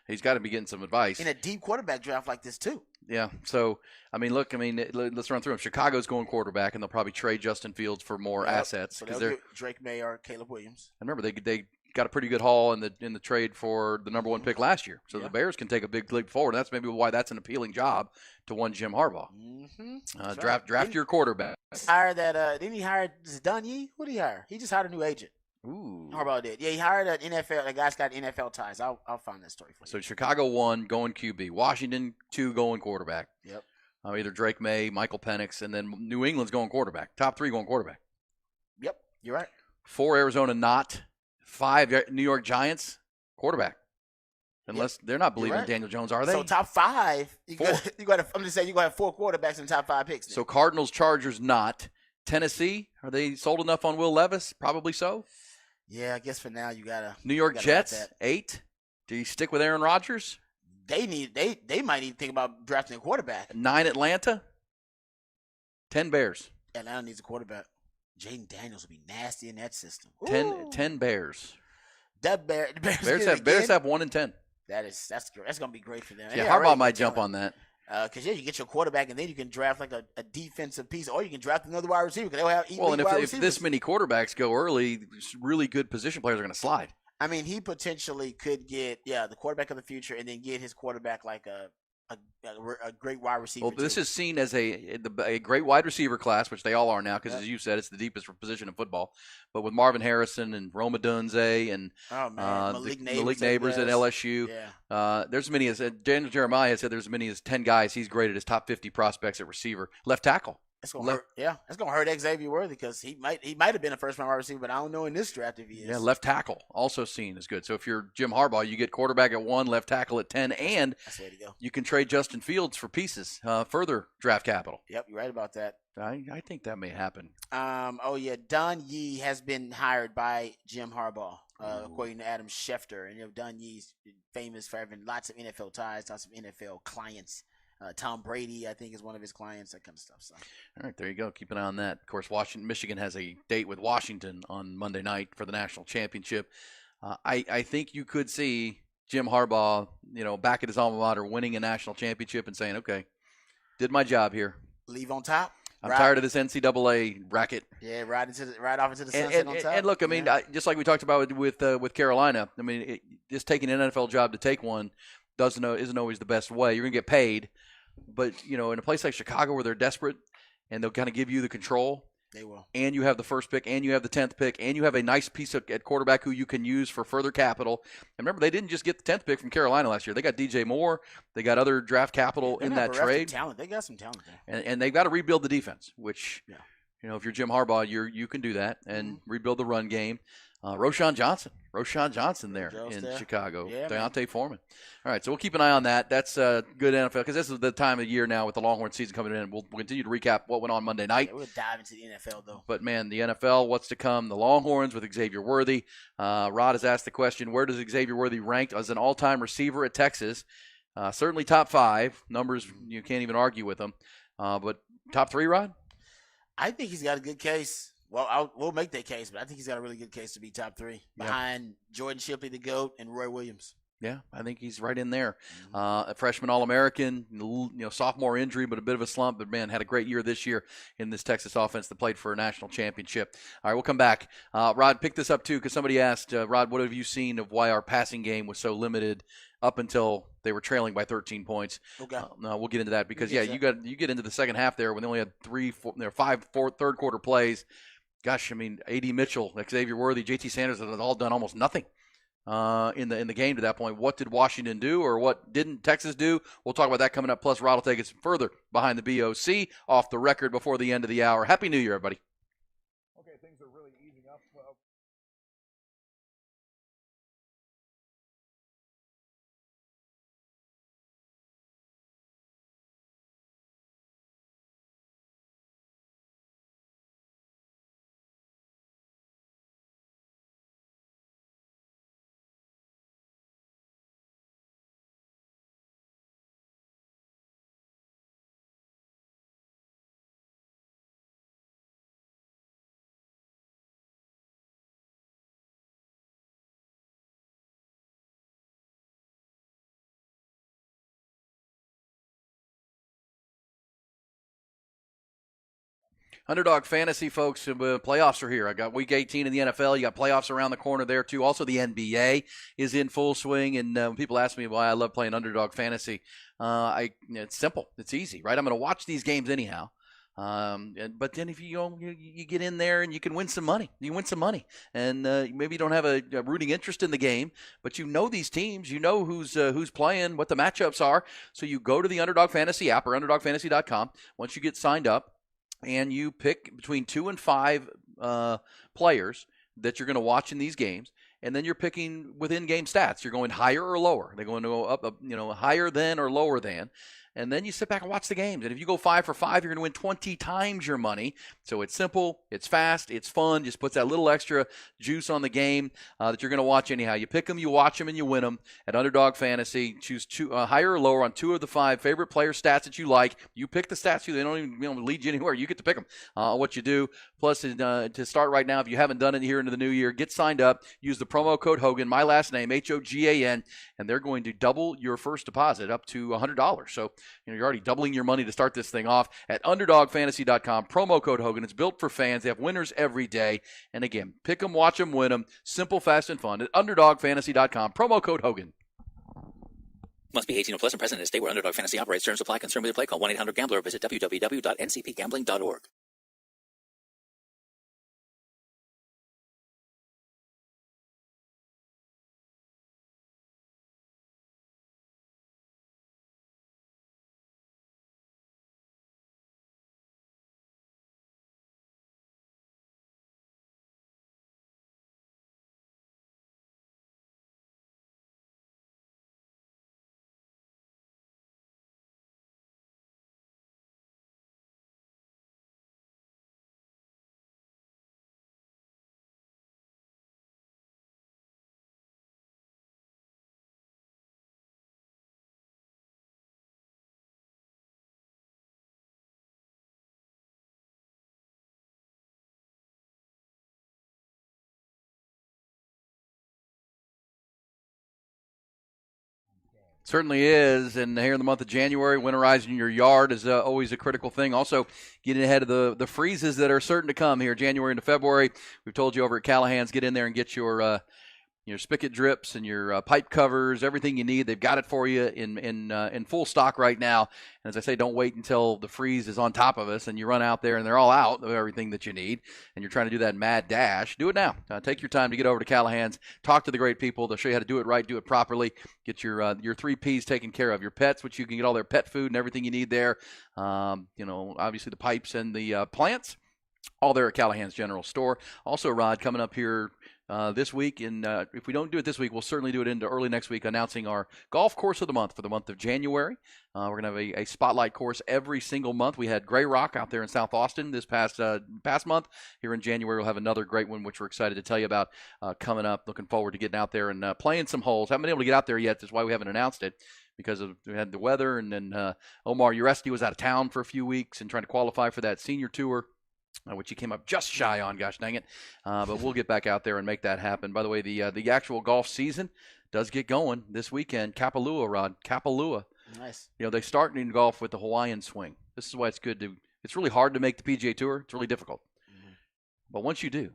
He's got to be getting some advice. In a deep quarterback draft like this, too. Yeah. So, let's run through them. Chicago's going quarterback, and they'll probably trade Justin Fields for more assets. So they'll get Drake May or Caleb Williams. I remember they got a pretty good haul in the trade for the number 1 pick last year. So the Bears can take a big leap forward. And that's maybe why that's an appealing job to one Jim Harbaugh. Mm-hmm. Draft your quarterback. Hire that. Didn't he hire Dunye? Who did he hire? He just hired a new agent. Ooh. Harbaugh did. Yeah, he hired an NFL. The guy's got NFL ties. I'll find that story for you. So Chicago 1 going QB, Washington 2 going quarterback. Yep. Either Drake May, Michael Penix, and then New England's going quarterback. Top 3 going quarterback. Yep, you're right. 4 Arizona not. 5 New York Giants quarterback. Unless they're not believing in Daniel Jones, are they? So top 5, you got. I'm just saying you got to have 4 quarterbacks in the top 5 picks. Then. So Cardinals, Chargers not. Tennessee, are they sold enough on Will Levis? Probably so. Yeah, I guess for now you gotta. New York Jets 8. Do you stick with Aaron Rodgers? They might need to think about drafting a quarterback. 9 Atlanta. 10 Bears. Atlanta needs a quarterback. Jaden Daniels would be nasty in that system. 10 Bears. The Bears have 1 and 10. That's gonna be great for them. Yeah, Harbaugh might jump on that. Because you get your quarterback and then you can draft like a defensive piece, or you can draft another wide receiver. Because they'll have if this many quarterbacks go early, really good position players are going to slide. I mean, he potentially could get the quarterback of the future, and then get his quarterback like a great wide receiver. Well, this is seen as a great wide receiver class, which they all are now, because as you said, it's the deepest position in football. But with Marvin Harrison and Rome Odunze and Malik Neighbors at LSU, there's as many as Daniel Jeremiah has said. There's as many as 10 guys he's graded as top 50 prospects at receiver. Left tackle, It's gonna hurt. Yeah, it's gonna hurt Xavier Worthy because he might have been a first round wide receiver, but I don't know in this draft if he is. Yeah, left tackle also seen as good. So if you're Jim Harbaugh, you get quarterback at 1, left tackle at 10, and That's the way to go. you can trade Justin Fields for pieces, further draft capital. Yep, you're right about that. I think that may happen. Oh yeah, Don Yee has been hired by Jim Harbaugh, according to Adam Schefter. And Don Yee's famous for having lots of NFL ties, lots of NFL clients. Tom Brady, I think, is one of his clients, that kind of stuff. So, all right, there you go. Keep an eye on that. Of course, Michigan has a date with Washington on Monday night for the national championship. I think you could see Jim Harbaugh, back at his alma mater, winning a national championship and saying, "Okay, did my job here. Leave on top." I'm tired of this NCAA racket. Yeah, right off into the sunset on top. And look, I mean, just like we talked about with Carolina, I mean, just taking an NFL job to take one isn't always the best way. You're gonna get paid, but in a place like Chicago where they're desperate and they'll kind of give you the control. They will. And you have the first pick, and you have the 10th pick, and you have a nice piece at quarterback who you can use for further capital. And remember, they didn't just get the 10th pick from Carolina last year. They got DJ Moore. They got other draft capital in that trade. Talent. They got some talent there. And they've got to rebuild the defense, which, if you're Jim Harbaugh, you can do that and rebuild the run game. Roshan Johnson there in Chicago. Yeah, Deontay Foreman. All right, so we'll keep an eye on that. That's good NFL because this is the time of year now with the Longhorn season coming in. We'll continue to recap what went on Monday night. Yeah, we'll dive into the NFL, though. But, man, the NFL, what's to come? The Longhorns with Xavier Worthy. Rod has asked the question, where does Xavier Worthy rank as an all-time receiver at Texas? Certainly top 5. Numbers, you can't even argue with them. But top 3, Rod? I think he's got a good case. Well, we'll make that case, but I think he's got a really good case to be top 3 behind Jordan Shipley, the GOAT, and Roy Williams. Yeah, I think he's right in there. A freshman All-American, sophomore injury, but a bit of a slump. But, man, had a great year this year in this Texas offense that played for a national championship. All right, we'll come back. Rod, pick this up, too, because somebody asked, Rod, what have you seen of why our passing game was so limited up until they were trailing by 13 points? Okay. We'll get into that because, you get into the second half there when they only had 5 third-quarter plays. Gosh, I mean, A.D. Mitchell, Xavier Worthy, J.T. Sanders have all done almost nothing in the game to that point. What did Washington do or what didn't Texas do? We'll talk about that coming up. Plus, Rod will take us further behind the BOC off the record before the end of the hour. Happy New Year, everybody. Okay, things are really easing up. Underdog Fantasy, folks, playoffs are here. I got Week 18 in the NFL. You got playoffs around the corner there, too. Also, the NBA is in full swing, and when people ask me why I love playing Underdog Fantasy, it's simple. It's easy, right? I'm going to watch these games anyhow. But then if you get in there and you can win some money. You win some money. And maybe you don't have a rooting interest in the game, but you know these teams. You know who's playing, what the matchups are. So you go to the Underdog Fantasy app or UnderdogFantasy.com. Once you get signed up, and you pick between 2 and 5 players that you're going to watch in these games, and then you're picking within game stats. You're going higher or lower. They're going to go up, higher than or lower than. And then you sit back and watch the games. And if you go 5 for 5, you're going to win 20 times your money. So it's simple, it's fast, it's fun. Just puts that little extra juice on the game that you're going to watch anyhow. You pick them, you watch them, and you win them at Underdog Fantasy. Choose higher or lower on 2 of the 5 favorite player stats that you like. You pick the stats. They don't even lead you anywhere. You get to pick them. What you do. Plus, to start right now, if you haven't done it here into the new year, get signed up. Use the promo code Hogan, my last name, Hogan, and they're going to double your first deposit up to $100. So you're already doubling your money to start this thing off at UnderdogFantasy.com. Promo code Hogan. It's built for fans. They have winners every day. And again, pick them, watch them, win them. Simple, fast, and fun at UnderdogFantasy.com. Promo code Hogan. Must be 18 or plus and present in a state where Underdog Fantasy operates. Terms apply. Concern with your play. Call 1-800-GAMBLER or visit www.ncpgambling.org. Certainly is, and here in the month of January, winterizing your yard is always a critical thing. Also, getting ahead of the freezes that are certain to come here, January into February. We've told you over at Callahan's, get in there and get your spigot drips and your pipe covers, everything you need. They've got it for you in full stock right now. And as I say, don't wait until the freeze is on top of us and you run out there and they're all out of everything that you need and you're trying to do that mad dash. Do it now. Take your time to get over to Callahan's. Talk to the great people. They'll show you how to do it right, do it properly. Get your 3 Ps taken care of. Your pets, which you can get all their pet food and everything you need there. Obviously the pipes and the plants. All there at Callahan's General Store. Also, Rod, coming up here this week, and if we don't do it this week, we'll certainly do it into early next week, announcing our golf course of the month for the month of January. We're going to have a spotlight course every single month. We had Grey Rock out there in South Austin this past month. Here in January, we'll have another great one, which we're excited to tell you about coming up. Looking forward to getting out there and playing some holes. Haven't been able to get out there yet. That's why we haven't announced it, because we had the weather, and then Omar Uresti was out of town for a few weeks and trying to qualify for that senior tour, which he came up just shy on, gosh dang it. But we'll get back out there and make that happen. By the way, the actual golf season does get going this weekend. Kapalua, Rod. Kapalua. Nice. They start in golf with the Hawaiian swing. This is why it's good to – it's really hard to make the PGA Tour. It's really difficult. Mm-hmm. But once you do,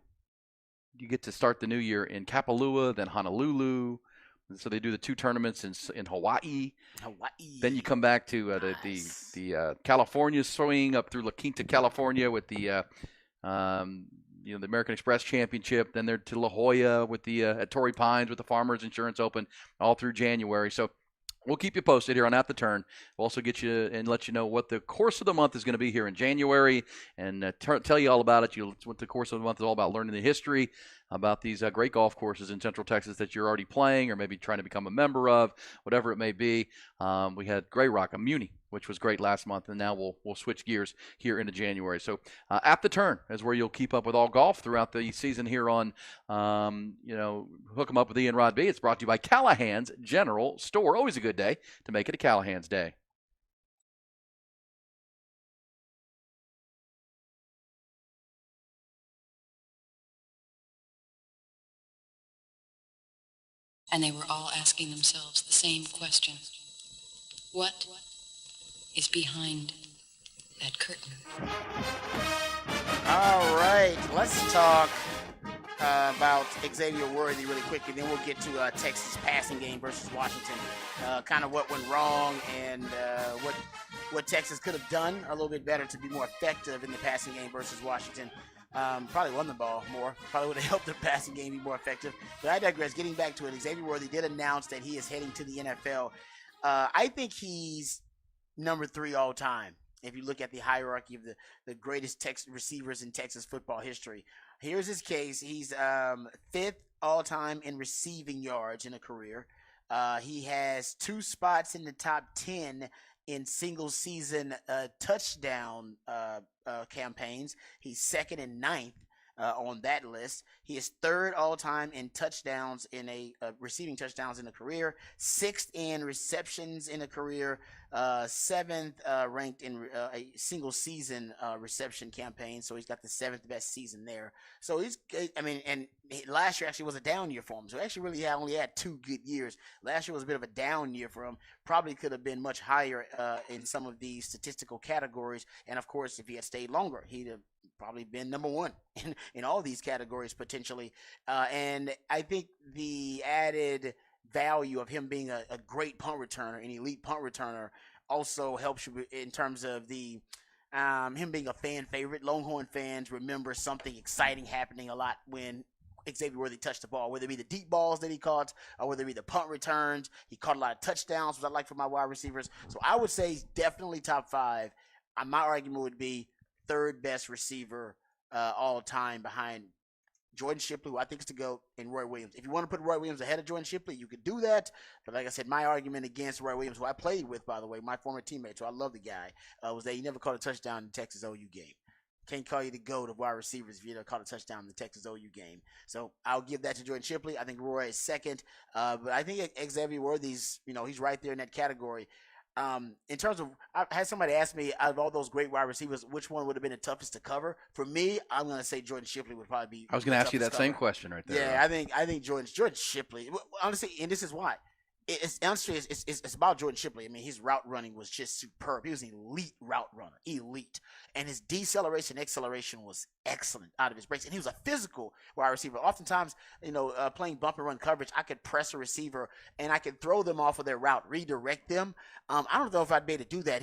you get to start the new year in Kapalua, then Honolulu. So they do the 2 tournaments in Hawaii. Then you come back to the California swing up through La Quinta, California with the American Express Championship. Then they're to La Jolla with the at Torrey Pines with the Farmers Insurance Open all through January. So we'll keep you posted here on At the Turn. We'll also get you and let you know what the course of the month is going to be here in January, and tell you all about it. What the course of the month is all about, learning the history about these great golf courses in Central Texas that you're already playing or maybe trying to become a member of, whatever it may be. We had Grey Rock, a Muni, which was great last month, and now we'll switch gears here into January. So At the Turn is where you'll keep up with all golf throughout the season here on, Hook 'em Up with Ian Rod B. It's brought to you by Callahan's General Store. Always a good day to make it a Callahan's day. And they were all asking themselves the same question. What is behind that curtain? All right, let's talk about Xavier Worthy really quickly. Then we'll get to Texas passing game versus Washington. Kind of what went wrong and what Texas could have done a little bit better to be more effective in the passing game versus Washington. Probably won the ball more. Probably would have helped the passing game be more effective. But I digress. Getting back to it, Xavier Worthy did announce that he is heading to the NFL. I think he's number 3 all time. If you look at the hierarchy of the greatest Texas receivers in Texas football history. Here's his case. He's 5th all time in receiving yards in a career. He has 2 spots in the top 10 in single season touchdown campaigns. He's 2nd and 9th on that list. He is 3rd all time in touchdowns in receiving touchdowns in a career, 6th in receptions in a career, 7th ranked in a single season reception campaign. So he's got the 7th best season there. So and last year actually was a down year for him. So actually really only had 2 good years. Last year was a bit of a down year for him. Probably could have been much higher in some of these statistical categories. And of course, if he had stayed longer, he'd have probably been number 1 in all these categories potentially. And I think the added value of him being a great punt returner, an elite punt returner, also helps you in terms of the him being a fan favorite. Longhorn fans remember something exciting happening a lot when Xavier Worthy touched the ball, whether it be the deep balls that he caught or whether it be the punt returns. He caught a lot of touchdowns, which I like for my wide receivers. So I would say he's definitely top 5. My argument would be 3rd best receiver all time behind Jordan Shipley, who I think is the GOAT, and Roy Williams. If you want to put Roy Williams ahead of Jordan Shipley, you could do that. But like I said, my argument against Roy Williams, who I played with, by the way, my former teammate, so I love the guy, was that he never caught a touchdown in the Texas OU game. Can't call you the GOAT of wide receivers if you never caught a touchdown in the Texas OU game. So I'll give that to Jordan Shipley. I think Roy is 2nd. But I think Xavier Worthy's, he's right there in that category. In terms of, I had somebody ask me, out of all those great wide receivers, which one would have been the toughest to cover? For me, I'm going to say Jordan Shipley would probably be. I was going to ask you that same question right there. Yeah, I think Jordan Shipley, honestly, and this is why. it's honestly it's about Jordan Shipley. I mean, his route running was just superb. He was an elite route runner, elite, and his deceleration, acceleration was excellent out of his breaks. And he was a physical wide receiver. Oftentimes, playing bump and run coverage, I could press a receiver and I could throw them off of their route, redirect them. I don't know if I'd be able to do that.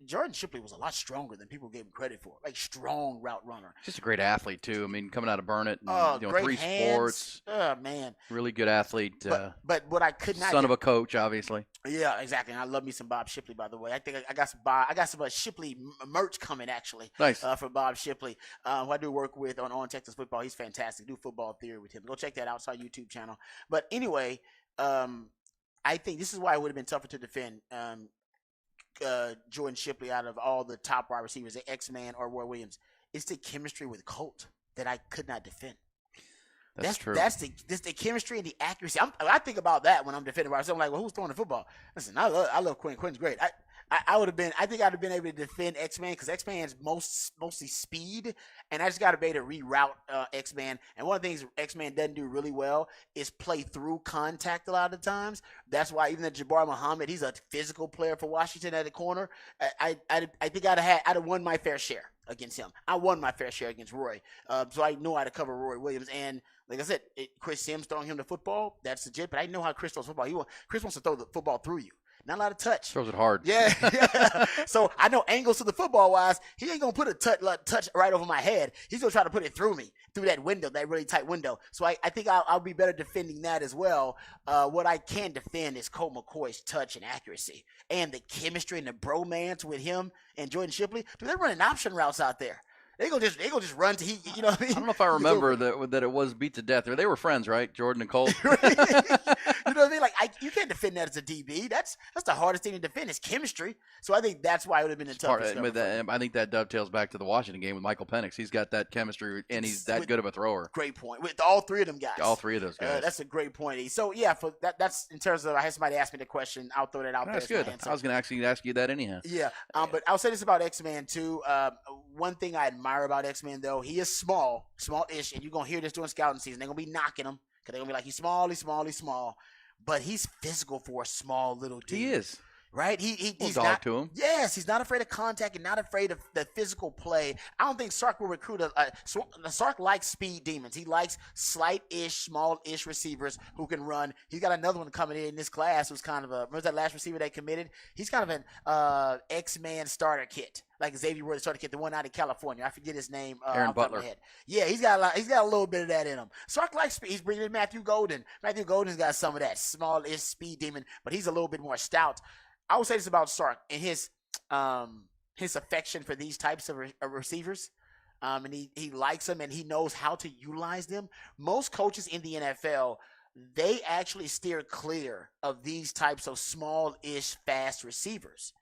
Jordan Shipley was a lot stronger than people gave him credit for. Like strong route runner. Just a great athlete too. I mean, coming out of Burnett, and, Great 3 hands. sports. Oh man, Really good athlete. but what I could not Son of a coach, obviously. Yeah, exactly. And I love me some Bob Shipley, by the way. I think I got some Shipley merch coming actually. Nice. For Bob Shipley, who I do work with on Texas Football. He's fantastic. Do football theory with him. Go check that out. It's our YouTube channel. But anyway, I think this is why it would have been tougher to defend Jordan Shipley out of all the top wide receivers, the X-Man or Roy Williams. It's the chemistry with Colt that I could not defend. That's true. That's the chemistry and the accuracy. I think about that when I'm defending. I'm like, well, who's throwing the football? Listen, I love Quinn. Quinn's great. I think I'd have been able to defend X-Man because X-Man's mostly speed, and I just got to be able to reroute X-Man. And one of the things X-Man doesn't do really well is play through contact a lot of the times. That's why even Jabbar Muhammad, he's a physical player for Washington at the corner. I think I'd have won my fair share against him. I won my fair share against Roy, so I knew how to cover Roy Williams. And like I said, Chris Sims throwing him the football, that's legit. But I know how Chris throws football. Chris wants to throw the football through you. Not a lot of touch. Throws it hard. Yeah. So I know angles to the football wise, he ain't gonna put a touch right over my head. He's gonna try to put it through me, through that window, that really tight window. So I think I'll be better defending that as well. What I can defend is Colt McCoy's touch and accuracy, and the chemistry and the bromance with him and Jordan Shipley. Dude, they're running option routes out there. They go just run to you know what I mean? I don't know if I remember that it was beat to death. They were friends, right? Jordan and Colt. You know what I mean? Like you can't defend that as a DB. That's the hardest thing to defend is chemistry. So I think that's why it would have been a tough. I think that dovetails back to the Washington game with Michael Penix. He's got that chemistry, and he's that good of a thrower. Great point. With all three of them guys. All three of those guys. That's a great point. So yeah, for that's in terms of I had somebody ask me the question. I'll throw that out there. That's good. I was going to actually ask you that anyhow. Yeah, but I'll say this about X-Man too. One thing I admire about X-Man though, he is small-ish, and you're gonna hear this during scouting season. They're gonna be knocking him because they're gonna be like, he's small, but he's physical for a small little dude. He is. Right? He's dog not, to him. Yes, he's not afraid of contact and not afraid of the physical play. I don't think Sark will recruit Sark likes speed demons. He likes slight-ish, small-ish receivers who can run. He's got another one coming in this class who's kind of remember that last receiver they committed? He's kind of an X-Man starter kit. Like Xavier Worthy starter kit, the one out in California. I forget his name. Aaron Butler. Yeah, he's got a little bit of that in him. Sark likes speed. He's bringing in Matthew Golden. Matthew Golden's got some of that small-ish speed demon, but he's a little bit more stout. I would say this about Sark and his affection for these types of receivers, and he likes them and he knows how to utilize them. Most coaches in the NFL, they actually steer clear of these types of small-ish, fast receivers.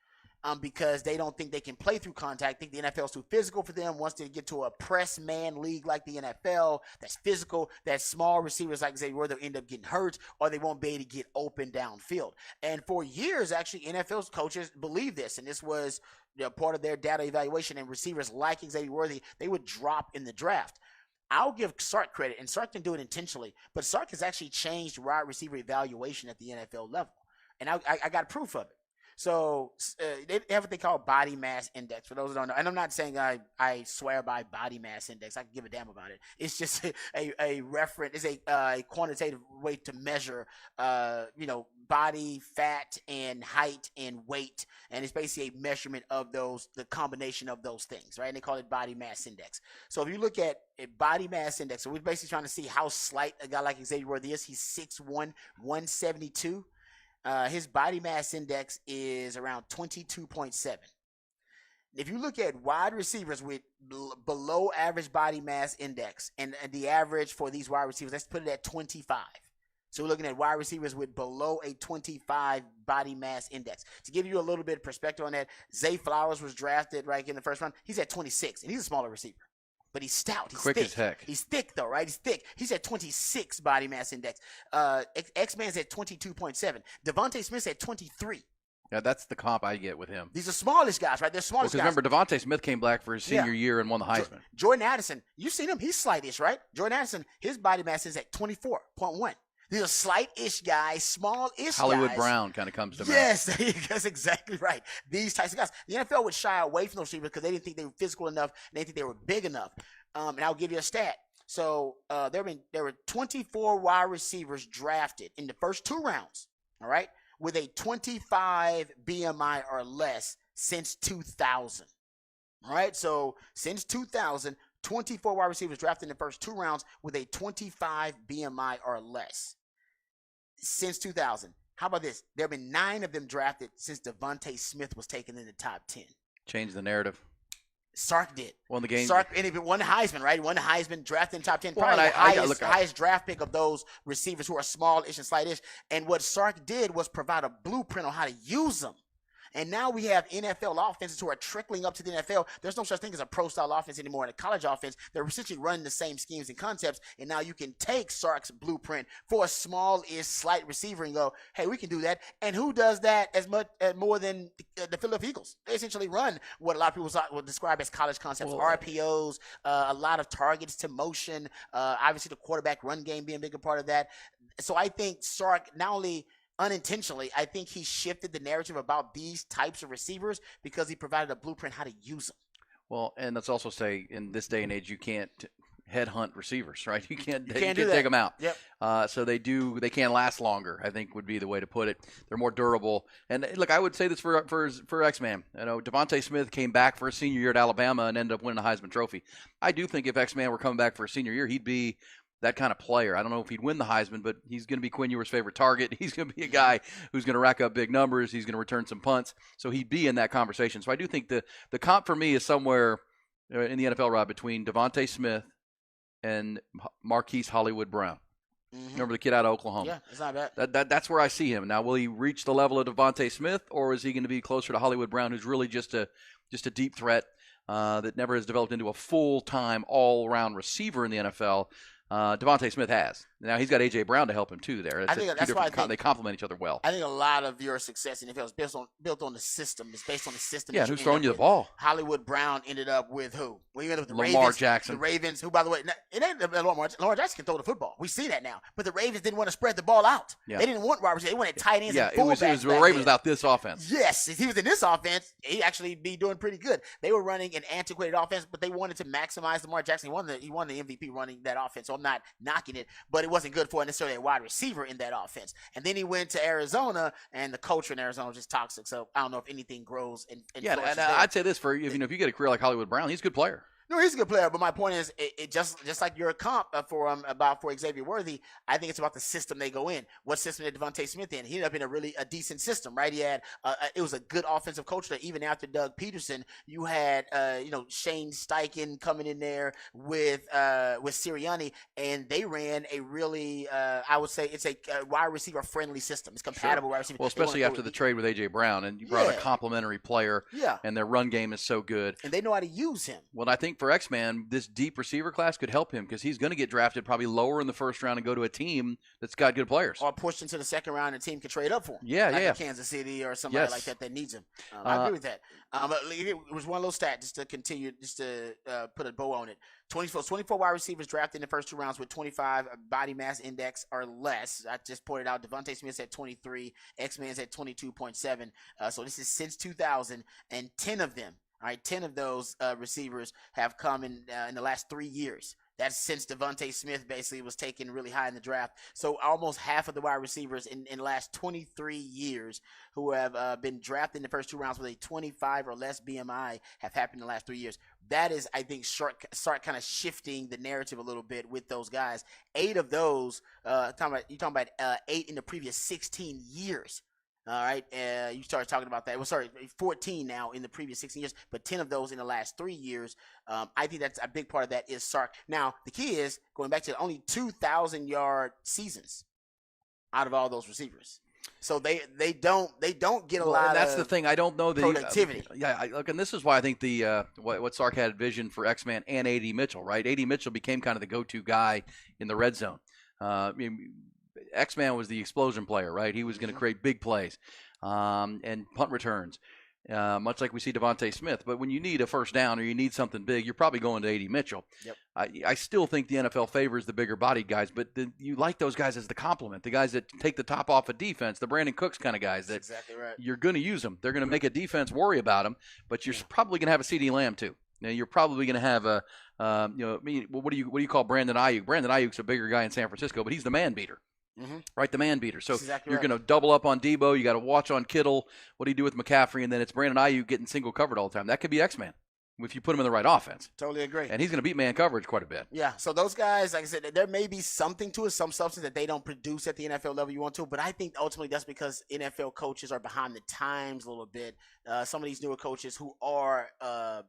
Because they don't think they can play through contact. Think the NFL is too physical for them. Once they get to a press man league like the NFL, that's physical, that small receivers like Xavier Worthy end up getting hurt, or they won't be able to get open downfield. And for years, actually, NFL coaches believed this, and this was part of their data evaluation. And receivers like Xavier Worthy, they would drop in the draft. I'll give Sark credit, and Sark didn't do it intentionally, but Sark has actually changed wide receiver evaluation at the NFL level, and I got proof of it. So they have what they call body mass index. For those who don't know, and I'm not saying I swear by body mass index. I can give a damn about it. It's just a reference. It's a quantitative way to measure, body fat and height and weight, and it's basically a measurement of the combination of those things, right? And they call it body mass index. So if you look at a body mass index, so we're basically trying to see how slight a guy like Xavier Worthy is. He's 6'1", 172. His body mass index is around 22.7. If you look at wide receivers with below average body mass index, and the average for these wide receivers, let's put it at 25. So we're looking at wide receivers with below a 25 body mass index. To give you a little bit of perspective on that, Zay Flowers was drafted right in the first round. He's at 26, and he's a smaller receiver. But he's stout. He's quick thick. As heck. He's thick, though, right? He's thick. He's at 26 body mass index. X-Man's at 22.7. Devontae Smith's at 23. Yeah, that's the comp I get with him. These are smallish guys, right? They're smallish guys. Because remember, Devontae Smith came back for his senior year and won the Heisman. Jordan Addison, you've seen him. He's slightish, right? Jordan Addison, his body mass is at 24.1. These are slight-ish guys, small-ish Hollywood guys. Brown kind of comes to mind. Yes, that's exactly right. These types of guys. The NFL would shy away from those receivers because they didn't think they were physical enough and they didn't think they were big enough. And I'll give you a stat. So there were 24 wide receivers drafted in the first 2 rounds, all right, with a 25 BMI or less since 2000. All right, so since 2000, 24 wide receivers drafted in the first 2 rounds with a 25 BMI or less. Since 2000. How about this? There have been 9 of them drafted since Devontae Smith was taken in the top 10. Change the narrative. Sark did. Won the game. Sark, and he won the Heisman, right? Won the Heisman, drafted in top 10. Well, Probably and the highest draft pick of those receivers who are small-ish and slight-ish. And what Sark did was provide a blueprint on how to use them. And now we have NFL offenses who are trickling up to the NFL. There's no such thing as a pro-style offense anymore in a college offense. They're essentially running the same schemes and concepts. And now you can take Sark's blueprint for a small-ish, slight receiver and go, hey, we can do that. And who does that more than the Philadelphia Eagles? They essentially run what a lot of people would describe as college concepts, RPOs, a lot of targets to motion, obviously the quarterback run game being a bigger part of that. So I think Sark not only – unintentionally, I think he shifted the narrative about these types of receivers because he provided a blueprint how to use them. Well, and let's also say in this day and age, you can't headhunt receivers, right? You can't take them out. Yep. So they can last longer, I think would be the way to put it. They're more durable. And look, I would say this for X-Man. You know, Devontae Smith came back for a senior year at Alabama and ended up winning a Heisman Trophy. I do think if X-Man were coming back for a senior year, he'd be that kind of player. I don't know if he'd win the Heisman, but he's going to be Quinn Ewers' favorite target. He's going to be a guy who's going to rack up big numbers. He's going to return some punts. So he'd be in that conversation. So I do think the comp for me is somewhere in the NFL, Rob, between Devontae Smith and Marquise Hollywood Brown. Mm-hmm. Remember the kid out of Oklahoma? Yeah, it's not bad. That's where I see him. Now, will he reach the level of Devontae Smith, or is he going to be closer to Hollywood Brown, who's really just a deep threat that never has developed into a full-time, all-around receiver in the NFL? Devontae Smith has. Now he's got A.J. Brown to help him too. There, I think that's why they complement each other well. I think a lot of your success in the NFL is built on the system. It's based on the system. Yeah, who's throwing you the ball? Hollywood Brown ended up with who? Well, he ended up with the Lamar Ravens. Jackson. The Ravens, who by the way, it ain't Lamar Jackson can throw the football. We see that now. But the Ravens didn't want to spread the ball out. Yeah. They didn't want wide receivers. They wanted tight ends and fullbacks. It was the Ravens without this offense. Yes, if he was in this offense, he'd actually be doing pretty good. They were running an antiquated offense, but they wanted to maximize Lamar Jackson. He won the MVP running that offense, so I'm not knocking it. But it wasn't good for necessarily a wide receiver in that offense. And then he went to Arizona, and the culture in Arizona was just toxic. So I don't know if anything grows. And I'd say this if you get a career like Hollywood Brown, he's a good player. No, he's a good player, but my point is, it just like your comp for Xavier Worthy, I think it's about the system they go in. What system did Devontae Smith in? He ended up in a decent system, right? He had it was a good offensive culture. That even after Doug Peterson, you had Shane Steichen coming in there with Sirianni, and they ran a really I would say it's a wide receiver friendly system. It's compatible wide receiver. Well, especially after the trade with A.J. Brown, and you brought a complimentary player. Yeah, and their run game is so good, and they know how to use him. Well, I think for X-Man, this deep receiver class could help him because he's going to get drafted probably lower in the first round and go to a team that's got good players. Or pushed into the second round and a team can trade up for him. Yeah. Kansas City or somebody like that needs him. I agree with that. It was one little stat just to put a bow on it. 24 wide receivers drafted in the first 2 rounds with 25 body mass index or less. I just pointed out Devontae Smith's at 23, X-Man's at 22.7. So this is since 2000, and 10 of them. All right, 10 of those receivers have come in the last 3 years. That's since Devontae Smith basically was taken really high in the draft. So almost half of the wide receivers in the last 23 years who have been drafted in the first 2 rounds with a 25 or less BMI have happened in the last 3 years. That is, I think, start kind of shifting the narrative a little bit with those guys. 8 of those, you're talking about 8 in the previous 16 years. All right, you started talking about that. 14 now in the previous 16 years, but 10 of those in the last 3 years. I think that's a big part of that is Sark. Now, the key is, going back to only 2,000-yard seasons out of all those receivers. So they don't get a lot. And that's the thing. I don't know the productivity. Look, and this is why I think the what Sark had vision for X-Man and A.D. Mitchell. Right, A.D. Mitchell became kind of the go-to guy in the red zone. X-Man was the explosion player, right? He was going to create big plays and punt returns. much like we see Devontae Smith. But when you need a first down or you need something big, you're probably going to A.D. Mitchell. Yep. I still think the NFL favors the bigger bodied guys, but you like those guys as the complement, the guys that take the top off of defense, the Brandon Cooks kind of guys that exactly right. you're going to use them. They're going to make a defense worry about them, but you're probably going to have a CeeDee Lamb too. Now, you're probably going to have a, what do you call Brandon Ayuk? Brandon Ayuk's a bigger guy in San Francisco, but he's the man beater. Right, the man beater. So exactly you're right. going to double up on Debo. You got to watch on Kittle. What do you do with McCaffrey? And then it's Brandon Ayuk getting single covered all the time. That could be X-Man if you put him in the right offense. Totally agree. And he's going to beat man coverage quite a bit. Yeah, so those guys, like I said, there may be something to it, some substance that they don't produce at the NFL level you want to, but I think ultimately that's because NFL coaches are behind the times a little bit. Some of these newer coaches who are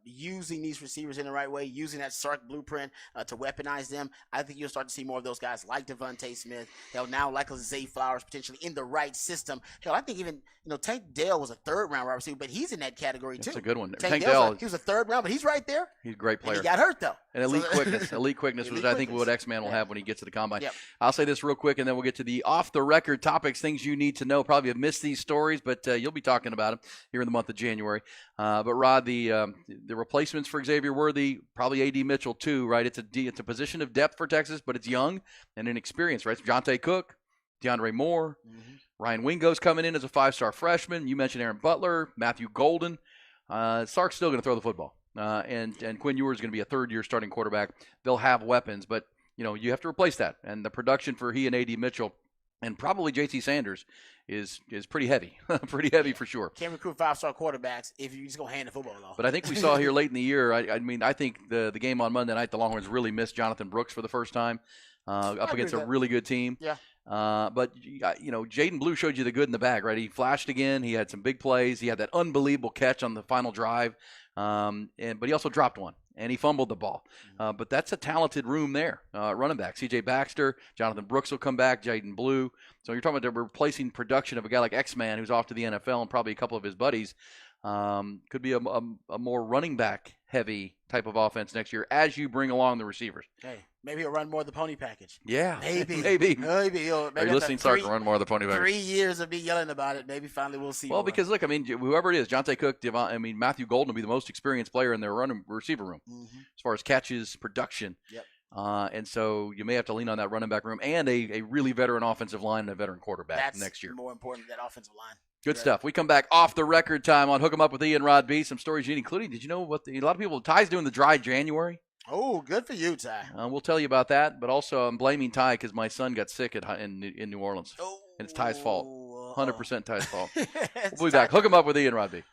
using these receivers in the right way, using that Sark blueprint to weaponize them, I think you'll start to see more of those guys like Devontae Smith, now like a Zay Flowers potentially in the right system. Hell, I think even Tank Dell was a third-round wide receiver, but he's in that category too. That's a good one. Tank Dell, he was a third round, but he's right there. He's a great player. And he got hurt though. And elite quickness was, I think, what X-Man will have when he gets to the combine. Yep. I'll say this real quick, and then we'll get to the off-the-record topics, things you need to know. Probably have missed these stories, but you'll be talking about them here in the month of January. But Rod, the replacements for Xavier Worthy, probably A.D. Mitchell too, right? It's a position of depth for Texas, but it's young and inexperienced, right? It's Jonte Cook, DeAndre Moore, Ryan Wingo's coming in as a 5-star freshman. You mentioned Aaron Butler, Matthew Golden. Sark's still going to throw the football. And Quinn Ewers is going to be a third-year starting quarterback. They'll have weapons, but you have to replace that. And the production for he and A.D. Mitchell and probably J.T. Sanders is pretty heavy, pretty heavy for sure. Can't recruit 5-star quarterbacks if you just go hand the football off. But I think we saw here late in the year. I think the game on Monday night, the Longhorns really missed Jonathan Brooks for the first time up against a really good team. Yeah. But Jaden Blue showed you the good in the bag, right? He flashed again. He had some big plays. He had that unbelievable catch on the final drive, but he also dropped one and he fumbled the ball. But that's a talented room there. Running back, C.J. Baxter, Jonathan Brooks will come back, Jaden Blue. So you're talking about the replacing production of a guy like X-Man who's off to the NFL and probably a couple of his buddies. Could be a more running back heavy type of offense next year as you bring along the receivers. Hey, maybe he'll run more of the pony package. Yeah, maybe. Maybe Are you listening, Sark, to run more of the pony package? 3 years of me yelling about it. Maybe finally we'll see. Well, more. because look, whoever it is, Jonte Cook, Matthew Golden will be the most experienced player in their receiver room as far as catches, production. Yep. And so you may have to lean on that running back room and a really veteran offensive line and a veteran quarterback next year. That's more important than that offensive line. Good stuff. We come back off the record time on Hook 'em Up with Ian Rod B. Some stories you need, including, did you know a lot of people, Ty's doing the dry January? Oh, good for you, Ty. We'll tell you about that, but also I'm blaming Ty because my son got sick in New Orleans. Oh, and it's Ty's fault. 100% Ty's fault. We'll be back. Hook 'em Up with Ian Rod B.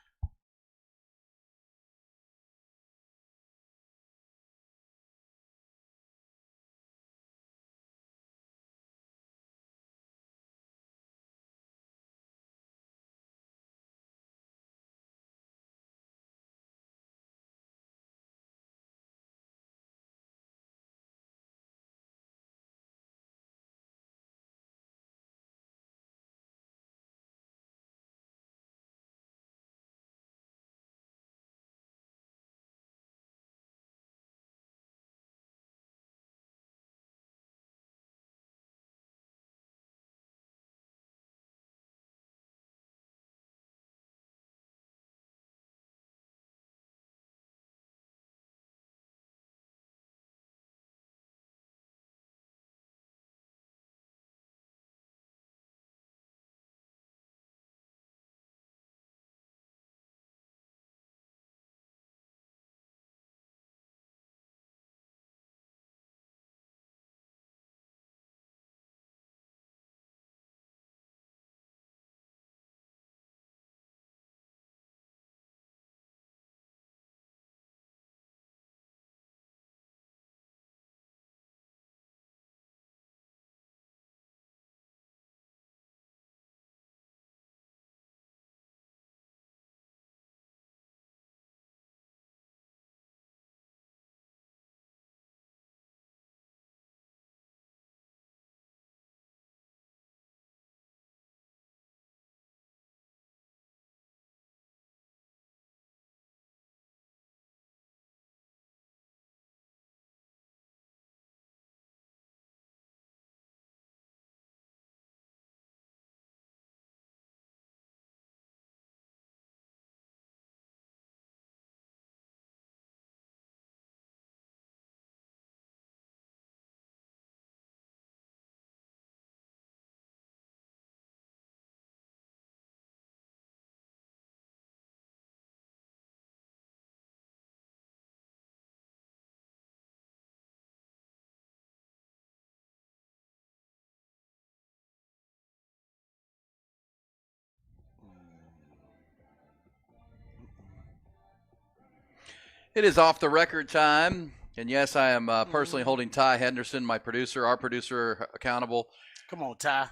It is off the record time. And yes, I am personally holding Ty Henderson, my producer, our producer, accountable. Come on, Ty.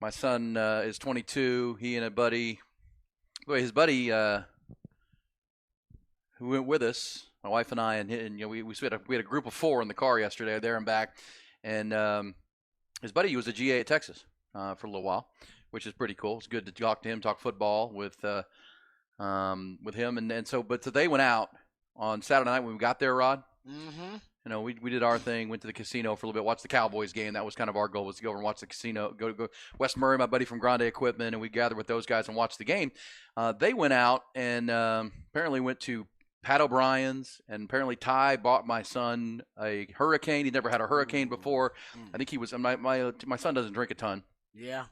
My son is 22. He and a buddy, his buddy who went with us, my wife and I, and we had a group of 4 in the car yesterday, there and back. And his buddy was a GA at Texas for a little while, which is pretty cool. It's good to talk to him, talk football with him. And so they went out on Saturday night when we got there, Rod. Mm-hmm. We did our thing, went to the casino for a little bit, watched the Cowboys game. That was kind of our goal, was to go over and watch the casino, go Wes Murray, my buddy from Grande Equipment, and we gathered with those guys and watched the game. They went out and apparently went to Pat O'Brien's, and apparently Ty bought my son a Hurricane. He never had a Hurricane before. I think he was my son doesn't drink a ton. Yeah.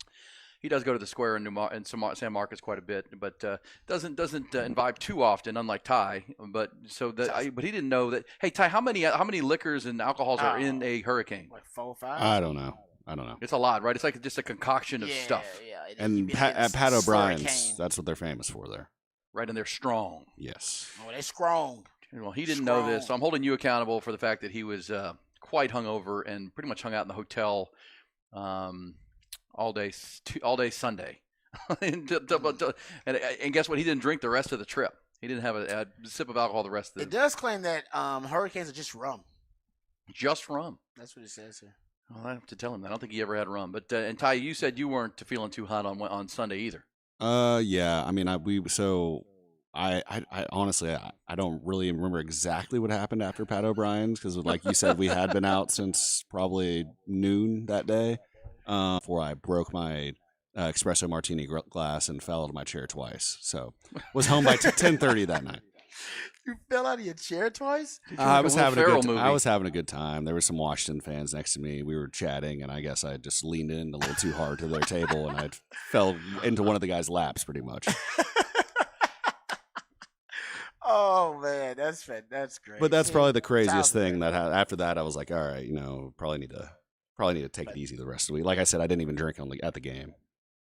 He does go to the Square in San Marcos quite a bit, but doesn't imbibe too often, unlike Ty. But he didn't know that. Hey, Ty, how many liquors and alcohols are in a Hurricane? Like 4 or 5. I don't know. It's a lot, right? It's like just a concoction of stuff. Yeah. And at Pat O'Brien's, that's what they're famous for there. Right, and they're strong. Yes. Oh, they're strong. Well, he didn't know this, so I'm holding you accountable for the fact that he was quite hungover and pretty much hung out in the hotel all day Sunday. and guess what? He didn't drink the rest of the trip. He didn't have a sip of alcohol the rest of the It does claim that Hurricanes are just rum. Just rum. That's what it says here. Well, I have to tell him that. I don't think he ever had rum. But and Ty, you said you weren't feeling too hot on Sunday either. Yeah. I mean, I honestly, I don't really remember exactly what happened after Pat O'Brien's because, like you said, we had been out since probably noon that day before I broke my espresso martini glass and fell out of my chair twice. So was home by 10:30 that night. You fell out of your chair twice? I was having a good time. There were some Washington fans next to me. We were chatting, and I guess I just leaned in a little too hard to their table, and I fell into one of the guys' laps pretty much. Oh man, that's great. But that's probably the craziest thing that after that I was like, all right, probably need to take it easy the rest of the week. Like I said, I didn't even drink at the game.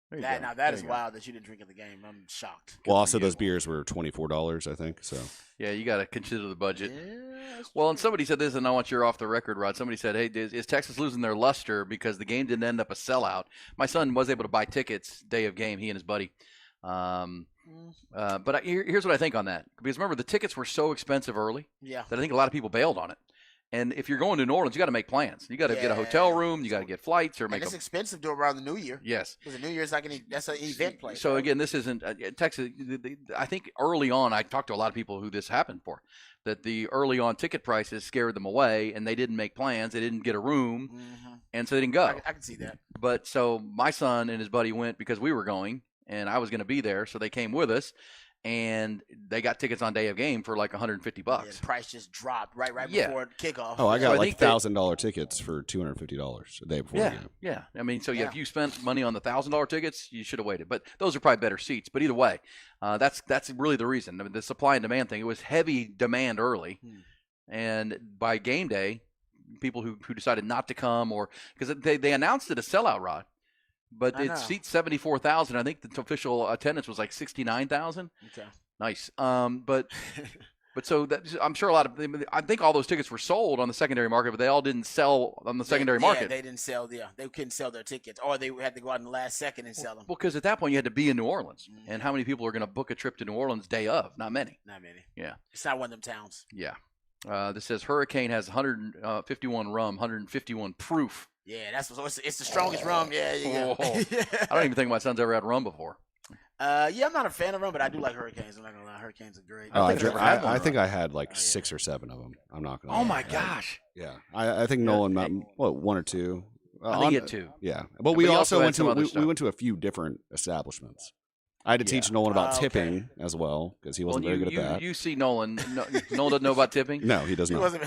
That is wild that you didn't drink at the game. I'm shocked. Well, also those beers were $24, I think. So yeah, you got to consider the budget. Yeah, well, and somebody said this, and I want you off the record, Rod. Somebody said, "Hey, is Texas losing their luster because the game didn't end up a sellout?" My son was able to buy tickets day of game. He and his buddy. But here's what I think on that, because remember the tickets were so expensive early that I think a lot of people bailed on it. And if you're going to New Orleans, you got to make plans. You got to get a hotel room. You got to get flights or make. It's expensive to around the New Year. Yes, because the New Year's that's an event place. So again, this isn't Texas. I think early on, I talked to a lot of people who this happened for. That the early on ticket prices scared them away, and they didn't make plans. They didn't get a room, and so they didn't go. I can see that. But so my son and his buddy went because we were going, and I was going to be there, so they came with us. And they got tickets on day of game for like $150. Yeah, the price just dropped right before kickoff. Oh, I got like $1,000 tickets for $250 a day before the game. Yeah, I mean, so if you spent money on the $1,000 tickets, you should have waited. But those are probably better seats. But either way, that's really the reason. I mean, the supply and demand thing. It was heavy demand early, and by game day, people who decided not to come because they announced it a sellout, Rod. But it seats 74,000. I think the official attendance was like 69,000. Okay. Nice. But so I'm sure I think all those tickets were sold on the secondary market, but they all didn't sell on the secondary market. Yeah, they didn't sell. Yeah, they couldn't sell their tickets, or they had to go out in the last second and sell them. Well, because at that point you had to be in New Orleans, and how many people are going to book a trip to New Orleans day of? Not many. Not many. Yeah. It's not one of them towns. Yeah. This says Hurricane has 151 rum, 151 proof. Yeah, it's the strongest rum. Yeah, I don't even think my son's ever had rum before. I'm not a fan of rum, but I do like Hurricanes. I'm not gonna lie, Hurricanes are great. I think I had like 6 or 7 of them. I'm not gonna. Oh my gosh. Yeah, I think Nolan, 1 or 2. I think he had 2. Yeah, but we also went to a few different establishments. I had to teach Nolan about tipping as well because he wasn't very good at that. You see Nolan. Nolan doesn't know about tipping? No, he does not.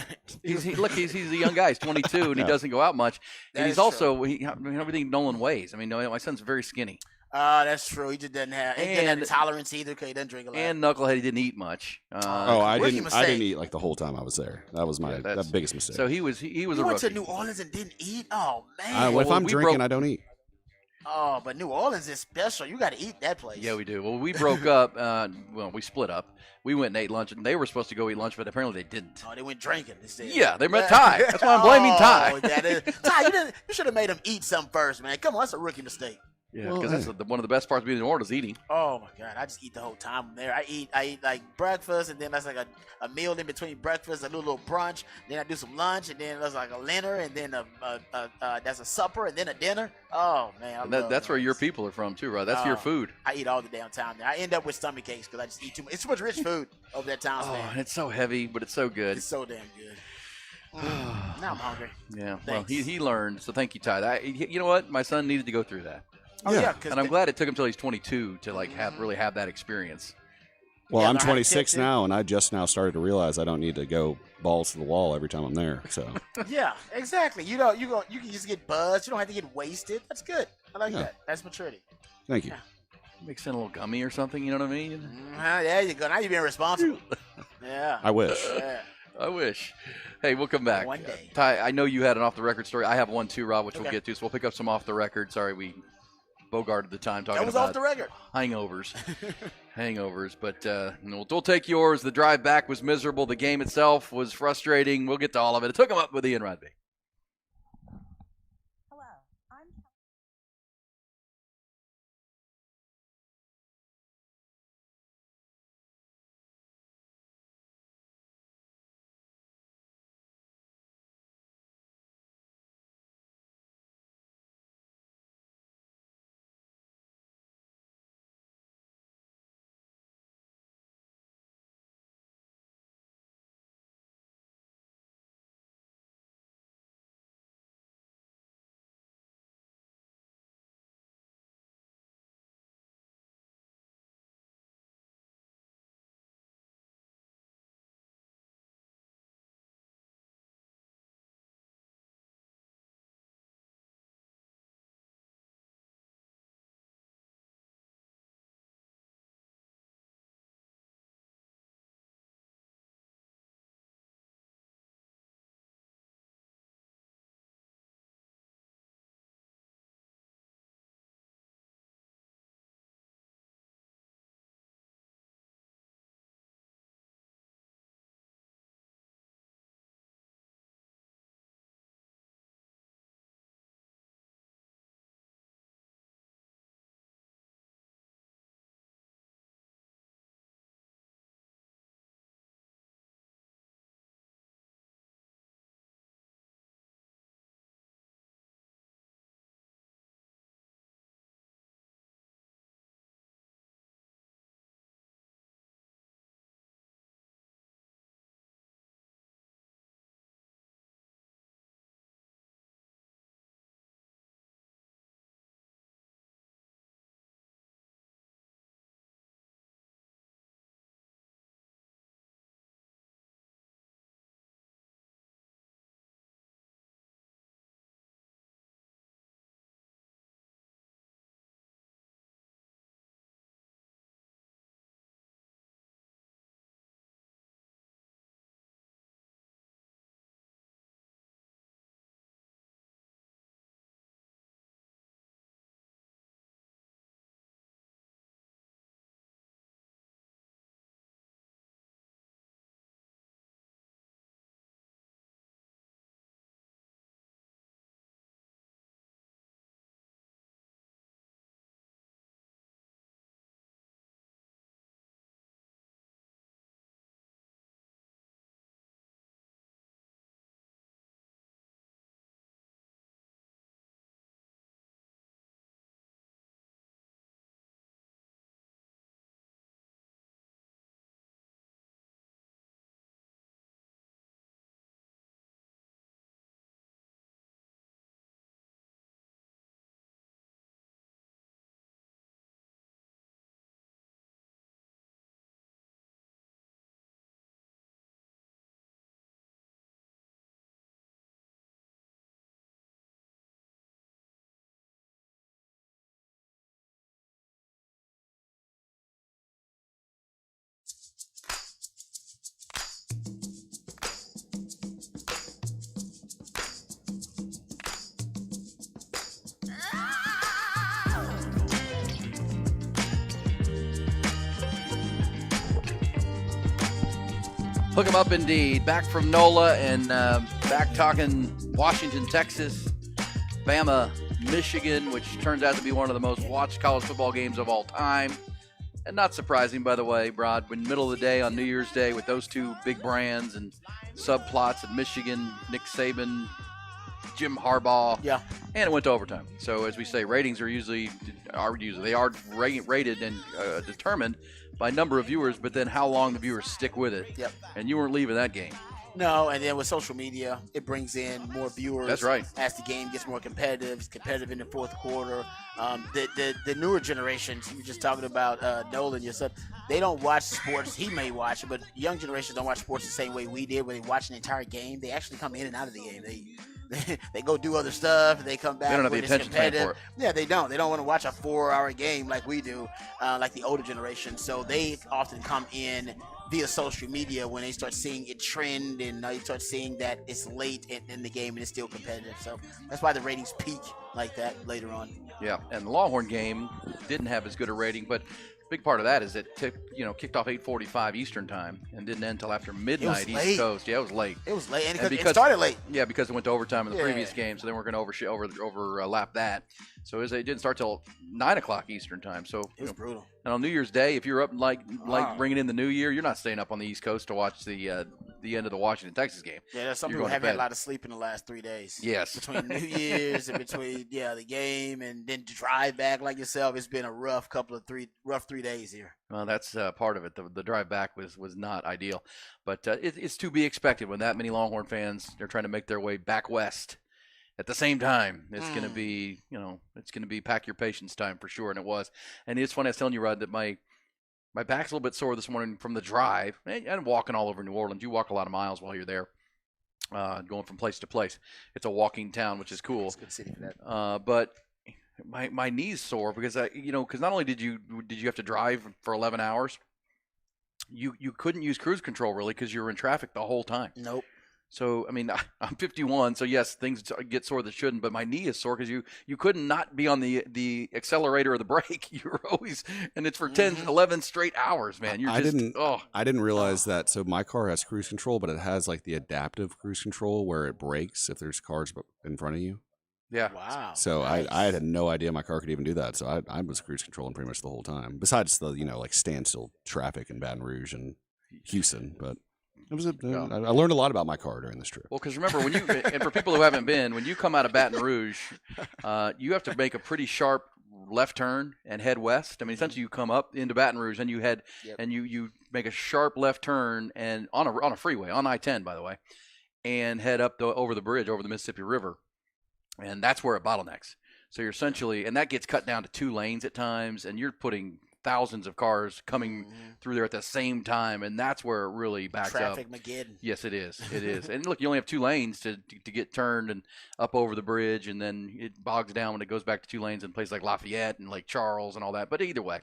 He's a young guy. He's 22, and he doesn't go out much. And he's also everything Nolan weighs. I mean, my son's very skinny. That's true. He just doesn't have tolerance either because he doesn't drink a lot. And knucklehead, he didn't eat much. I didn't eat like the whole time I was there. That was my biggest mistake. So he was. You went to New Orleans and didn't eat? Oh man! If I'm drinking, I don't eat. Oh, but New Orleans is special. You got to eat that place. Yeah, we do. Well, we broke up. We split up. We went and ate lunch, and they were supposed to go eat lunch, but apparently they didn't. Oh, they went drinking instead. Yeah, they met Ty. That's why I'm blaming Ty. That is, Ty, you should have made him eat something first, man. Come on, that's a rookie mistake. Yeah, because that's one of the best parts of being in New Orleans, eating. Oh my God, I just eat the whole time I'm there. I eat like breakfast, and then that's like a meal in between breakfast, a little brunch. Then I do some lunch, and then there's like a dinner, and then that's a supper, and then a dinner. Oh man, And that's where your people are from too, right? That's your food. I eat all the damn time there. I end up with stomach aches because I just eat too much. It's too much rich food over that time Oh, span. and it's so heavy, but it's so good. It's so damn good. Now I'm hungry. Yeah, well, Thanks. he learned, so thank you, Ty. You know what? My son needed to go through that. Oh yeah, because And I'm glad it took him till he's 22 to really have that experience. Well, Yeah, I'm learn how to 26 tip, too. now, and I just now started to realize I don't need to go balls to the wall every time I'm there. So Yeah, exactly. You can just get buzzed. You don't have to get wasted. That's good. I like Yeah. that. That's maturity. thank you. Mix in a little gummy or something, you know what I mean? There you go. Now you're being responsible. Yeah. I wish. Yeah. I wish. Hey, we'll come back. One day. Ty, I know you had an off-the-record story. I have one too, Rob, which we'll Okay. get to. So we'll pick up some off-the-record. Sorry, we bogarted the time talking That was about off the record. hangovers. But we'll take yours. The drive back was miserable. The game itself was frustrating. We'll get to all of it. It took him up with Ian Rodby. Look him up indeed. Back from NOLA and back talking Washington, Texas, Bama, Michigan, which turns out to be one of the most watched college football games of all time. And not surprising, by the way, Brad, when middle of the day on New Year's Day with those two big brands and subplots at Michigan, Nick Saban, Jim Harbaugh. Yeah. And it went to overtime. So as we say, ratings are usually rated and determined by number of viewers, but then how long the viewers stick with it. Yep. And you weren't leaving that game. No, and then with social media, it brings in more viewers. That's right. As the game gets more competitive, it's competitive in the fourth quarter. The newer generations, you were just talking about Nolan, your son, they don't watch sports. He may watch it, but young generations don't watch sports the same way we did, where they watch an entire game. They actually come in and out of the game. They go do other stuff. They come back. They don't have the when it's attention span competitive. for it. Yeah, they don't. They don't want to watch a 4-hour game like we do, like the older generation. So they often come in via social media when they start seeing it trend and you start seeing that it's late in the game and it's still competitive. So that's why the ratings peak like that later on. Yeah, and the Longhorn game didn't have as good a rating, but big part of that is it kicked off 8:45 Eastern time and didn't end until after midnight East Coast. Yeah, it was late. It was late, and because it started late. Yeah, because it went to overtime in the previous game, so they weren't going to overlap that. So it didn't start till 9 o'clock Eastern time. So it was brutal. And on New Year's Day, if you're up like bringing in the New Year, you're not staying up on the East Coast to watch the end of the Washington Texas game. Yeah, there's some people haven't had a lot of sleep in the last 3 days. Yes, between New Year's and between the game and then to drive back like yourself, it's been a rough 3 days here. Well, that's part of it. The drive back was not ideal, but it's to be expected when that many Longhorn fans they're trying to make their way back west. At the same time, it's going to be, it's going to be pack your patience time for sure, and it was. And it's funny, I was telling you, Rod, that my back's a little bit sore this morning from the drive and walking all over New Orleans. You walk a lot of miles while you're there, going from place to place. It's a walking town, which is cool. It's a good city for that. But my knee's sore because because not only did you have to drive for 11 hours, you couldn't use cruise control really because you were in traffic the whole time. Nope. So, I mean, I'm 51, so yes, things get sore that shouldn't, but my knee is sore because you couldn't not be on the accelerator or the brake. You were always, and it's for 10, 11 straight hours, man. I didn't realize that. So my car has cruise control, but it has like the adaptive cruise control where it brakes if there's cars in front of you. Yeah. Wow. So nice. I had no idea my car could even do that. So I was cruise controlling pretty much the whole time, besides the, like standstill traffic in Baton Rouge and Houston, but. I learned a lot about my car during this trip. Well, because remember, and for people who haven't been, when you come out of Baton Rouge, you have to make a pretty sharp left turn and head west. I mean, essentially, you come up into Baton Rouge and you head and you make a sharp left turn and on a freeway on I-10, by the way, and head up over the bridge over the Mississippi River, and that's where it bottlenecks. So you're essentially, and that gets cut down to 2 lanes at times, and you're putting thousands of cars coming through there at the same time, and that's where it really backs Traffic up. Mageddon. Yes, it is. It is. And look, you only have 2 lanes to get turned and up over the bridge, and then it bogs down when it goes back to 2 lanes in places like Lafayette and Lake Charles and all that. But either way,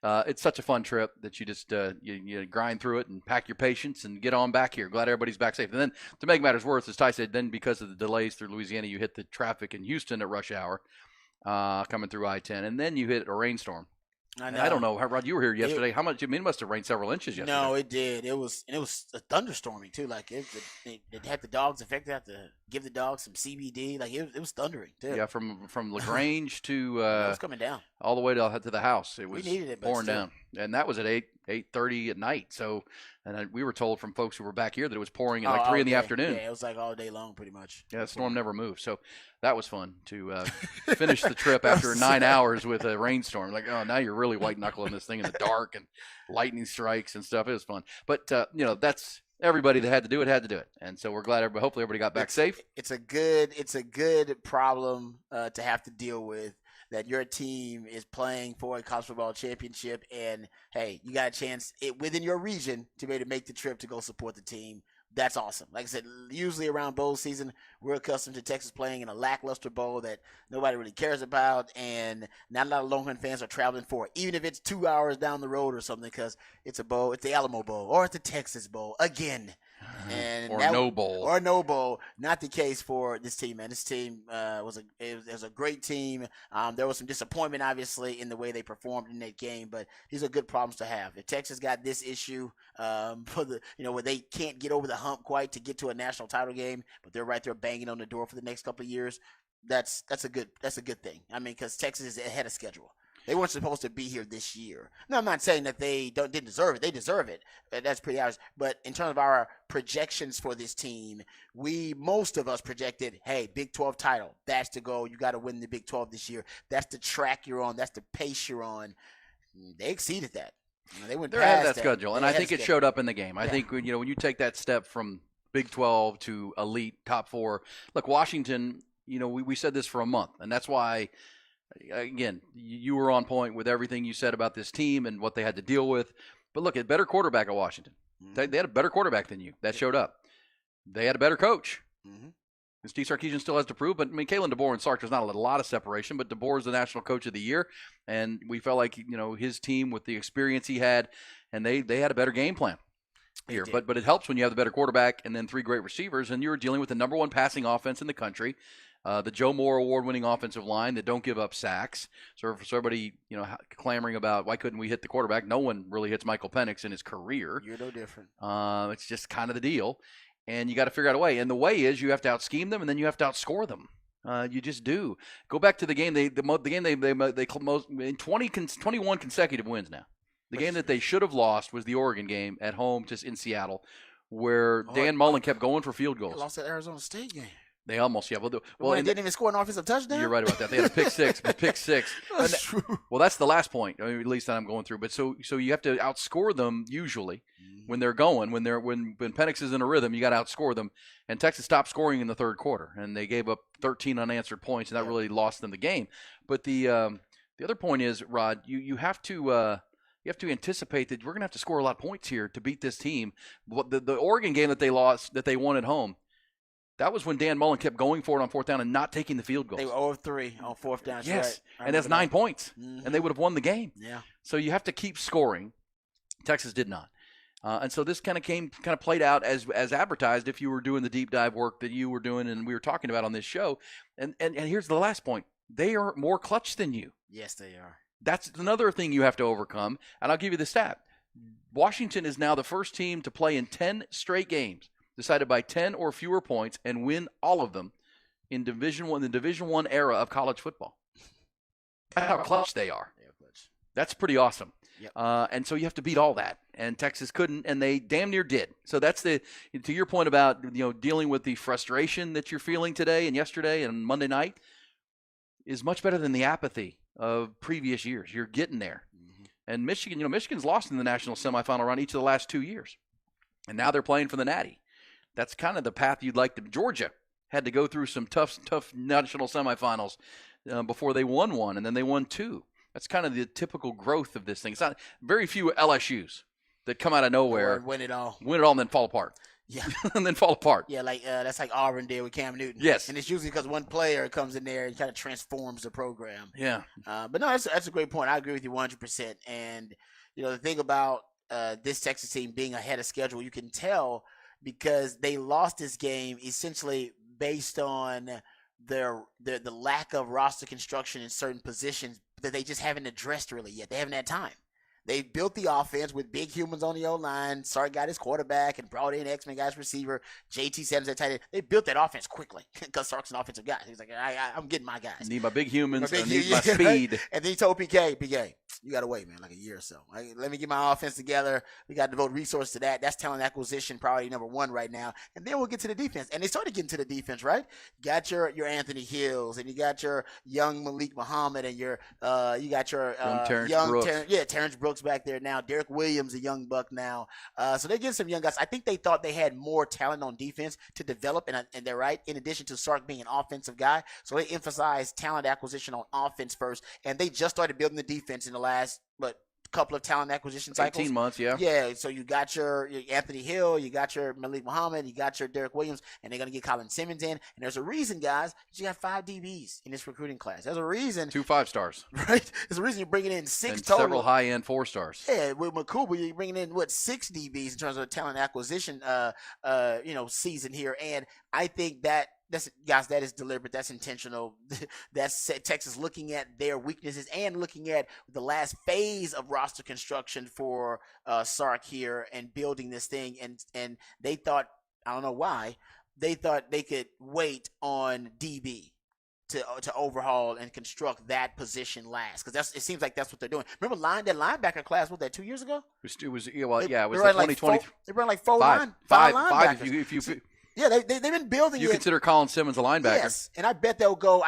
it's such a fun trip that you just you grind through it and pack your patience and get on back here. Glad everybody's back safe. And then to make matters worse, as Ty said, then because of the delays through Louisiana, you hit the traffic in Houston at rush hour coming through I-10, and then you hit a rainstorm. I don't know, Rod, you were here yesterday. How much? I mean, it must have rained several inches yesterday. No, it did. It was a thunderstorming too. Like it had the dogs affected. Had to give the dogs some CBD. Like it was thundering too. Yeah, from LaGrange to it was coming down all the way to the house. It was we needed it, pouring down, and that was at 8:30 at night. So, and we were told from folks who were back here that it was pouring at like 3 in the afternoon. Yeah, it was like all day long, pretty much. Yeah, the storm never moved. So that was fun to finish the trip after 9 hours with a rainstorm. Like, oh, now you're really white knuckling this thing in the dark and lightning strikes and stuff. It was fun, but that's. Everybody that had to do it, and so we're glad. Hopefully, everybody got back safe. It's a good problem to have to deal with. That your team is playing for a college football championship, and hey, you got a chance within your region to be able to make the trip to go support the team. That's awesome. Like I said, usually around bowl season, we're accustomed to Texas playing in a lackluster bowl that nobody really cares about, and not a lot of Longhorn fans are traveling for it, even if it's 2 hours down the road or something, because it's a bowl. It's the Alamo Bowl or it's the Texas Bowl again. And Or that- no bowl. Or no bowl. Not the case for this team, man. This team was a great team. There was some disappointment, obviously, in the way they performed in that game, but these are good problems to have. If Texas got this issue for the where they can't get over the hump quite to get to a national title game, but they're right there banging on the door for the next couple of years, that's a good thing. I mean, because Texas is ahead of schedule. They weren't supposed to be here this year. No, I'm not saying that they didn't deserve it. They deserve it. That's pretty obvious. But in terms of our projections for this team, most of us projected, hey, Big 12 title. That's the goal. You got to win the Big 12 this year. That's the track you're on. That's the pace you're on. They exceeded that. They went They're ahead of past that schedule, and I think it showed up in the game. I think when you take that step from Big 12 to elite top 4. Look, Washington. We said this for a month, and that's why. Again, you were on point with everything you said about this team and what they had to deal with. But look, a better quarterback at Washington. They had a better quarterback than you. That showed up. They had a better coach. Steve Sarkisian still has to prove, but I mean, Kalen DeBoer and Sark, there's not a lot of separation, but DeBoer is the National Coach of the Year, and we felt like his team with the experience he had, and they had a better game plan here. But it helps when you have the better quarterback and then 3 great receivers, and you're dealing with the number 1 passing offense in the country. The Joe Moore award-winning offensive line that don't give up sacks. So for everybody, clamoring about why couldn't we hit the quarterback, no one really hits Michael Penix in his career. You're no different. It's just kind of the deal, and you got to figure out a way. And the way is you have to out-scheme them, and then you have to outscore them. You just do. Go back to the game. They in 21 consecutive wins now. The game that they should have lost was the Oregon game at home, just in Seattle, where Dan Mullen kept going for field goals. They lost that Arizona State game. They almost, yeah. Well, they didn't even score an offensive touchdown? You're right about that. They had a pick six. That's true. Well, that's the last point, at least that I'm going through. But so you have to outscore them usually when they're going. When Penix is in a rhythm, you got to outscore them. And Texas stopped scoring in the third quarter, and they gave up 13 unanswered points, and that really lost them the game. But the other point is, Rod, you have to anticipate that we're going to have to score a lot of points here to beat this team. The Oregon game that they won at home. That was when Dan Mullen kept going for it on 4th down and not taking the field goals. They were 0 of 3 on 4th down. Yes, right. And that's 9 points, and they would have won the game. Yeah. So you have to keep scoring. Texas did not, and so this kind of played out as advertised. If you were doing the deep dive work that you were doing and we were talking about on this show, and here's the last point: they are more clutch than you. Yes, they are. That's another thing you have to overcome, and I'll give you the stat: Washington is now the first team to play in 10 straight games decided by 10 or fewer points and win all of them in the Division I era of college football. That's how clutch they are. That's pretty awesome. Yep. And so you have to beat all that. And Texas couldn't, and they damn near did. So that's to your point about dealing with the frustration that you're feeling today and yesterday and Monday night is much better than the apathy of previous years. You're getting there. And Michigan's lost in the national semifinal round each of the last 2 years. And now they're playing for the Natty. That's kind of the path you'd like to. Georgia had to go through some tough national semifinals before they won one, and then they won 2. That's kind of the typical growth of this thing. It's not very few LSUs that come out of nowhere, win it all, and then fall apart. Yeah, and then fall apart. Yeah, that's like Auburn did with Cam Newton. Yes, and it's usually because one player comes in there and kind of transforms the program. Yeah, but no, that's a great point. I agree with you 100%. And the thing about this Texas team being ahead of schedule, you can tell because they lost this game essentially based on the lack of roster construction in certain positions that they just haven't addressed really yet. They haven't had time. They built the offense with big humans on the O-line. Sark got his quarterback and brought in X-Men guy's receiver. JT Sanders at tight end. They built that offense quickly because Sark's an offensive guy. He's like, I'm getting my guys. I need my big humans. I need my speed. And then he told PK, you got to wait, man, like a year or so. Let me get my offense together. We got to devote resources to that. That's talent acquisition priority number 1 right now. And then we'll get to the defense. And they started getting to the defense, right? You got your Anthony Hills, and you got your young Malik Muhammad, and you got your Terrence Brooks back there now. Derek Williams, a young buck now. So they get some young guys. I think they thought they had more talent on defense to develop, and they're right, in addition to Sark being an offensive guy. So they emphasized talent acquisition on offense first, and they just started building the defense in the last couple of talent acquisition cycles. 18 months, yeah. Yeah, so you got your Anthony Hill, you got your Malik Muhammad, you got your Derek Williams, and they're going to get Colin Simmons in. And there's a reason, guys, that you got 5 DBs in this recruiting class. There's a reason. 2 5-stars. Right? There's a reason you're bringing in 6 and total. several high-end 4-stars. Yeah, with Makuba, you're bringing in, 6 DBs in terms of talent acquisition, season here. And I think that that is deliberate. That's intentional. That's Texas looking at their weaknesses and looking at the last phase of roster construction for Sark here and building this thing. And they thought, I don't know why, they thought they could wait on DB to overhaul and construct that position last, because it seems like that's what they're doing. Remember that linebacker class? Was that 2 years ago? It was the 2020. They run like 4 five linebackers. Yeah, they've been building. You consider Colin Simmons a linebacker? Yes, and I bet they'll go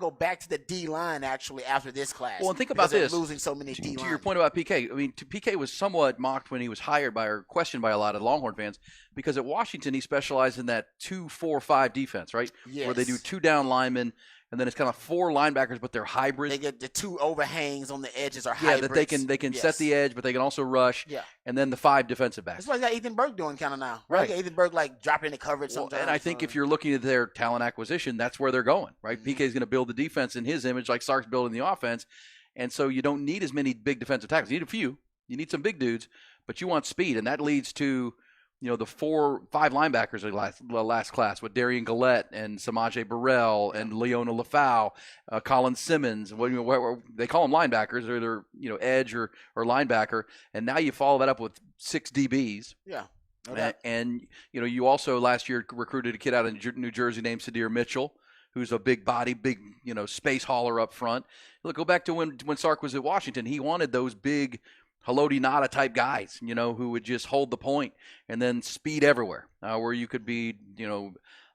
back to the D line actually after this class. Well, and think about this: losing so many D line. To your point about PK, I mean, PK was somewhat mocked when he was hired by or questioned by a lot of Longhorn fans because at Washington he specialized in that 2-4-5 defense, right? Yes. Where they do 2 down linemen. And then it's kind of 4 linebackers, but they're hybrids. They get the 2 overhangs on the edges are hybrids. hybrids. That they can set the edge, but they can also rush. Yeah. And then the 5 defensive backs. That's what I got Ethan Berg doing kind of now. Right. Ethan Berg like dropping the coverage sometimes. And I think if you're looking at their talent acquisition, that's where they're going, right? Mm-hmm. PK is going to build the defense in his image like Sark's building the offense. And so you don't need as many big defensive tackles. You need a few. You need some big dudes, but you want speed. And that leads to the 4-5 linebackers of the last class with Darian Gillette and Samaje Burrell and Leona Lafau, Colin Simmons. They call them linebackers, or they're edge or linebacker. And now you follow that up with 6 DBs. Yeah. And you also last year recruited a kid out in New Jersey named Sadir Mitchell, who's a big body, big space hauler up front. Look, go back to when Sark was at Washington. He wanted those big Haloti Ngata type guys, who would just hold the point and then speed everywhere, where you could be,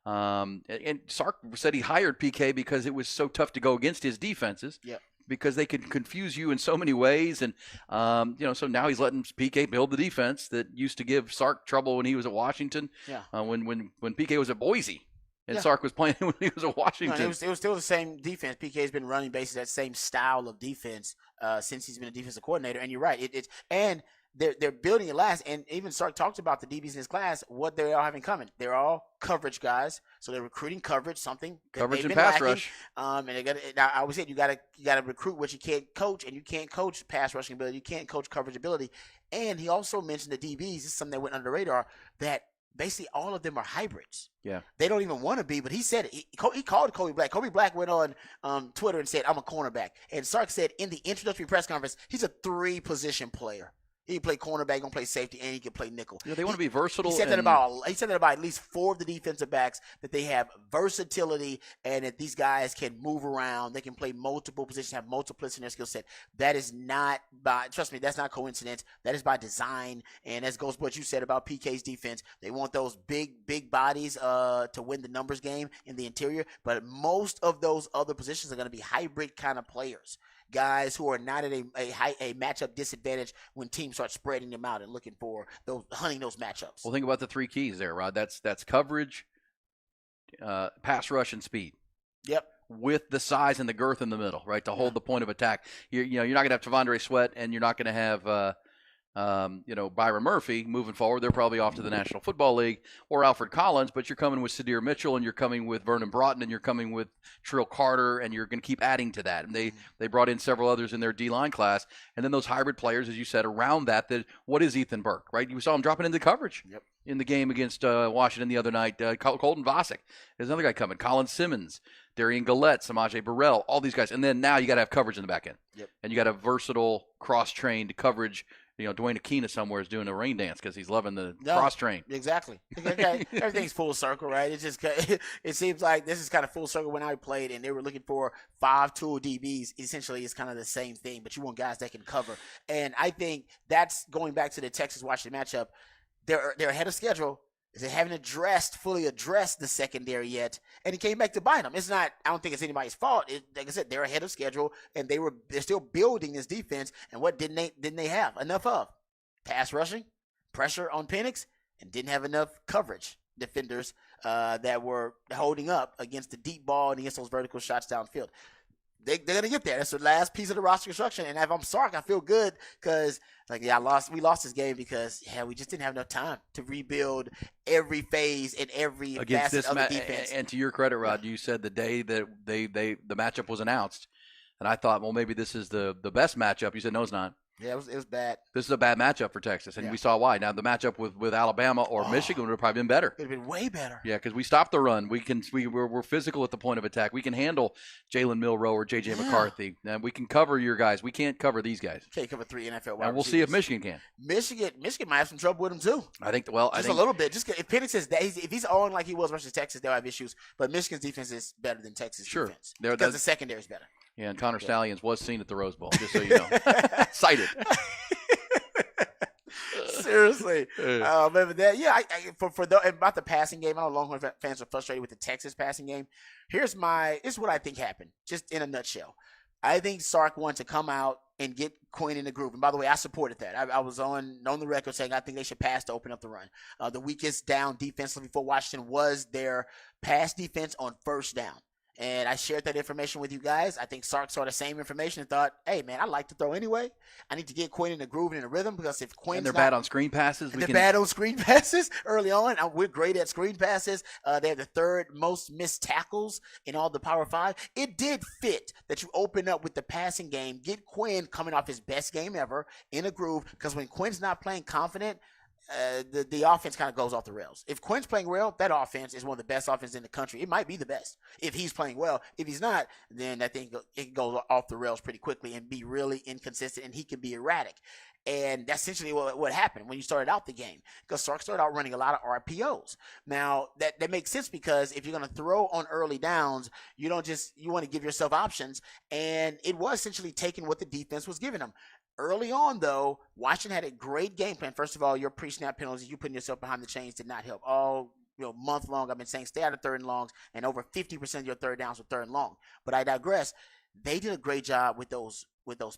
and Sark said he hired PK because it was so tough to go against his defenses. Yeah. Because they could confuse you in so many ways, and so now he's letting PK build the defense that used to give Sark trouble when he was at Washington. Yeah. When PK was at Boise. And Sark was playing when he was at Washington. No, it was still the same defense. PK's been running basically that same style of defense since he's been a defensive coordinator. And you're right. And they're building it last. And even Sark talked about the DBs in his class, what they all have in common. They're all coverage guys. So they're recruiting coverage, something coverage and pass lacking. rush. And I always said you gotta recruit what you can't coach, and you can't coach pass rushing ability. You can't coach coverage ability. And he also mentioned the DBs. This is something that went under the radar, that basically all of them are hybrids. Yeah. They don't even want to be, but he said it. He called Kobe Black. Kobe Black went on Twitter and said, I'm a cornerback. And Sark said in the introductory press conference, he's a 3-position player. He can play cornerback, gonna play safety, and he can play nickel. They want to be versatile. He said that about at least 4 of the defensive backs, that they have versatility and that these guys can move around. They can play multiple positions, have multiplicity in their skill set. That is not trust me, that's not coincidence. That is by design. And that goes what you said about PK's defense. They want those big bodies to win the numbers game in the interior. But most of those other positions are going to be hybrid kind of players. Guys who are not at a matchup disadvantage when teams start spreading them out and looking for hunting those matchups. Well, think about the 3 keys there, Rod. That's coverage, pass rush, and speed. Yep. With the size and the girth in the middle, right, to hold the point of attack. You're not going to have Tavondre Sweat, and you're not going to have Byron Murphy moving forward. They're probably off to the National Football League, or Alfred Collins, but you're coming with Sadir Mitchell, and you're coming with Vernon Broughton, and you're coming with Trill Carter, and you're going to keep adding to that. And they brought in several others in their D-line class, and then those hybrid players, as you said, around that what is Ethan Burke, right? You saw him dropping into coverage in the game against Washington the other night. Colton Vasek, there's another guy coming. Colin Simmons, Darian Gillette, Samaje Burrell, all these guys. And then now you got to have coverage in the back end. Yep. And you got a versatile, cross-trained coverage. Dwayne Akina somewhere is doing a rain dance because he's loving the cross-train. Exactly. Okay. Everything's full circle, right? It's just it seems like this is kind of full circle. When I played and they were looking for 5 tool DBs, essentially it's kind of the same thing, but you want guys that can cover. And I think that's going back to the Texas-Washington matchup. They're ahead of schedule. They haven't fully addressed the secondary yet, and it came back to bite them. It's not. I don't think it's anybody's fault. Like I said, they're ahead of schedule, and they're still building this defense. And what didn't they have enough of? Pass rushing, pressure on Penix, and didn't have enough coverage defenders that were holding up against the deep ball and against those vertical shots downfield. they're going to get there. That's the last piece of the roster construction. And if I'm Sark, I feel good because, we lost this game because, we just didn't have enough time to rebuild every phase and every against facet this of the defense. And to your credit, Rod, you said the day that the matchup was announced, and I thought, well, maybe this is the best matchup. You said, no, it's not. Yeah, it was bad. This is a bad matchup for Texas, and we saw why. Now, the matchup with Alabama or Michigan would have probably been better. It would have been way better. Yeah, because we stopped the run. We're physical at the point of attack. We can handle Jalen Milroe or J.J. McCarthy. And we can cover your guys. We can't cover these guys. Can't cover 3 NFL wide And we'll see if Michigan can. Michigan might have some trouble with them, too. I think, a little bit. Just if Penix is if he's on like he was versus Texas, they'll have issues. But Michigan's defense is better than Texas' defense. Because the secondary is better. Yeah, and Connor Stallions was seen at the Rose Bowl, just so you know. Cited. Seriously, remember that? About the passing game, I know Longhorn fans are frustrated with the Texas passing game. Here's what I think happened, just in a nutshell. I think Sark wanted to come out and get Quinn in the groove. And by the way, I supported that. I was on the record saying I think they should pass to open up the run. The weakest down defensively for Washington was their pass defense on first down. And I shared that information with you guys. I think Sark saw the same information and thought, hey, man, I like to throw anyway. I need to get Quinn in the groove and in the rhythm because if Quinn's bad on screen passes. Bad on screen passes early on. We're great at screen passes. They have the third most missed tackles in all the Power 5. It did fit that you open up with the passing game, get Quinn coming off his best game ever in a groove because when Quinn's not playing confident, the offense kind of goes off the rails. If Quinn's playing well, that offense is one of the best offenses in the country. It might be the best if he's playing well. If he's not, then I think it goes off the rails pretty quickly and be really inconsistent, and he can be erratic. And that's essentially what happened when you started out the game because Sark started out running a lot of RPOs. Now, that makes sense because if you're going to throw on early downs, you want to give yourself options, and it was essentially taking what the defense was giving them. Early on, though, Washington had a great game plan. First of all, your pre-snap penalties, you putting yourself behind the chains did not help. All month long, I've been saying stay out of third and longs, and over 50% of your third downs were third and long. But I digress. They did a great job with those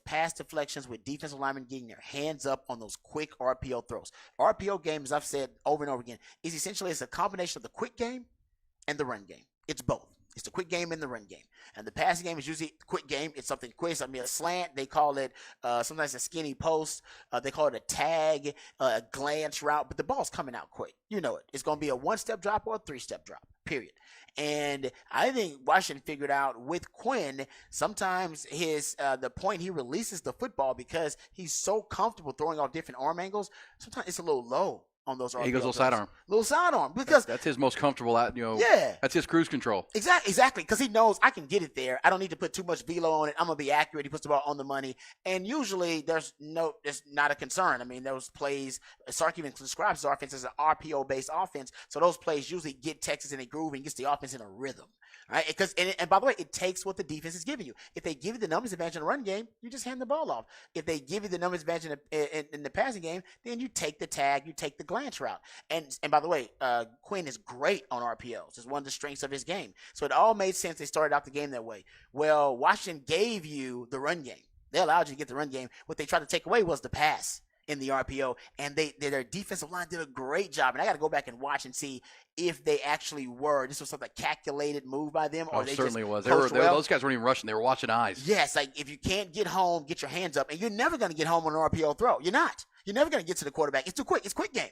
pass deflections, with defensive linemen getting their hands up on those quick RPO throws. RPO game, as I've said over and over again, is essentially a combination of the quick game and the run game. It's both. It's the quick game and the run game. And the passing game is usually a quick game. It's something quick. I mean, a slant. They call it sometimes a skinny post. They call it a tag, a glance route. But the ball's coming out quick. You know it. It's going to be a one-step drop or a three-step drop, period. And I think Washington figured out with Quinn, sometimes the point he releases the football because he's so comfortable throwing off different arm angles, sometimes it's a little low on those RPO. He goes a little sidearm. Little sidearm. Because that's his most comfortable, that's his cruise control. Exactly. Because he knows I can get it there. I don't need to put too much velo on it. I'm going to be accurate. He puts the ball on the money. And usually there's not a concern. I mean, those plays, Sark even describes his offense as an RPO-based offense. So those plays usually get Texas in a groove and gets the offense in a rhythm. Right? And by the way, it takes what the defense is giving you. If they give you the numbers advantage in the run game, you just hand the ball off. If they give you the numbers advantage in the passing game, then you take the tag, you take the glance route. And by the way, Quinn is great on RPOs. It's one of the strengths of his game. So it all made sense they started out the game that way. Well, Washington gave you the run game. They allowed you to get the run game. What they tried to take away was the pass in the RPO, and their defensive line did a great job. And I got to go back and watch and see if they actually were. This was something calculated move by them, or they certainly just was. Those guys weren't even rushing; they were watching eyes. Yes, like if you can't get home, get your hands up, and you're never going to get home on an RPO throw. You're not. You're never going to get to the quarterback. It's too quick. It's a quick game.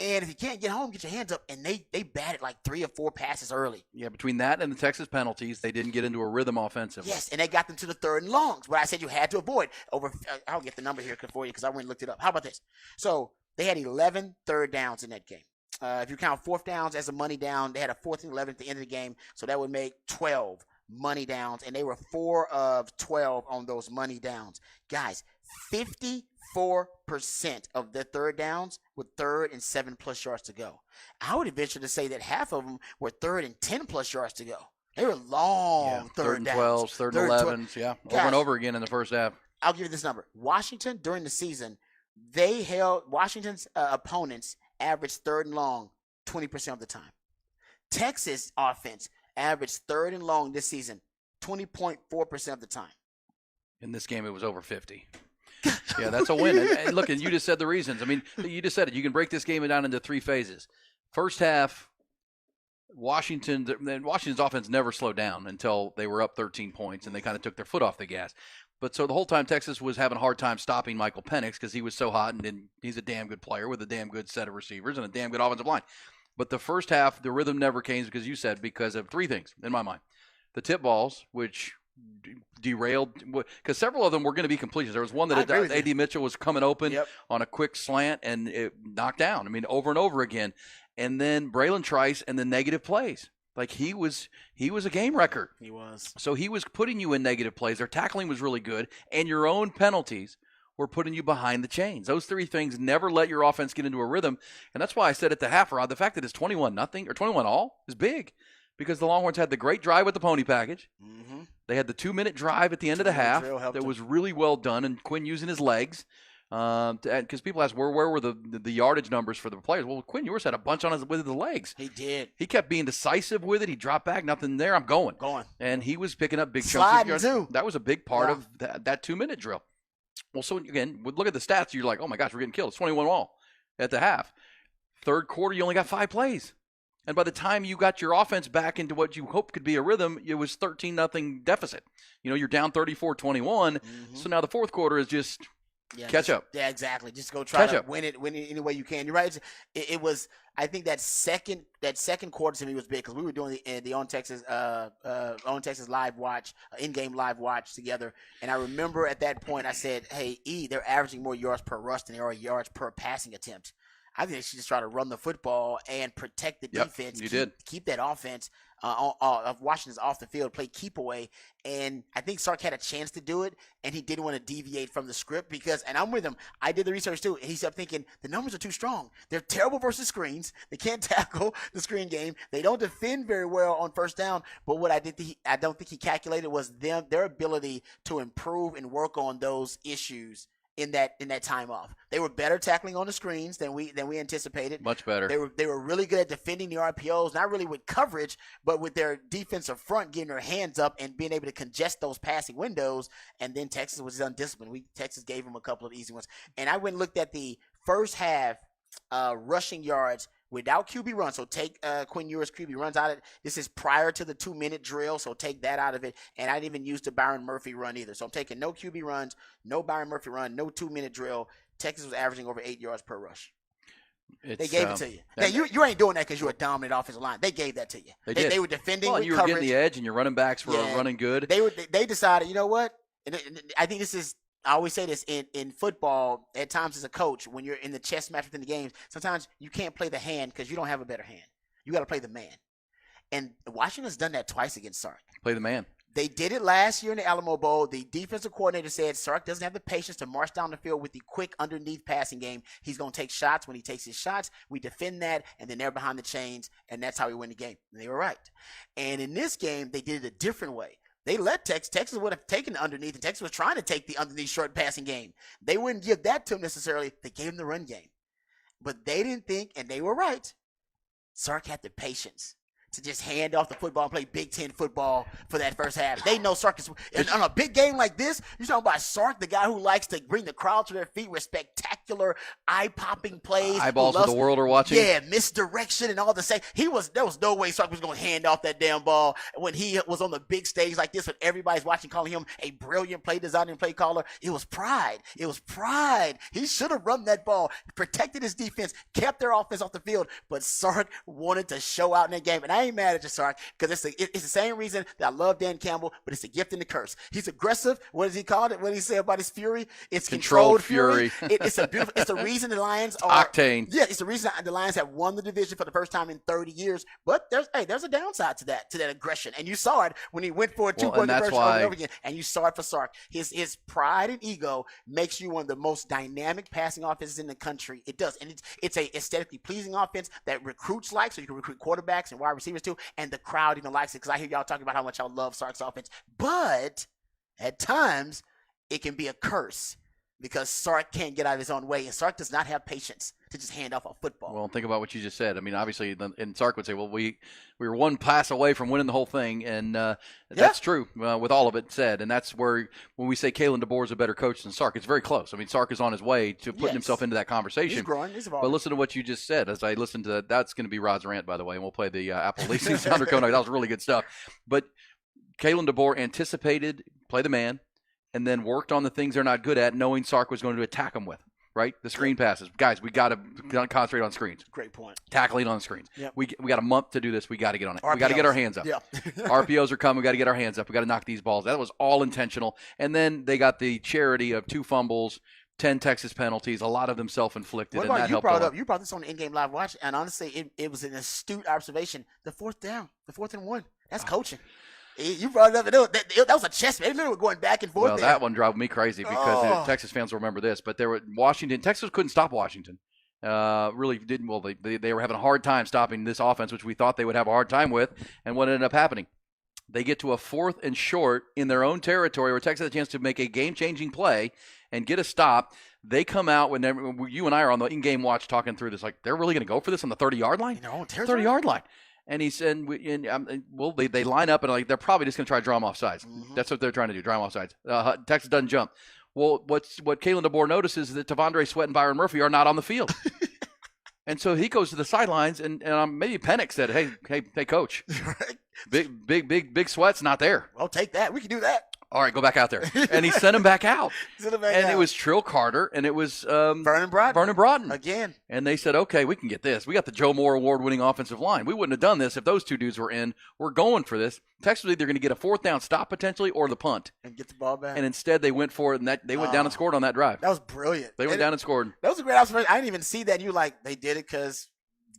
And if you can't get home, get your hands up. And they batted like 3 or 4 passes early. Yeah, between that and the Texas penalties, they didn't get into a rhythm offensively. Yes, and they got them to the third and longs, what I said you had to avoid. I'll get the number here for you because I went and looked it up. How about this? So they had 11 third downs in that game. If you count fourth downs as a money down, they had a 4th and 11 at the end of the game. So that would make 12 money downs. And they were 4 of 12 on those money downs. Guys, 54% of their third downs were 3rd and 7+ yards to go. I would venture to say that half of them were 3rd and 10+ yards to go. They were long third downs. 12s, 3rd and 11s, yeah. Over and over again in the first half. I'll give you this number. Washington, during the season, they held Washington's opponents averaged 3rd and long 20% of the time. Texas offense averaged 3rd and long this season 20.4% of the time. In this game, it was over 50. Yeah, that's a win. And look, and you just said the reasons. I mean, you just said it. You can break this game down into 3 phases. First half, Washington's offense never slowed down until they were up 13 points and they kind of took their foot off the gas. But so the whole time Texas was having a hard time stopping Michael Penix because he was so hot and he's a damn good player with a damn good set of receivers and a damn good offensive line. But the first half, the rhythm never came because of three things in my mind. The tip balls, which derailed, because several of them were going to be completions. There was one that A.D. Mitchell was coming open on a quick slant and it knocked down. I mean, over and over again. And then Braylon Trice and the negative plays. Like he was a game wrecker. He was. So he was putting you in negative plays. Their tackling was really good, and your own penalties were putting you behind the chains. Those three things never let your offense get into a rhythm, and that's why I said at the half, Rod, the fact that it's 21-0 or 21-all is big, because the Longhorns had the great drive with the pony package. Mm-hmm. They had the 2-minute drive at the end of the half that was really well done, and Quinn using his legs. Because people ask where were the yardage numbers for the players. Well, Quinn Ewers had a bunch with the legs. He did. He kept being decisive with it. He dropped back, nothing there. I'm going. And he was picking up big chunks of yards. Too. That was a big part of that 2-minute drill. Well, so again, look at the stats. You're like, oh my gosh, we're getting killed. It's 21-all at the half. Third quarter, you only got 5 plays. And by the time you got your offense back into what you hoped could be a rhythm, it was 13-0 deficit. You're down 34-21. Mm-hmm. So now the fourth quarter is just catch up. Yeah, exactly. Just go try to win it any way you can. You're right. It was. I think that second quarter to me was big because we were doing the On Texas live watch, in-game live watch together, and I remember at that point I said, "Hey, they're averaging more yards per rush than they are yards per passing attempt. I think they should just try to run the football and protect the defense. Keep that offense of Washington's off the field, play keep away. And I think Sark had a chance to do it, and he didn't want to deviate from the script because, and I'm with him, I did the research too, and he kept thinking the numbers are too strong. They're terrible versus screens. They can't tackle the screen game. They don't defend very well on first down. But what I don't think he calculated was their ability to improve and work on those issues in that time off. They were better tackling on the screens than we anticipated. Much better. They were really good at defending the RPOs, not really with coverage, but with their defensive front getting their hands up and being able to congest those passing windows. And then Texas was undisciplined. Texas gave them a couple of easy ones. And I went and looked at the first half rushing yards without QB run. So take Quinn Ewers' QB runs out of it. This is prior to the 2-minute drill, so take that out of it. And I didn't even use the Byron Murphy run either. So I'm taking no QB runs, no Byron Murphy run, no 2-minute drill. Texas was averaging over 8 yards per rush. They gave it to you. Now, you ain't doing that because you're a dominant offensive line. They gave that to you. They were defending with you were coverage. Getting the edge, and your running backs were running good. They decided, you know what? And I think this is, I always say this in football, at times as a coach, when you're in the chess match within the games, sometimes you can't play the hand because you don't have a better hand. You got to play the man. And Washington's done that twice against Sark. Play the man. They did it last year in the Alamo Bowl. The defensive coordinator said Sark doesn't have the patience to march down the field with the quick underneath passing game. He's going to take shots. When he takes his shots, we defend that, and then they're behind the chains, and that's how we win the game. And they were right. And in this game, they did it a different way. They let Texas would have taken the underneath, and Texas was trying to take the underneath short passing game. They wouldn't give that to him necessarily. They gave him the run game. But they didn't think, and they were right, Sark had the patience to just hand off the football and play Big Ten football for that first half. They know Sark is – on a big game like this, you're talking about Sark, the guy who likes to bring the crowd to their feet with spectacular, eye-popping plays. Eyeballs of the world are watching. Yeah, misdirection and all the same. There was no way Sark was going to hand off that damn ball when he was on the big stage like this when everybody's watching, calling him a brilliant play designer and play caller. It was pride. He should have run that ball, protected his defense, kept their offense off the field, but Sark wanted to show out in that game. And I ain't mad at you, Sark, because it's the same reason that I love Dan Campbell, but it's a gift and a curse. He's aggressive. What does he call it? What did he say about his fury? It's controlled fury. It's the reason the Lions are octane. Yeah, it's the reason the Lions have won the division for the first time in 30 years. But there's a downside to that aggression, and you saw it when he went for a 2-point conversion over and over again, and you saw it for Sark. His pride and ego makes you one of the most dynamic passing offenses in the country. It does, and it's a aesthetically pleasing offense that recruits like, so you can recruit quarterbacks and wide receivers too, and the crowd even likes it because I hear y'all talking about how much y'all love Sark's offense. But at times, it can be a curse because Sark can't get out of his own way, and Sark does not have patience to just hand off a football. Well, think about what you just said. I mean, obviously, and Sark would say, well, we were one pass away from winning the whole thing, and that's true with all of it said. And that's where, when we say Kalen DeBoer is a better coach than Sark, it's very close. I mean, Sark is on his way to putting himself into that conversation. He's growing. He's evolving. But listen to what you just said. As I listened to that, that's going to be Rod's rant, by the way, and we'll play the Apple Leasing Sounder Konak. That was really good stuff. But Kalen DeBoer anticipated, play the man, and then worked on the things they're not good at, knowing Sark was going to attack them with. Right, the screen passes, guys. We got to concentrate on screens. Great point. Tackling on screens. Yep. We got a month to do this. We got to get on it. RPOs. We got to get our hands up. Yeah. RPOs are coming. We got to get our hands up. We got to knock these balls. That was all intentional. And then they got the charity of 2 fumbles, 10 Texas penalties, a lot of them self-inflicted. What and about that you helped brought a lot. up? You brought this on the in-game live watch, and honestly, it was an astute observation. The 4th down, the 4th and 1. That's coaching. You brought it up. That was a chess match. They were going back and forth. Well, that one drove me crazy because Texas fans will remember this. But there were Washington. Texas couldn't stop Washington. Really didn't. Well, they were having a hard time stopping this offense, which we thought they would have a hard time with. And what ended up happening? They get to a 4th and short in their own territory where Texas had a chance to make a game-changing play and get a stop. They come out when you and I are on the in-game watch talking through this, like, they're really going to go for this on the 30-yard line? 30-yard line. And he said, well, they line up and like they're probably just going to try to draw them off sides. Mm-hmm. That's what they're trying to do, draw them off sides. Texas doesn't jump. Well, what Kalen DeBoer notices is that Tavondre Sweat and Byron Murphy are not on the field. And so he goes to the sidelines, and maybe Penix said, hey, coach, big Sweat's not there. Well, take that. We can do that. All right, go back out there. And he sent him back out. It was Trill Carter, and it was Vernon Broughton. Again. And they said, okay, we can get this. We got the Joe Moore award-winning offensive line. We wouldn't have done this if those 2 dudes were in. We're going for this. Texas was either going to get a 4th down stop potentially or the punt. And get the ball back. And instead they went for it, and they went down and scored on that drive. That was brilliant. They went down and scored. That was a great observation. I didn't even see that. You they did it because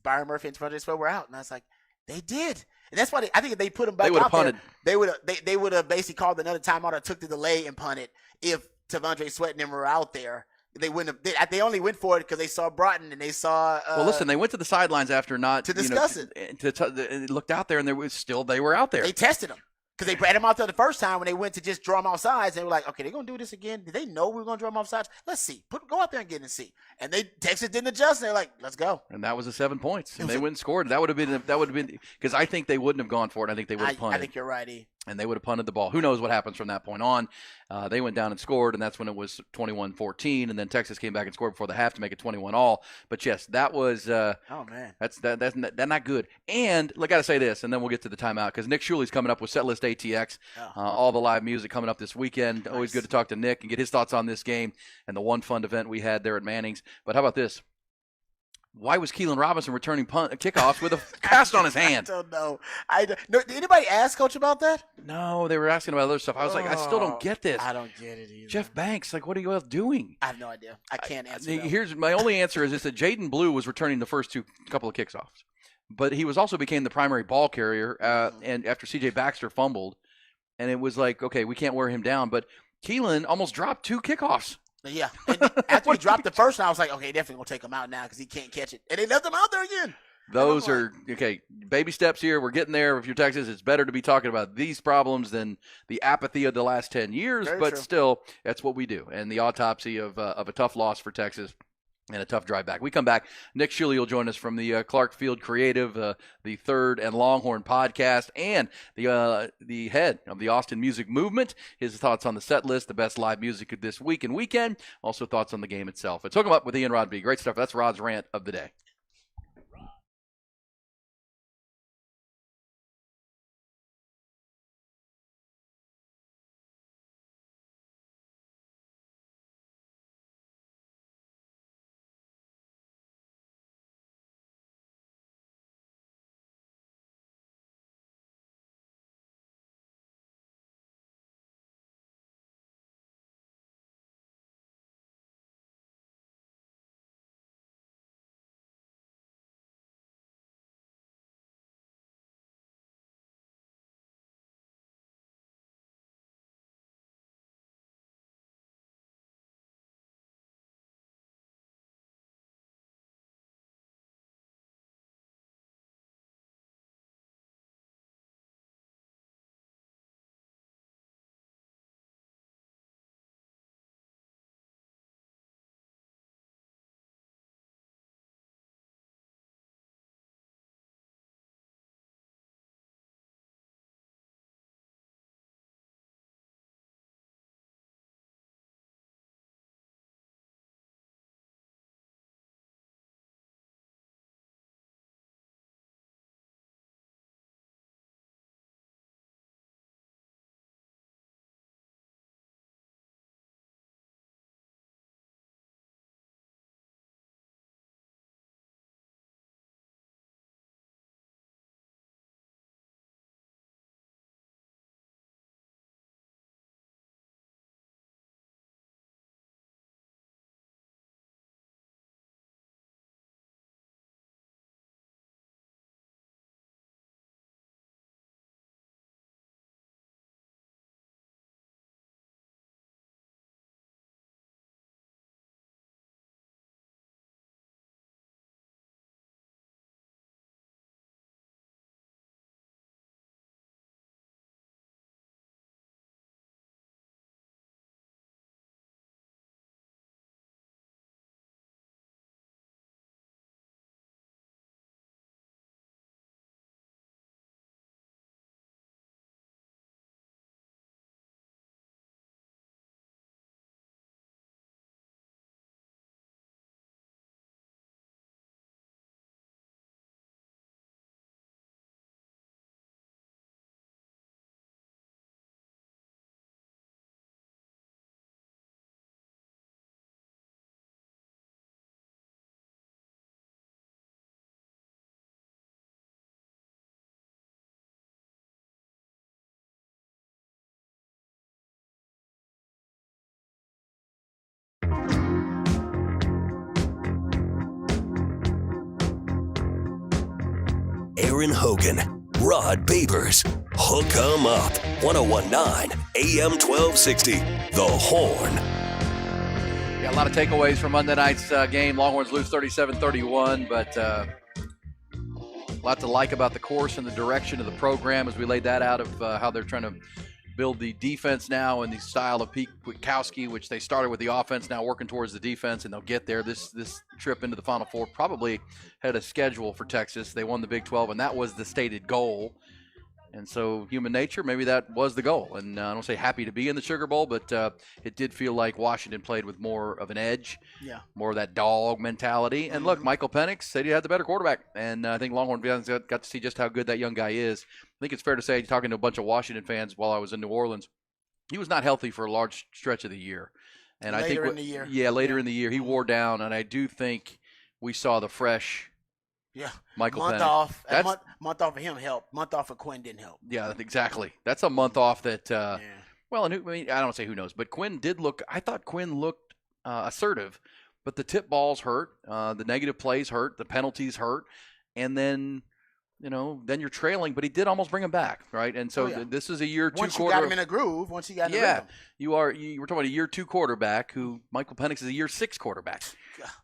Byron Murphy and Tavondre Sweat were out. And I was like, they did. And that's why I think if they put him back out punted. there, they would have basically called another timeout or took the delay and punted if Tavondre Sweat and them were out there. They wouldn't have. They only went for it because they saw Broughton and they saw. Well, listen, they went to the sidelines after not to discuss it. And looked out there, and they were out there. They tested him. Because they brought him out there the first time when they went to just draw him off sides. They were like, okay, they're going to do this again. Did they know we were going to draw him off sides? Let's see. Go out there and get and see. And Texas didn't adjust. They're like, let's go. And that was a 7 points. And they went and scored. That would have been because I think they wouldn't have gone for it. I think they would have punted. I think you're right, E. And they would have punted the ball. Who knows what happens from that point on? They went down and scored, and that's when it was 21-14. And then Texas came back and scored before the half to make it 21-all. But yes, that was. Oh man, that's not good. And I got to say this, and then we'll get to the timeout because Nick Shuley's coming up with Setlist ATX. All the live music coming up this weekend. Nice. Always good to talk to Nick and get his thoughts on this game and the one fun event we had there at Manning's. But how about this? Why was Keelan Robinson returning kickoffs with a cast on his hand? I don't know. Did anybody ask Coach about that? No, they were asking about other stuff. I was like, I still don't get this. I don't get it either. Jeff Banks, what are you all doing? I have no idea. I can't answer that. Here's my only answer is that Jaden Blue was returning the first couple of kickoffs. But he also became the primary ball carrier and after C.J. Baxter fumbled. And it was like, okay, we can't wear him down. But Keelan almost dropped 2 kickoffs. Yeah. And after he dropped the first one, I was like, okay, definitely going to take him out now because he can't catch it. And they left him out there again. Those are, okay, baby steps here. We're getting there. If you're Texas, it's better to be talking about these problems than the apathy of the last 10 years. Very but true. Still, that's what we do. And the autopsy of a tough loss for Texas. And a tough drive back. We come back. Nick Shuley will join us from the Clark Field Creative, the Third and Longhorn podcast, and the head of the Austin Music Movement. His thoughts on the set list, the best live music of this week and weekend. Also thoughts on the game itself. Let's hook him up with Ian Rodby. Great stuff. That's Rod's rant of the day. Aaron Hogan, Rod Babers. Hook 'em up. 1019 AM 1260. The Horn. Yeah, a lot of takeaways from Monday night's game. Longhorns lose 37-31, but a lot to like about the course and the direction of the program as we laid that out of how they're trying to build the defense now in the style of Pete Kwiatkowski, which they started with the offense, now working towards the defense, and they'll get there. This trip into the Final Four probably had a schedule for Texas. They won the Big 12, and that was the stated goal. And so human nature, maybe that was the goal. And I don't say happy to be in the Sugar Bowl, but it did feel like Washington played with more of an edge, more of that dog mentality. And look, Michael Penix said he had the better quarterback. And I think Longhorn fans got to see just how good that young guy is. I think it's fair to say, talking to a bunch of Washington fans while I was in New Orleans, he was not healthy for a large stretch of the year. And later in the year. Yeah, later in the year. He wore down, and I do think we saw the fresh Michael month Penix. Off. Month off of him helped. Month off of Quinn didn't help. Yeah, exactly. That's a month off that well, and I don't say who knows, but Quinn did look – I thought Quinn looked assertive, but the tip balls hurt, the negative plays hurt, the penalties hurt, and then – then you're trailing, but he did almost bring him back, right? And so this is a year two once quarter. you got him in a groove, once you got him in the rhythm. You were talking about a year 2 quarterback who Michael Penix is a year 6 quarterback.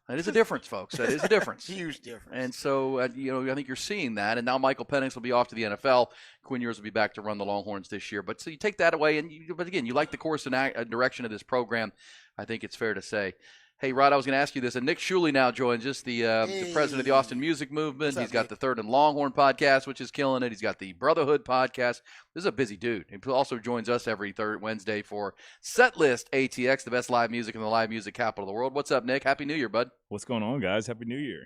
That is a difference, folks. That is a difference. Huge difference. And so, I think you're seeing that. And now Michael Penix will be off to the NFL. Quinn Ewers will be back to run the Longhorns this year. But so you take that away, but again, you like the course and direction of this program. I think it's fair to say. Hey, Rod, I was going to ask you this. And Nick Shuley now joins us, the president of the Austin Music Movement. He's got the Third and Longhorn podcast, which is killing it. He's got the Brotherhood podcast. This is a busy dude. He also joins us every third Wednesday for Setlist ATX, the best live music in the live music capital of the world. What's up, Nick? Happy New Year, bud. What's going on, guys? Happy New Year.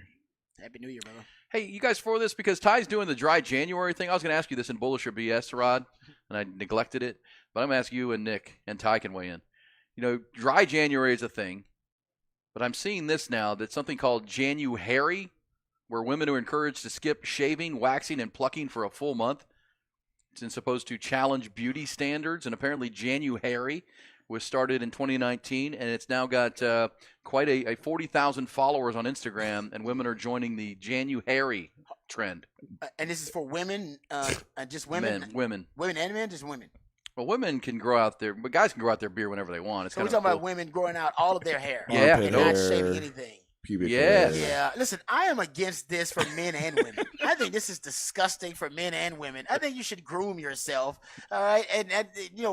Happy New Year, brother. Hey, you guys for this? Because Ty's doing the dry January thing. I was going to ask you this in Bullish or BS, Rod, and I neglected it. But I'm going to ask you and Nick, and Ty can weigh in. Dry January is a thing. But I'm seeing this now, that's something called January, where women are encouraged to skip shaving, waxing, and plucking for a full month. It's supposed to challenge beauty standards, and apparently January was started in 2019, and it's now got quite a 40,000 followers on Instagram, and women are joining the January trend. And this is for women, just women? Women. Women and men, just women? Well, women can grow out their, but guys can grow out their beard whenever they want. So we're talking about women growing out all of their hair. Yeah. And not shaving anything. Pubic hair. Yeah. Listen, I am against this for men and women. I think this is disgusting for men and women. I think you should groom yourself. All right. And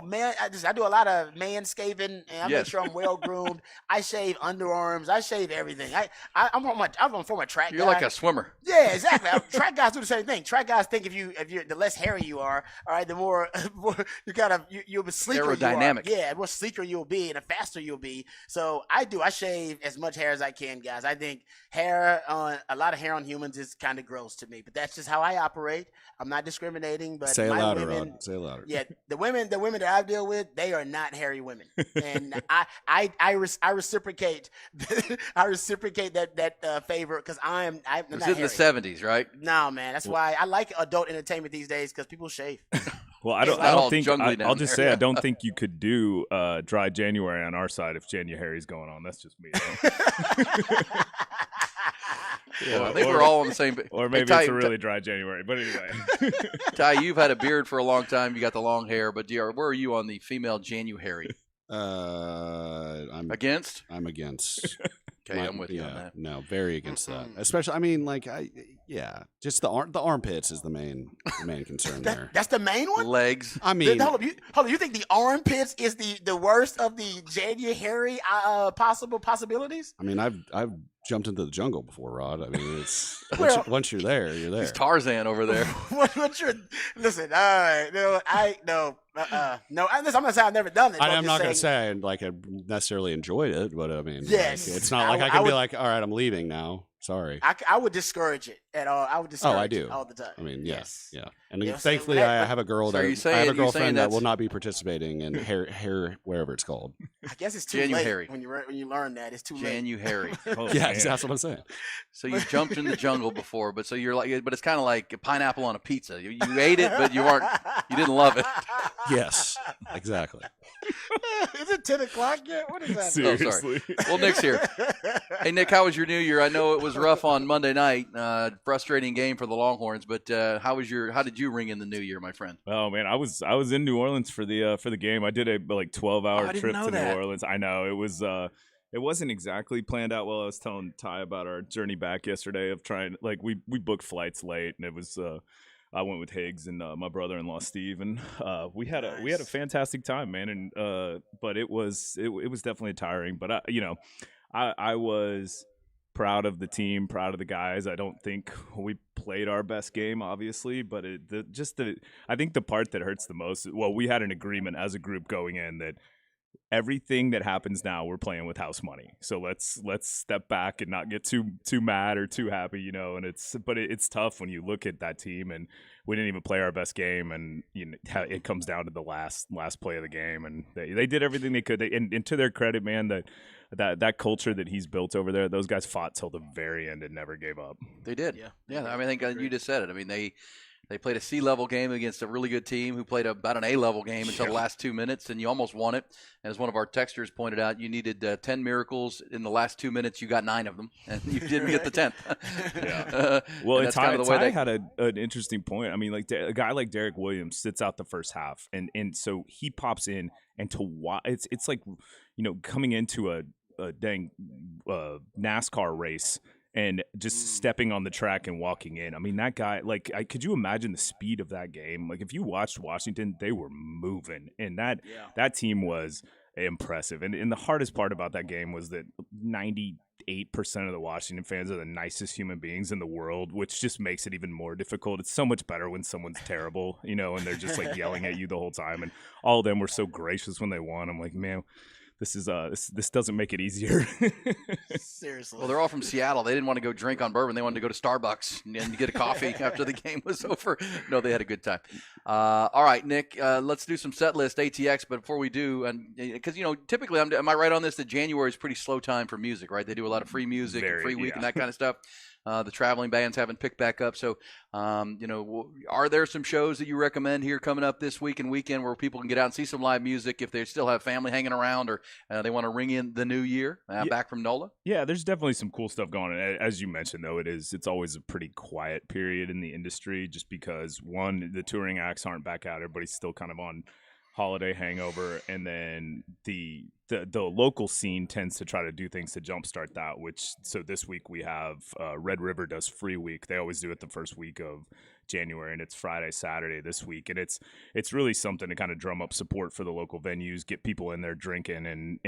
man, I do a lot of manscaping, and I make sure I'm well groomed. I shave underarms. I shave everything. I'm from a track guy. You're like a swimmer. Yeah, exactly. Track guys do the same thing. Track guys think if you're the less hairy you are, all right, the more you'll be sleeker. Aerodynamic. You are. Yeah, the more sleeker you'll be, and the faster you'll be. So I shave as much hair as I can, guys. I think a lot of hair on humans is kind of gross to me, but that's just how I operate. I'm not discriminating, but say it louder, women, Rod. Say it louder. Yeah, the women that I deal with, they are not hairy women, and I reciprocate. I reciprocate that favor because I'm not It's hairy. in the 70s, right? No, man, that's why I like adult entertainment these days because people shave. Well, I don't think I'll just say I don't think you could do dry January on our side if January's going on. That's just me. I think we're all on the same. Or maybe it's a really dry January. But anyway, Ty, you've had a beard for a long time. You got the long hair, but where are you on the female January? I'm against. I'm against. Okay, I'm with you on that. No, very against that. Especially, just the armpits is the main concern there. That's the main one? Legs. Hold on, you think the armpits is the worst of the January possibilities? I mean, I've jumped into the jungle before, Rod. I mean, it's once you're there, you're there. He's Tarzan over there. Listen, all right, no. I'm not saying I've never done it. I'm not going to say I necessarily enjoyed it, but I mean, yes, it's not like I can be like, all right, I'm leaving now. Sorry. I would discourage it at all. I would discourage it all the time. I mean, yes. Yeah. And Yeah, thankfully, I have a girl So that are you saying- I have a you're saying girlfriend that that's- will not be participating in hair wherever it's called. I guess it's too January. late when you learn that. It's too late. January. Yeah, that's what I'm saying. So you jumped in the jungle before, but it's kind of like a pineapple on a pizza. You ate it, but you didn't love it. Yes, exactly. Is it 10 o'clock yet? What is that? Seriously. Oh, sorry. Well, Nick's here. Hey, Nick, how was your New Year? I know it was rough on Monday night. Frustrating game for the Longhorns, but how did you ring in the New Year, my friend? Oh man, I was in New Orleans for the game. I did a 12-hour trip to New Orleans. I know it was. It wasn't exactly planned out well. I was telling Ty about our journey back yesterday of trying, like, we booked flights late, and it was I went with Higgs and my brother-in-law Steve, and we had a fantastic time, man. And but it was definitely tiring. But I was proud of the team, proud of the guys. I don't think we played our best game, obviously, but I think the part that hurts the most. Well, we had an agreement as a group going in that everything that happens now, we're playing with house money. So let's step back and not get too mad or too happy, and it's tough when you look at that team and we didn't even play our best game, and it comes down to the last play of the game, and they did everything they could. And to their credit, man, that culture that he's built over there, those guys fought till the very end and never gave up. They did. Yeah. I mean, I think you just said it. I mean, They played a C-level game against a really good team who played about an A-level game until the last 2 minutes, and you almost won it. And as one of our texters pointed out, you needed 10 miracles. In the last 2 minutes, you got 9 of them, and you didn't get the 10th. Yeah. Well, and Ty had an interesting point. I mean, like a guy like Derek Williams sits out the first half, and so he pops in, and to watch, it's like, coming into a dang NASCAR race and just stepping on the track and walking in. I mean, that guy, like, could you imagine the speed of that game? Like, if you watched Washington, they were moving, and that team was impressive. And the hardest part about that game was that 98% of the Washington fans are the nicest human beings in the world, which just makes it even more difficult. It's so much better when someone's terrible, and they're just like yelling at you the whole time. And all of them were so gracious when they won. I'm like, man, this is this doesn't make it easier. Seriously. Well, they're all from Seattle. They didn't want to go drink on bourbon. They wanted to go to Starbucks and get a coffee after the game was over. No, they had a good time. All right, Nick, let's do some set list ATX. But before we do, and because typically, am I right on this that January is a pretty slow time for music, right? They do a lot of free music and free week and that kind of stuff. The traveling bands haven't picked back up. So, are there some shows that you recommend here coming up this week and weekend where people can get out and see some live music if they still have family hanging around or they want to ring in the new year back from NOLA? Yeah, there's definitely some cool stuff going on. As you mentioned, though, it's always a pretty quiet period in the industry just because, one, the touring acts aren't back out. Everybody's still kind of on holiday hangover, and then the local scene tends to try to do things to jumpstart that, so this week we have Red River does Free Week. They always do it the first week of January, and it's Friday, Saturday this week, and it's really something to kind of drum up support for the local venues, get people in there drinking, and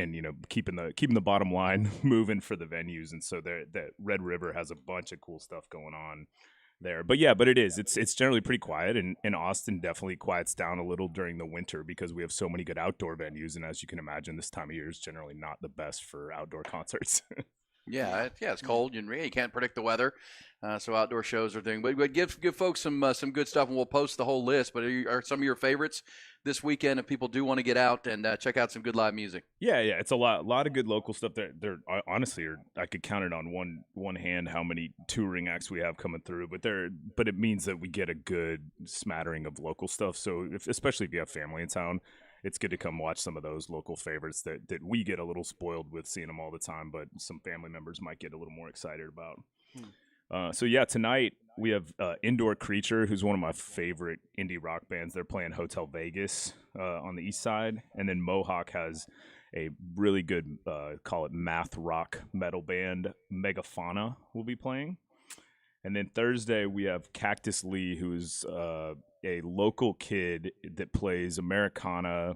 keeping the bottom line moving for the venues. And so that Red River has a bunch of cool stuff going on there. But it's generally pretty quiet, and Austin definitely quiets down a little during the winter because we have so many good outdoor venues, and as you can imagine, this time of year is generally not the best for outdoor concerts. Yeah, it's cold. You can't predict the weather, so outdoor shows are thing. But give folks some good stuff, and we'll post the whole list. But are some of your favorites this weekend if people do want to get out and check out some good live music? Yeah, it's a lot of good local stuff. There honestly, I could count it on one hand how many touring acts we have coming through. But it means that we get a good smattering of local stuff. So especially if you have family in town, it's good to come watch some of those local favorites that we get a little spoiled with seeing them all the time, but some family members might get a little more excited about. So tonight we have Indoor Creature, who's one of my favorite indie rock bands. They're playing Hotel Vegas on the east side, and then Mohawk has a really good, call it math rock metal band, Megafauna, will be playing. And then Thursday we have Cactus Lee, who's a local kid that plays Americana,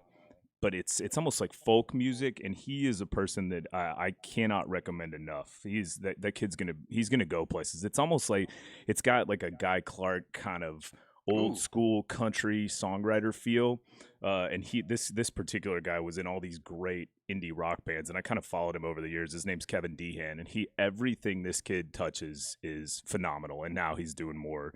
but it's almost like folk music, and he is a person that I cannot recommend enough. That kid's gonna go places. It's almost like it's got like a Guy Clark kind of old school country songwriter feel, and this particular guy was in all these great indie rock bands, and I kind of followed him over the years. His name's Kevin Dehan, and everything this kid touches is phenomenal, and now he's doing more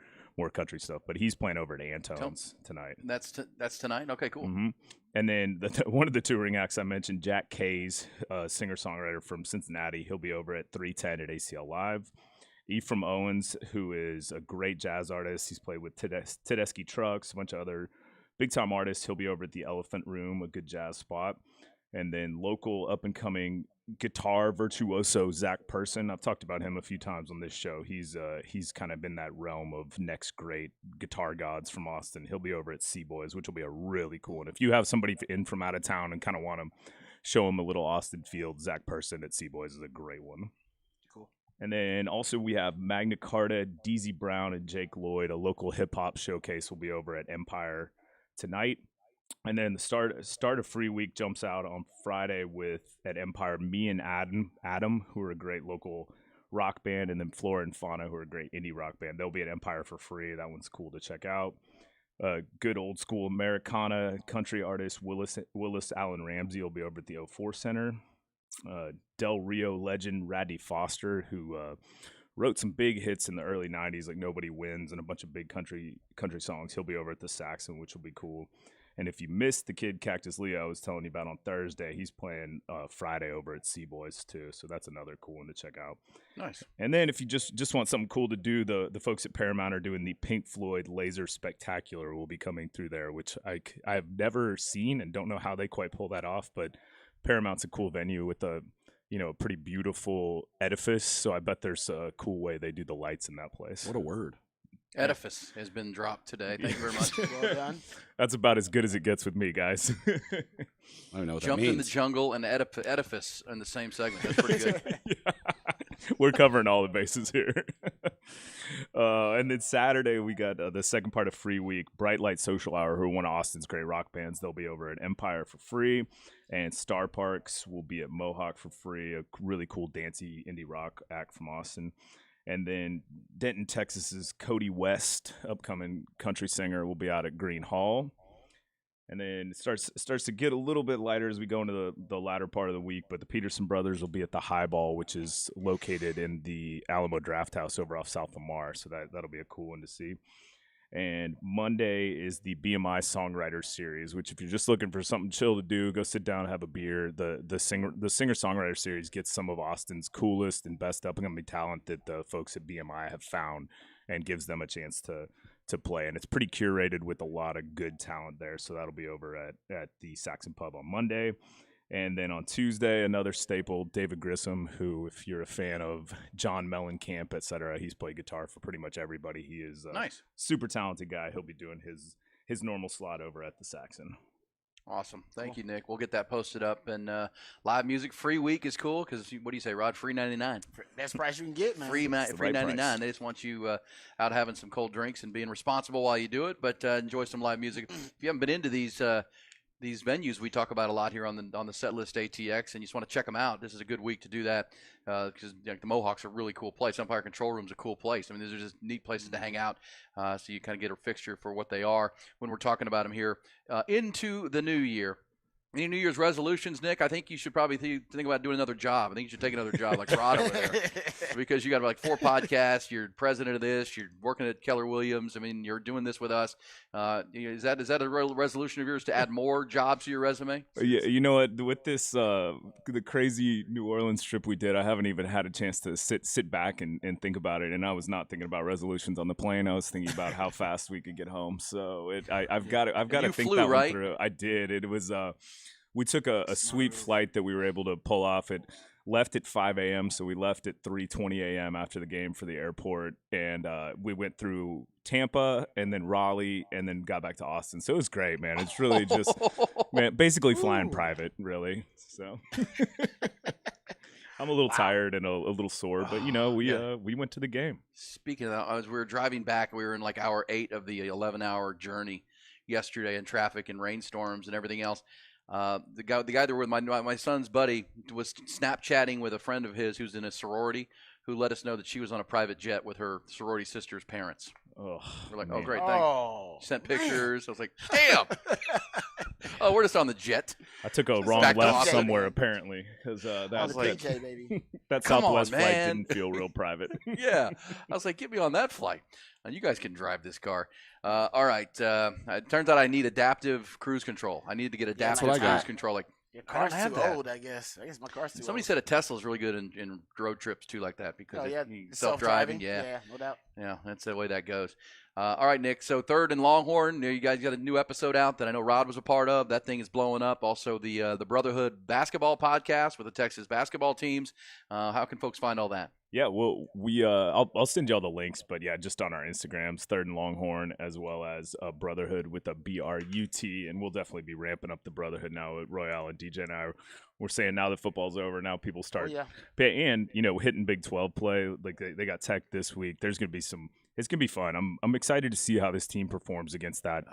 country stuff, but he's playing over at Antone's tonight. That's tonight? Okay, cool. Mm-hmm. And then one of the touring acts I mentioned, Jack Kays, singer-songwriter from Cincinnati, he'll be over at 310 at ACL Live. Ephraim Owens, who is a great jazz artist. He's played with Tedeschi Trucks, a bunch of other big-time artists. He'll be over at the Elephant Room, a good jazz spot. And then local up-and-coming guitar virtuoso Zach Person. I've talked about him a few times on this show. He's kind of in that realm of next great guitar gods from Austin. He'll be over at C-Boys, which will be a really cool one. If you have somebody in from out of town and kind of want to show them a little Austin field, Zach Person at C-Boys is a great one. Cool. And then also we have Magna Carta, DZ Brown, and Jake Lloyd. A local hip-hop showcase will be over at Empire tonight. And then the start of Free Week jumps out on Friday at Empire, me and Adam, who are a great local rock band, and then Flora and Fauna, who are a great indie rock band. They'll be at Empire for free. That one's cool to check out. Good old school Americana country artist Willis Allen Ramsey will be over at the O4 Center. Del Rio legend Radney Foster, who wrote some big hits in the early 90s, like Nobody Wins and a bunch of big country songs. He'll be over at the Saxon, which will be cool. And if you missed the kid Cactus Leo I was telling you about on Thursday, he's playing Friday over at C-Boys too. So that's another cool one to check out. Nice. And then if you just want something cool to do, the folks at Paramount are doing the Pink Floyd Laser Spectacular will be coming through there, which I've never seen and don't know how they quite pull that off. But Paramount's a cool venue with a pretty beautiful edifice. So I bet there's a cool way they do the lights in that place. What a word. Edifice has been dropped today. Thank you very much. Well done. That's about as good as it gets with me, guys. I don't know what Jumped that means. in the jungle and edifice in the same segment. That's pretty good. Yeah. We're covering all the bases here. And then Saturday, we got the second part of Free Week, Bright Light Social Hour, who are one of Austin's great rock bands. They'll be over at Empire for free. And Star Parks will be at Mohawk for free, a really cool dancey indie rock act from Austin. And then Denton, Texas's Cody West, upcoming country singer, will be out at Green Hall. And then it starts to get a little bit lighter as we go into the latter part of the week. But the Peterson Brothers will be at the Highball, which is located in the Alamo Draft House over off South Lamar. So that'll be a cool one to see. And Monday is the BMI Songwriter Series, which if you're just looking for something chill to do, go sit down and have a beer. The singer-songwriter series gets some of Austin's coolest and best up-and-coming talent that the folks at BMI have found and gives them a chance to play. And it's pretty curated with a lot of good talent there. So that'll be over at the Saxon Pub on Monday. And then on Tuesday, another staple, David Grissom, who, if you're a fan of John Mellencamp, et cetera, he's played guitar for pretty much everybody. He is a nice, super talented guy. He'll be doing his normal slot over at the Saxon. Awesome. Thank you, Nick. We'll get that posted up. And live music Free Week is cool because, what do you say, Rod? Free 99. Best price you can get, man. Free right 99. price. They just want you out having some cold drinks and being responsible while you do it, but enjoy some live music. If you haven't been into these venues we talk about a lot here on the Set List ATX, and you just want to check them out, this is a good week to do that because the Mohawk's a really cool place. Umpire Control Room's a cool place. I mean, these are just neat places to hang out, so you kind of get a fixture for what they are when we're talking about them here into the new year. Any New Year's resolutions, Nick? I think you should probably think about doing another job. I think you should take another job like Rod over there because you got like 4 podcasts. You're president of this. You're working at Keller Williams. I mean, you're doing this with us. Is that a resolution of yours to add more jobs to your resume? Yeah, you know what? With this the crazy New Orleans trip we did, I haven't even had a chance to sit back and think about it. And I was not thinking about resolutions on the plane. I was thinking about how fast we could get home. So I've got to think that one through. I did. It was. We took a sweet flight that we were able to pull off. It left at 5 a.m., so we left at 3:20 a.m. after the game for the airport, and we went through Tampa and then Raleigh and then got back to Austin. So it was great, man. It's really just basically flying private, really. So I'm a little tired and a little sore, but we went to the game. Speaking of that, as we were driving back, we were in like hour 8 of the 11-hour journey yesterday in traffic and rainstorms and everything else. The guy there with my son's buddy was Snapchatting with a friend of his who's in a sorority who let us know that she was on a private jet with her sorority sister's parents. Oh, we're like, oh, great, thanks. Sent pictures. I was like, damn. Oh, we're just on the jet. I took a wrong left somewhere apparently because that Southwest flight didn't feel real private. Yeah, I was like, get me on that flight. You guys can drive this car. All right. It turns out I need adaptive cruise control. I need to get adaptive cruise control. Like, your car's too old, I guess. I guess my car's too old. Somebody said a Tesla's really good in road trips too, like that because self-driving. Yeah, No doubt. Yeah, that's the way that goes. All right, Nick. So third and Longhorn, you guys got a new episode out that I know Rod was a part of. That thing is blowing up. Also, the Brotherhood basketball podcast with the Texas basketball teams. How can folks find all that? Yeah, well, I'll send you all the links, but yeah, just on our Instagrams, Third and Longhorn, as well as Brotherhood with a BRUT, and we'll definitely be ramping up the Brotherhood now. Royale and DJ and I, we're saying now that football's over, now people start, and hitting Big 12 play. Like they got Tech this week. There's gonna be it's gonna be fun. I'm excited to see how this team performs against that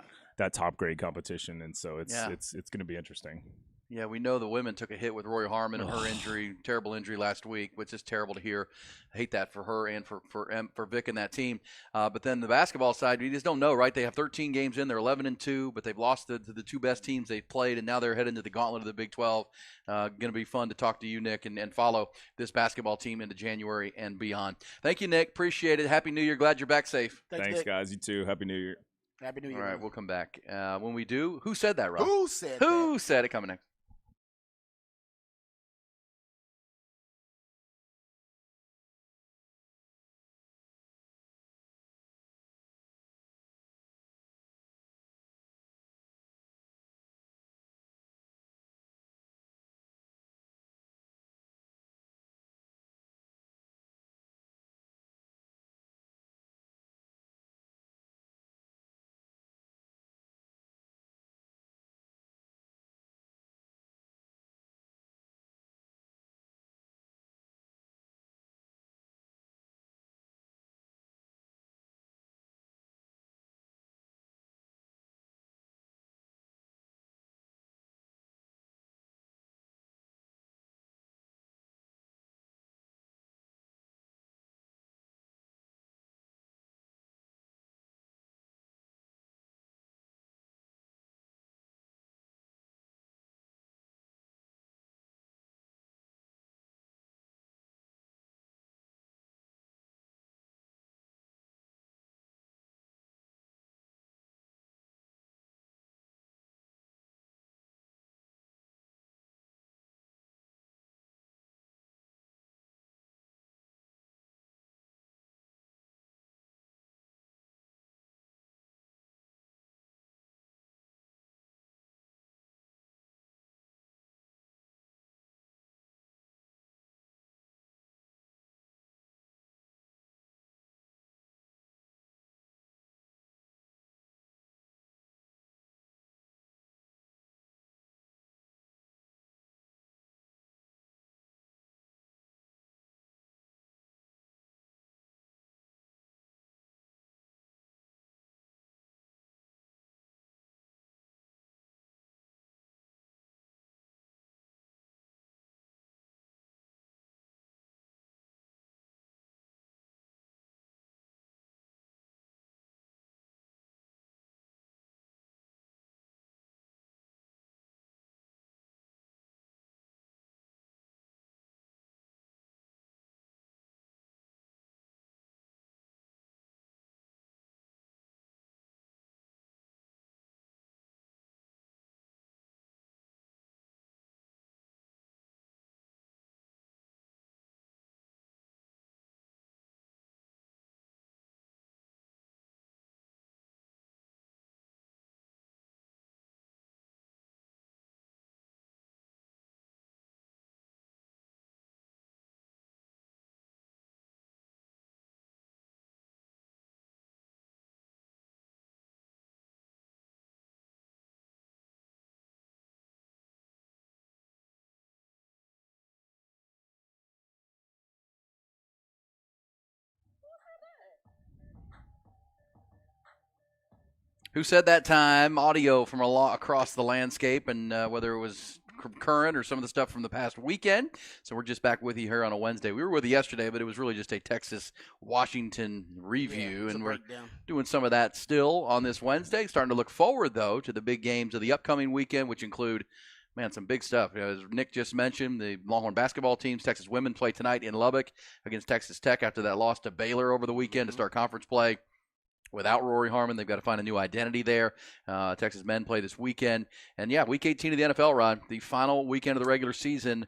top grade competition, and so it's gonna be interesting. Yeah, we know the women took a hit with Roy Harmon and her injury, terrible injury last week, which is terrible to hear. I hate that for her and for Vic and that team. But then the basketball side, we just don't know, right? They have 13 games in, they're 11-2, but they've lost to the two best teams they've played, and now they're heading to the gauntlet of the Big 12. Going to be fun to talk to you, Nick, and follow this basketball team into January and beyond. Thank you, Nick. Appreciate it. Happy New Year. Glad you're back safe. Thanks guys. You too. Happy New Year. Happy New Year. All right, we'll come back. When we do, who said that, Rob? Who said it? Coming next. Who said that time? Audio from across the landscape, and whether it was current or some of the stuff from the past weekend. So we're just back with you here on a Wednesday. We were with you yesterday, but it was really just a Texas-Washington review, and we're doing some of that still on this Wednesday. Starting to look forward, though, to the big games of the upcoming weekend, which include, man, some big stuff. As Nick just mentioned, the Longhorn basketball teams, Texas women play tonight in Lubbock against Texas Tech after that loss to Baylor over the weekend to start conference play. Without Rory Harmon, they've got to find a new identity there. Texas men play this weekend. And, yeah, Week 18 of the NFL, Rod, the final weekend of the regular season.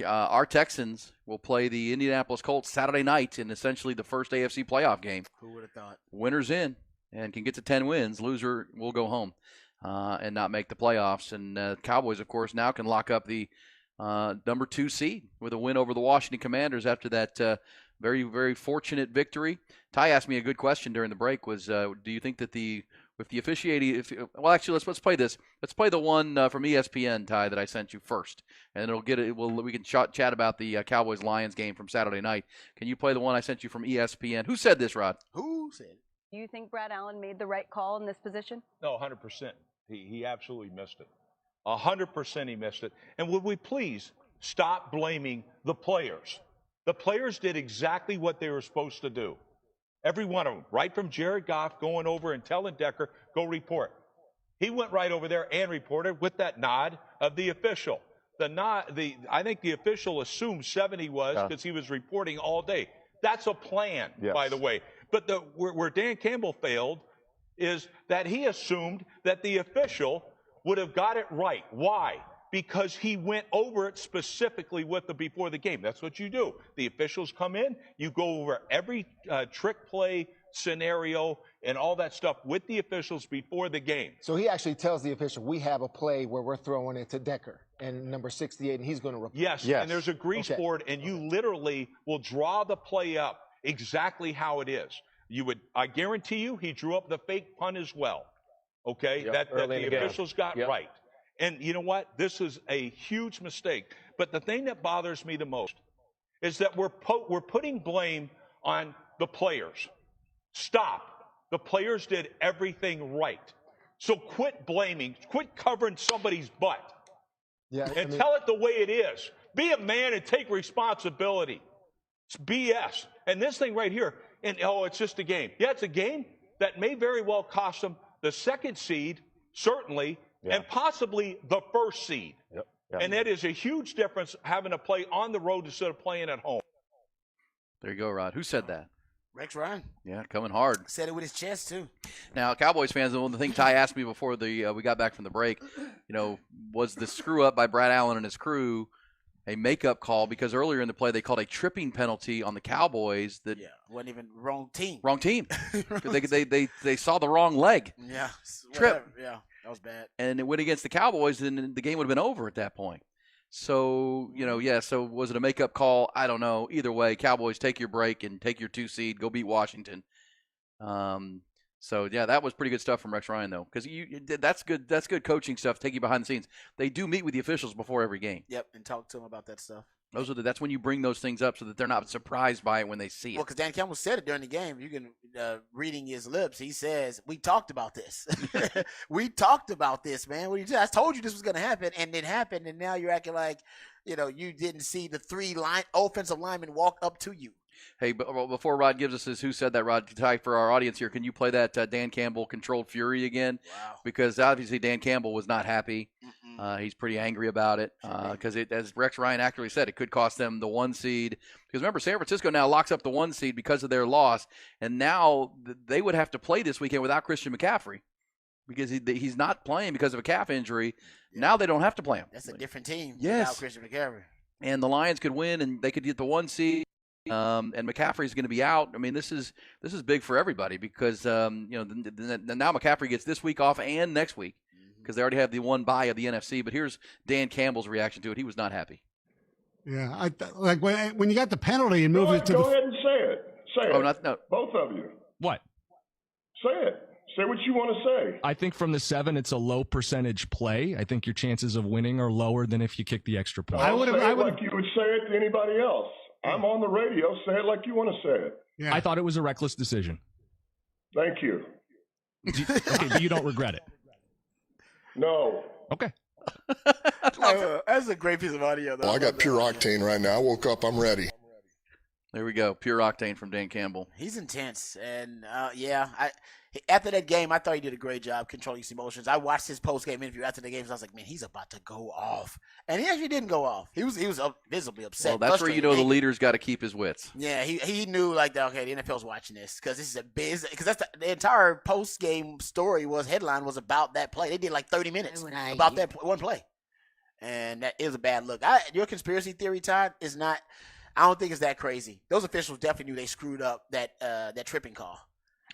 Our Texans will play the Indianapolis Colts Saturday night in essentially the first AFC playoff game. Who would have thought? Winners in. and can get to 10 wins, loser will go home and not make the playoffs. And Cowboys, of course, now can lock up the number 2 seed with a win over the Washington Commanders after that very, very fortunate victory. Ty asked me a good question during the break was, do you think that with the officiating, well, actually, let's play this. Let's play the one from ESPN, Ty, that I sent you first, and we can chat about the Cowboys-Lions game from Saturday night. Can you play the one I sent you from ESPN? Who said this, Rod? Who said it? Do you think Brad Allen made the right call in this position? No, 100%. He absolutely missed it. 100% he missed it. And would we please stop blaming the players? The players did exactly what they were supposed to do. Every one of them, right from Jared Goff going over and telling Decker, go report. He went right over there and reported with that nod of the official. I think the official assumed 70 was because he was reporting all day. That's a plan, by the way. But where Dan Campbell failed is that he assumed that the official would have got it right. Why? Because he went over it specifically before the game. That's what you do. The officials come in, you go over every trick play scenario and all that stuff with the officials before the game. So he actually tells the official, we have a play where we're throwing it to Decker and number 68, and he's going to report. Yes, and there's a grease board, and you literally will draw the play up exactly how it is. I guarantee you he drew up the fake punt as well, okay, that the officials got right. And you know what? This is a huge mistake. But the thing that bothers me the most is that we're putting blame on the players. Stop. The players did everything right. So quit blaming. Quit covering somebody's butt. And tell it the way it is. Be a man and take responsibility. It's BS. And this thing right here, it's just a game. Yeah, it's a game that may very well cost them the 2nd seed, certainly, and possibly the 1st seed. And that is a huge difference having to play on the road instead of playing at home. There you go, Rod. Who said that? Rex Ryan. Yeah, coming hard. Said it with his chest, too. Now, Cowboys fans, one of the things Ty asked me before we got back from the break, was the screw-up by Brad Allen and his crew a makeup call? Because earlier in the play they called a tripping penalty on the Cowboys. That wasn't even wrong team. Wrong team. they saw the wrong leg. Yeah. Trip. Yeah, that was bad. And it went against the Cowboys, and the game would have been over at that point. So, so was it a makeup call? I don't know. Either way, Cowboys, take your break and take your 2 seed. Go beat Washington. So, that was pretty good stuff from Rex Ryan, though, because that's good. That's good coaching stuff. Take you behind the scenes. They do meet with the officials before every game. Yep, and talk to them about that stuff. That's when you bring those things up so that they're not surprised by it when they see it. Well, because Dan Campbell said it during the game. You can reading his lips. He says, "We talked about this. We talked about this, man. I told you this was going to happen, and it happened. And now you're acting like, you didn't see the 3 offensive linemen walk up to you." Hey, but before Rod gives us his who said that, Rod, Ty, for our audience here, can you play that Dan Campbell controlled fury again? Wow. Because obviously Dan Campbell was not happy. He's pretty angry about it because as Rex Ryan accurately said, it could cost them the 1 seed. Because remember, San Francisco now locks up the 1 seed because of their loss, and now they would have to play this weekend without Christian McCaffrey because he's not playing because of a calf injury. Yeah. Now they don't have to play him. That's a different team without Christian McCaffrey. And the Lions could win, and they could get the 1 seed. And McCaffrey's going to be out. I mean, this is big for everybody because now McCaffrey gets this week off and next week because they already have the 1 bye of the NFC. But here's Dan Campbell's reaction to it. He was not happy. Yeah, like when you got the penalty and moved it to go ahead and say it. Say it. No. Both of you. What? Say it. Say what you want to say. I think from the 7, it's a low percentage play. I think your chances of winning are lower than if you kick the extra point. I would like you would say it to anybody else. I'm on the radio. Say it like you want to say it. Yeah. I thought it was a reckless decision. Thank you. Okay, but you don't regret it? No. Okay. That's a great piece of audio, though. Well, I got pure octane right now. I woke up. I'm ready. There we go. Pure octane from Dan Campbell. He's intense. And, after that game, I thought he did a great job controlling his emotions. I watched his post-game interview after the game, and I was like, man, he's about to go off. And he actually didn't go off. He was visibly upset. Well, that's where you know the leader's got to keep his wits. Yeah, he knew, the NFL's watching this because this is because that's the entire post-game headline was about that play. They did 30 minutes about that one play. And that is a bad look. Your conspiracy theory, Todd, is not – I don't think it's that crazy. Those officials definitely knew they screwed up that tripping call.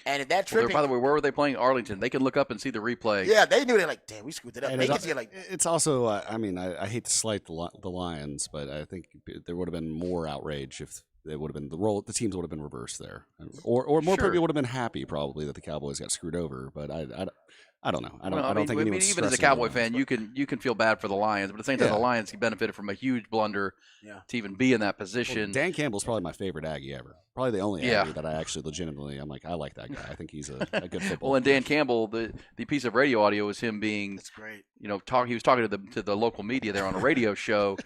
And if that Well, tripping, by the way, where were they playing? Arlington. They can look up and see the replay. yeah, they knew they're like, damn, we screwed it up. And They can see it like, it's also, I mean, I hate to slight the Lions, but I think there would have been more outrage if it would have been the teams would have been reversed there, or more people would have been happy probably that the Cowboys got screwed over. But I don't know. I don't think anyone's even as a stressing Cowboy over fan, you can feel bad for the Lions, but at the same time, the Lions benefited from a huge blunder to even be in that position. Well, Dan Campbell's probably my favorite Aggie ever. Probably the only Aggie that I actually legitimately, I'm like, I like that guy. I think he's a good football. Well, and Dan Campbell, the piece of radio audio was him being, that's great. He was talking to the local media there on a radio show.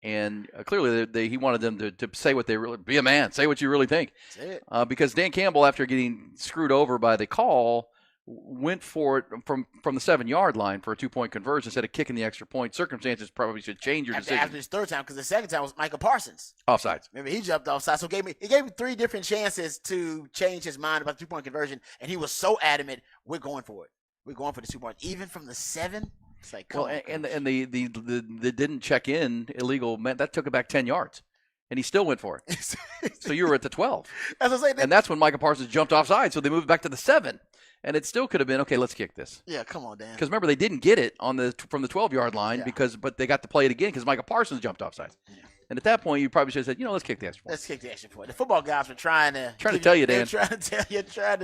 And clearly, he wanted them to say what they really be a man, say what you really think. That's it. Because Dan Campbell, after getting screwed over by the call, went for it from the 7-yard line for a 2-point conversion instead of kicking the extra point. Circumstances probably should change your decision. After his third time, because the second time was Micah Parsons. Offsides. Remember, he jumped offside. So he gave me 3 different chances to change his mind about the 2-point conversion, and he was so adamant, we're going for it. We're going for the 2 points, even from the 7. It's like, come on, and the didn't check in illegal meant that took it back 10 yards, and he still went for it. So you were at the 12. That's what I'm saying. And that's when Micah Parsons jumped offside, so they moved back to the 7. And it still could have been, okay, let's kick this. Yeah, come on, Dan. Because remember, they didn't get it from the 12-yard line but they got to play it again because Micah Parsons jumped offside. Yeah. And at that point, you probably should have said, let's kick the extra point. Let's kick the extra point. The football guys were trying to tell you, Dan. Trying to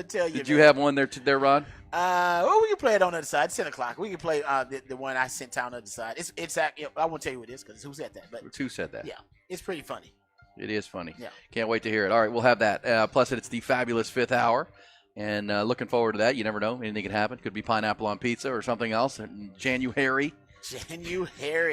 tell you. Did you have one there, Rod? Well, we can play it on the other side. It's 10 o'clock. We can play the one I sent down on the other side. I won't tell you what it is because who said that. But who said that? Yeah, it's pretty funny. It is funny. Yeah. Can't wait to hear it. All right, we'll have that. Plus, it's the fabulous 5th hour. And looking forward to that. You never know. Anything can happen. Could be pineapple on pizza or something else. January.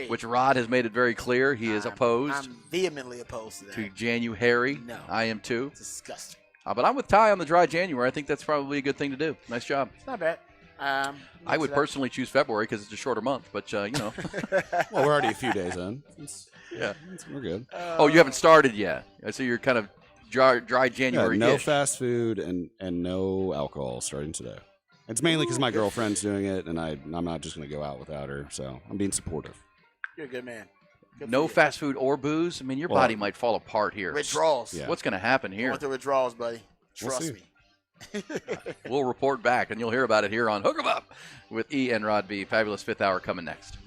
Which Rod has made it very clear he is opposed. I'm vehemently opposed to that. To January. No. I am too. It's disgusting. But I'm with Ty on the dry January. I think that's probably a good thing to do. Nice job. It's not bad. I would personally choose February because it's a shorter month. But, Well, we're already a few days in. We're good. You haven't started yet. So you're kind of dry January. No fast food and no alcohol starting today. It's mainly because my girlfriend's doing it, and I'm not just going to go out without her. So I'm being supportive. You're a good man. No fast food or booze. I mean, your body might fall apart here. Withdrawals. Yeah. What's going to happen here? Going through withdrawals, buddy. Trust me. We'll report back, and you'll hear about it here on Hook 'em Up with E and Rod B. Fabulous 5th hour coming next.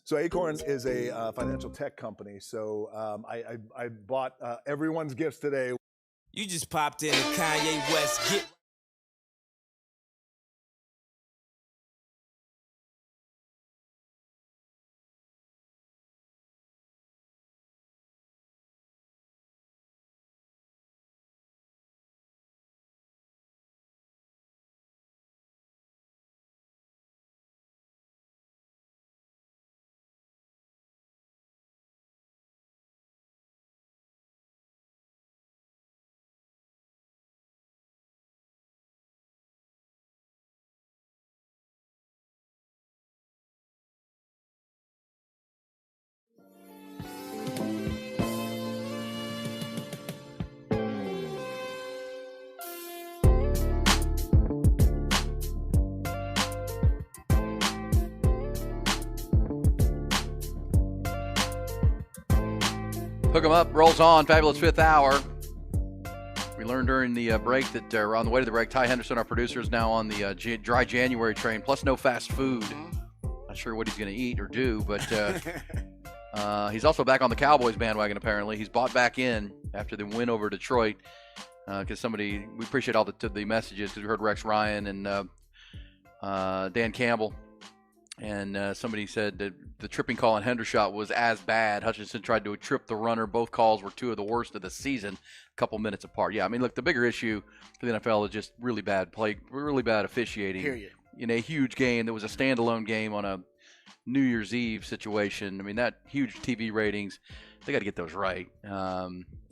So Acorn is a financial tech company. So I bought everyone's gifts today. You just popped in Kanye West. Get Hook 'em up, rolls on, fabulous fifth hour. We learned during the break that on the way to the break, Ty Henderson, our producer, is now on the dry January train, plus no fast food. Not sure what he's going to eat or do, but he's also back on the Cowboys bandwagon, apparently. He's bought back in after the win over Detroit because we appreciate all the messages because we heard Rex Ryan and Dan Campbell. And somebody said that the tripping call on Hendershot was as bad. Hutchinson tried to trip the runner. Both calls were two of the worst of the season, a couple minutes apart. Yeah, I mean, look, the bigger issue for the NFL is just really bad play, really bad officiating. Period. In a huge game that was a standalone game on a New Year's Eve situation. I mean, that huge TV ratings, they got to get those right.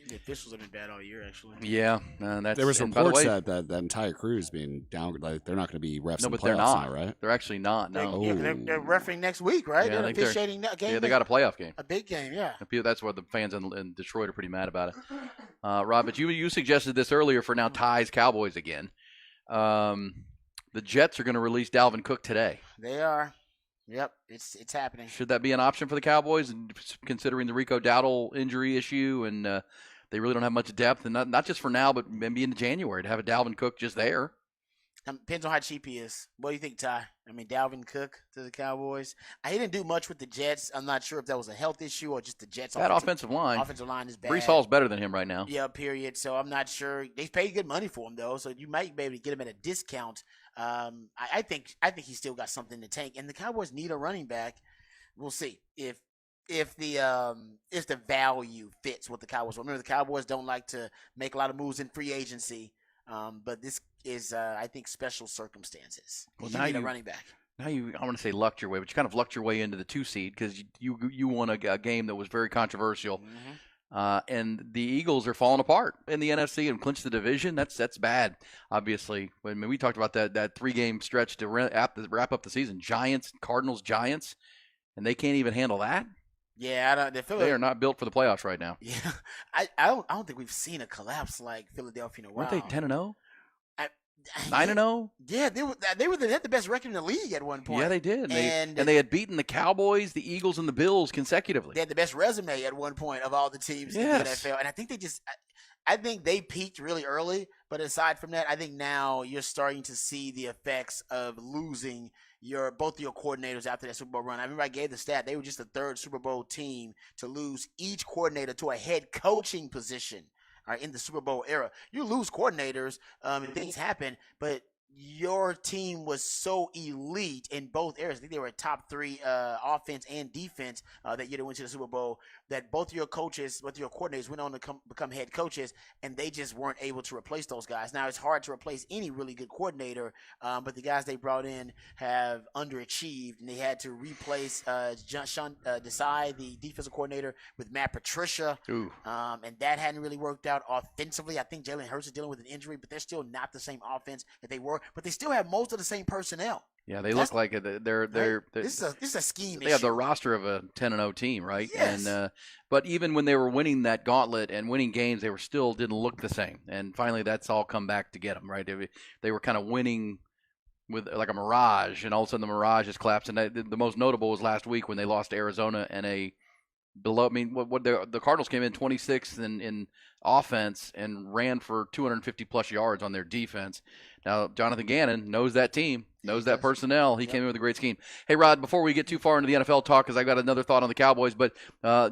The officials have been bad all year, actually. Yeah, that's. There was reports that entire crew is being down. Like they're not going to be refs. No, in but playoffs they're not. Now, right? They're actually not. No. They're refereeing next week, right? Yeah, they're officiating that game. Yeah, they got a playoff game. A big game, yeah. That's why the fans in Detroit are pretty mad about it. Rob, but you suggested this earlier for now Ty's Cowboys again. The Jets are going to release Dalvin Cook today. They are. Yep, it's happening. Should that be an option for the Cowboys, considering the Rico Dowdle injury issue and they really don't have much depth, and not just for now, but maybe into January to have a Dalvin Cook just there. Depends on how cheap he is. What do you think, Ty? I mean, Dalvin Cook to the Cowboys. He didn't do much with the Jets. I'm not sure if that was a health issue or just the Jets. That offensive line. Offensive line is bad. Breece Hall's better than him right now. Yeah, period. So I'm not sure. They paid good money for him though, so you might be able to get him at a discount. I think he's still got something to tank, and the Cowboys need a running back. We'll see if the value fits what the Cowboys want. Remember, the Cowboys don't like to make a lot of moves in free agency, but this is, I think, special circumstances. Well, you need a running back. Now I want to say lucked your way, but you kind of lucked your way into the 2 seed because you won a game that was very controversial. Mm-hmm. And the Eagles are falling apart in the NFC and clinched the division. That's bad, obviously. I mean, we talked about that 3-game stretch to wrap up the season. Giants, Cardinals, Giants, and they can't even handle that. Yeah, they are not built for the playoffs right now. Yeah, I don't think we've seen a collapse like Philadelphia in a while. Weren't they 10-0? 9-0? Yeah, they had the best record in the league at one point. Yeah, they did. And they had beaten the Cowboys, the Eagles, and the Bills consecutively. They had the best resume at one point of all the teams in the NFL. And I think they peaked really early. But aside from that, I think now you're starting to see the effects of losing both your coordinators after that Super Bowl run. I remember I gave the stat. They were just the 3rd Super Bowl team to lose each coordinator to a head coaching position. All right, in the Super Bowl era, you lose coordinators, and things happen, but your team was so elite in both areas. I think they were top 3 offense and defense that year they went to the Super Bowl, that both your coordinators went on to become head coaches, and they just weren't able to replace those guys. Now, it's hard to replace any really good coordinator, but the guys they brought in have underachieved, and they had to replace Sean Desai, the defensive coordinator, with Matt Patricia, and that hadn't really worked out offensively. I think Jalen Hurts is dealing with an injury, but they're still not the same offense that they were. But they still have most of the same personnel. Yeah, they look like they're this is a scheme. They have the roster of a 10-0 team, right? Yes. And but even when they were winning that gauntlet and winning games, they didn't look the same. And finally, that's all come back to get them, right? They were kind of winning with like a mirage, and all of a sudden the mirage has collapsed. And the most notable was last week when they lost to Arizona and the Cardinals came in 26th in offense and ran for 250-plus yards on their defense. Now, Jonathan Gannon knows that team, knows that personnel. He came in with a great scheme. Hey, Rod, before we get too far into the NFL talk, because I got another thought on the Cowboys, but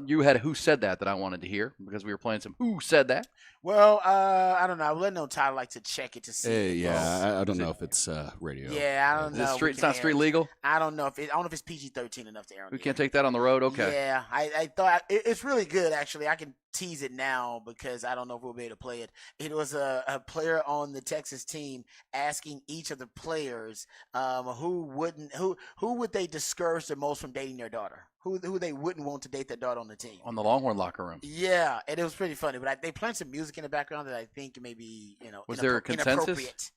you had Who Said That I wanted to hear because we were playing some Who Said That. Well, I don't know. I letting Tyler like to check it to see. Yeah, I don't know if it's radio. Yeah, I don't know. It's not street legal? I don't know if it's PG-13 enough to air on We can't take that on the road? Okay. Yeah, I thought it's really good, actually. I can tease it now because I don't know if we'll be able to play it. It was a player on the Texas team asking each of the players who would they discourage the most from dating their daughter, who they wouldn't want to date their daughter on the team. On the Longhorn locker room. Yeah, and it was pretty funny. But they played some music in the background that I think maybe was there a consensus? Inappropriate.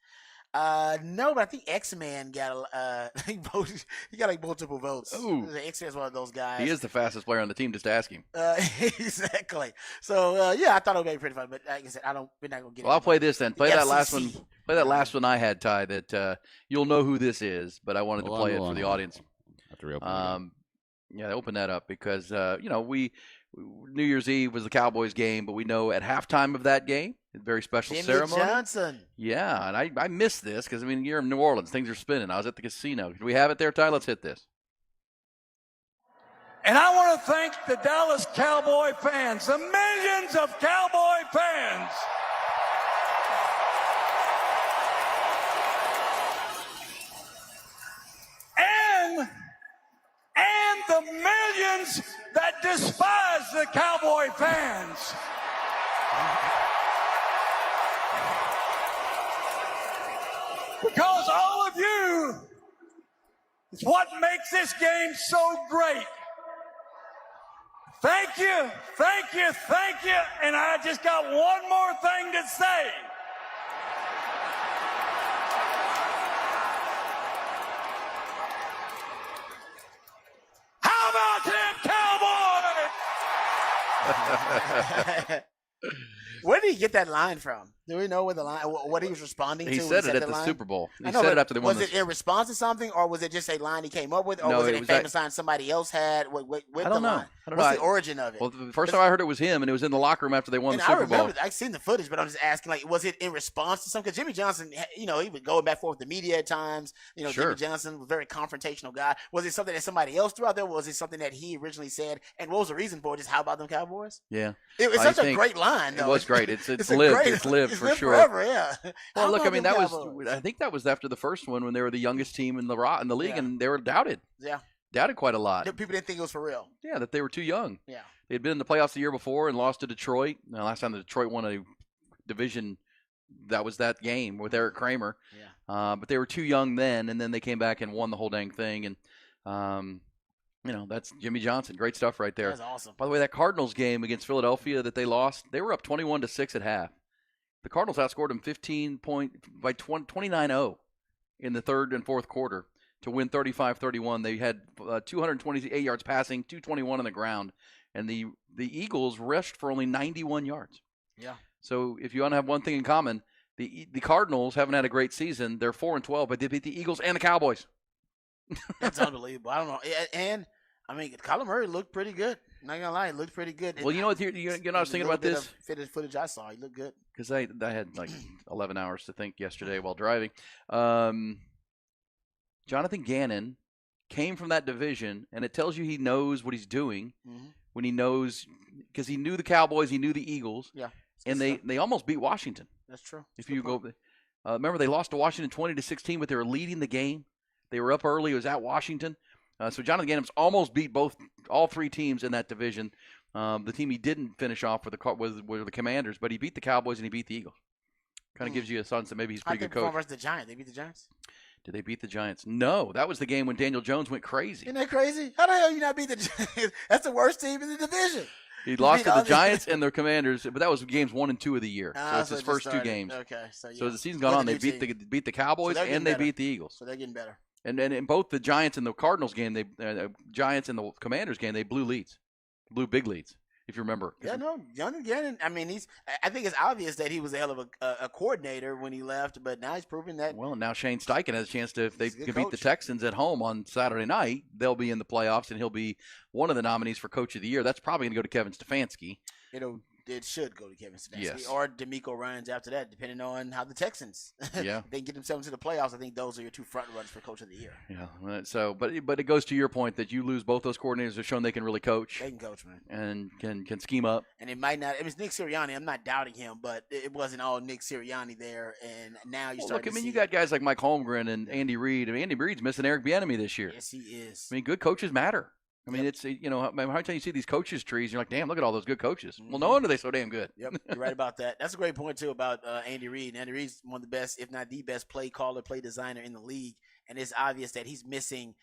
No, but I think X-Man got he got like multiple votes. Ooh. X-Man's one of those guys. He is the fastest player on the team. Just ask him. Exactly. So yeah, I thought it would be pretty fun. But like I said, we're not gonna get. Well, I'll play this then. Play that last FCC. one. Play that last one I had, Ty. That you'll know who this is, but I wanted to play it for the audience. Have to reopen it. Yeah, open that up because New Year's Eve was the Cowboys game, but we know at halftime of that game, a very special Jimmy ceremony. Johnson. Yeah, and I missed this because you're in New Orleans, things are spinning. I was at the casino. Do we have it there, Ty? Let's hit this. And I want to thank the Dallas Cowboy fans, the millions of Cowboy fans. And the millions that despise the Cowboy fans. Because all of you is what makes this game so great. Thank you, thank you, thank you. And I just got one more thing to say. How about them Cowboys? Where did he get that line from? Do we know where the line? What he was responding to? He when said it said at that the line? Super Bowl. He know, said it after they won. Was it in response to something, or was it just a line he came up with, or No, was it it a was famous line somebody else had with I don't the know. line? I don't What's know. the origin of it? Well, the first time I heard it was him, and it was in the locker room after they won And the Super I remember, Bowl. I've seen the footage, but I'm just asking, was it in response to something? Because Jimmy Johnson, he would go back and forth with the media at times. Sure. Jimmy Johnson was a very confrontational guy. Was it something that somebody else threw out there? Was it something that he originally said? And what was the reason for it? Just how about them Cowboys? Yeah. It's such a great line, though. It was great. It's lived. It's lived it's for lived sure. Forever, yeah. Well, How look, about I mean, them that Cowboys? was. I think that was after the first one when they were the youngest team in the league, Yeah. and they were doubted. Yeah. Doubted quite a lot. People didn't think it was for real. Yeah, that they were too young. Yeah. They had been in the playoffs the year before and lost to Detroit. Now, last time the Detroit won a division, that was that game with Eric Kramer. Yeah. But they were too young then, and then they came back and won the whole dang thing. And that's Jimmy Johnson. Great stuff right there. That's awesome. By the way, that Cardinals game against Philadelphia that they lost, they were up 21-6 at half. The Cardinals outscored them 29-0 in the third and fourth quarter to win 35-31. They had 228 yards passing, 221 on the ground, and the Eagles rushed for only 91 yards. Yeah. So if you want to have one thing in common, the Cardinals haven't had a great season. They're 4-12, but they beat the Eagles and the Cowboys. That's unbelievable. I don't know. And Kyler Murray looked pretty good. Not gonna lie, he looked pretty good. Well, you know what? You know, I was thinking about this. Footage I saw, he looked good. Because I had like 11 hours to think yesterday while driving. Jonathan Gannon came from that division, and it tells you he knows what he's doing when he knows, because he knew the Cowboys, he knew the Eagles, and they almost beat Washington. That's true. If you go, remember they lost to Washington 20-16, but they were leading the game. They were up early. It was at Washington. So Jonathan Gannon's almost beat all three teams in that division. The team he didn't finish off were the Commanders, but he beat the Cowboys and he beat the Eagles. Kind of gives you a sense that maybe he's a pretty good coach. Versus the Giants. They beat the Giants? Did they beat the Giants? No, that was the game when Daniel Jones went crazy. Isn't that crazy? How the hell you not beat the Giants? That's the worst team in the division. He lost to the Giants and their Commanders, but that was games 1 and 2 of the year. So it's his just first two started. games. Okay, so as the season's gone on, they beat the Cowboys and they beat the Eagles. So they're getting better. And in both the Giants and the Cardinals game, Giants and the Commanders game, they blew big leads, if you remember. Yeah, no, Jonathan Gannon. I mean, I think it's obvious that he was a hell of a coordinator when he left, but now he's proving that. Well, now Shane Steichen has a chance to, if they He's a good can beat the coach. Texans at home on Saturday night, they'll be in the playoffs, and he'll be one of the nominees for Coach of the Year. That's probably going to go to Kevin Stefanski. it should go to Kevin Stefanski Yes. or D'Amico Ryans after that, depending on how the Texans Yeah. they get themselves into the playoffs. I think those are your 2 front runners for Coach of the Year. Yeah. So, but it goes to your point that you lose both those coordinators have shown they can really coach They can coach, man. and can scheme up. And it might not. It was Nick Sirianni. I'm not doubting him, but it wasn't all Nick Sirianni there. And now you Well, start. look, I mean, you got guys like Mike Holmgren and Andy Reid. I mean, Andy Reid's missing Eric Bieniemy this year. Yes, he is. I mean, good coaches matter. I mean, it's, you know, how many times you see these coaches trees, you're like, damn, look at all those good coaches. Well, no wonder they're so damn good. Yep, you're right about that. That's a great point, too, about Andy Reid. Andy Reid's one of the best, if not the best, play caller, play designer in the league. And it's obvious that he's missing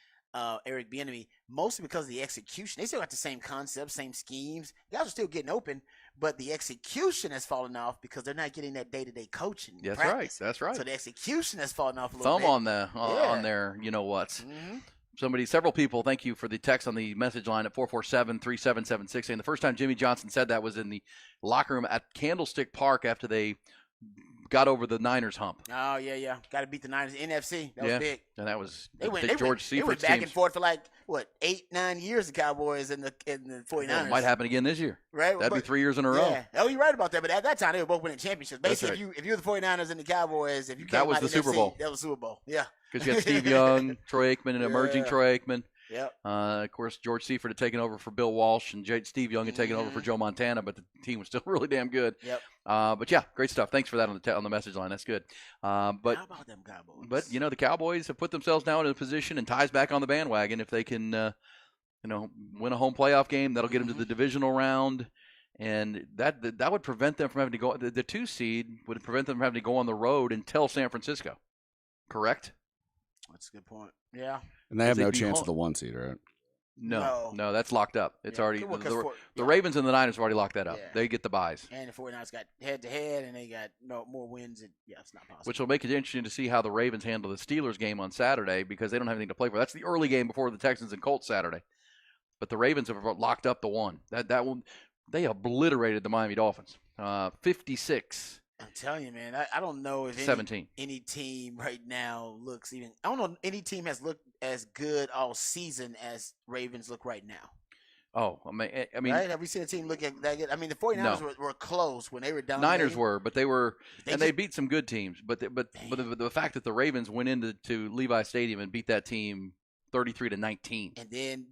Eric Bieniemy, mostly because of the execution. They still got the same concepts, same schemes. Guys are still getting open, but the execution has fallen off because they're not getting that day-to-day coaching. That's practice. right. That's right. So the execution has fallen off a little Thumb bit. on their, you know what. Several people, thank you for the text on the message line at 447-3776. And the first time Jimmy Johnson said that was in the locker room at Candlestick Park after they got over the Niners hump. Oh, yeah. Got to beat the Niners. NFC. That was big. And that was They went George they went Seifert's back teams. and forth for like, 8-9 years, the Cowboys and the 49ers. Well, it might happen again this year. Right? That'd be But- 3 years in a row. Yeah. Oh, you're right about that. But at that time, they were both winning championships. That's Basically, right. if you're the 49ers and the Cowboys, if you That came was out the of Super NFC, Bowl. that was Super Bowl. Yeah. Because you had Steve Young, Troy Aikman, and emerging Yeah. Troy Aikman. Yep. Of course, George Seifert had taken over for Bill Walsh, and Steve Young had taken over for Joe Montana, but the team was still really damn good. Yep. But yeah, great stuff. Thanks for that on the message line. That's good. But How about them Cowboys? But the Cowboys have put themselves now in a position and ties back on the bandwagon. If they can, win a home playoff game, that'll get them to the divisional round, and that would prevent them from having to go. The 2 seed would prevent them from having to go on the road until San Francisco. Correct? That's a good point. Yeah. And they have They'd no be chance home. of the 1 seed, right? No, that's locked up. It's already Well, 'cause the Ravens and the Niners have already locked that up. Yeah. They get the buys, And the 49ers got head-to-head, and they got more wins. And, it's not possible. which will make it interesting to see how the Ravens handle the Steelers game on Saturday because they don't have anything to play for. That's the early game before the Texans and Colts Saturday. But the Ravens have locked up the one. That one, they obliterated the Miami Dolphins, 56. I'm telling you, man, I don't know if 17. any team right now looks even. I don't know if any team has looked as good all season as Ravens look right now. Oh, I mean, right? Have we seen a team look at that good? I mean, the 49ers were close when they were down. Niners were, but they were, They and they beat some good teams. But the fact that the Ravens went into Levi Stadium and beat that team 33-19, and then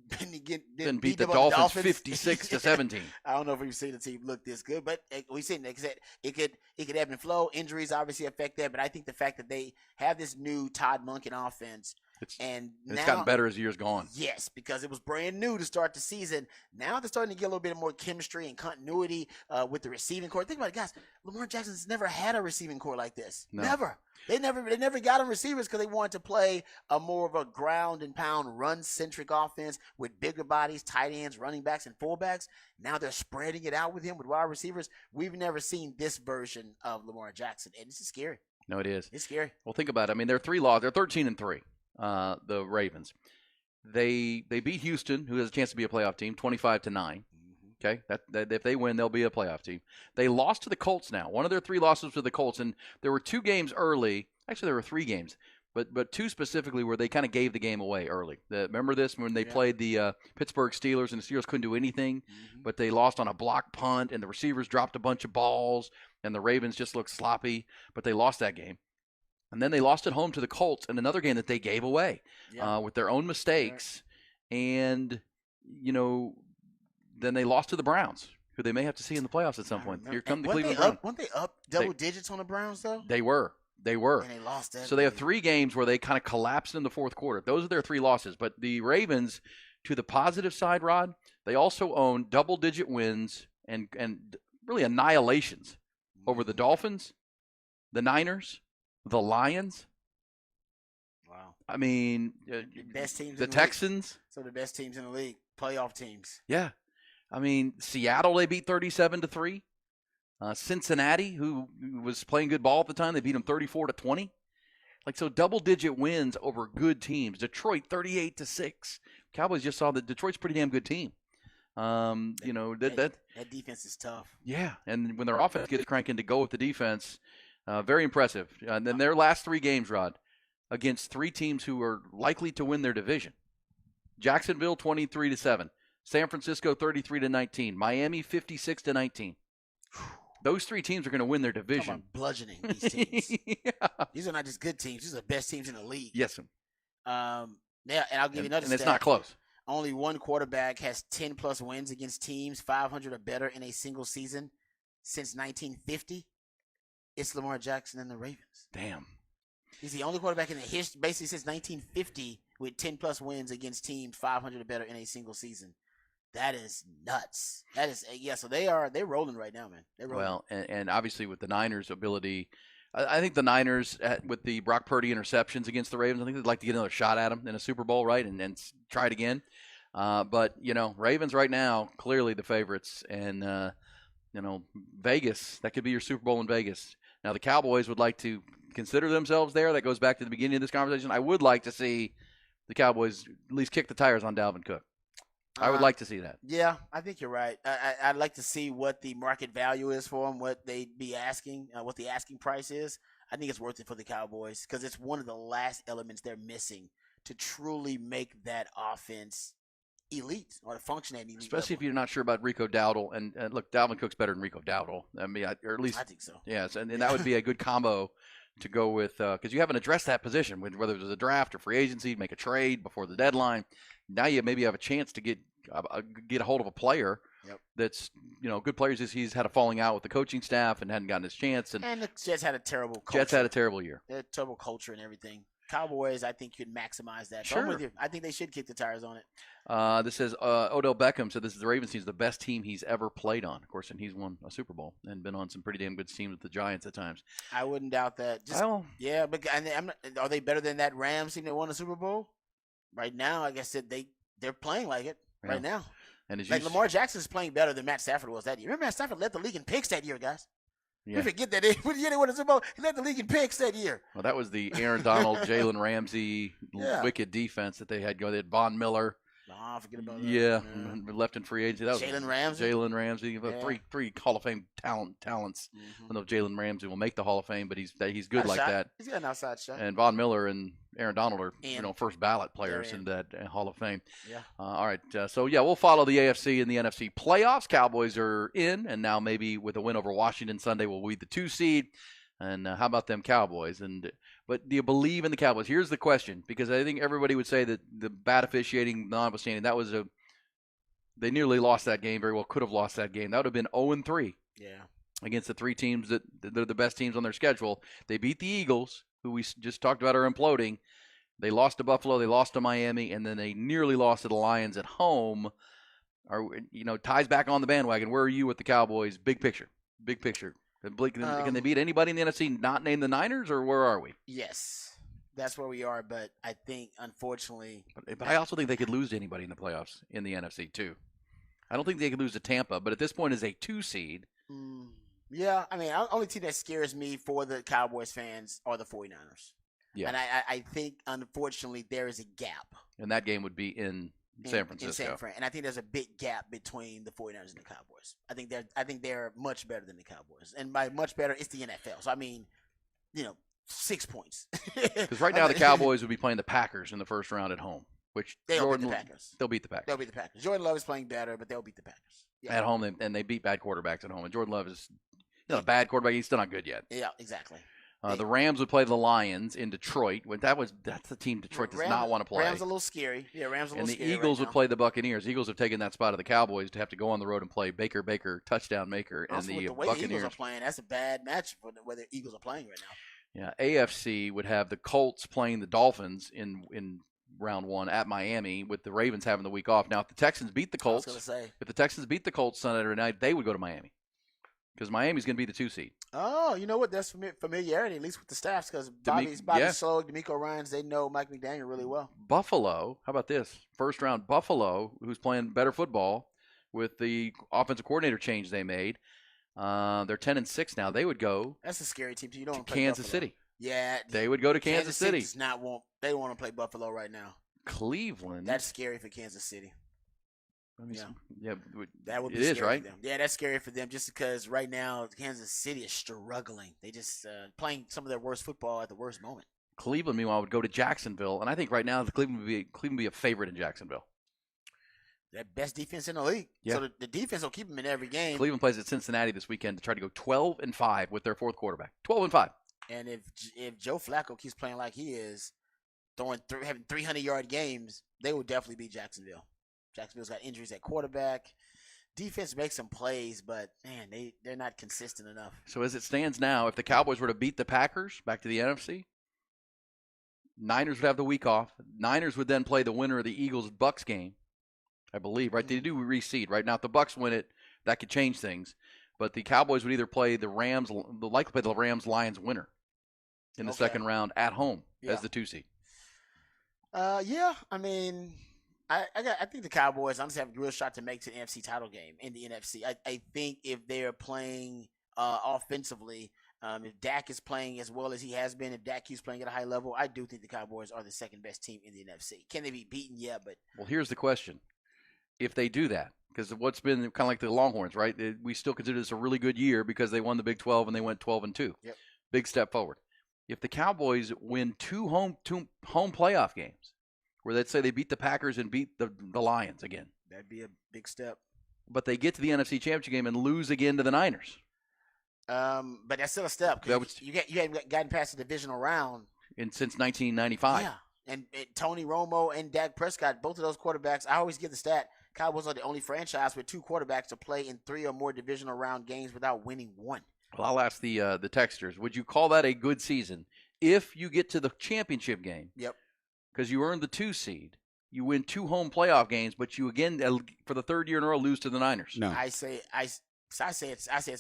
then beat the them on Dolphins 56-17. I don't know if we've seen the team look this good, but we've seen, like I said, it could ebb and flow. Injuries obviously affect that, but I think the fact that they have this new Todd Monken offense, and It's now, gotten better as the year's gone. Yes, because it was brand new to start the season. Now they're starting to get a little bit more chemistry and continuity with the receiving core. Think about it, guys. Lamar Jackson's never had a receiving core like this. No. Never. They never got him receivers because they wanted to play a more of a ground and pound run centric offense with bigger bodies, tight ends, running backs, and fullbacks. Now they're spreading it out with him with wide receivers. We've never seen this version of Lamar Jackson, and this is scary. No, it is. It's scary. Well, think about it. I mean, they're 13-3. The Ravens. They beat Houston, who has a chance to be a playoff team, 25-9. Okay, that if they win, they'll be a playoff team. They lost to the Colts now. One of their 3 losses to the Colts, and there were 2 games early. Actually, there were 3 games, but 2 specifically where they kind of gave the game away early. Remember this when they played the Pittsburgh Steelers, and the Steelers couldn't do anything, but they lost on a block punt, and the receivers dropped a bunch of balls, and the Ravens just looked sloppy, but they lost that game. And then they lost at home to the Colts in another game that they gave away with their own mistakes. And, then they lost to the Browns, who they may have to see in the playoffs at some point. Here come the Cleveland Browns. Weren't they up double digits on the Browns, though? They were. And they lost that. So they have 3 games where they kind of collapsed in the fourth quarter. Those are their 3 losses. But the Ravens, to the positive side, Rod, they also own double-digit wins and really annihilations over the Dolphins, the Niners, the Lions. Wow. I mean, best teams the in the Texans. League. Some of the best teams in the league, playoff teams. Yeah. I mean, Seattle, they beat 37-3. Cincinnati, who was playing good ball at the time, they beat them 34-20. So double-digit wins over good teams. Detroit, 38-6. Cowboys just saw that Detroit's a pretty damn good team. That defense is tough. Yeah, and when their offense gets cranking to go with the defense, very impressive. And then their last 3 games, Rod, against 3 teams who are likely to win their division. Jacksonville, 23-7. San Francisco, 33-19. Miami, 56-19. Those three teams are going to win their Talking division. about bludgeoning these teams. These are not just good teams. These are the best teams in the league. Yes, sir. Yeah, and I'll give you another And it's stat. not close. Only one quarterback has 10-plus wins against teams 500 or better in a single season since 1950. It's Lamar Jackson and the Ravens. Damn. He's the only quarterback in the history, basically since 1950, with 10-plus wins against teams 500 or better in a single season. That is nuts. That is so they're rolling right now, man. They're rolling. Well, and obviously with the Niners' ability, I think the Niners with the Brock Purdy interceptions against the Ravens, I think they'd like to get another shot at them in a Super Bowl, right, and try it again. But Ravens right now clearly the favorites, and Vegas, that could be your Super Bowl in Vegas. Now the Cowboys would like to consider themselves there. That goes back to the beginning of this conversation. I would like to see the Cowboys at least kick the tires on Dalvin Cook. I would like to see that. Yeah, I think you're right. I'd like to see what the market value is for them, what they'd be asking, what the asking price is. I think it's worth it for the Cowboys because it's one of the last elements they're missing to truly make that offense elite or to function at elite. Especially if you're not sure about Rico Dowdle. And look, Dalvin Cook's better than Rico Dowdle. I mean, or at least I think so. Yes, and that would be a good combo to go with because you haven't addressed that position, whether it was a draft or free agency, make a trade before the deadline. Now you maybe have a chance to get a hold of a player that's good players. He's had a falling out with the coaching staff and hadn't gotten his chance. And the Jets had a terrible culture. Jets had a terrible year. They had a terrible culture and everything. Cowboys, I think, could maximize that. So Sure. I'm with you. I think they should kick the tires on it. This says Odell Beckham said this is the Ravens team, the best team he's ever played on. Of course, and he's won a Super Bowl and been on some pretty damn good teams with the Giants at times. I wouldn't doubt that. Yeah, but are they better than that Rams team that won the Super Bowl? Right now, I guess they're playing like it right now. And as Lamar Jackson's playing better than Matt Stafford was that year. Remember, Matt Stafford led the league in picks that year, guys. Yeah. We forget that they won the Super Bowl. He led the league in picks that year. Well, that was the Aaron Donald, Jalen Ramsey wicked defense that they had going. They had Von Miller. Oh, forget about that. Yeah, left in free agency. That was Jalen Ramsey. Three Hall of Fame talents. I don't know if Jalen Ramsey will make the Hall of Fame, but he's good like that. He's got an outside shot. And Von Miller and Aaron Donald are first ballot players in that Hall of Fame. Yeah. All right. We'll follow the AFC and the NFC playoffs. Cowboys are in, and now maybe with a win over Washington Sunday will be the 2 seed. And how about them Cowboys? But do you believe in the Cowboys? Here's the question, because I think everybody would say that the bad officiating, notwithstanding, they nearly lost that game. Very well could have lost that game. That would have been 0-3. Yeah. Against the three teams that they're the best teams on their schedule. They beat the Eagles, who we just talked about are imploding. They lost to Buffalo. They lost to Miami, and then they nearly lost to the Lions at home. Ties back on the bandwagon. Where are you with the Cowboys? Big picture. Can they beat anybody in the NFC not named the Niners, or where are we? Yes, that's where we are. But I think, unfortunately, but I also think they could lose to anybody in the playoffs in the NFC too. I don't think they could lose to Tampa, but at this point, as a 2 seed. Yeah, I mean, the only team that scares me for the Cowboys fans are the 49ers. Yeah, and I think, unfortunately, there is a gap. And that game would be in San Francisco. In San Fran. And I think there's a big gap between the 49ers and the Cowboys. I think they're much better than the Cowboys. And by much better, it's the NFL. So, I mean, 6 points. Because right now the Cowboys would be playing the Packers in the first round at home, which they'll beat the Packers. They'll beat the Packers. They'll beat the Packers. Jordan Love is playing better, but they'll beat the Packers. Yeah. At home, and they beat bad quarterbacks at home. And Jordan Love is a bad quarterback. He's still not good yet. Yeah, exactly. The Rams would play the Lions in Detroit. That's the team Detroit does not want to play. Rams a little scary. Yeah, Rams a little scary. And the Eagles would play the Buccaneers. Eagles have taken that spot of the Cowboys to have to go on the road and play Baker, touchdown maker, and also, the way Buccaneers. The Eagles are playing, that's a bad match for the way the Eagles are playing right now. Yeah, AFC would have the Colts playing the Dolphins in round 1 at Miami, with the Ravens having the week off. Now, if the Texans beat the Colts, Sunday night, they would go to Miami. Because Miami's going to be the 2 seed. Oh, you know what? There's familiarity, at least with the staffs, because Bobby Slow, D'Amico Ryans, they know Mike McDaniel really well. Buffalo, how about this? First round, Buffalo, who's playing better football with the offensive coordinator change they made. They're 10-6 now. They would go. That's a scary team. You don't to want to play Kansas Buffalo. City. Yeah, they would go to Kansas City. Does not want. They want to play Buffalo right now. Cleveland. That's scary for Kansas City. That would be it is, scary right? For them. Yeah, that's scary for them just because right now Kansas City is struggling. They just playing some of their worst football at the worst moment. Cleveland, meanwhile, would go to Jacksonville, and I think right now Cleveland would be a favorite in Jacksonville. That best defense in the league. Yeah. So the defense will keep them in every game. Cleveland plays at Cincinnati this weekend to try to go 12-5 with their fourth quarterback. 12-5. And if Joe Flacco keeps playing like he is, having 300-yard games, they will definitely beat Jacksonville. Jacksonville's got injuries at quarterback. Defense makes some plays, but, man, they're not consistent enough. So as it stands now, if the Cowboys were to beat the Packers back to the NFC, Niners would have the week off. Niners would then play the winner of the Eagles-Bucks game, I believe, right? They do reseed. Right now, if the Bucks win it, that could change things. But the Cowboys would either play the Rams, they'll likely play the Rams-Lions winner in the second round at home as the 2 seed. Yeah, I mean, I think the Cowboys honestly have a real shot to make to the NFC title game in the NFC. I think if they're playing offensively, if Dak is playing as well as he has been, if Dak keeps playing at a high level, I do think the Cowboys are the second best team in the NFC. Can they be beaten? Yeah, but well, here's the question: if they do that, because what's been kind of like the Longhorns, right? We still consider this a really good year because they won the Big 12 and they went 12-2. Yep. Big step forward. If the Cowboys win two home playoff games, where let's say they beat the Packers and beat the Lions again, that'd be a big step. But they get to the NFC Championship game and lose again to the Niners. But that's still a step because you haven't gotten past the divisional round since 1995. Yeah, and Tony Romo and Dak Prescott, both of those quarterbacks. I always give the stat: Cowboys are the only franchise with 2 quarterbacks to play in 3 or more divisional round games without winning 1. Well, I'll ask the texters. Would you call that a good season if you get to the championship game? Yep. Because you earned the 2 seed, you win 2 home playoff games, but you again for the 3rd year in a row lose to the Niners. No, I say it's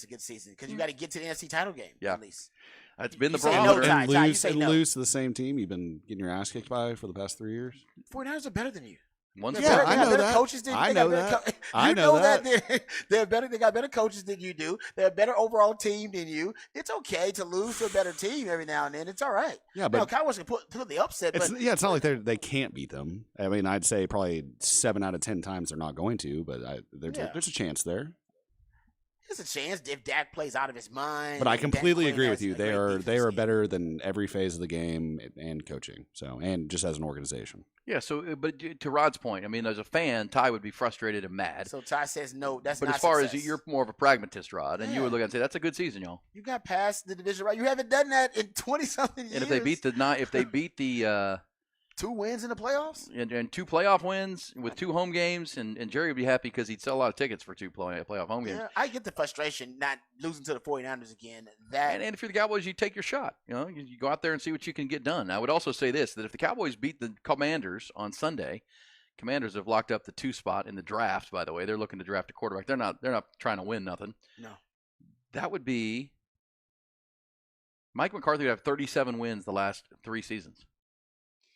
a good season because you got to get to the NFC title game at least. That's been the barometer. And lose to the same team you've been getting your ass kicked by for the past 3 years. 49ers are better than you. I know that. Coaches than, I know that. I know that. They're better. They got better coaches than you do. They're a better overall team than you. It's okay to lose to a better team every now and then. It's all right. Yeah, but Cowboys can put the upset. It's not like they can't beat them. I mean, I'd say probably 7 out of 10 times they're not going to, but there's a chance there. There's a chance if Dak plays out of his mind. But I completely agree with you. They are better than every phase of the game and coaching. And just as an organization. Yeah. So, but to Rod's point, I mean, as a fan, Ty would be frustrated and mad. So Ty says no. That's but not. As far success. as you're more of a pragmatist, Rod, and you would look and say that's a good season, y'all. You got past the division, right? You haven't done that in 20-something years. And if they beat the 2 wins in the playoffs and 2 playoff wins with 2 home games, and Jerry would be happy because he'd sell a lot of tickets for 2 playoff home games. Yeah, I get the frustration not losing to the 49ers again. And if you're the Cowboys, you take your shot. You go out there and see what you can get done. I would also say this, that if the Cowboys beat the Commanders on Sunday, Commanders have locked up the 2 spot in the draft, by the way. They're looking to draft a quarterback. They're not trying to win nothing. No. That would be Mike McCarthy would have 37 wins the last 3 seasons.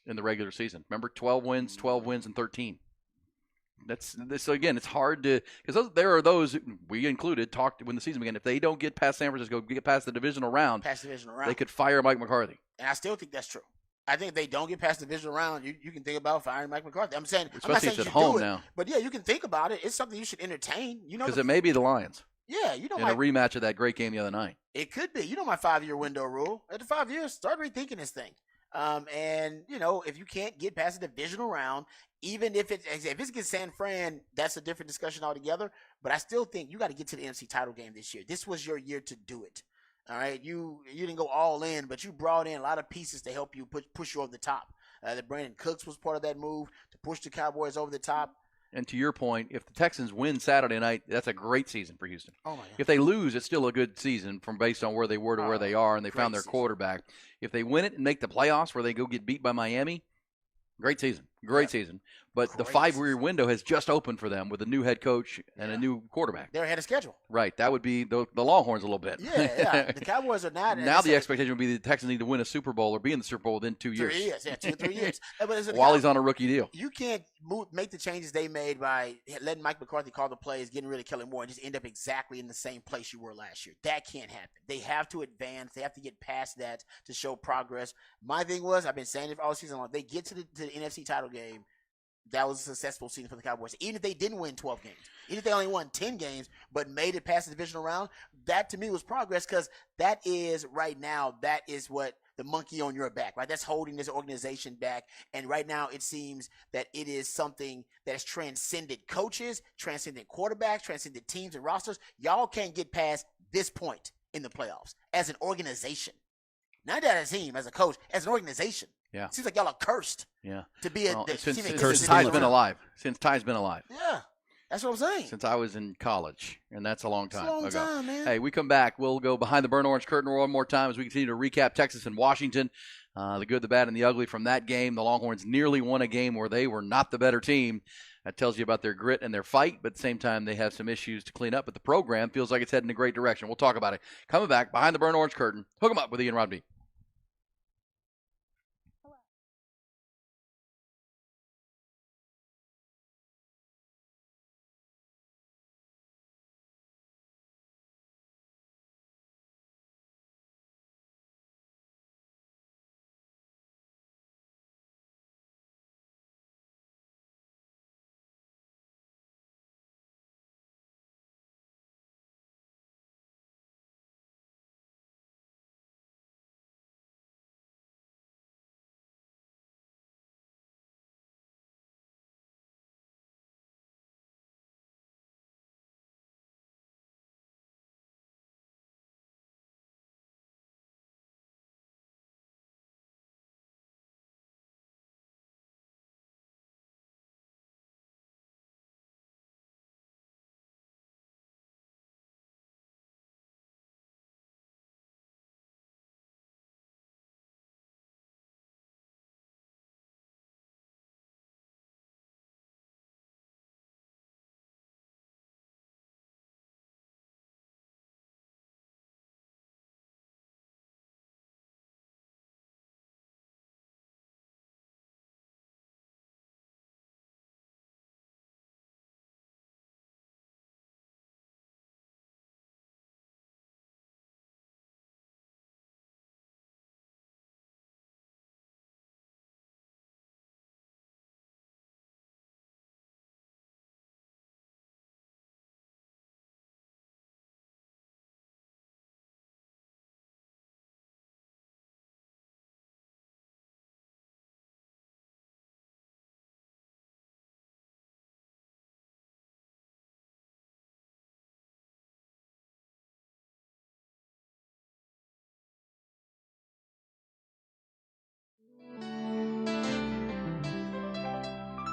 In the regular season. Remember, 12 wins, and 13. So again, it's hard to – because there are those, we included, talked when the season began, if they don't get past San Francisco, get past the divisional round, they could fire Mike McCarthy. And I still think that's true. I think if they don't get past the divisional round, you can think about firing Mike McCarthy. I'm saying – especially I'm not saying it's at home now. But, yeah, you can think about it. It's something you should entertain. Because it may be the Lions. Yeah, in a rematch of that great game the other night. It could be. My 5-year window rule. After 5 years, start rethinking this thing. And if you can't get past the divisional round, even if it's against San Fran, that's a different discussion altogether. But I still think you got to get to the NFC title game this year. This was your year to do it. All right, you didn't go all in, but you brought in a lot of pieces to help you push you over the top. That Brandon Cooks was part of that move to push the Cowboys over the top. And to your point, if the Texans win Saturday night, that's a great season for Houston. Oh, my God. If they lose, it's still a good season based on where they were to where they are, and they found their quarterback. If they win it and make the playoffs where they go get beat by Miami, great season. Great season. But the 5-year window has just opened for them with a new head coach and a new quarterback. They're ahead of schedule. Right. That would be the Longhorns a little bit. Yeah. The Cowboys are not. Now the expectation would be the Texans need to win a Super Bowl or be in the Super Bowl within 2 years. 3 years. Yeah, 2 or 3 years. While he's on a rookie deal. You can't make the changes they made by letting Mike McCarthy call the plays, getting rid of Kellen Moore, and just end up exactly in the same place you were last year. That can't happen. They have to advance. They have to get past that to show progress. My thing was, I've been saying it all season long, they get to the NFC title game. That was a successful season for the Cowboys. Even if they didn't win 12 games, even if they only won 10 games, but made it past the divisional round, that to me was progress because that is right now, that is what the monkey on your back, right? That's holding this organization back. And right now it seems that it is something that has transcended coaches, transcended quarterbacks, transcended teams and rosters. Y'all can't get past this point in the playoffs as an organization. Not as a team, as a coach, as an organization. Yeah. It seems like y'all are cursed. Yeah. To be a since Ty's been alive. Since Ty's been alive. Yeah. That's what I'm saying. Since I was in college, and that's a long time ago. It's a long time, man. Hey, we come back. We'll go behind the burnt orange curtain one more time as we continue to recap Texas and Washington, the good, the bad, and the ugly from that game. The Longhorns nearly won a game where they were not the better team. That tells you about their grit and their fight, but at the same time, they have some issues to clean up. But the program feels like it's heading in a great direction. We'll talk about it. Coming back behind the burnt orange curtain. Hook 'em up with Ian Rodby.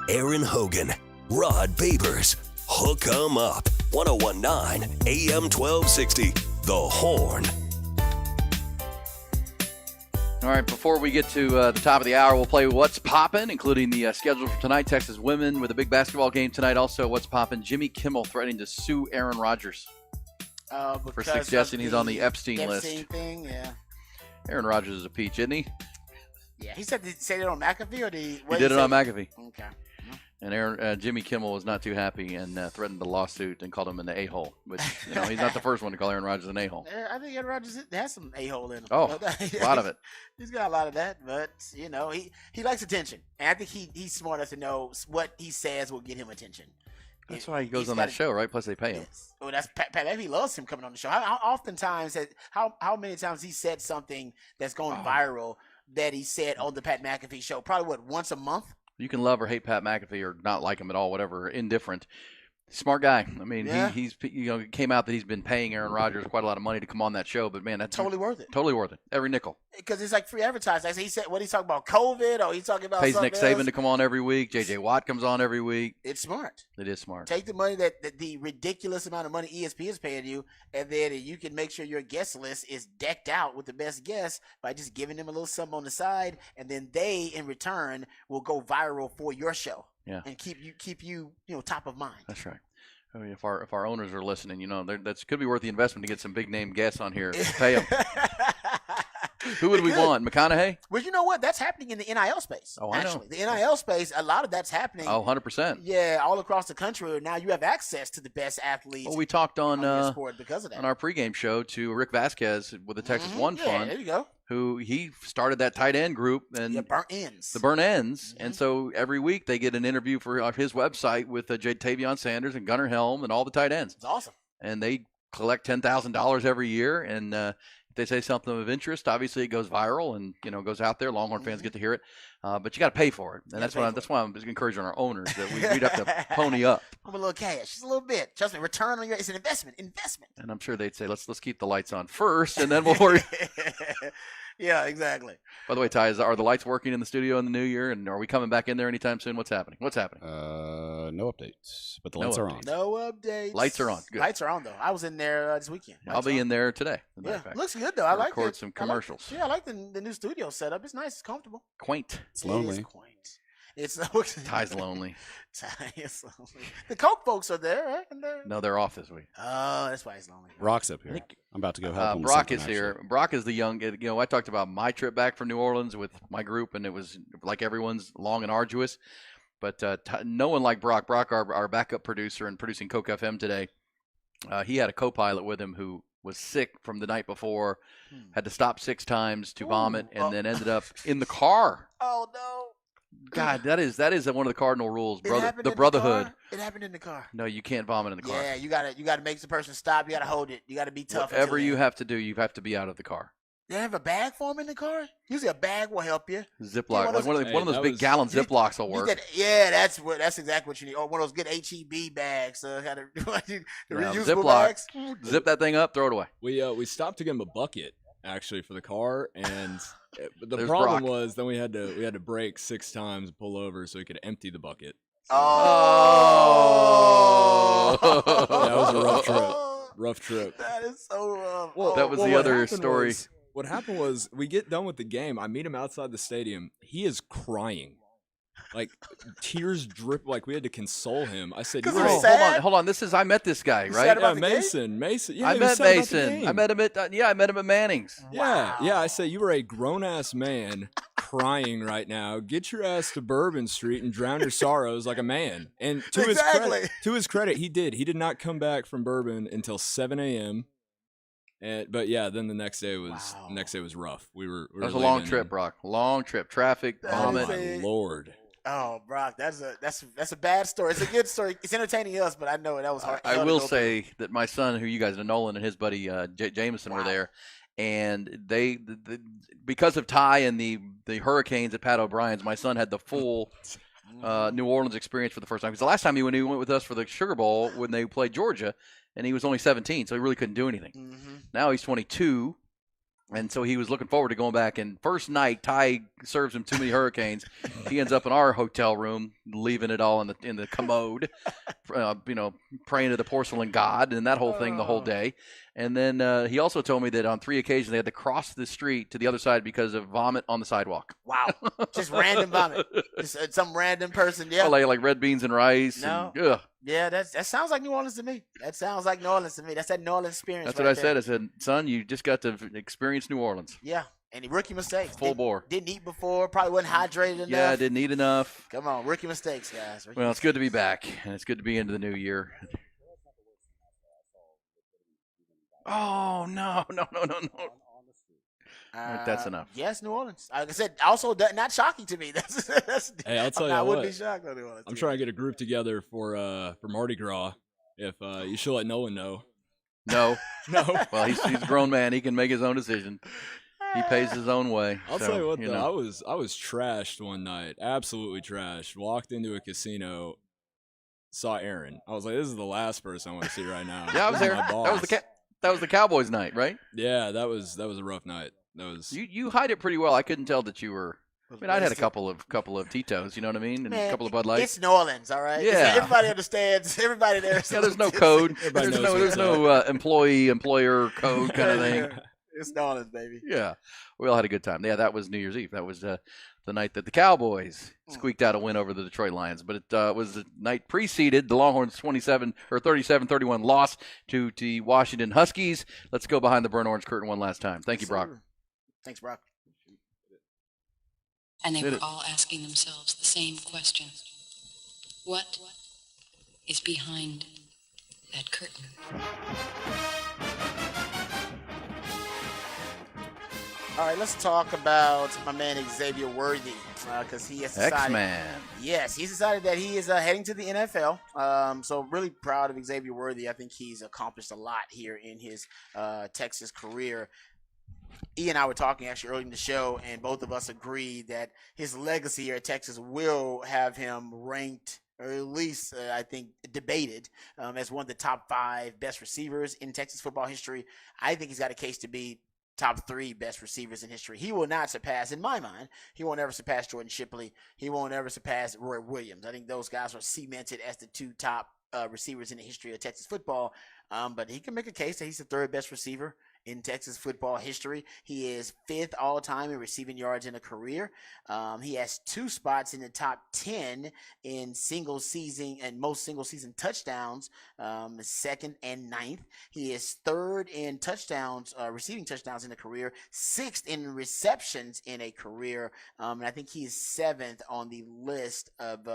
Aaron Hogan, Rod Babers, Hook 'em Up, 1019 AM 1260, The Horn. All right, before we get to the top of the hour, we'll play What's Poppin', including the schedule for tonight. Texas women with a big basketball game tonight. Also, What's Poppin', Jimmy Kimmel threatening to sue Aaron Rodgers for suggesting he's on the Epstein list. Thing, yeah. Aaron Rodgers is a peach, isn't he? Yeah, he said it on McAfee, or did he? He did it on McAfee. Okay. And Jimmy Kimmel was not too happy and threatened the lawsuit and called him an a-hole. Which, he's not the first one to call Aaron Rodgers an a-hole. I think Aaron Rodgers has some a-hole in him. Oh, a lot of it. He's got a lot of that, but, he likes attention. And I think he's smart enough to know what he says will get him attention. That's why he goes on that show, right? Plus they pay him. Yes. Well, that's Pat McAfee loves him coming on the show. How many times he said something that's going viral that he said on the Pat McAfee show? Probably, once a month? You can love or hate Pat McAfee or not like him at all, whatever, indifferent. Smart guy. I mean, he's it came out that he's been paying Aaron Rodgers quite a lot of money to come on that show, but man, that's totally worth it. Totally worth it. Every nickel. Because it's like free advertising. Like he said, what he's talking about, COVID, or he's talking about pays something Nick else. Saban to come on every week. J.J. Watt comes on every week. It's smart. It is smart. Take the money that the ridiculous amount of money ESPN is paying you, and then you can make sure your guest list is decked out with the best guests by just giving them a little something on the side, and then they, in return, will go viral for your show. Yeah. And keep you top of mind. That's right. I mean, if our owners are listening, that could be worth the investment to get some big name guests on here. Pay them. Who would we want? McConaughey? Well, you know what? That's happening in the NIL space. Oh, I know. Actually, the NIL space, a lot of that's happening. Oh, 100%. Yeah, all across the country. Now you have access to the best athletes. Well, we talked on your sport because of that. on our pregame show to Rick Vasquez with the Texas One Fund. There you go. Who he started that tight end group and the Burnt Ends. The Burnt Ends, and so every week they get an interview for his website with Jatavion Sanders and Gunnar Helm and all the tight ends. It's awesome. And they collect $10,000 every year, and If they say something of interest, obviously it goes viral and goes out there. Longhorn fans get to hear it, but you got to pay for it, and that's why I'm encouraging our owners that we'd have to pony up. I'm a little cash, just a little bit. Trust me, return on it's an investment. And I'm sure they'd say let's keep the lights on first, and then we'll worry. Yeah, exactly. By the way, Ty, are the lights working in the studio in the new year, and are we coming back in there anytime soon? What's happening? No updates, but the lights are on. No updates. Lights are on. Good. Lights are on though. I was in there this weekend. I'll be in there today. Yeah, looks good though. I like it. Record some commercials. I like the new studio setup. It's nice. It's comfortable. Quaint. It's lonely. It is quaint. It's Ty's lonely. Ty is lonely. The Coke folks are there, right? No, they're off this week. Oh, that's why he's lonely. Brock's up here. I'm about to go help him. Brock is here. Brock is the young. I talked about my trip back from New Orleans with my group, and it was like everyone's long and arduous. But no one like Brock. Brock, our backup producer and producing Coke FM today, he had a co-pilot with him who was sick from the night before, had to stop 6 times to vomit, and then ended up in the car. Oh no! God, that is one of the cardinal rules, the brotherhood. The car? It happened in the car. No, you can't vomit in the car. Yeah, you gotta make the person stop. You gotta hold it. You gotta be tough. Whatever you have to do, you have to be out of the car. They have a bag for him in the car. Usually a bag will help you. Ziploc, like one of those big gallon Ziplocs will work. That's exactly what you need. Or one of those good HEB bags. Kind of the reusable Ziploc. bags. Zip that thing up, throw it away. We stopped to get him a bucket actually for the car, and the There's problem Brock. was then we had to brake 6 times and pull over so he could empty the bucket. Oh, that was a rough trip. Rough trip. That is so rough. Well, that was the other story. What happened was we get done with the game. I meet him outside the stadium. He is crying. Like tears drip. Like we had to console him. I said, hold on. I met this guy, right? Yeah, Mason. Yeah, I met Mason. I met him at Manning's. Yeah, I said you were a grown ass man crying right now. Get your ass to Bourbon Street and drown your sorrows like a man. And to his credit, he did. He did not come back from Bourbon until 7 a.m. But yeah, then the next day was rough. We were That was a long trip, Brock. Long trip. Traffic, vomit. Oh my Lord. Oh, Brock, that's a bad story. It's a good story. It's entertaining us, but I know that was hard. I will say that my son, who you guys know, Nolan and his buddy Jameson were there, and they because of Ty and the hurricanes at Pat O'Brien's, my son had the full New Orleans experience for the first time. Because the last time he went with us for the Sugar Bowl when they played Georgia, and he was only 17, so he really couldn't do anything. Mm-hmm. Now he's 22. And so he was looking forward to going back. And first night, Ty serves him too many hurricanes. He ends up in our hotel room, leaving it all in the commode, praying to the porcelain god and that whole thing the whole day. And then he also told me that on 3 occasions they had to cross the street to the other side because of vomit on the sidewalk. Wow, just random vomit, just some random person. Yeah, like red beans and rice. No. And, yeah, that sounds like New Orleans to me. That's that New Orleans experience. That's what I said. I said, son, you just got to experience New Orleans. Yeah, and rookie mistakes. Full bore. Didn't eat before. Probably wasn't hydrated enough. Yeah, didn't eat enough. Come on, rookie mistakes, guys. It's good to be back, and it's good to be into the new year. Oh, no. That's enough. Yes, New Orleans. Like I said, also not shocking to me. Hey, I'll tell you I what. wouldn't be shocked on New Orleans. I'm trying to get a group together for Mardi Gras. If you should let Nolan know. No. Well, he's a grown man. He can make his own decision. He pays his own way. I'll tell you what, though. I was trashed one night. Absolutely trashed. Walked into a casino, saw Aaron. I was like, this is the last person I want to see right now. Yeah, I was there. That was the Cowboys night, right? Yeah, that was a rough night. That was you hide it pretty well. I couldn't tell that you were. I mean, I'd had a couple of Tito's, you know what I mean, and a couple of Bud Lights. It's New Orleans, all right. Yeah, everybody understands. Everybody there. Yeah, there's no code. There's no employer code kind of thing. It's New Orleans, baby. Yeah, we all had a good time. Yeah, that was New Year's Eve. That was the night that the Cowboys squeaked out a win over the Detroit Lions. But it was the night preceded the Longhorns' 37-31 loss to the Washington Huskies. Let's go behind the burnt orange curtain one last time. Thank you, Brock. Thanks, Brock. And they were all asking themselves the same question. What is behind that curtain? All right, let's talk about my man Xavier Worthy because he has decided. X-Man. Yes, he's decided that he is heading to the NFL. So really proud of Xavier Worthy. I think he's accomplished a lot here in his Texas career. E and I were talking actually earlier in the show, and both of us agreed that his legacy here at Texas will have him ranked, or at least I think debated, as one of the top 5 best receivers in Texas football history. I think he's got a case to be top 3 best receivers in history. He will not surpass, in my mind, he won't ever surpass Jordan Shipley. He won't ever surpass Roy Williams. I think those guys are cemented as the 2 top receivers in the history of Texas football. But he can make a case that he's the 3rd best receiver in Texas football history. He is 5th all-time in receiving yards in a career. He has 2 spots in the top 10 in single-season and most single-season touchdowns, 2nd and 9th. He is 3rd in touchdowns, receiving touchdowns in a career, 6th in receptions in a career, and I think he is 7th on the list of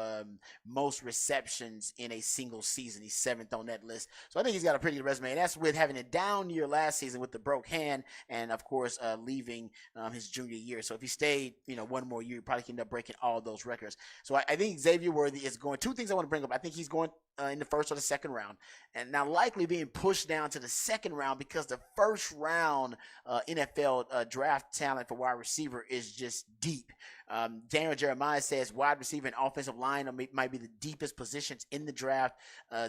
most receptions in a single season. He's 7th on that list. So I think he's got a pretty good resume, and that's with having a down year last season with the broke hand, and of course leaving his junior year. So if he stayed, one more year, he probably could end up breaking all those records. So I think Xavier Worthy is going. 2 things I want to bring up. I think he's going in the 1st or the 2nd round, and now likely being pushed down to the 2nd round because the 1st round NFL draft talent for wide receiver is just deep. Daniel Jeremiah says wide receiver and offensive line might be the deepest positions in the draft.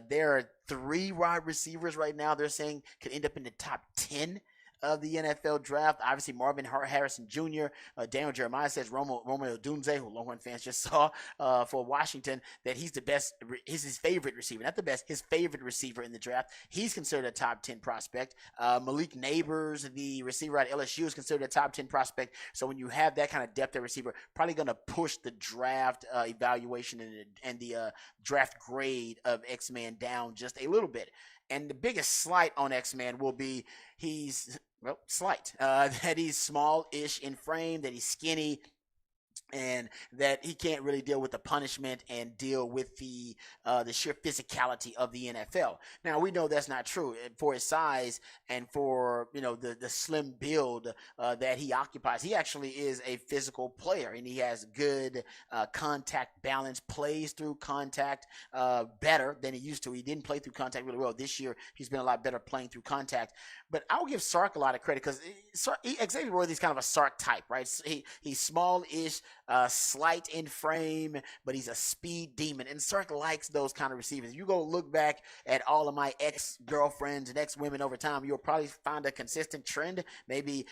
There are 3 wide receivers right now they're saying could end up in the top 10 of the NFL draft. Obviously, Marvin Harrison Jr., Daniel Jeremiah says Romeo Odunze, who Longhorn fans just saw for Washington, that he's the best, he's his favorite receiver. Not the best, his favorite receiver in the draft. He's considered a top 10 prospect. Malik Neighbors, the receiver at LSU, is considered a top 10 prospect. So when you have that kind of depth at receiver, probably going to push the draft evaluation and the draft grade of X-Man down just a little bit. And the biggest slight on X-Man will be that he's small-ish in frame, that he's skinny, and that he can't really deal with the punishment and deal with the sheer physicality of the NFL. Now, we know that's not true. For his size and for the slim build that he occupies, he actually is a physical player, and he has good contact balance, plays through contact better than he used to. He didn't play through contact really well. This year, he's been a lot better playing through contact. But I'll give Sark a lot of credit because Xavier Worthy is kind of a Sark type, right? He's small-ish, slight in frame, but he's a speed demon. And Sark likes those kind of receivers. You go look back at all of my ex-girlfriends and ex-women over time, you'll probably find a consistent trend, maybe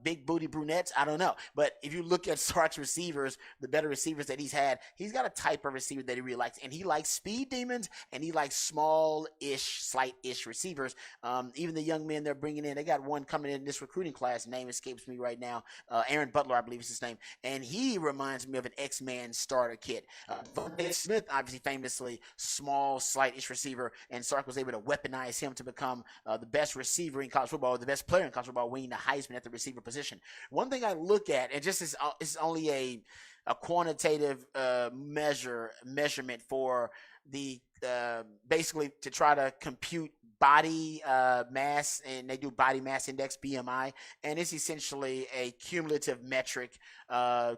big booty brunettes, I don't know. But if you look at Sark's receivers, the better receivers that he's had, he's got a type of receiver that he really likes. And he likes speed demons, and he likes small-ish, slight-ish receivers. Even the young men they're bringing in, they got one coming in this recruiting class, name escapes me right now, Aaron Butler, I believe is his name, and he reminds me of an X-Man starter kit. Dave Smith, obviously famously small, slight-ish receiver, and Sark was able to weaponize him to become the best receiver in college football, the best player in college football, winning the Heisman at the receiver position. One thing I look at, and just is only a quantitative measurement for the basically to try to compute body mass, and they do body mass index, BMI, and it's essentially a cumulative metric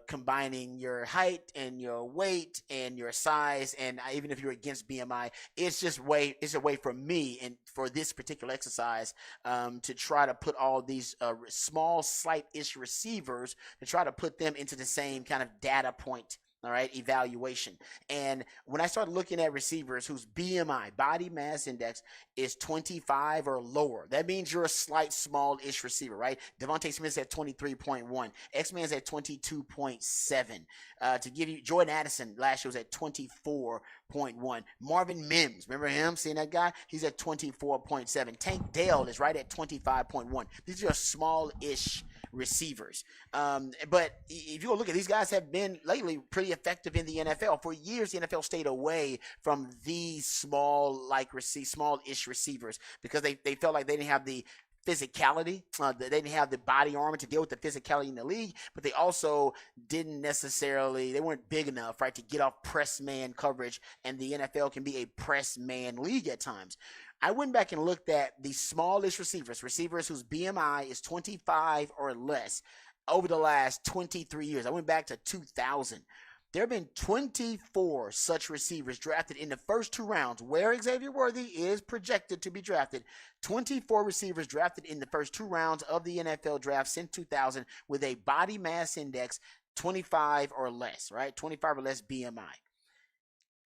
combining your height and your weight and your size, and even if you're against BMI, it's a way for me and for this particular exercise to try to put all these small, slight-ish receivers, to try to put them into the same kind of data point. All right, evaluation. And when I started looking at receivers whose BMI, body mass index, is 25 or lower, that means you're a slight, small-ish receiver, right? Devontae Smith's at 23.1. X-Man's at 22.7. To give you, Jordan Addison last year was at 24.1. Marvin Mims, remember him? Seeing that guy? He's at 24.7. Tank Dell is right at 25.1. These are small-ish receivers. But if you go look at these guys, have been lately pretty effective in the NFL. For years, the NFL stayed away from these small-ish receivers because they felt like they didn't have the physicality. They didn't have the body armor to deal with the physicality in the league, but they also they weren't big enough, right, to get off press man coverage, and the NFL can be a press man league at times. I went back and looked at the smallest receivers whose BMI is 25 or less over the last 23 years. I went back to 2000. There have been 24 such receivers drafted in the first 2 rounds, where Xavier Worthy is projected to be drafted. 24 receivers drafted in the first 2 rounds of the NFL draft since 2000 with a body mass index 25 or less, right? 25 or less BMI.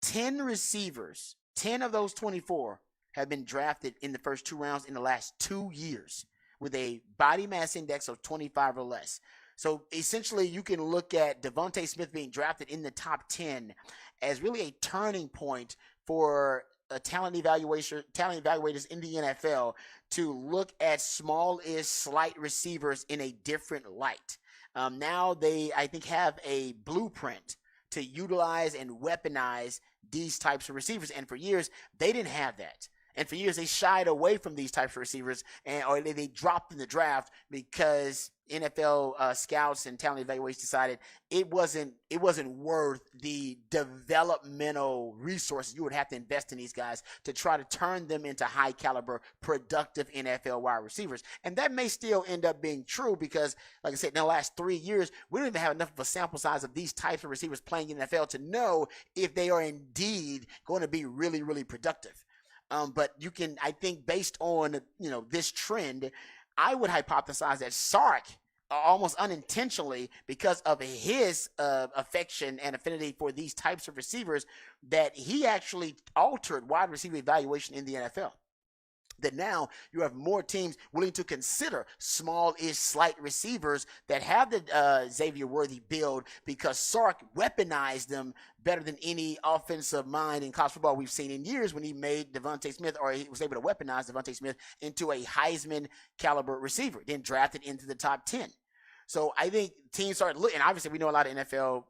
10 receivers, 10 of those 24 have been drafted in the first 2 rounds in the last 2 years with a body mass index of 25 or less. So essentially, you can look at Devontae Smith being drafted in the top 10 as really a turning point for talent evaluators in the NFL to look at small-ish, slight receivers in a different light. Now they, I think, have a blueprint to utilize and weaponize these types of receivers. And for years, they didn't have that. And for years, they shied away from these types of receivers, or they dropped in the draft because NFL scouts and talent evaluators decided it wasn't worth the developmental resources you would have to invest in these guys to try to turn them into high caliber, productive NFL wide receivers. And that may still end up being true because, like I said, in the last 3 years, we don't even have enough of a sample size of these types of receivers playing in the NFL to know if they are indeed going to be really, really productive. But you can, I think, based on this trend, I would hypothesize that Sark, almost unintentionally, because of his affection and affinity for these types of receivers, that he actually altered wide receiver evaluation in the NFL. That now you have more teams willing to consider small-ish, slight receivers that have the Xavier Worthy build because Sark weaponized them better than any offensive mind in college football we've seen in years when he made Devontae Smith, or he was able to weaponize Devontae Smith into a Heisman caliber receiver, then drafted into the top 10. So I think teams start looking, and obviously we know a lot of NFL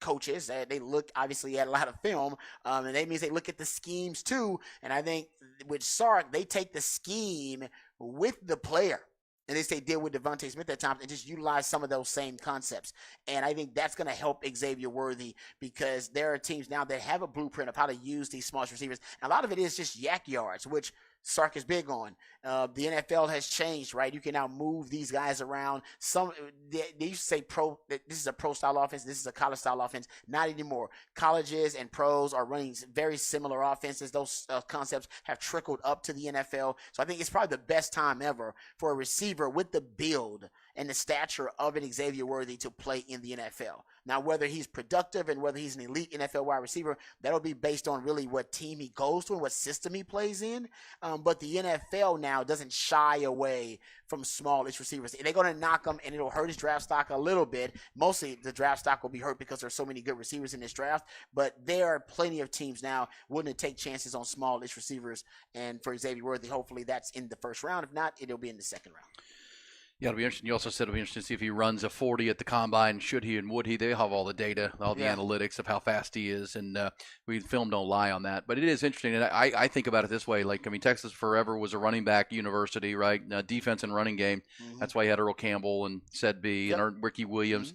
coaches, they look obviously at a lot of film, and that means they look at the schemes too. And I think with Sark, they take the scheme with the player, and they did with Devontae Smith at times, and just utilize some of those same concepts. And I think that's going to help Xavier Worthy because there are teams now that have a blueprint of how to use these small receivers. And a lot of it is just yak yards, which Sark is big on. The NFL has changed, right? You can now move these guys around. They used to say this is a pro style offense, this is a college style offense. Not anymore. Colleges and pros are running very similar offenses. Those concepts have trickled up to the NFL. So I think it's probably the best time ever for a receiver with the build and the stature of an Xavier Worthy to play in the NFL. Now, whether he's productive and whether he's an elite NFL wide receiver, that'll be based on really what team he goes to and what system he plays in. But the NFL now doesn't shy away from smallish receivers. They're going to knock him, and it'll hurt his draft stock a little bit. Mostly the draft stock will be hurt because there's so many good receivers in this draft. But there are plenty of teams now willing to take chances on smallish receivers. And for Xavier Worthy, hopefully that's in the first round. If not, it'll be in the second round. Yeah, it'll be interesting. You also said it'll be interesting to see if he runs a 40 at the combine. Should he and would he? They have all the data, all the analytics of how fast he is, and film don't lie on that. But it is interesting, and I think about it this way. Like, I mean, Texas forever was a running back university, right? Defense and running game. Mm-hmm. That's why you had Earl Campbell and Sedby and Ricky Williams.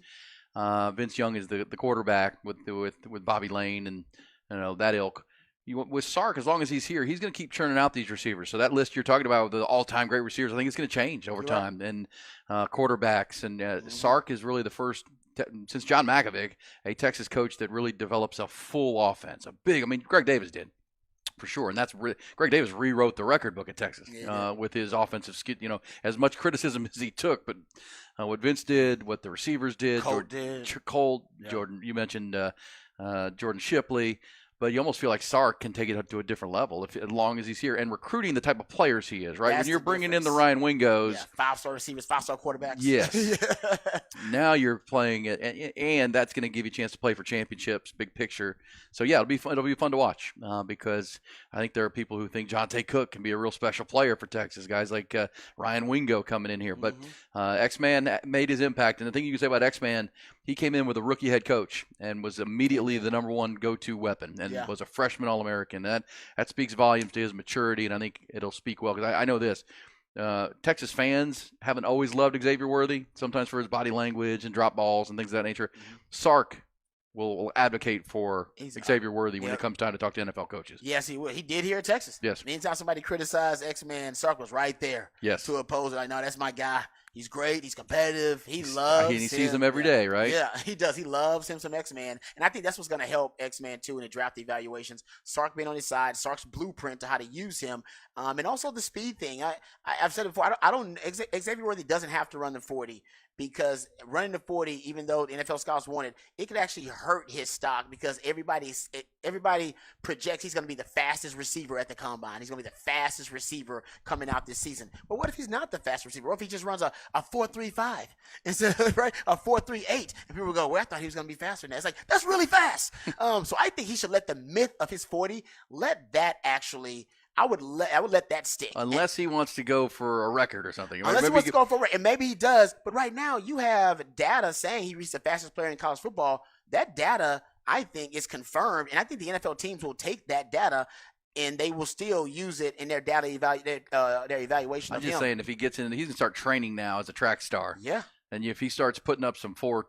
Mm-hmm. Vince Young is the quarterback with Bobby Lane and that ilk. With Sark, as long as he's here, he's going to keep churning out these receivers. So that list you're talking about with the all-time great receivers, I think it's going to change over time. And quarterbacks. And Sark is really the first, since John Mackovic, a Texas coach that really develops a full offense. Greg Davis did, for sure. And that's Greg Davis rewrote the record book at Texas with his offensive skill. As much criticism as he took. But what Vince did, what the receivers did. Jordan, you mentioned Jordan Shipley. But you almost feel like Sark can take it up to a different level as long as he's here and recruiting the type of players he is, right? When you're bringing in the Ryan Wingos. Yeah, 5-star receivers, 5-star quarterbacks. Yes. Now you're playing it, and that's going to give you a chance to play for championships, big picture. So, yeah, it'll be fun to watch because I think there are people who think Jonte Cook can be a real special player for Texas, guys like Ryan Wingo coming in here. But X-Man made his impact, and the thing you can say about X-Man, he came in with a rookie head coach and was immediately the number one go-to weapon and was a freshman All-American. That speaks volumes to his maturity, and I think it'll speak well because I know this. Texas fans haven't always loved Xavier Worthy, sometimes for his body language and drop balls and things of that nature. Sark will advocate for Xavier Worthy when it comes time to talk to NFL coaches. Yes, he will. He did here at Texas. Yes. Anytime somebody criticized X-Man, Sark was right there to oppose it. Like, no, that's my guy. He's great. He's competitive. He loves he sees him every day, right? Yeah, he does. He loves him some X-Man. And I think that's what's going to help X-Man, too, in the draft evaluations. Sark being on his side, Sark's blueprint to how to use him, and also the speed thing. I've said it before, Xavier Worthy doesn't have to run the 40 because running the 40, even though the NFL scouts want it, it could actually hurt his stock because everybody projects he's going to be the fastest receiver at the combine. He's going to be the fastest receiver coming out this season. But what if he's not the fastest receiver? What if he just runs a 4.35 instead of a 4.38? And people go, well, I thought he was going to be faster than that. It's like, that's really fast. So I think he should let the myth of his 40, let that actually – I would let that stick. Unless he wants to go for a record or something. Unless he wants to go for a record. And maybe he does. But right now, you have data saying he reached the fastest player in college football. That data, I think, is confirmed. And I think the NFL teams will take that data and they will still use it in their data their evaluation of him. I'm just saying, if he gets in, he can start training now as a track star. Yeah. And if he starts putting up some low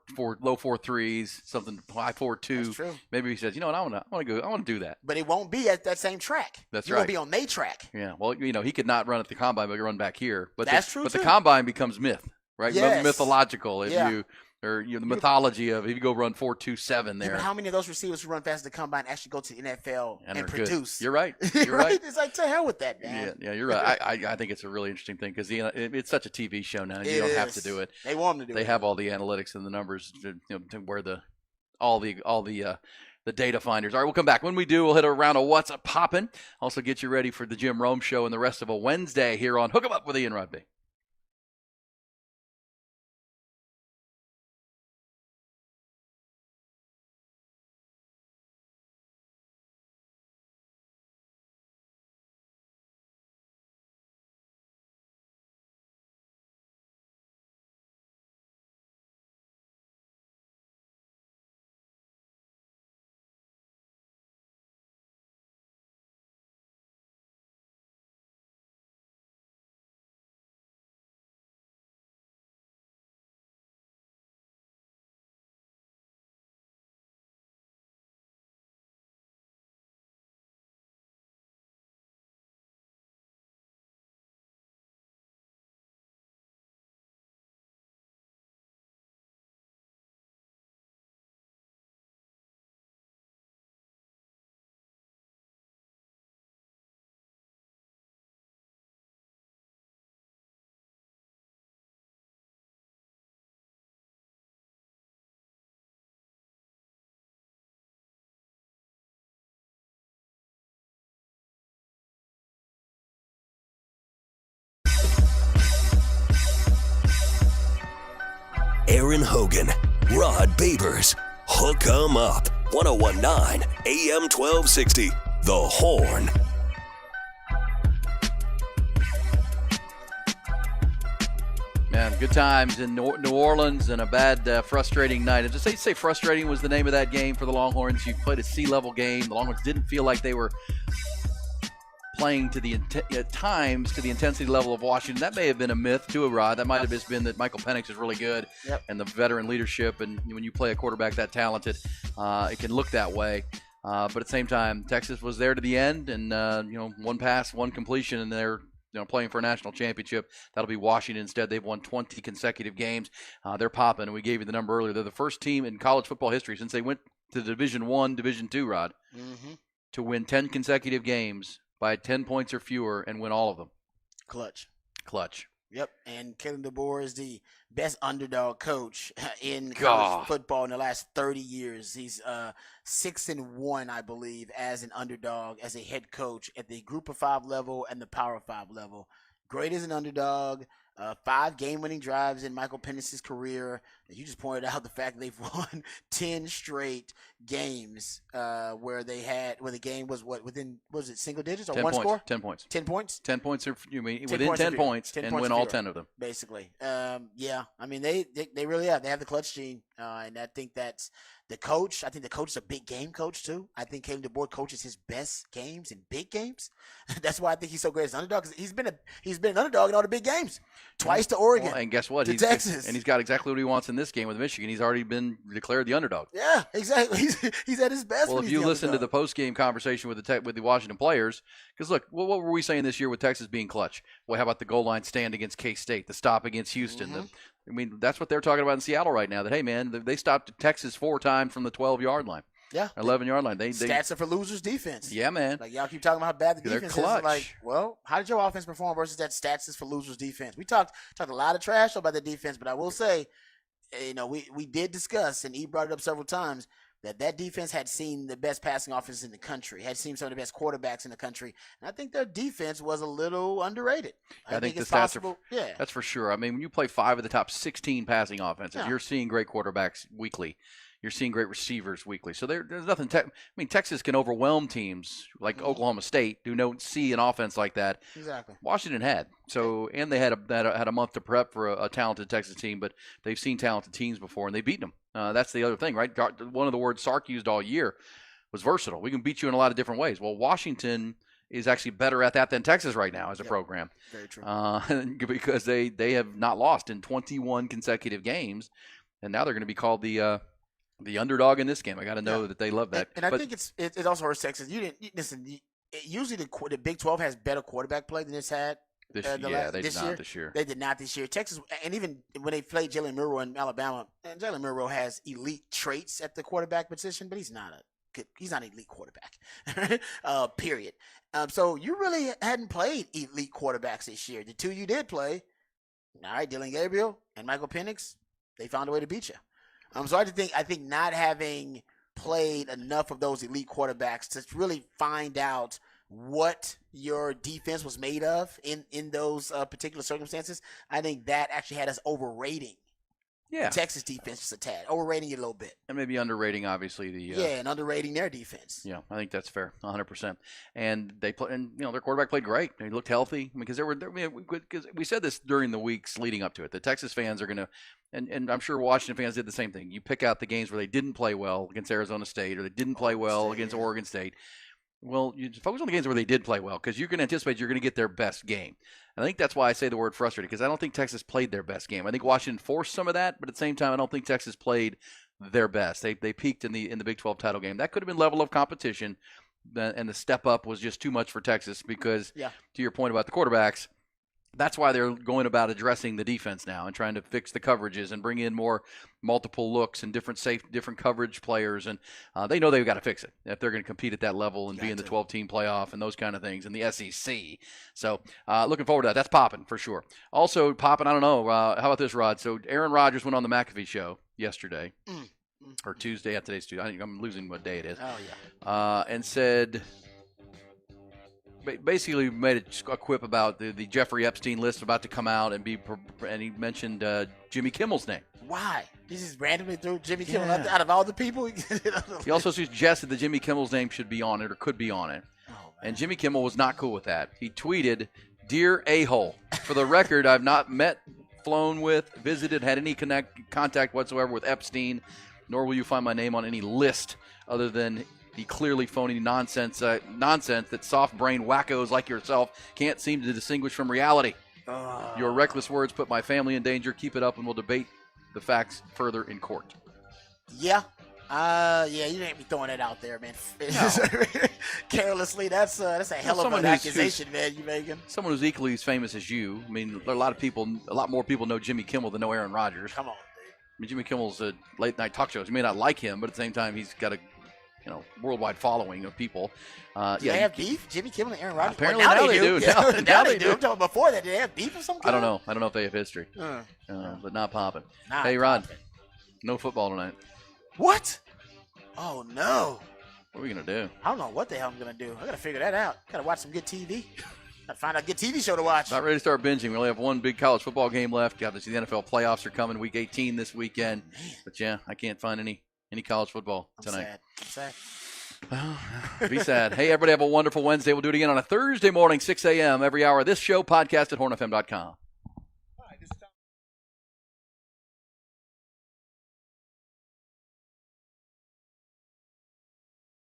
4.3s, something high 4.2, maybe he says, you know what, I want to do that. But it won't be at that same track. That's right. It won't be on their track. Yeah. Well, he could not run at the combine, but he run back here. But that's true. But the combine becomes myth, right? Yes. Mythological. If the mythology of if you go run 4.27 there. But how many of those receivers who run fast at the combine actually go to the NFL and produce? Good. You're right. You're right. It's like, to hell with that, man. Yeah, you're right. I think it's a really interesting thing because it's such a TV show now. You don't have to do it. They want them to do it. They have all the analytics and the numbers to where all the data finders. All right, we'll come back. When we do, we'll hit a round of What's Up Poppin'. Also get you ready for the Jim Rome Show and the rest of a Wednesday here on Hook 'em Up with Ian Rodby. Aaron Hogan, Rod Babers, Hook 'em Up, 1019 AM 1260, The Horn. Man, good times in New Orleans and a bad, frustrating night. And just say frustrating was the name of that game for the Longhorns. You played a sea-level game. The Longhorns didn't feel like they were playing at times to the intensity level of Washington. That may have been a myth too, Rod. That might have just been that Michael Penix is really good and the veteran leadership. And when you play a quarterback that talented, it can look that way. But at the same time, Texas was there to the end, and one pass, one completion, and they're playing for a national championship. That'll be Washington instead. They've won 20 consecutive games. They're popping, and we gave you the number earlier. They're the first team in college football history since they went to Division I, Division II, Rod, to win 10 consecutive games by 10 points or fewer and win all of them. Clutch. Yep. And Kalen DeBoer is the best underdog coach in college football in the last 30 years. He's 6-1, I believe, as an underdog, as a head coach at the Group of 5 level and the Power 5 level. Great as an underdog. 5 game-winning drives in Michael Penix's career. And you just pointed out the fact that they've won 10 straight games where the game was was it single digits or 10 one points, score? 10 points. 10 points? 10 points within 10 points and win all 10 of them. Basically. Yeah. I mean, they really have. They have the clutch gene, and I think that's The coach, I think the coach is a big game coach too. I think Kalen DeBoer coaches his best games in big games. That's why I think he's so great as an underdog. 'Cause he's been an underdog in all the big games. Twice to Oregon. Well, and guess what? To Texas. And he's got exactly what he wants in this game with Michigan. He's already been declared the underdog. Yeah, exactly. He's at his best. Well, when if he's you the listen to underdog. the post-game conversation with the Washington players, because look, what were we saying this year with Texas being clutch? Well, how about the goal line stand against K-State, the stop against Houston? I mean, that's what they're talking about in Seattle right now. That hey, man, they stopped Texas 4 times from the 12-yard line. Yeah, 11-yard line. Stats are for losers' defense. Yeah, man. Like y'all keep talking about how bad the They're defense clutch. is. Like, well, how did your offense perform versus that stats is for losers' defense? We talked a lot of trash about the defense, but I will say, we did discuss, and he brought it up several times, that defense had seen the best passing offense in the country, had seen some of the best quarterbacks in the country, and I think their defense was a little underrated. I think the it's stats possible. are, that's for sure. I mean, when you play 5 of the top 16 passing offenses, Yeah. you're seeing great quarterbacks weekly. You're seeing great receivers weekly. So there's nothing. Texas can overwhelm teams like Oklahoma State who don't see an offense like that. Exactly. Washington had. So and they had a month to prep for a talented Texas team, but they've seen talented teams before and they've beaten them. That's the other thing, right? One of the words Sark used all year was versatile. We can beat you in a lot of different ways. Well, Washington is actually better at that than Texas right now as a program. Very true. Because they have not lost in 21 consecutive games, and now they're going to be called the underdog in this game. I got to know that they love that. And I think it also hurts Texas. Usually the Big 12 has better quarterback play than it's had. They did not this year. They did not this year. Texas, and even when they played Jalen Milroe in Alabama, and Jalen Milroe has elite traits at the quarterback position, but he's not an elite quarterback. Period. So you really hadn't played elite quarterbacks this year. The two you did play, all right, Dylan Gabriel and Michael Penix, they found a way to beat you. So I think not having played enough of those elite quarterbacks to really find out what your defense was made of in those particular circumstances, I think that actually had us overrating the Texas defense just a tad, overrating it a little bit. And maybe underrating, obviously, and underrating their defense. Yeah, I think that's fair, 100%. And they play, and their quarterback played great. They looked healthy because because we said this during the weeks leading up to it. The Texas fans are going to, and I'm sure Washington fans did the same thing. You pick out the games where they didn't play well against Arizona State, or they didn't play well against Oregon State. Well, you focus on the games where they did play well because you're going to anticipate you're going to get their best game. And I think that's why I say the word frustrated, because I don't think Texas played their best game. I think Washington forced some of that, but at the same time, I don't think Texas played their best. They peaked in the Big 12 title game. That could have been level of competition, and the step up was just too much for Texas because, to your point about the quarterbacks, that's why they're going about addressing the defense now and trying to fix the coverages and bring in more multiple looks and different coverage players. And they know they've got to fix it if they're going to compete at that level and be in the 12-team playoff and those kind of things in the SEC. So looking forward to that. That's popping for sure. Also popping, I don't know. How about this, Rod? So Aaron Rodgers went on the McAfee show yesterday or Tuesday. Today's Tuesday. I'm losing what day it is. Oh, yeah. And said... basically made a quip about the Jeffrey Epstein list about to come out and he mentioned Jimmy Kimmel's name. Why? He just randomly threw Jimmy Kimmel out of all the people? He also suggested that Jimmy Kimmel's name should be on it or could be on it. And Jimmy Kimmel was not cool with that. He tweeted, "Dear a-hole, for the record, I've not met, flown with, visited, had any contact whatsoever with Epstein, nor will you find my name on any list other than the clearly phony nonsense that soft-brained wackos like yourself can't seem to distinguish from reality. Your reckless words put my family in danger. Keep it up, and we'll debate the facts further in court." Yeah. You ain't be throwing that out there, man. Carelessly. That's a hell of an accusation, man, you making. Someone who's equally as famous as you. I mean, there are a lot more people know Jimmy Kimmel than know Aaron Rodgers. Come on, I mean, Jimmy Kimmel's a late-night talk shows. You may not like him, but at the same time, he's got a worldwide following of people. Do they have beef? Jimmy Kimmel and Aaron Rodgers? Apparently now they do. Now they do. I'm talking about before that. Did they have beef or something? I don't know. I don't know if they have history. But not popping. Hey, Ron, no football tonight. What? Oh, no. What are we going to do? I don't know what the hell I'm going to do. I got to figure that out. Got to watch some good TV. Got to find a good TV show to watch. Not ready to start binging. We only have one big college football game left. Got to see the NFL playoffs are coming week 18 this weekend. But, yeah, I can't find any college football tonight. I'm sad. Well, be sad. Hey, everybody have a wonderful Wednesday. We'll do it again on a Thursday morning, 6 a.m. every hour. This show, podcast at hornfm.com.